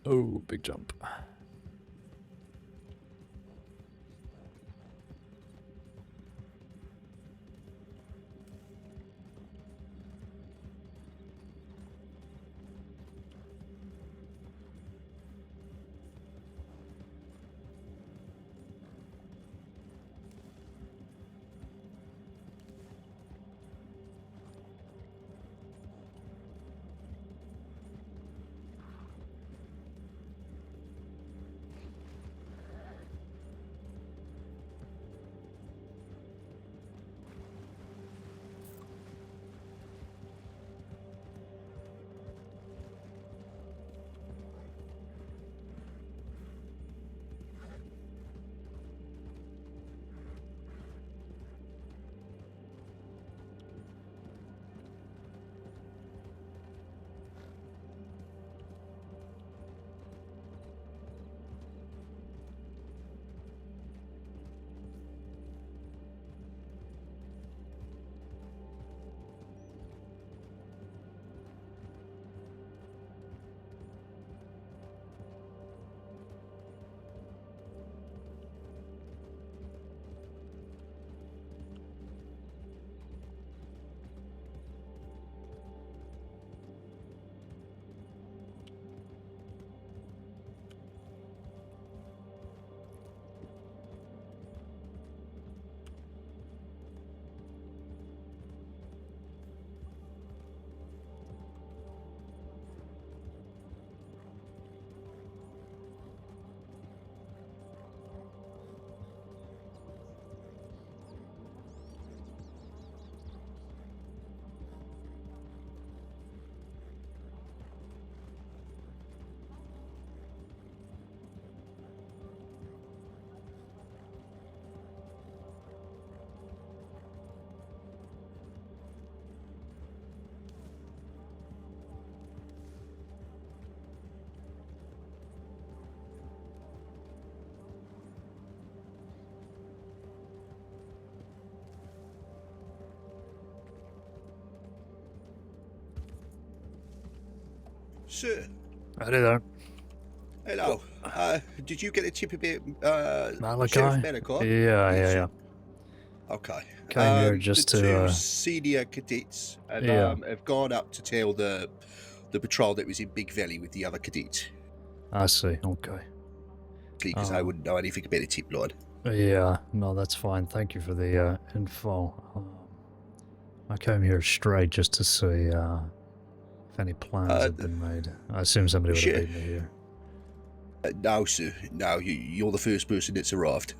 Oh, big jump. Sir. Howdy there. Hello. Did you get a tip about Malachi? Sheriff Malachi? Yeah. Okay. Came here just the two to. senior cadets have, Yeah. have gone up to tell the patrol that was in Big Valley with the other cadets. I see. Okay. Because I wouldn't know anything about a tip line. Yeah. No, that's fine. Thank you for the info. I came here straight just to see if any plans have been made. I assume somebody would have beat me here. No, sir. No, you're the first person that's arrived.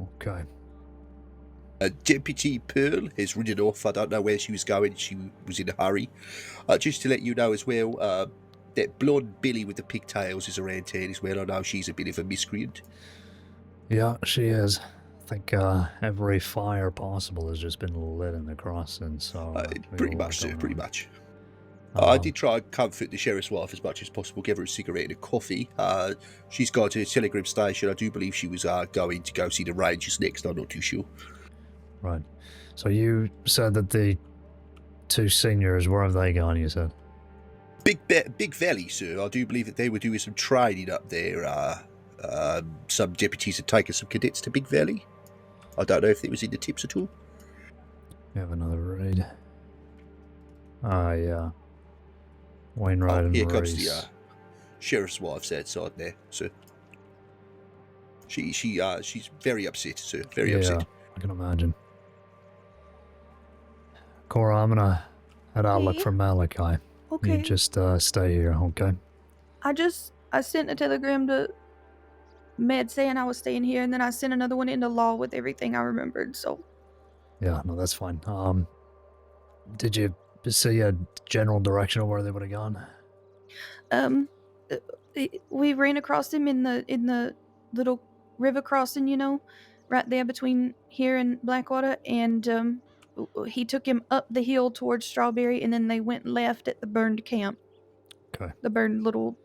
Okay. Deputy Pearl has ridden off. I don't know where she was going. She was in a hurry. Just to let you know as well, that blonde Billy with the pigtails is around town as well. I know she's a bit of a miscreant. Yeah, she is. I think every fire possible has just been lit in the crossing, so... Pretty much, sir, pretty much. I did try and comfort the sheriff's wife as much as possible, give her a cigarette and a coffee. She's gone to a telegram station. I do believe she was going to go see the Rangers next. I'm not too sure. Right. So you said that the two seniors, where have they gone, you said? Big Valley, sir. I do believe that they were doing some training up there. Some deputies had taken some cadets to Big Valley. I don't know if it was in the tips at all. We have another raid. Yeah. Wainwright and here Reese. comes the sheriff's wife's outside there, sir. She's very upset, sir. Very upset. I can imagine. Cora, I'm gonna head out look for Malachi. Okay. You just stay here, okay? I sent a telegram to Med saying I was staying here, and then I sent another one into Law with everything I remembered, so. Yeah, no, that's fine. Did you see a general direction of where they would have gone? We ran across him in the little river crossing, you know, right there between here and Blackwater, and he took him up the hill towards Strawberry, and then they went left at the burned camp. Okay. The burned little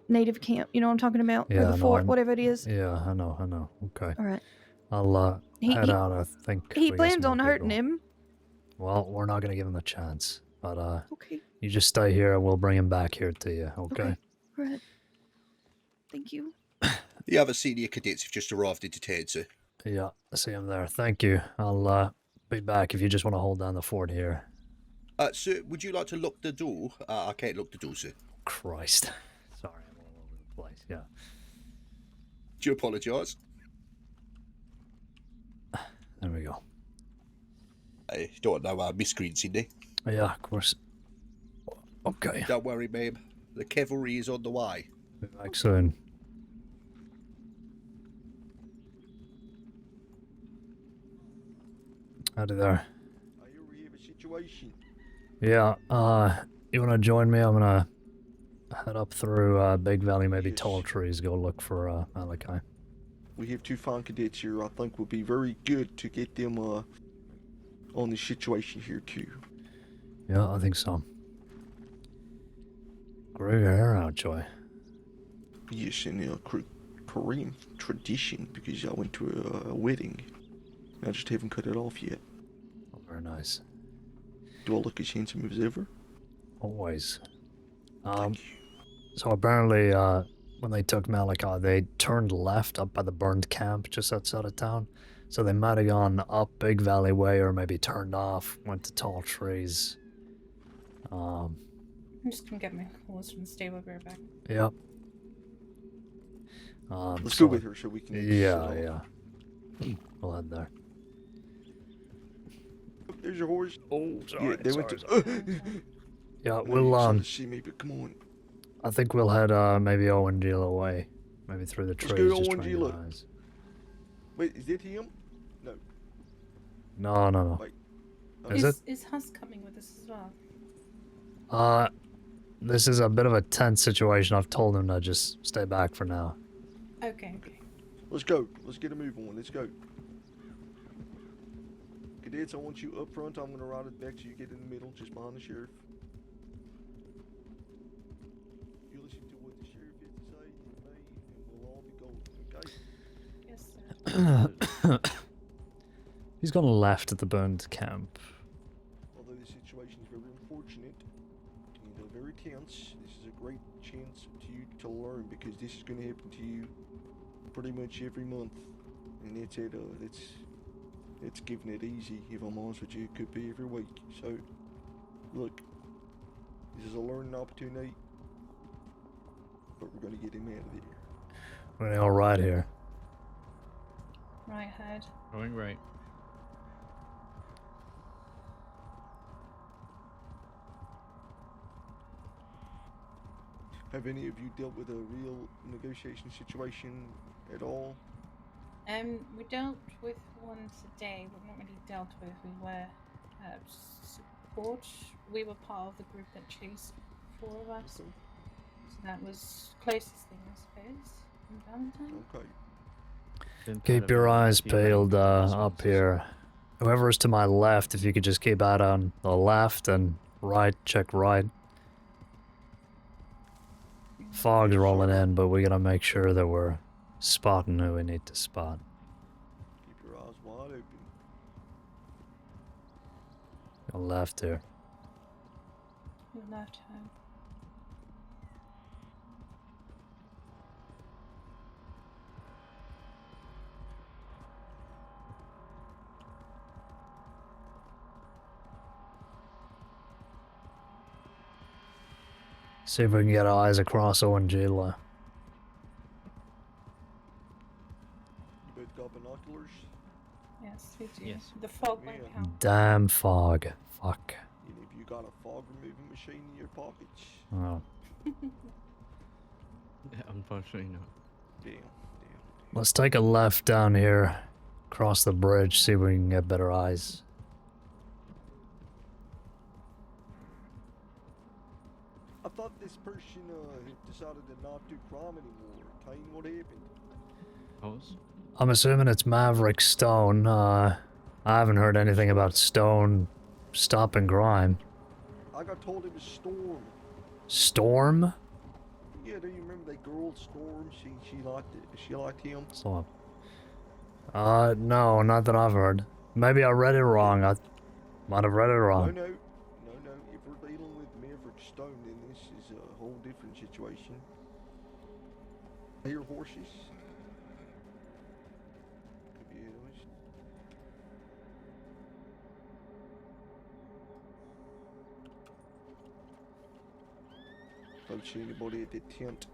native camp, you know what I'm talking about? Yeah, or the no, fort, whatever it is. Yeah, I know. Okay. All right. I'll head out, I think. He we got plans some on more hurting people. him. Well, we're not going to give him the chance, but Okay. you just stay here and we'll bring him back here to you, okay? All right. Thank you. The other senior cadets have just arrived into town, sir. Yeah, I see him there. Thank you. I'll be back if you just want to hold down the fort here. Sir, would you like to lock the door? I can't lock the door, sir. Christ. Sorry, I'm all over the place, yeah. Do you apologise? There we go. I don't want no miscreants in there. Yeah, of course. Okay. Don't worry, ma'am. The cavalry is on the way. Be back soon. Howdy there. We have a situation. Yeah, you wanna join me? I'm gonna head up through Big Valley, maybe Tall Trees, go look for Malachi. We have two fine cadets here. I think would be very good to get them on the situation here too. Yeah, I think so. Grow your hair out, Joy. Yes, in a Korean tradition, because I went to a wedding. I just haven't cut it off yet. Oh, very nice. Do I look as handsome as ever? Always. So apparently, when they took Malachi, they turned left up by the burned camp just outside of town. So they might have gone up Big Valley Way or maybe turned off, went to Tall Trees. I'm just gonna get my horse from the stable. I'll be right back. Yep. Let's so- go with her so we can. Yeah. We'll head there. There's your horse. Oh, Yeah, they went to. Yeah, we'll See me, but come on. I think we'll head maybe Owengila way, maybe through the Let's trees. go Just trying to Owengila. get eyes. Wait, is it him? No. No. Wait. Is it? Is Huss coming with us as well? This is a bit of a tense situation. I've told him to just stay back for now. Okay. Let's go. Let's get a move on. Let's go. Cadets, I want you up front. I'm going to ride it back so you get in the middle, just behind the sheriff. You listen to what the sheriff has to say, and me, and we'll all be golden, okay? Yes, sir. He's gone left at the burned camp. Although the situation is very unfortunate and very tents, this is a great chance to you to learn because this is going to happen to you pretty much every month, and it's giving it easy. If I'm honest with you, it could be every week. So, look, this is a learning opportunity, but we're going to get him out of there. We're all right here. Right head. Going right. Have any of you dealt with a real negotiation situation at all? We dealt with one today, but not really dealt with. We were support. We were part of the group that chased 4 of us. Okay. So that was closest thing, I suppose, in Valentine. Okay. Keep your eyes peeled up here. Whoever's to my left, if you could just keep out on the left and right, check right. Fog's rolling in, but we gotta make sure that we're spotting who we need to spot. Keep your eyes wide open. Go left here. Your left hand. See if we can get our eyes across Owenjila. You both got binoculars? Yes, we do. Yes. The fog won't help. Damn fog. Fuck. And have you got a fog removing machine in your pockets? Oh. Unfortunately not. Damn. Let's take a left down here, cross the bridge, see if we can get better eyes. I thought this person had decided to not do crime anymore. Caine, what happened? Pause. I'm assuming it's Maverick Stone. I haven't heard anything about Stone stopping crime. I got told it was Storm. Storm? Yeah, do you remember that girl Storm? She liked him. So, no, not that I've heard. Maybe I read it wrong. I might have read it wrong. No. If we're dealing with Maverick Stone, then this is a whole different situation. I hear horses. Could be animals. Don't see anybody at the tent.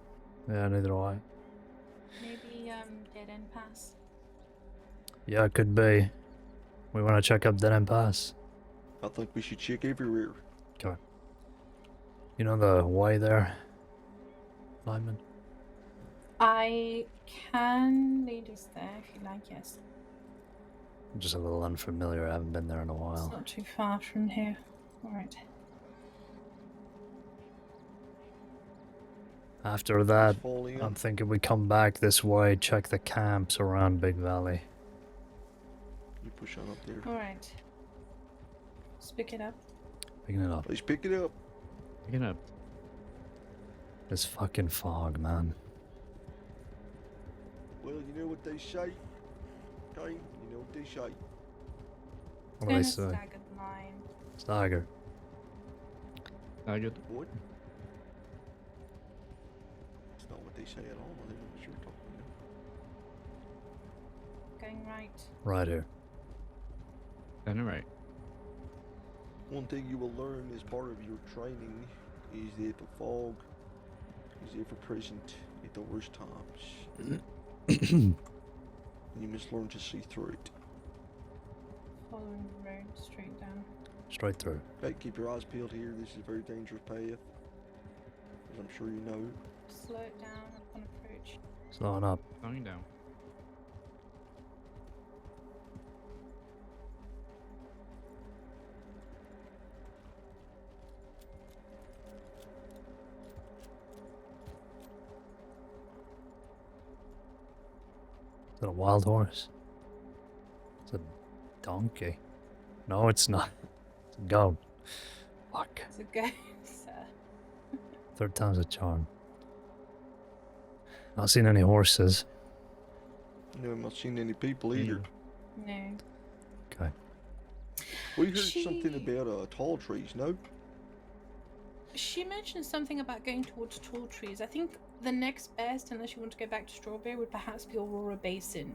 Yeah, neither do I. Maybe dead end pass. Yeah, it could be. We want to check up Dead End Pass. I think we should check everywhere. Okay. You know the way there, Lyman? I can lead us there if you like, yes. I'm just a little unfamiliar. I haven't been there in a It's while. not too far from here. Alright. After that, fall in. I'm thinking we come back this way, check the camps around Big Valley. You push on up there. Alright. Let's pick it up. Picking it up. Let's pick it up. Picking it up. This fucking fog, man. Well, you know what they say, Caine? You know what they say. What do they say? Staggered line. Stagger. Staggered. What? It's not what they say at all. I don't know what you're talking about. Going right. Right here. Turn right. One thing you will learn as part of your training is that the fog is ever present at the worst times. You must learn to see through it. Following the road straight down. Straight through. Hey, keep your eyes peeled here. This is a very dangerous path, as I'm sure you know. Slow it down upon approach. Slowing up. Slowing down. Is it a wild horse? It's a donkey. No, it's not. It's a goat. Fuck. It's a ghost, sir. Third time's a charm. Not seen any horses. No, I'm not seeing any people either. No. Okay. We heard something about tall trees, no? She mentioned something about going towards tall trees. I think the next best, unless you want to go back to Strawberry, would perhaps be Aurora Basin,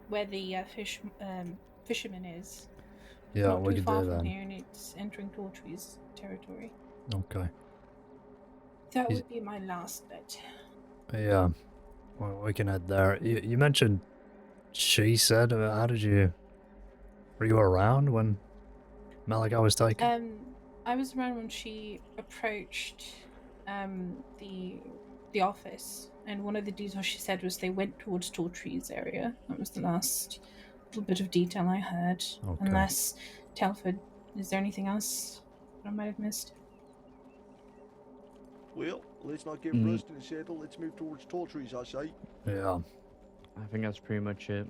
where the fisherman is. Yeah, Not we too could far do from that. here, and it's entering tall trees territory. Okay. That Is- would be my last bet. Yeah. Well, we can head there. You mentioned she said, how did you... Were you around when Malachi was taken? I was around when she approached the office, and one of the details she said was they went towards Tall Trees area. That was the last little bit of detail I heard. Okay. Unless, Telford, is there anything else that I might have missed? Well, let's not get rushed in the saddle. Let's move towards tall trees, I say. Yeah. I think that's pretty much it.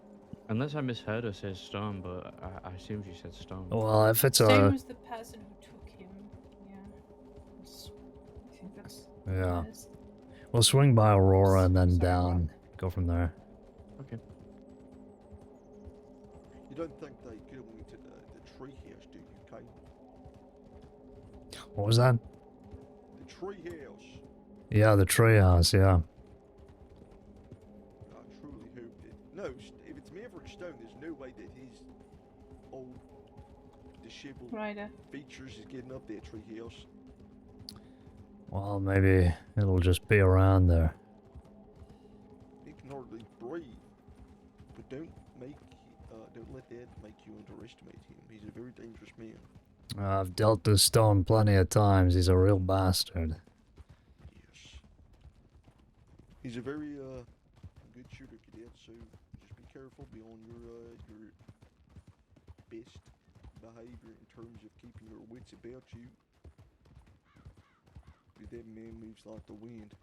Unless I misheard her say stone, but I assume she said stone. Well, if it's Stone a... was the person who took him. Yeah. I think that's Yeah. that is. We'll swing by Aurora and then down. Go from there. Okay. You don't think they could have went to the tree house, do you, Caine? What was that? The tree house. Yeah, the treehouse, yeah. I truly hope that... No, if it's Maverick Stone, there's no way that his old, disheveled features is getting up that tree house. Well, maybe it'll just be around there. He can hardly breathe. But don't let that make you underestimate him. He's a very dangerous man. I've dealt with Stone plenty of times. He's a real bastard. Yes. He's a very good shooter, cadet. So just be careful. Be on your best behavior in terms of keeping your wits about you. That man moves like the wind.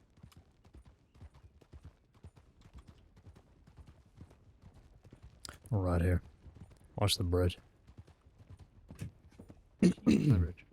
Right here. Watch the bridge. The bridge.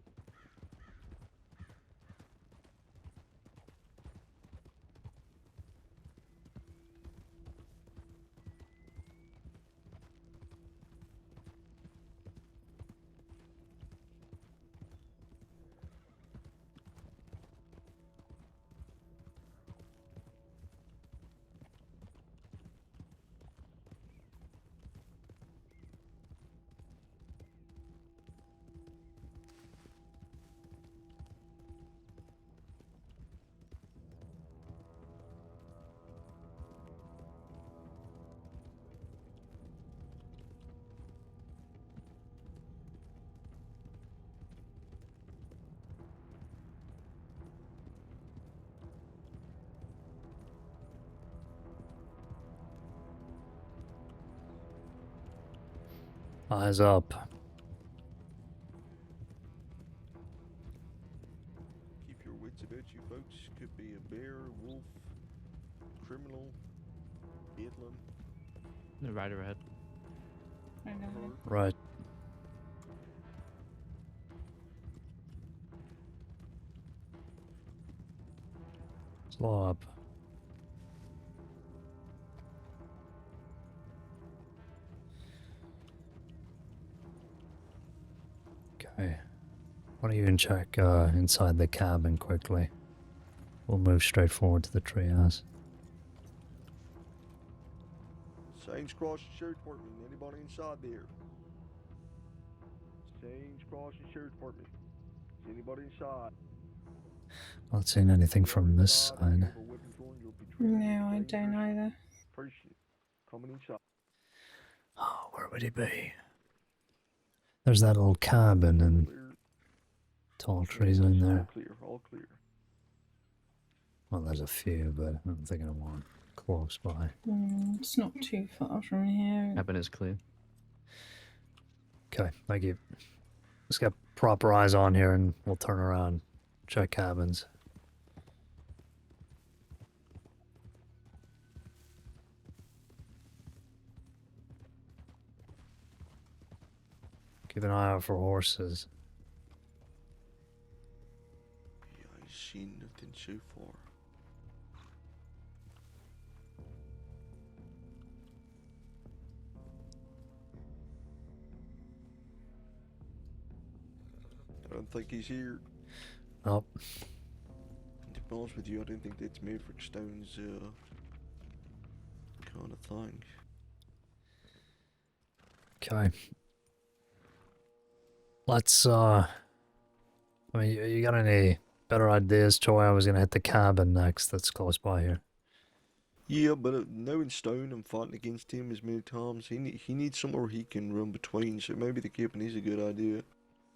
Eyes up. Keep your wits about you, folks. Could be a bear, wolf, criminal, bedlam. The rider ahead. I know. Right. Slow up. Okay. Why don't you check inside the cabin quickly? We'll move straight forward to the treehouse. Sames Cross Sheriff Department. Anybody inside there? Sames Cross Sheriff Department. Is anybody inside? Not seeing anything from this side. No, I don't either. Person coming inside. Oh, where would he be? There's that little cabin and tall trees in there. All clear, all clear. Well, there's a few, but I'm thinking of one close by. It's not too far from here. Cabin is clear. Okay, thank you. Let's get proper eyes on here and we'll turn around, check cabins. Keep an eye out for horses. Yeah, I ain't seen nothing so far. I don't think he's here. Nope. To be honest with you, I don't think that's Maverick Stone's kind of thing. Okay. Let's, I mean, you got any better ideas, Troy? I was gonna hit the cabin next that's close by here. Yeah, but knowing Stone and fighting against him as many times, he needs somewhere he can run between, so maybe the cabin is a good idea.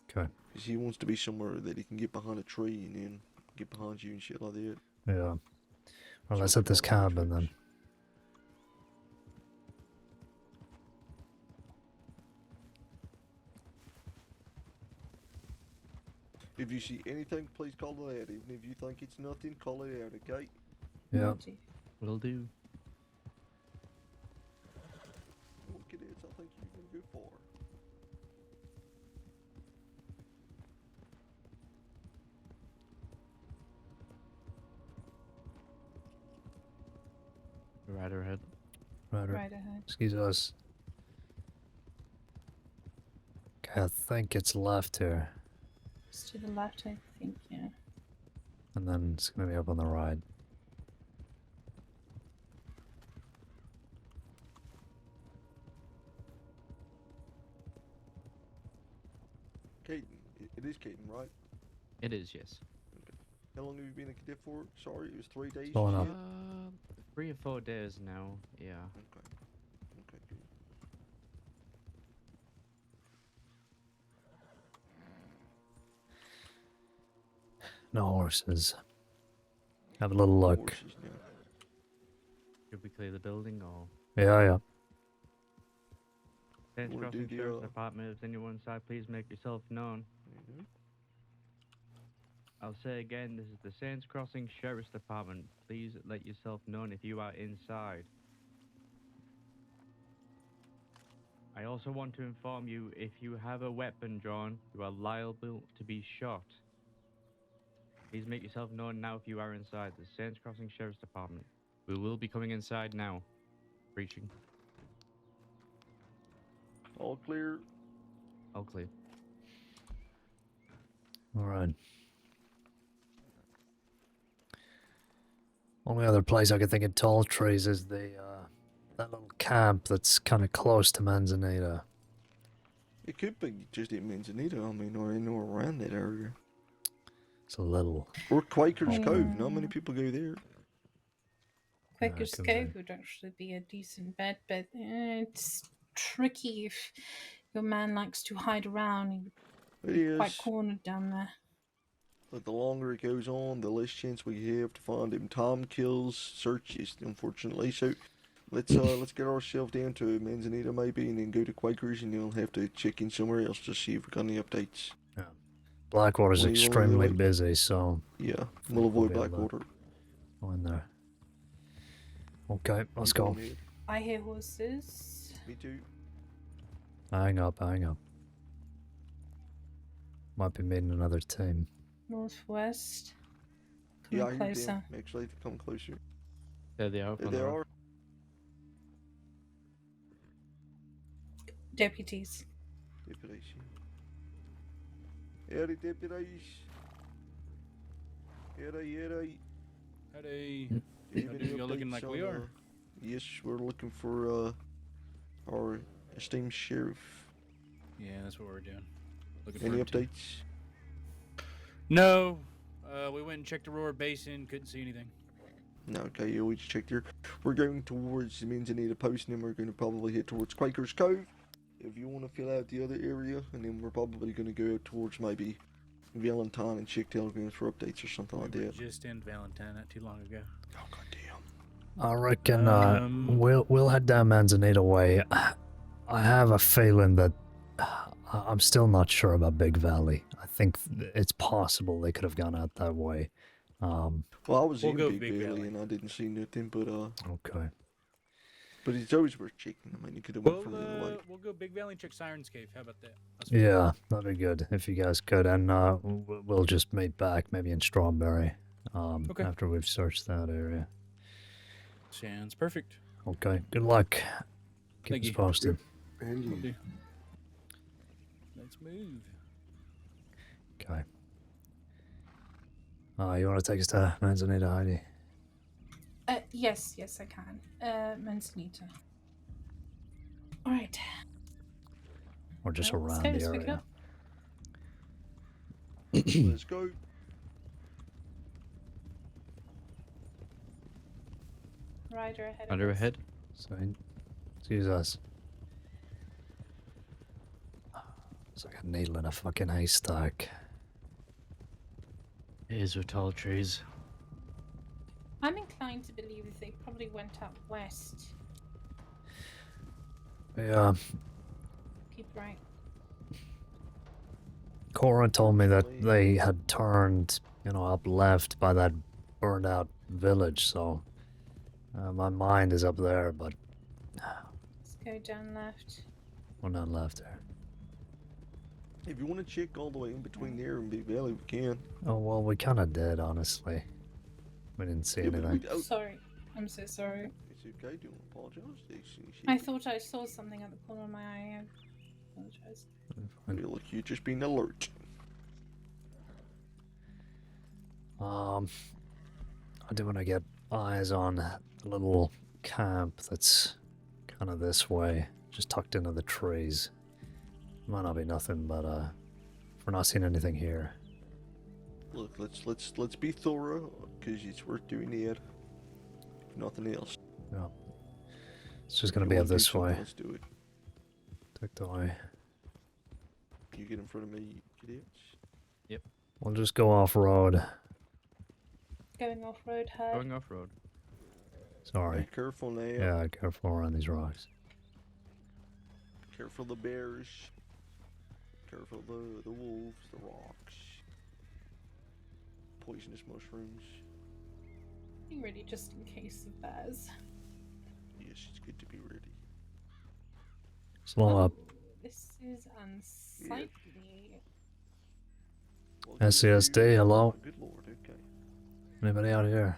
Okay. Because he wants to be somewhere that he can get behind a tree and then get behind you and shit like that. Yeah. Well, let's So hit this cabin then. If you see anything, please call it out. Even if you think it's nothing, call it out, okay? Yeah. Will do. What cadets I think you can go for? Right ahead. Right ahead. Excuse us. Okay, I think it's left here. Just to the left, I think, yeah. And then it's gonna be up on the right. Caden. It is Caden, right? It is, yes. How long have you been a cadet for? Sorry, it was 3 days. Going you up. said? 3 or 4 days now, yeah. Okay. Okay, good. No horses. Have a little look. Horses now. Should we clear the building or? Yeah. Sands Wanna do Crossing the, Sheriff's Department, if anyone inside, please make yourself known. I'll say again, this is the Sands Crossing Sheriff's Department. Please let yourself known if you are inside. I also want to inform you, if you have a weapon drawn, you are liable to be shot. Please make yourself known now if you are inside the Sands Crossing Sheriff's Department. We will be coming inside now. Breaching. All clear. All clear. Alright. Only other place I could think of tall trees is the that little camp that's kind of close to Manzanita. It could be just in Manzanita, I mean, or anywhere around that area. It's a little. Or Quaker's Yeah. Cove, not many people go there. Quaker's could Cove would actually be a decent bet, but it's tricky if your man likes to hide around. He would It be quite is. cornered down there. But the longer it goes on, the less chance we have to find him. Time kills searches, unfortunately. So let's get ourselves down to Manzanita maybe, and then go to Quakers, and then we'll have to check in somewhere else to see if we got any updates. Blackwater's Wanna go extremely away? busy, so Yeah, I think we'll avoid be able to Blackwater. Go in there. Okay, let's You go. going ahead? I hear horses. Me too. Hang up. Might be meeting another team. Northwest. Yeah, Coming I hear closer. them. Actually, they come closer. There they are. There they are. Deputies. Deputies. Howdy, deputies. Howdy. Howdy. Do you have any You're looking updates like we on, are. Yes, we're looking for our esteemed sheriff. Yeah, that's what we're doing. Looking Any for him too. updates? No. We went and checked Aurora Basin. Couldn't see anything. No, okay, yeah, we just checked here. We're going towards the Manzanita Post, and then we're going to probably head towards Quaker's Cove. If you want to fill out the other area, and then we're probably going to go out towards maybe Valentine and check telegrams for updates or something like We were that. just in Valentine not too long ago. Oh, goddamn. I reckon we'll head down Manzanita way. I have a feeling that I'm still not sure about Big Valley. I think it's possible they could have gone out that way. Well, I was We'll in go Big Big Valley, Valley. and I didn't see nothing, but Okay. but it's always worth checking. I mean, you could have went from the other way. We'll go Big Valley and check Siren's Cave. How about that? Yeah, that'd be good if you guys could, and we'll just meet back maybe in Strawberry Okay. after we've searched that area. Sounds perfect. Okay, good luck. Keep Thank us you. posted. And Will you. do. Let's move. Okay. Oh, you want to take us to Manzanita, Heidi? Yes, I can. Manzanita. Alright. Or just Well, let's around go, the let's pick it area? up. Let's go. Rider ahead of Rider us. ahead. So, excuse us. It's like a needle in a fucking haystack. It is with tall trees. I'm inclined to believe that they probably went out west. Yeah. Keep right. Cora told me that they had turned, up left by that burned out village, so my mind is up there, but Let's go down left. we're not left there. If you want to check all the way in between there and Big Valley, we can. Oh, well, we kind of did, honestly. We didn't see anything. Sorry. I'm so sorry. It's okay, don't apologize. I thought I saw something at the corner of my eye. I apologize. I feel like you're just being alert. I do want to get eyes on a little camp that's kind of this way, just tucked into the trees. Might not be nothing, but if we're not seeing anything here. Look, let's be thorough, because it's worth doing that. If nothing else. Yeah. It's just gonna You be wanna up do this something, way. Let's do it. Take the way. You get in front of me, cadets. Yep. We'll just go off road. Going off road, her. Going off road. Sorry. Be careful now. Yeah, careful around these rocks. Careful the bears. Careful the wolves, the rocks. Poisonous mushrooms. Being ready just in case of bears. Yes, it's good to be ready. Slow up. This is unsightly. SCSD, hello? Good lord, okay. Anybody out here?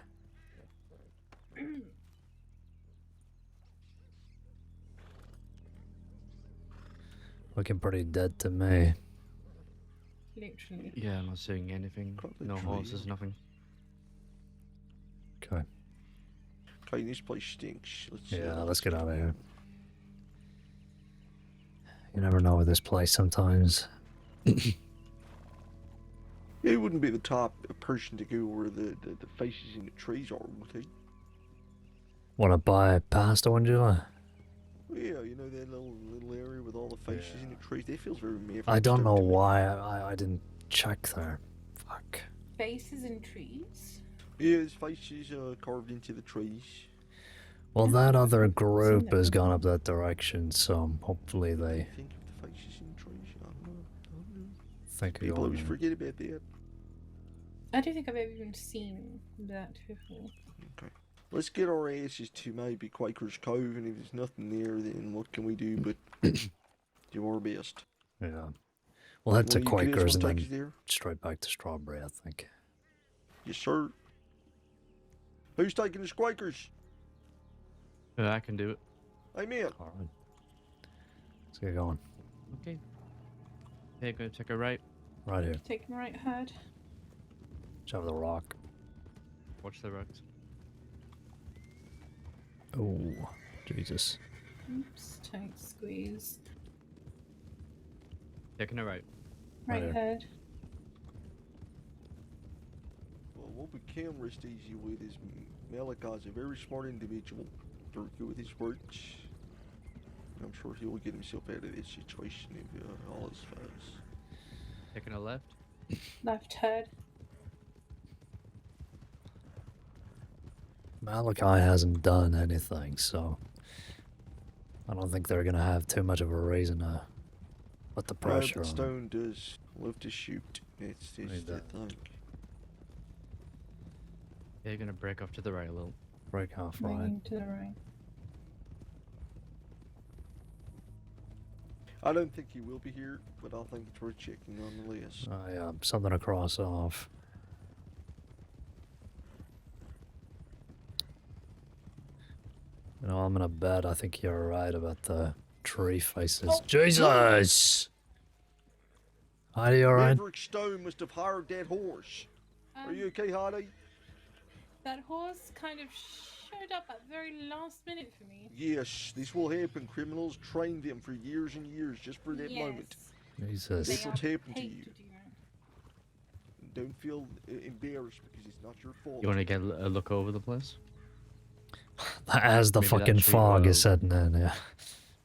Looking pretty dead to me. Literally. Yeah, I'm not seeing anything. No horses, nothing. Okay. Okay, this place stinks. Let's get out of here. You never know with this place sometimes. It wouldn't be the top person to go where the faces in the trees are, would he? Wanna buy past Angela? Yeah, you know that little area with all the faces in the trees? That feels very Maverick I don't stuff know to me. why I didn't check there. Fuck. Faces in trees? Yeah, there's faces carved into the trees. Well, that other group has gone up that direction, so hopefully they Think of the faces in the trees. I don't know. think of People going always there. forget about that. I don't think I've ever even seen that before. Okay. Let's get our asses to maybe Quaker's Cove, and if there's nothing there, then what can we do but do our best? Yeah. We'll head to Well, you cadets Quakers and wanna take then us there? straight back to Strawberry, I think. Yes, sir. Who's taking the Quakers? I can do it. Amen. Alright. Let's get going. Okay. Hey, gonna take a right. Right here. Taking right herd. Just have the rock. Watch the rocks. Oh, Jesus. Oops, tight squeeze. Taking a right. Right here. herd. Well, what we can rest easy with is Malachi's a very smart individual, very good with his words. I'm sure he will get himself out of this situation if all is fast. Taking a left. Left herd. Malachi hasn't done anything, so I don't think they're gonna have too much of a reason to put the pressure But on. Stone does love to shoot. It's the thing. Yeah, you're gonna break off to the right a little. Break off right. Moving to the right. I don't think he will be here, but I think it's worth checking nonetheless. Yeah, something to cross off. I'm gonna bet I think you're right about the tree faces. Oh, Jesus! Heidi, you alright? Maverick Stone must have hired that horse. Are you okay, Hardy? That horse kind of showed up at the very last minute for me. Yes, this will happen. Criminals train them for years and years just for that moment. Jesus. That's what's happened to paid you. to do that. Don't feel embarrassed because it's not your fault. You want to get a look over the place? As the Maybe that fucking tree fog is well- setting in, yeah.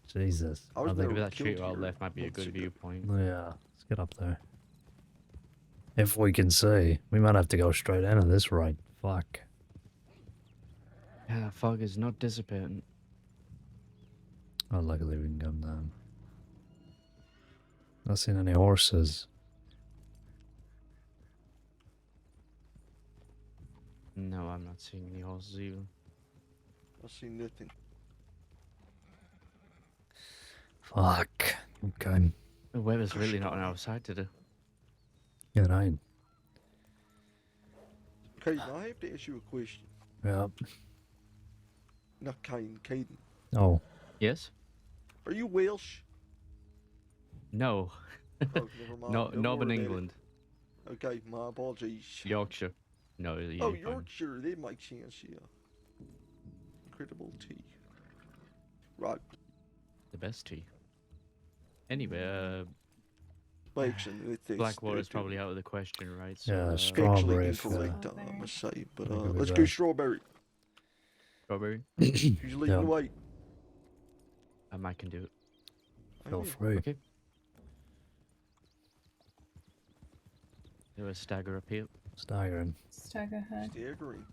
Jesus. I was Maybe never that street killed out here left might be a months good ago. viewpoint. Yeah, let's get up there. If we can see. We might have to go straight into this right. Fuck. Yeah, that fog is not dissipating. Oh, luckily we can come down. Not seen any horses. No, I'm not seeing any horses either. I see nothing. Fuck. Okay. The weather's really not on our side today. Yeah, right. Caden, I have to ask you a question. Yeah. Not Caden, Caden. Oh. Yes? Are you Welsh? No. Oh, never mind. No, Don't Northern worry about it. England. Okay, my apologies. Yorkshire. No, yeah, Oh, you're fine. Yorkshire, that makes sense, yeah. Incredible tea. Right. The best tea. Anyway, Blackson, Blackwater's probably out of the question, right? So, Yeah, Actually strawberry. incorrect, I must say. But That could be let's go bad. strawberry. Strawberry? Who's leading Yeah. the way? I can do it. Feel free. Okay. Do a stagger up here. Staggering. Stagger head. Staggering.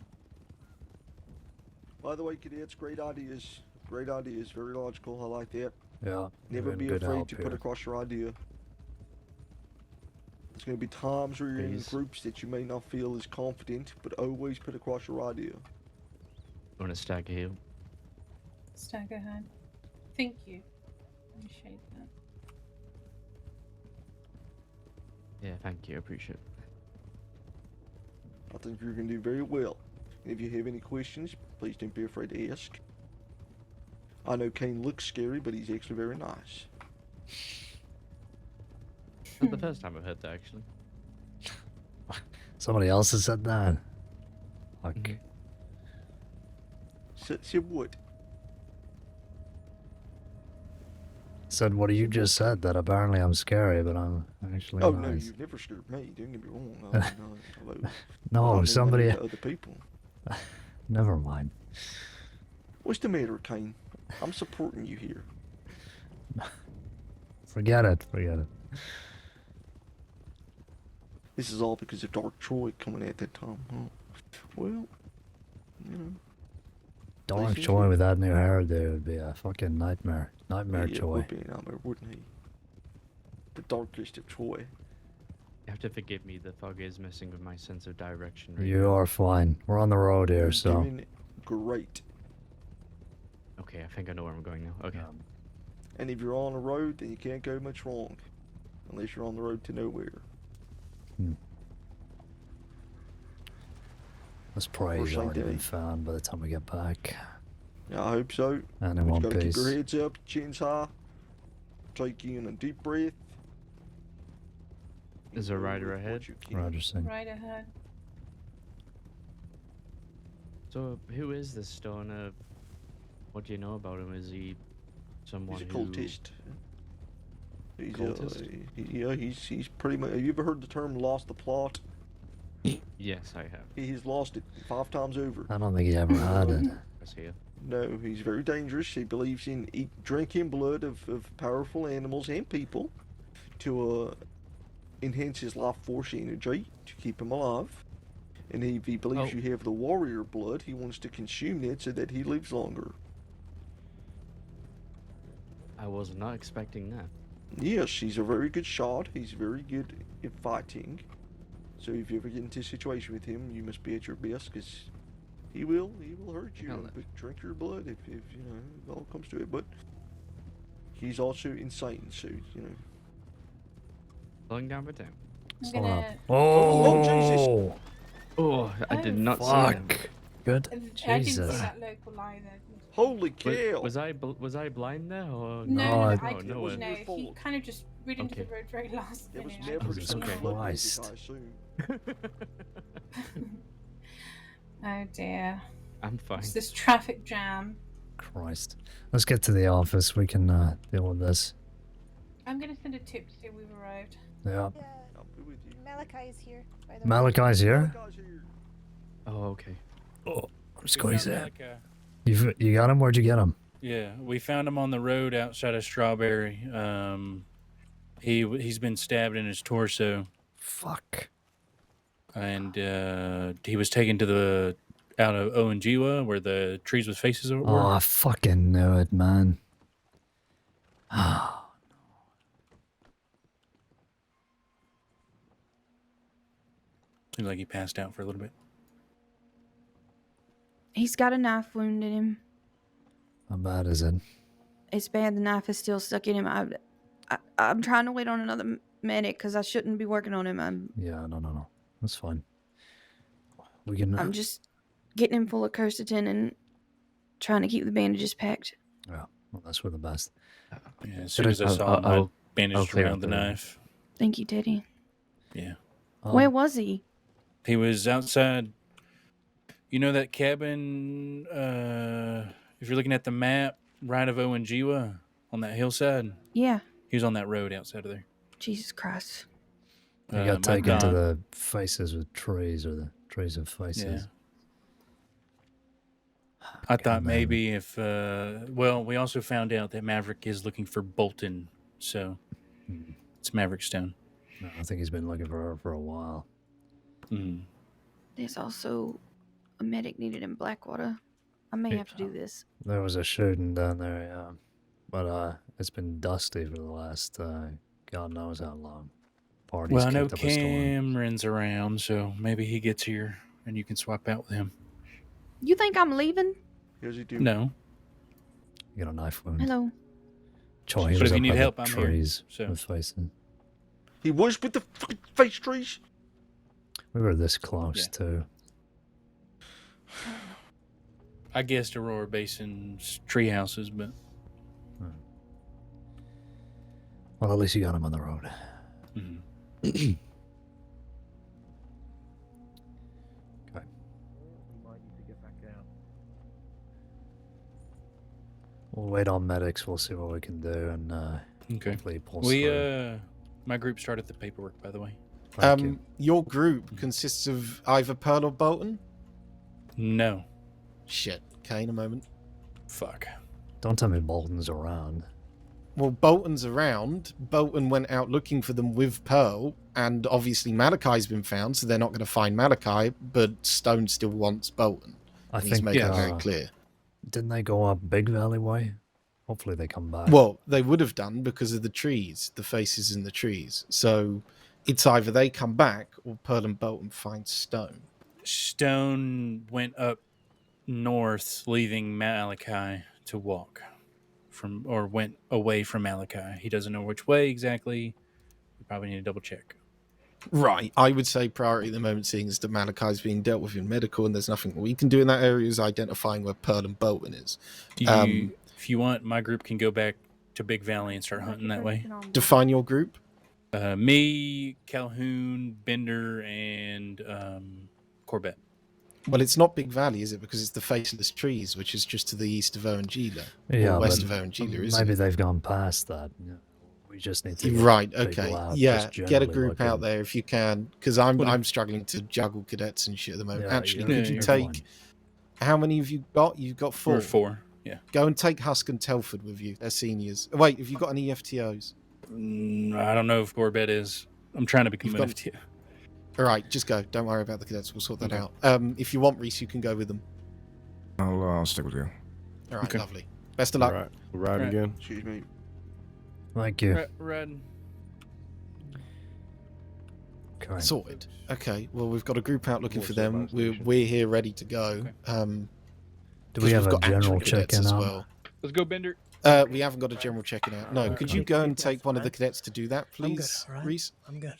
By the way, cadets, great ideas. Great ideas. Very logical. I like that. Yeah. Never you're in be good afraid help to here. put across your idea. There's going to be times where you're in Please. groups that you may not feel as confident, but always put across your idea. Want to stagger here? Stagger head. Thank you. Appreciate that. Yeah, thank you. I appreciate it. I think you're going to do very well. And if you have any questions, please don't be afraid to ask. I know Caine looks scary, but he's actually very nice. Not the first time I've heard that, actually. Somebody else has said that. Fuck. Said what? Said what you just said, that apparently I'm scary, but I'm actually Oh nice. no, you've never scared me. Don't get me wrong. No, hello. No, I don't somebody- mean that to other people. Never mind. What's the matter, Caine? I'm supporting you here. Forget it. Forget it. This is all because of Dark Troy coming at that time. Huh? Well, you know. Dark Listen, Joy with that new hair, dude, would be a fucking nightmare. Nightmare Yeah, it Joy. would be a nightmare, wouldn't he? The darkest of Troy. You have to forgive me. The fog is messing with my sense of direction. right You now. are fine. We're on the road here, You're so. doing great. Okay, I think I know where I'm going now. Okay. And if you're on the road, then you can't go much wrong. Unless you're on the road to nowhere. Let's pray Or he's Saint already been Denis. found by the time we get back. Yeah, I hope so. And in But you one gotta keep your piece. heads up, chins high. Take in a deep breath. Is there a rider With what ahead? you can. Roger Singh. Right ahead. So, who is this stoner? What do you know about him? Is he someone He's a who... cultist. He's Cultist? yeah, he's pretty much. Have you ever heard the term "lost the plot"? Yes, I have. He's lost it 5 times over. I don't think he ever had it. Is he? No, he's very dangerous. He believes in drinking blood of powerful animals and people to enhance his life force energy to keep him alive. And if he believes Oh. you have the warrior blood, he wants to consume that so that he lives longer. I was not expecting that. Yes, he's a very good shot. He's very good at fighting. So if you ever get into a situation with him, you must be at your best, because he will hurt you. Hell no. But drink your blood if you know it all comes to it. But he's also insane, so you know. Slowing down for time. I'm Slow up. gonna. Oh, Jesus! Oh! Oh, I did not see Fuck! good? I didn't Jesus. see that local either. Holy cow! Was I blind now? Or No, I- I It wasn't no. your He fault. kind of just rid into the Okay. road very last It was minute. never Jesus some Christ. flood music, I assume. Oh dear. I'm fine. It's this traffic jam. Christ. Let's get to the office. We can deal with this. I'm gonna send a tip to say we've arrived. Yeah. I'll be with you. Malachi is here. By the way. Malachi's here. Oh, okay. Oh, let's We go. He's found there. Malachi. You got him? Where'd you get him? Yeah, we found him on the road outside of Strawberry. He's been stabbed in his torso. Fuck. And he was taken to the out of Owenjiwa where the trees with faces were. Oh, I fucking knew it, man. Seems like he passed out for a little bit. He's got a knife wound in him. How bad is it? It's bad. The knife is still stuck in him. I'm trying to wait on another medic because I shouldn't be working on him. Yeah, no. That's fine. We can. I'm just getting him full of quercetin and trying to keep the bandages packed. Yeah, well, that's for the best. Yeah, as soon as I saw him, I bandaged clear around up the the- knife. Thank you, Teddy. Yeah. Where was he? He was outside. You know that cabin, if you're looking at the map, right of Owenjiwa on that hillside? Yeah. He was on that road outside of there. Jesus Christ. You got my taken to dog- the faces with trees, or the trees of faces. I thought maybe if, well, we also found out that Maverick is looking for Bolton, so it's Maverick Stone. No, I think he's been looking for her for a while. There's also a medic needed in Blackwater. I may have to do this. There was a shooting down there, yeah. But it's been dusty for the last God knows how long. Parties Well, I know kicked up a storm. Cameron's around, so maybe he gets here and you can swap out with him. You think I'm leaving? Here's you do. No. You got a knife wound. Hello. Troy, he But was if you up need by the help, I'm here, trees so. with faces. He was with the fucking face trees. We were this close too. I guessed Aurora Basin's tree houses, but Well, at least you got him on the road. Okay. We'll wait on medics. We'll see what we can do, and okay. hopefully pull We through. my group started the paperwork, by the way. Your group consists of either Pearl or Bolton? No. Shit. Caine, a moment. Fuck. Don't tell me Bolton's around. Well, Bolton's around. Bolton went out looking for them with Pearl, and obviously Malachi's been found, so they're not going to find Malachi, but Stone still wants Bolton. I And think he's made that very clear. Didn't they go up Big Valley Way? Hopefully they come back. Well, they would have done because of the trees, the faces in the trees. So it's either they come back or Pearl and Bolton find Stone. Stone went up north, leaving Malachi to walk went away from Malachi. He doesn't know which way exactly. We probably need to double check. Right. I would say priority at the moment, seeing as that Malachi's being dealt with in medical and there's nothing we can do in that area, is identifying where Pearl and Bolton is. If you want, my group can go back to Big Valley and start hunting that way. Define your group. Me, Calhoun, Bender, and Corbett. Well, it's not Big Valley, is it? Because it's the faceless trees, which is just to the east of Owenjila. Yeah, or west but of Owenjila, isn't maybe it? they've gone past that. Yeah. We just need to get Right, people okay. out, Yeah, just get a generally group out looking. there if you can, because I'm struggling to juggle cadets and shit at the moment. Yeah, Actually, yeah, could you you're take... fine. How many have you got? You've got 4. We're 4, yeah. Go and take Husk and Telford with you. They're seniors. Wait, have you got any FTOs? I don't know if Corbett is. I'm trying to become You've an got- FTO. All right, just go. Don't worry about the cadets. We'll sort that out. If you want, Reese, you can go with them. I'll stick with you. All right, lovely. Best of luck. All right, we'll ride again. Excuse me. Thank you. Red. Okay. Sorted. Okay. Well, we've got a group out looking More for so them. by We're here ready to go. Do 'cause we have we've a got actual general cadets check-in as on? well. Let's go, Bender. We haven't got a general checking out. No, could you go and take one of the cadets to do that, please, Reese? I'm good.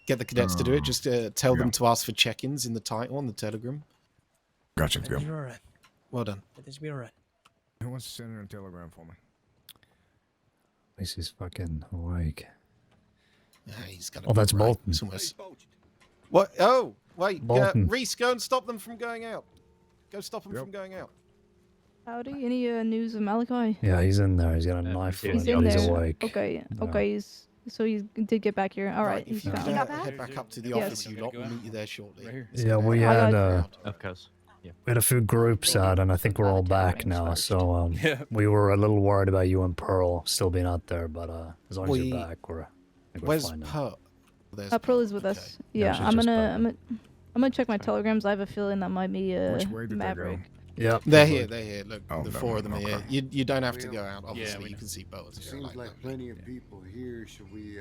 Get the cadets to do it. Just tell them yeah. to ask for check-ins in the title on the telegram. Gotcha, go. You're alright. Well done. Everything should be alright. Who wants to send in a telegram for me? At least he's fucking awake. Yeah, he's got. Oh, that's Bolton. It's almost... What? Oh, wait. Bolton. Reese, go and stop them from going out. Go stop them from going out. Howdy, any news of Malachi? Yeah, he's in there. He's got a knife He's and in he's there. awake. Okay, Yeah. okay, so he did get back here. All right, If he's you found. could head back up to the office, you lot will meet you there shortly. Yeah, we had Of course. Yeah. we had a few groups out, and I think we're all back now. So we were a little worried about you and Pearl still being out there, but as long as you're back, I think we're Where's fine now. Pearl? There's Pearl is with us. Yeah, Yeah, she's I'm just gonna check my telegrams. I have a feeling that might be Which way did Maverick. they go? Yeah, They're here. They're here. Look, Oh, the they're four of them are okay. here. You don't have to go out. Yeah, Obviously, we you can see boats. It seems like plenty of people here. Should we,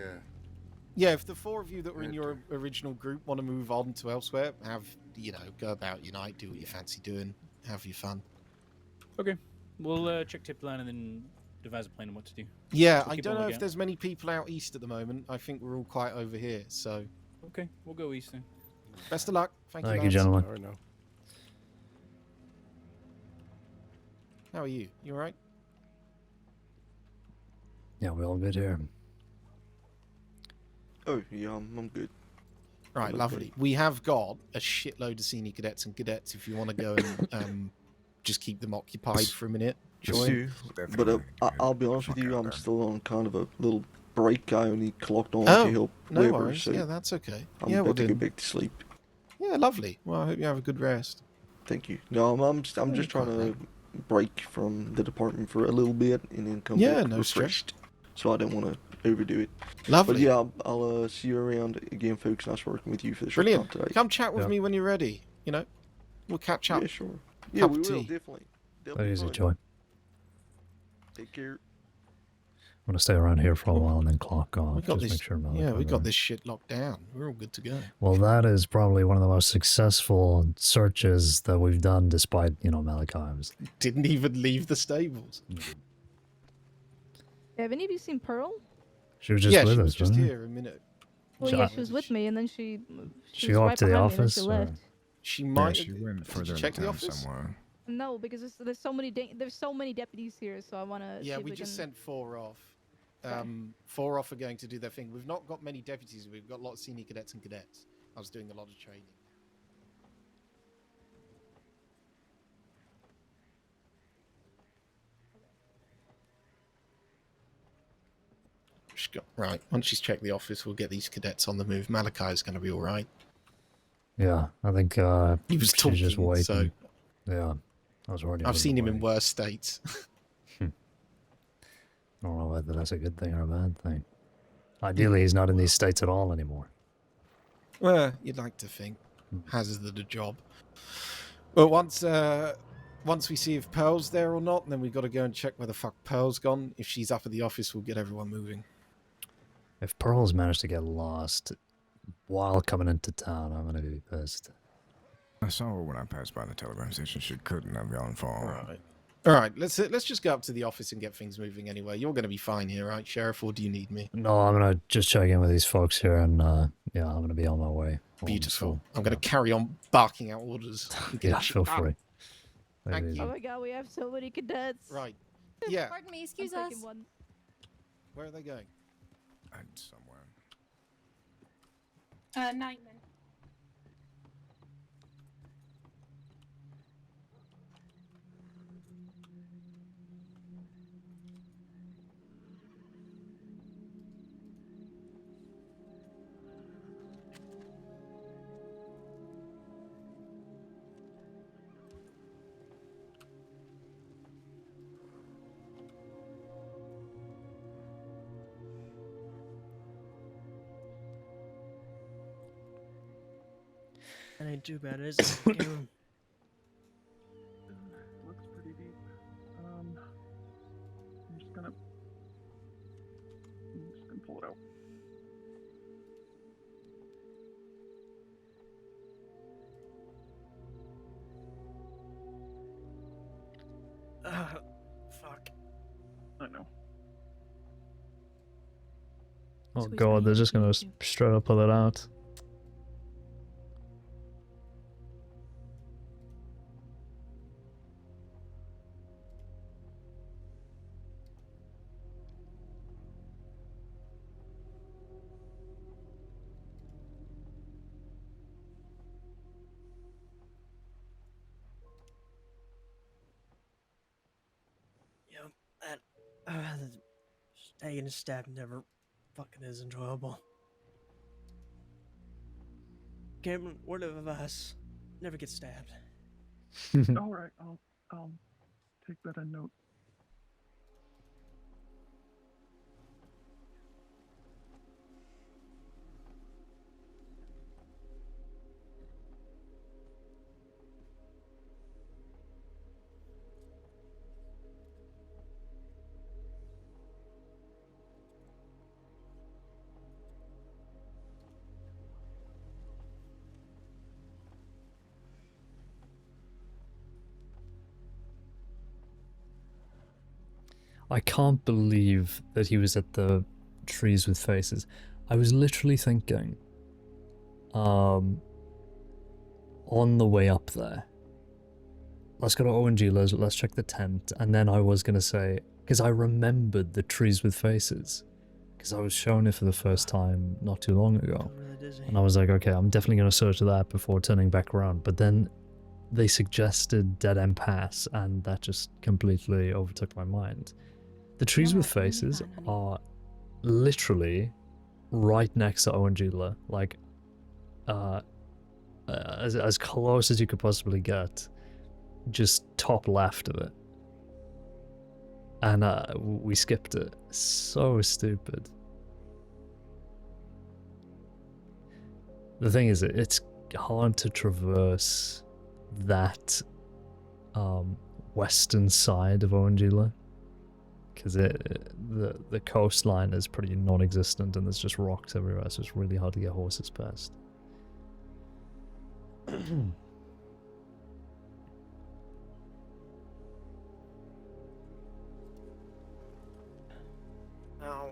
Yeah, if the four of you that were in your original group want to move on to elsewhere, go about your night, do what you fancy doing, have your fun. Okay. We'll check tip line and then devise a plan on what to do. Yeah, We'll I keep don't on know if lookout. there's many people out east at the moment. I think we're all quite over here, so... Okay, we'll go east then. Best of luck. Thank you, Thank you, lads. gentlemen. All right, now. How are you? You alright? Yeah, we all good here. Oh, yeah, I'm good. Right, Okay. lovely. We have got a shitload of senior cadets and cadets if you want to go and just keep them occupied for a minute. Do, Join. but I'll be honest with you, I'm still on kind of a little break. I only clocked on Oh, to help no Weber, worries. so Yeah, that's okay. I'm Yeah, well about to go then. back to sleep. Yeah, lovely. Well, I hope you have a good rest. Thank you. No, I'm just trying to break from the department for a little bit and then come Yeah, back no stress. refreshed. So I don't want to overdo it. Lovely. But yeah, I'll see you around again, folks. Nice working with you for the short Brilliant. time today. Come chat with me when you're ready. We'll catch up. Yeah, sure. Yeah, Cup we of will, tea. definitely. That is a joy. Take care. I'm gonna stay around here for a while and then clock off. We got Just this. make sure Yeah, we Malachi's got this shit locked down. We're all good to go. Well, that is probably one of the most successful searches that we've done, despite Malachi. Didn't even leave the stables. Have any of you seen Pearl? She was just yeah, with she us, was just wasn't here a minute. Well, yeah, she was with me, and then she She was go up right to the behind me, and then office, she or- left. She Yeah, might. she went Did further you into check the town office? somewhere. No, because there's so many there's so many deputies here, so I want to. Yeah, see if we we just can... sent 4 off. 4 off are going to do their thing. We've not got many deputies. We've got a lot of senior cadets and cadets. I was doing a lot of training. Right, once she's checked the office, we'll get these cadets on the move. Malachi's going to be all right. Yeah, I think He was she's just talking, waiting. so- Yeah, I was already. I've seen him in worse states. I don't know whether that's a good thing or a bad thing. Ideally, he's not in these states at all anymore. Well, you'd like to think. Hazarded a job. Well, once we see if Pearl's there or not, then we've got to go and check where the fuck Pearl's gone. If she's up at the office, we'll get everyone moving. If Pearl's managed to get lost while coming into town, I'm gonna be pissed. I saw her when I passed by the telegram station. She couldn't have gone far. All right, let's just go up to the office and get things moving anyway. You're going to be fine here, right, Sheriff, or do you need me? No, I'm gonna just check in with these folks here, and yeah, I'm gonna be on my way. Beautiful. I'm going to carry on barking out orders. and get Yeah, shit feel done. free. Thank Take it you. Oh my god, we have so many cadets. Right. Yeah. Pardon me, excuse I'm us. taking one. Where are they going? Somewhere. Nightman. That ain't too bad, is it? Caine? Looks pretty deep. I'm just gonna pull it out. Fuck. I know. Oh god, they're just gonna straight up pull it out. Taking a stab never fucking is enjoyable. Cameron, word of advice: never get stabbed. All right, I'll take that a note. I can't believe that he was at the trees with faces. I was literally thinking, on the way up there, let's go to ONG, let's check the tent, and then I was gonna say, because I remembered the trees with faces, because I was shown it for the first time not too long ago, and I was like, okay, I'm definitely gonna search that before turning back around, but then they suggested Dead End Pass, and that just completely overtook my mind. The trees with faces are literally right next to Owen like, as close as you could possibly get, just top left of it. And we skipped it. So stupid. The thing is, it's hard to traverse that western side of Owen because the coastline is pretty non-existent and there's just rocks everywhere, so it's really hard to get horses past. Now,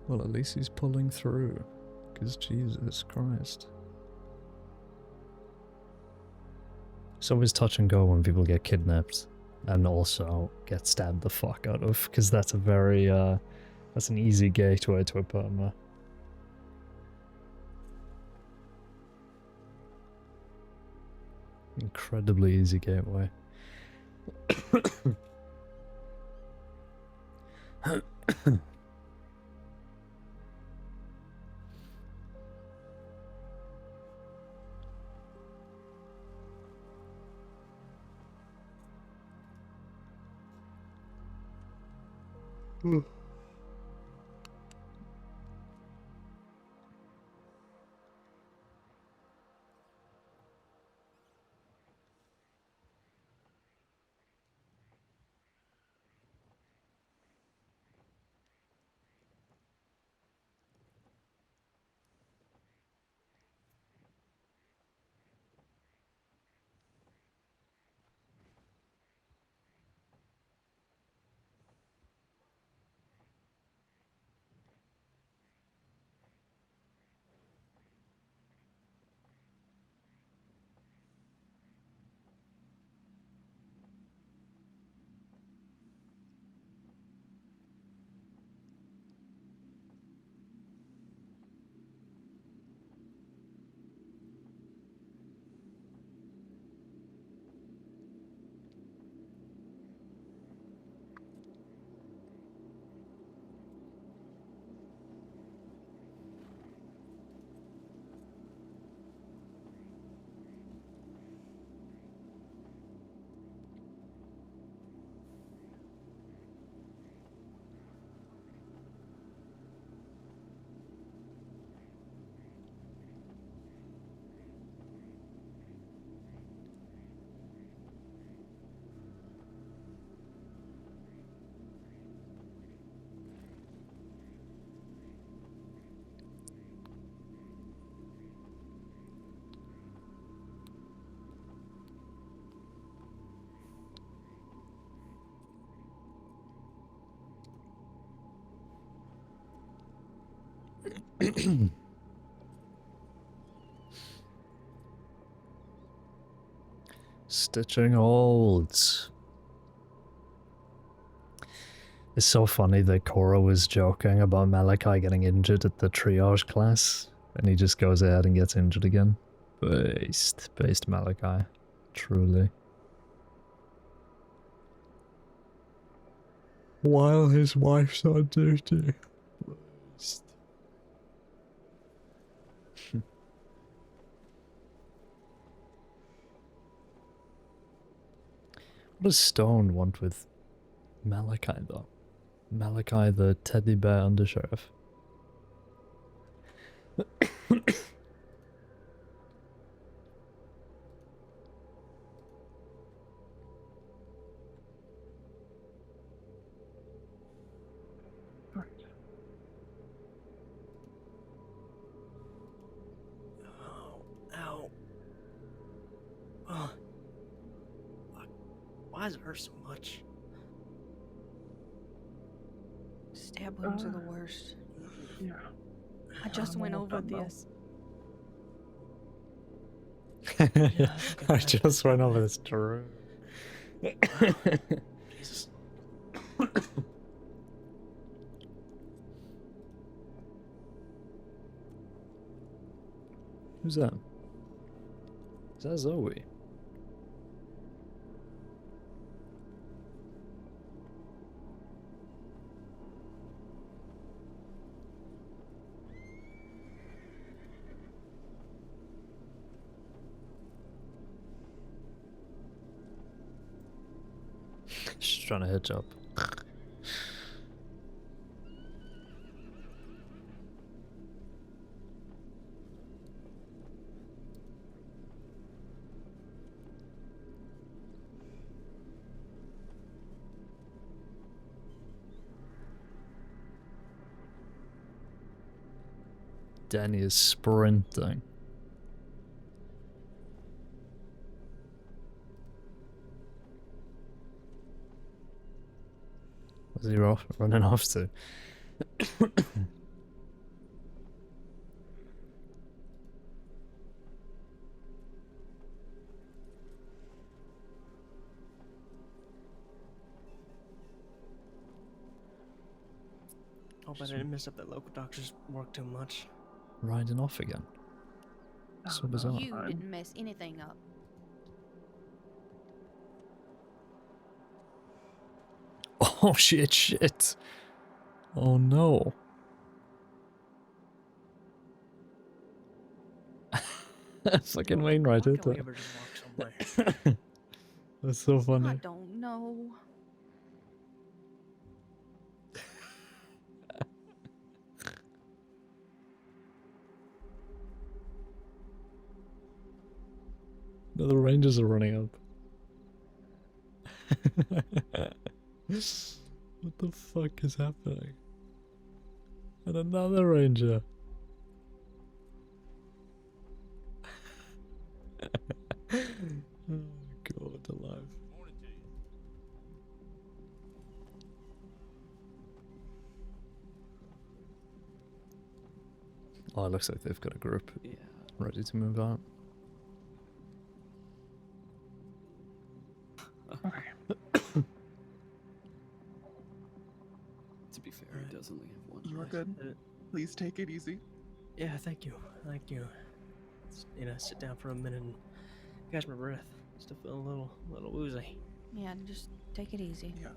Well, at least he's pulling through, because Jesus Christ. It's always touch and go when people get kidnapped, and also get stabbed the fuck out of, because that's a very, that's an easy gateway to a perma. Incredibly easy gateway. Stitching holds. It's so funny that Cora was joking about Malachi getting injured at the triage class, and he just goes ahead and gets injured again. Based Malachi. Truly. While his wife's on duty. What does Stone want with Malachi, though? Malachi, the teddy bear undersheriff. Ow. Oh. Why does it hurt so much? Stab wounds are the worst. Yeah. I just went over this. I just went over this true. Jesus. Who's that? Is that Zoe? She's trying to hitch up. Danny is sprinting. Where's he running off to? Hope I didn't mess up that local doctor's work too much. Riding off again. So bizarre. You didn't mess anything up. Oh shit. Oh no. Fucking Wainwright, isn't it? That's so funny. I don't know. No, the Rangers are running up. What the fuck is happening? And another Ranger. Oh god, alive. Oh, it looks like they've got a group ready to move out. To be fair, he does only have one. You are good. Please take it easy. Yeah, thank you. Thank you. Sit down for a minute and catch my breath. Still feel a little woozy. Yeah, just take it easy. Yeah.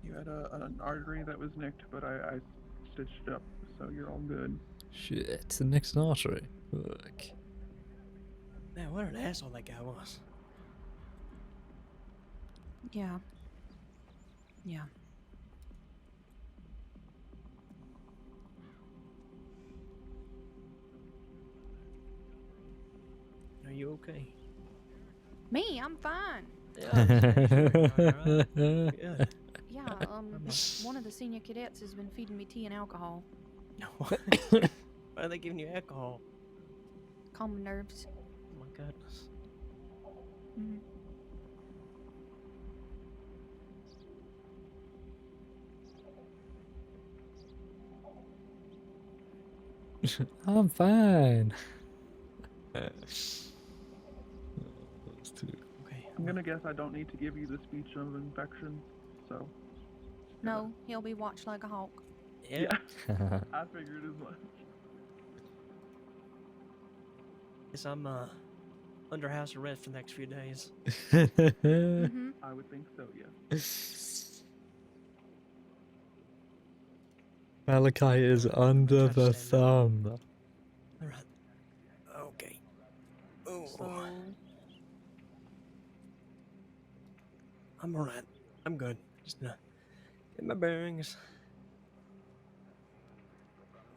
You had an artery that was nicked, but I stitched it up, so you're all good. Shit, the next artery. Fuck. Man, what an asshole that guy was. Yeah. Yeah. Are you okay? Me, I'm fine. Yeah. Yeah, one of the senior cadets has been feeding me tea and alcohol. Why are they giving you alcohol? Calm my nerves. Oh my goodness. Mm. I'm fine. I'm gonna guess I don't need to give you the speech of infection, so. No, he'll be watched like a hawk. Yeah. I figured as much. Guess I'm under house arrest for the next few days. Mm-hmm. I would think so, yes. Malachi is under the thumb. Alright. Okay. Oh. So, I'm alright. I'm good. Just gonna get my bearings.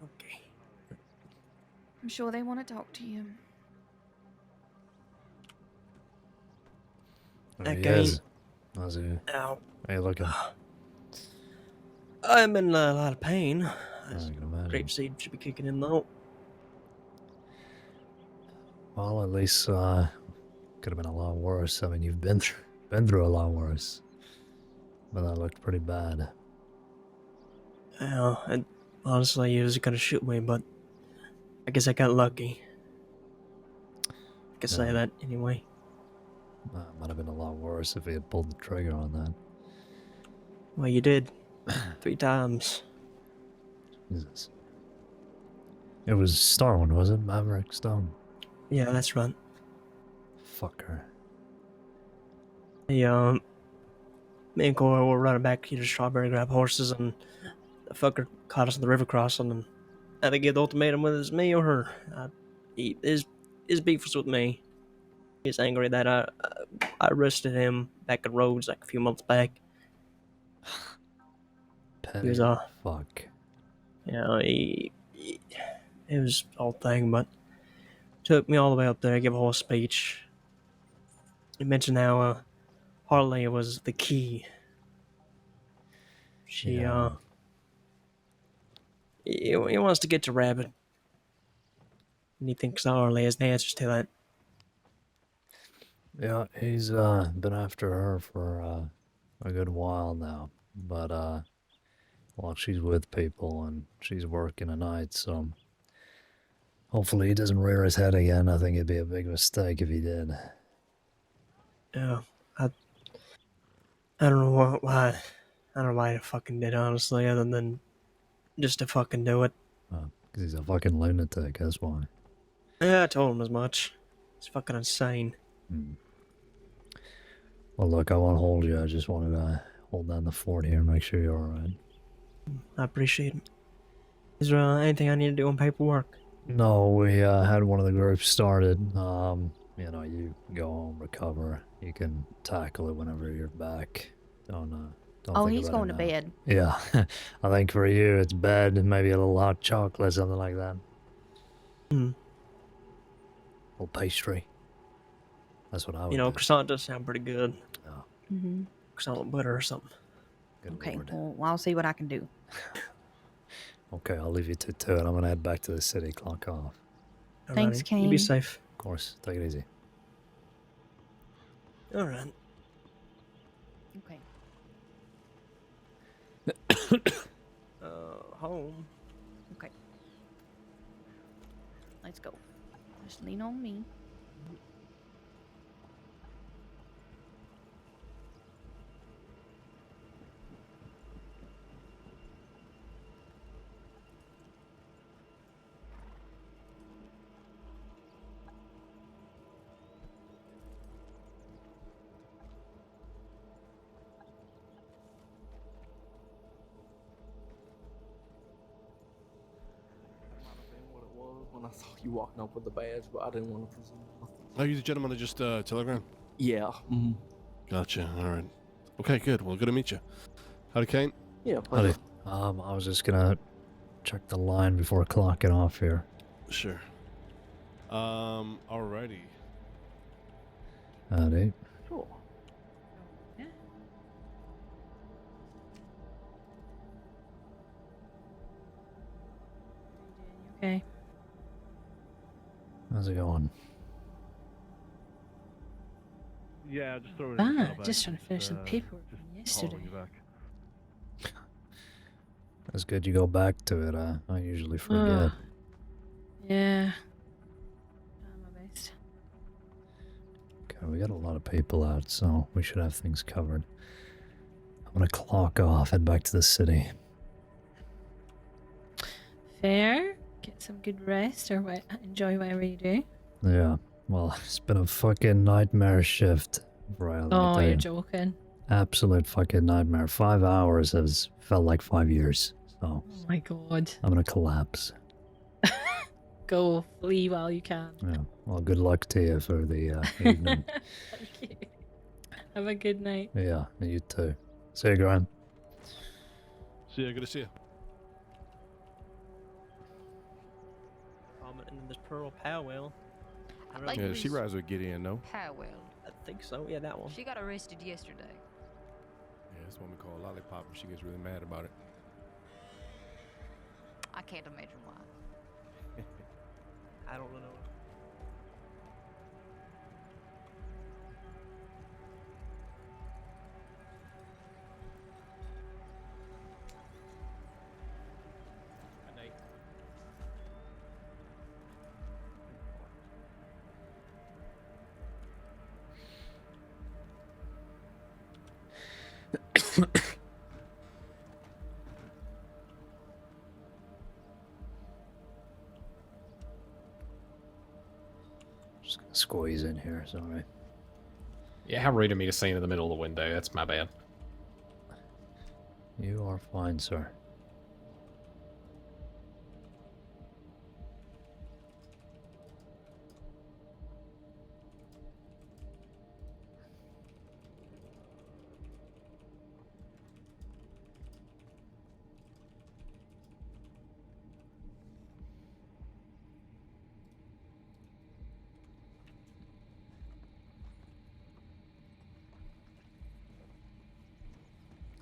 Okay. I'm sure they want to talk to you. There he Okay. is. How's he? Ow. How you looking? I'm in a lot of pain. I can imagine. Grapeseed should be kicking in though. Well, at least could have been a lot worse. I mean, you've been through a lot worse, but that looked pretty bad. Yeah, and honestly, he was gonna shoot me, but I guess I got lucky. I can say that anyway. Might have been a lot worse if he had pulled the trigger on that. Well, you did. 3 times. Jesus. It was Starwind, was it? Maverick Stone? Yeah, that's right. Fucker. Me and Cora were running back to the strawberry grab horses, and the fucker caught us at the river crossing, and I had to get the ultimatum whether it's me or her. His beef was with me. He's angry that I arrested him back at Rhodes like a few months back. Petty. He was fuck. It was the whole thing, but took me all the way up there, gave a whole speech. He mentioned how Harley was the key. She he wants to get to Rabbit, and he thinks Harley has the answers to that. Yeah, he's been after her for a good while now, but well, she's with people and she's working a night, so hopefully he doesn't rear his head again. I think it'd be a big mistake if he did. Yeah, I don't know why. I don't know why I fucking did, honestly, other than just to fucking do it. Because he's a fucking lunatic, that's why. Yeah, I told him as much. It's fucking insane. Well, look, I won't hold you. I just wanted to hold down the fort here and make sure you're alright. I appreciate it. Is there anything I need to do on paperwork? No, we had one of the groups started. You know, you go home, recover. You can tackle it whenever you're back. Don't oh, think he's about going it to now. bed. Yeah, I think for you it's bed and maybe a little hot chocolate, something like that. Hmm. Little pastry. That's what I would You know, do. croissant does sound pretty good. Oh. Mm-hmm. Croissant with butter or something. Good Okay, Lord. well, I'll see what I can do. Okay, I'll leave you to it. I'm gonna head back to the city. Clock off. Thanks, Alrighty. Caine. You be safe. Of course. Take it easy. Alright. Okay. Home. Okay. Let's go. Just lean on me. What it was when I saw you walking up with the badge, but I didn't want to presume nothing. Oh, you the gentleman that just telegram? Yeah. Mm-hmm. Gotcha. All right. Okay, good. Well, good to meet you. Howdy, Caine. Yeah. Howdy. I was just gonna check the line before clocking off here. Sure. Alrighty. Howdy. Sure. Okay. How's it going? Yeah, just throw it in Ah, the saddlebag. just trying to finish some paperwork just from yesterday. following you back. That's good you go back to it. I usually forget. Yeah. My best. Okay, we got a lot of people out, so we should have things covered. I'm gonna clock off, head back to the city. Fair. Get some good rest or enjoy whatever you do. Yeah, well, it's been a fucking nightmare shift, Brian, let me Oh, tell you're you. joking. Absolute fucking nightmare. 5 hours has felt like 5 years, so... Oh my god. I'm gonna collapse. Go flee while you can. Yeah, well, good luck to you for the evening. Thank you. Have a good night. Yeah, you too. See you, Graham. See ya, good to see you. In this Pearl Powell. I like Yeah, she Miss rides with Gideon, no? Powell. I think so. Yeah, that one. She got arrested yesterday. Yeah, that's what we call a lollipop, and she gets really mad about it. I can't imagine why. I don't know. Just gonna squeeze in here, sorry. Yeah, how rude of me to stand in the middle of the window. That's my bad. You are fine, sir.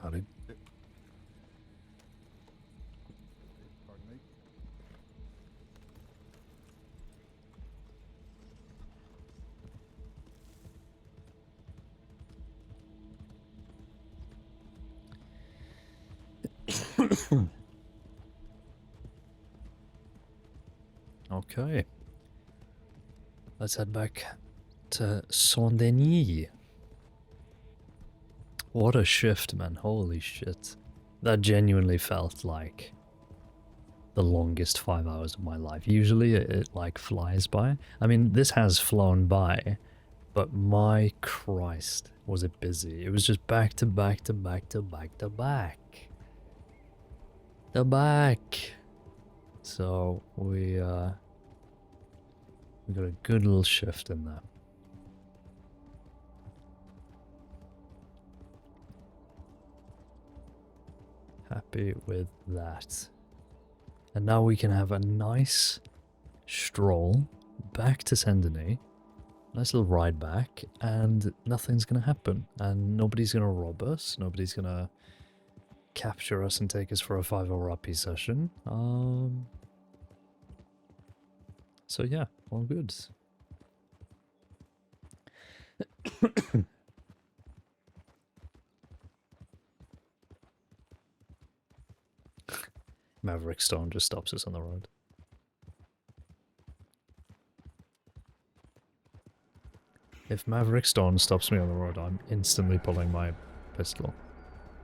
Howdy. Pardon me? Okay. Let's head back to Saint-Denis. What a shift, man. Holy shit. That genuinely felt like the longest 5 hours of my life. Usually it like flies by. I mean, this has flown by, but my Christ, was it busy. It was just back to back to back to back to back. The back. So we got a good little shift in there. Happy with that. And now we can have a nice stroll back to Saint-Denis. Nice little ride back, and nothing's gonna happen. And nobody's gonna rob us. Nobody's gonna capture us and take us for a 5-hour RP session. So yeah, all good. Maverick Stone just stops us on the road. If Maverick Stone stops me on the road, I'm instantly pulling my pistol.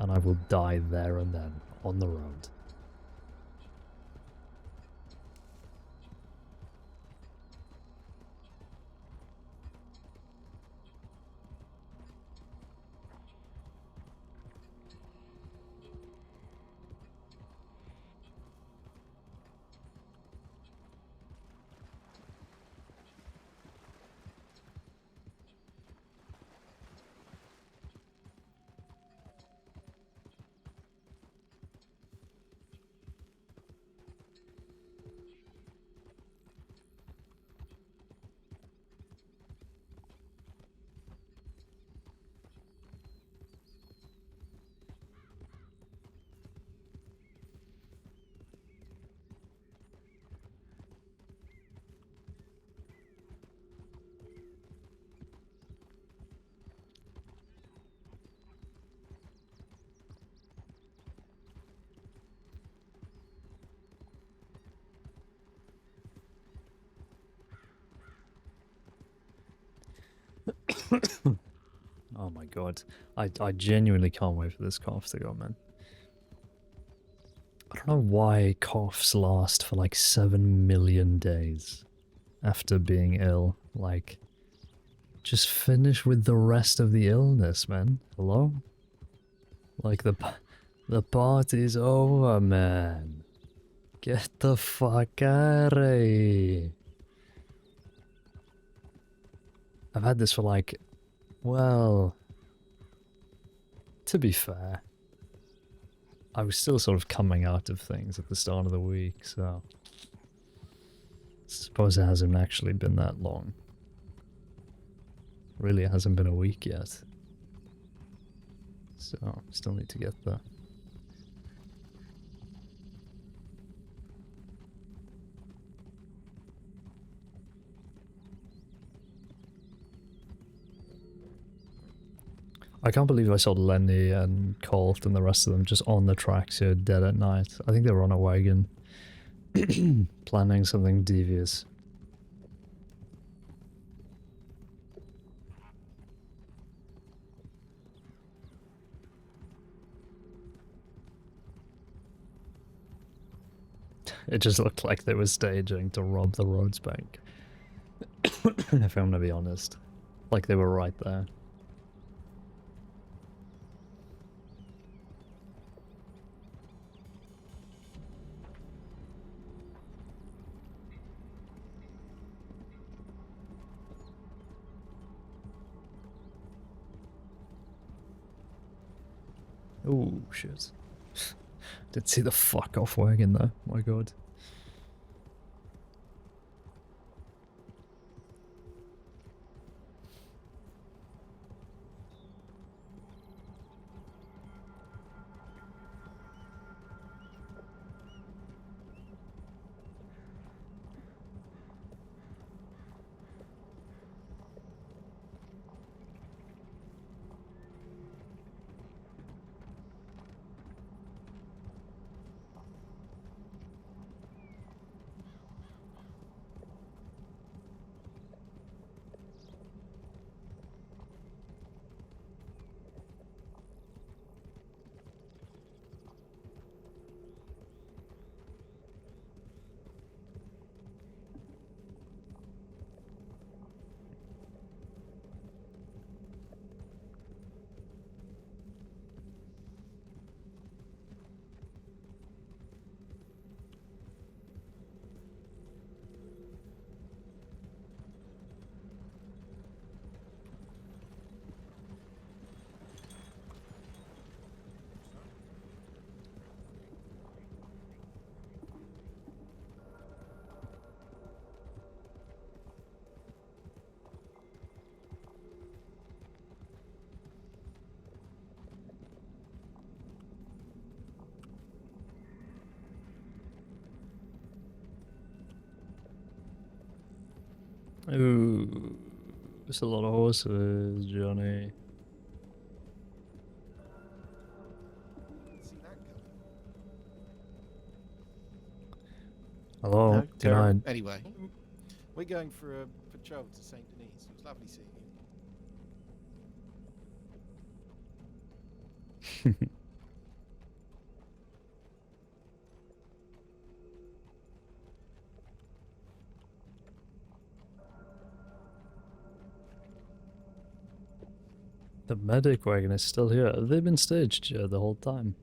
And I will die there and then, on the road. Oh my god. I genuinely can't wait for this cough to go, man. I don't know why coughs last for like 7 million days after being ill. Like, just finish with the rest of the illness, man. Hello? Like, the party's over, man. Get the fuck out of here. I've had this for like, well, to be fair, I was still sort of coming out of things at the start of the week, so I suppose it hasn't actually been that long. Really, it hasn't been a week yet. So, still need to get there. I can't believe I saw Lenny and Colt and the rest of them just on the tracks here dead at night. I think they were on a wagon. Planning something devious. It just looked like they were staging to rob the Rhodes Bank. If I'm gonna be honest. Like they were right there. Oh shit. Did see the fuck off wagon though, my god. Ooh, there's a lot of horses, Johnny. Hello, No, good terrible. night. Anyway, we're going for a patrol to St. Denis. It was lovely seeing you. The medic wagon is still here. They've been staged here the whole time.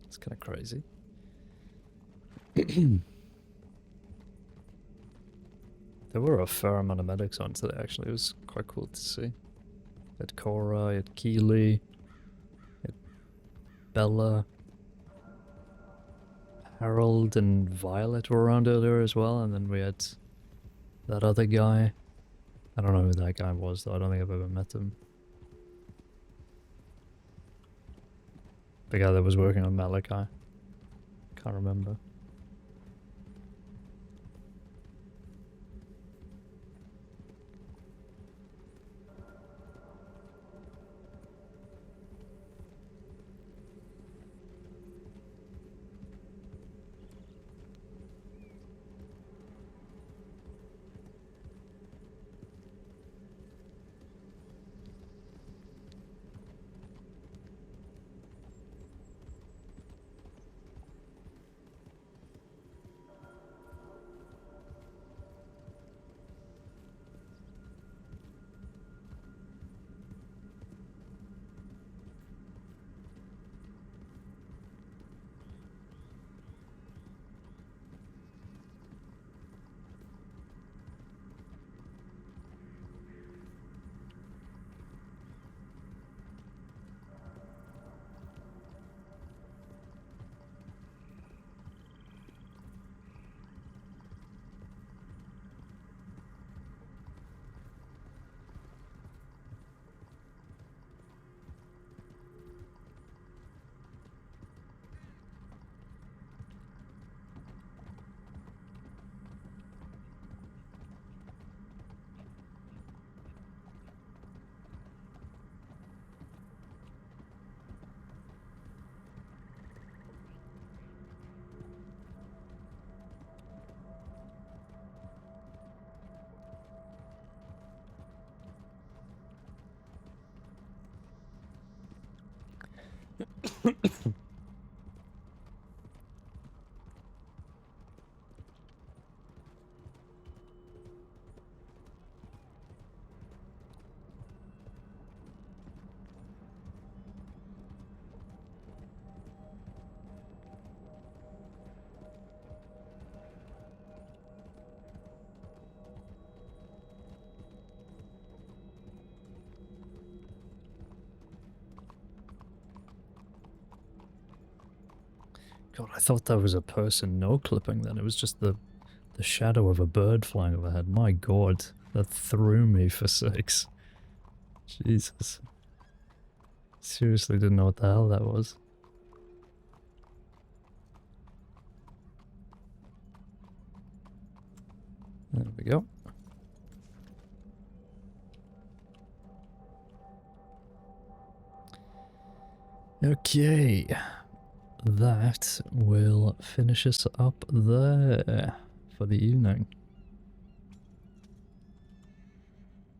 It's kind of crazy. There were a fair amount of medics on today, actually. It was quite cool to see. At Cora, at Keeley, at Bella, Harold and Violet were around earlier as well, and then we had that other guy. I don't know who that guy was, though. I don't think I've ever met him. The guy that was working on Malachi. Can't remember. God, I thought that was a person no clipping then. It was just the shadow of a bird flying overhead. My god, that threw me for six. Jesus. Seriously didn't know what the hell that was. There we go. Okay. That will finish us up there for the evening.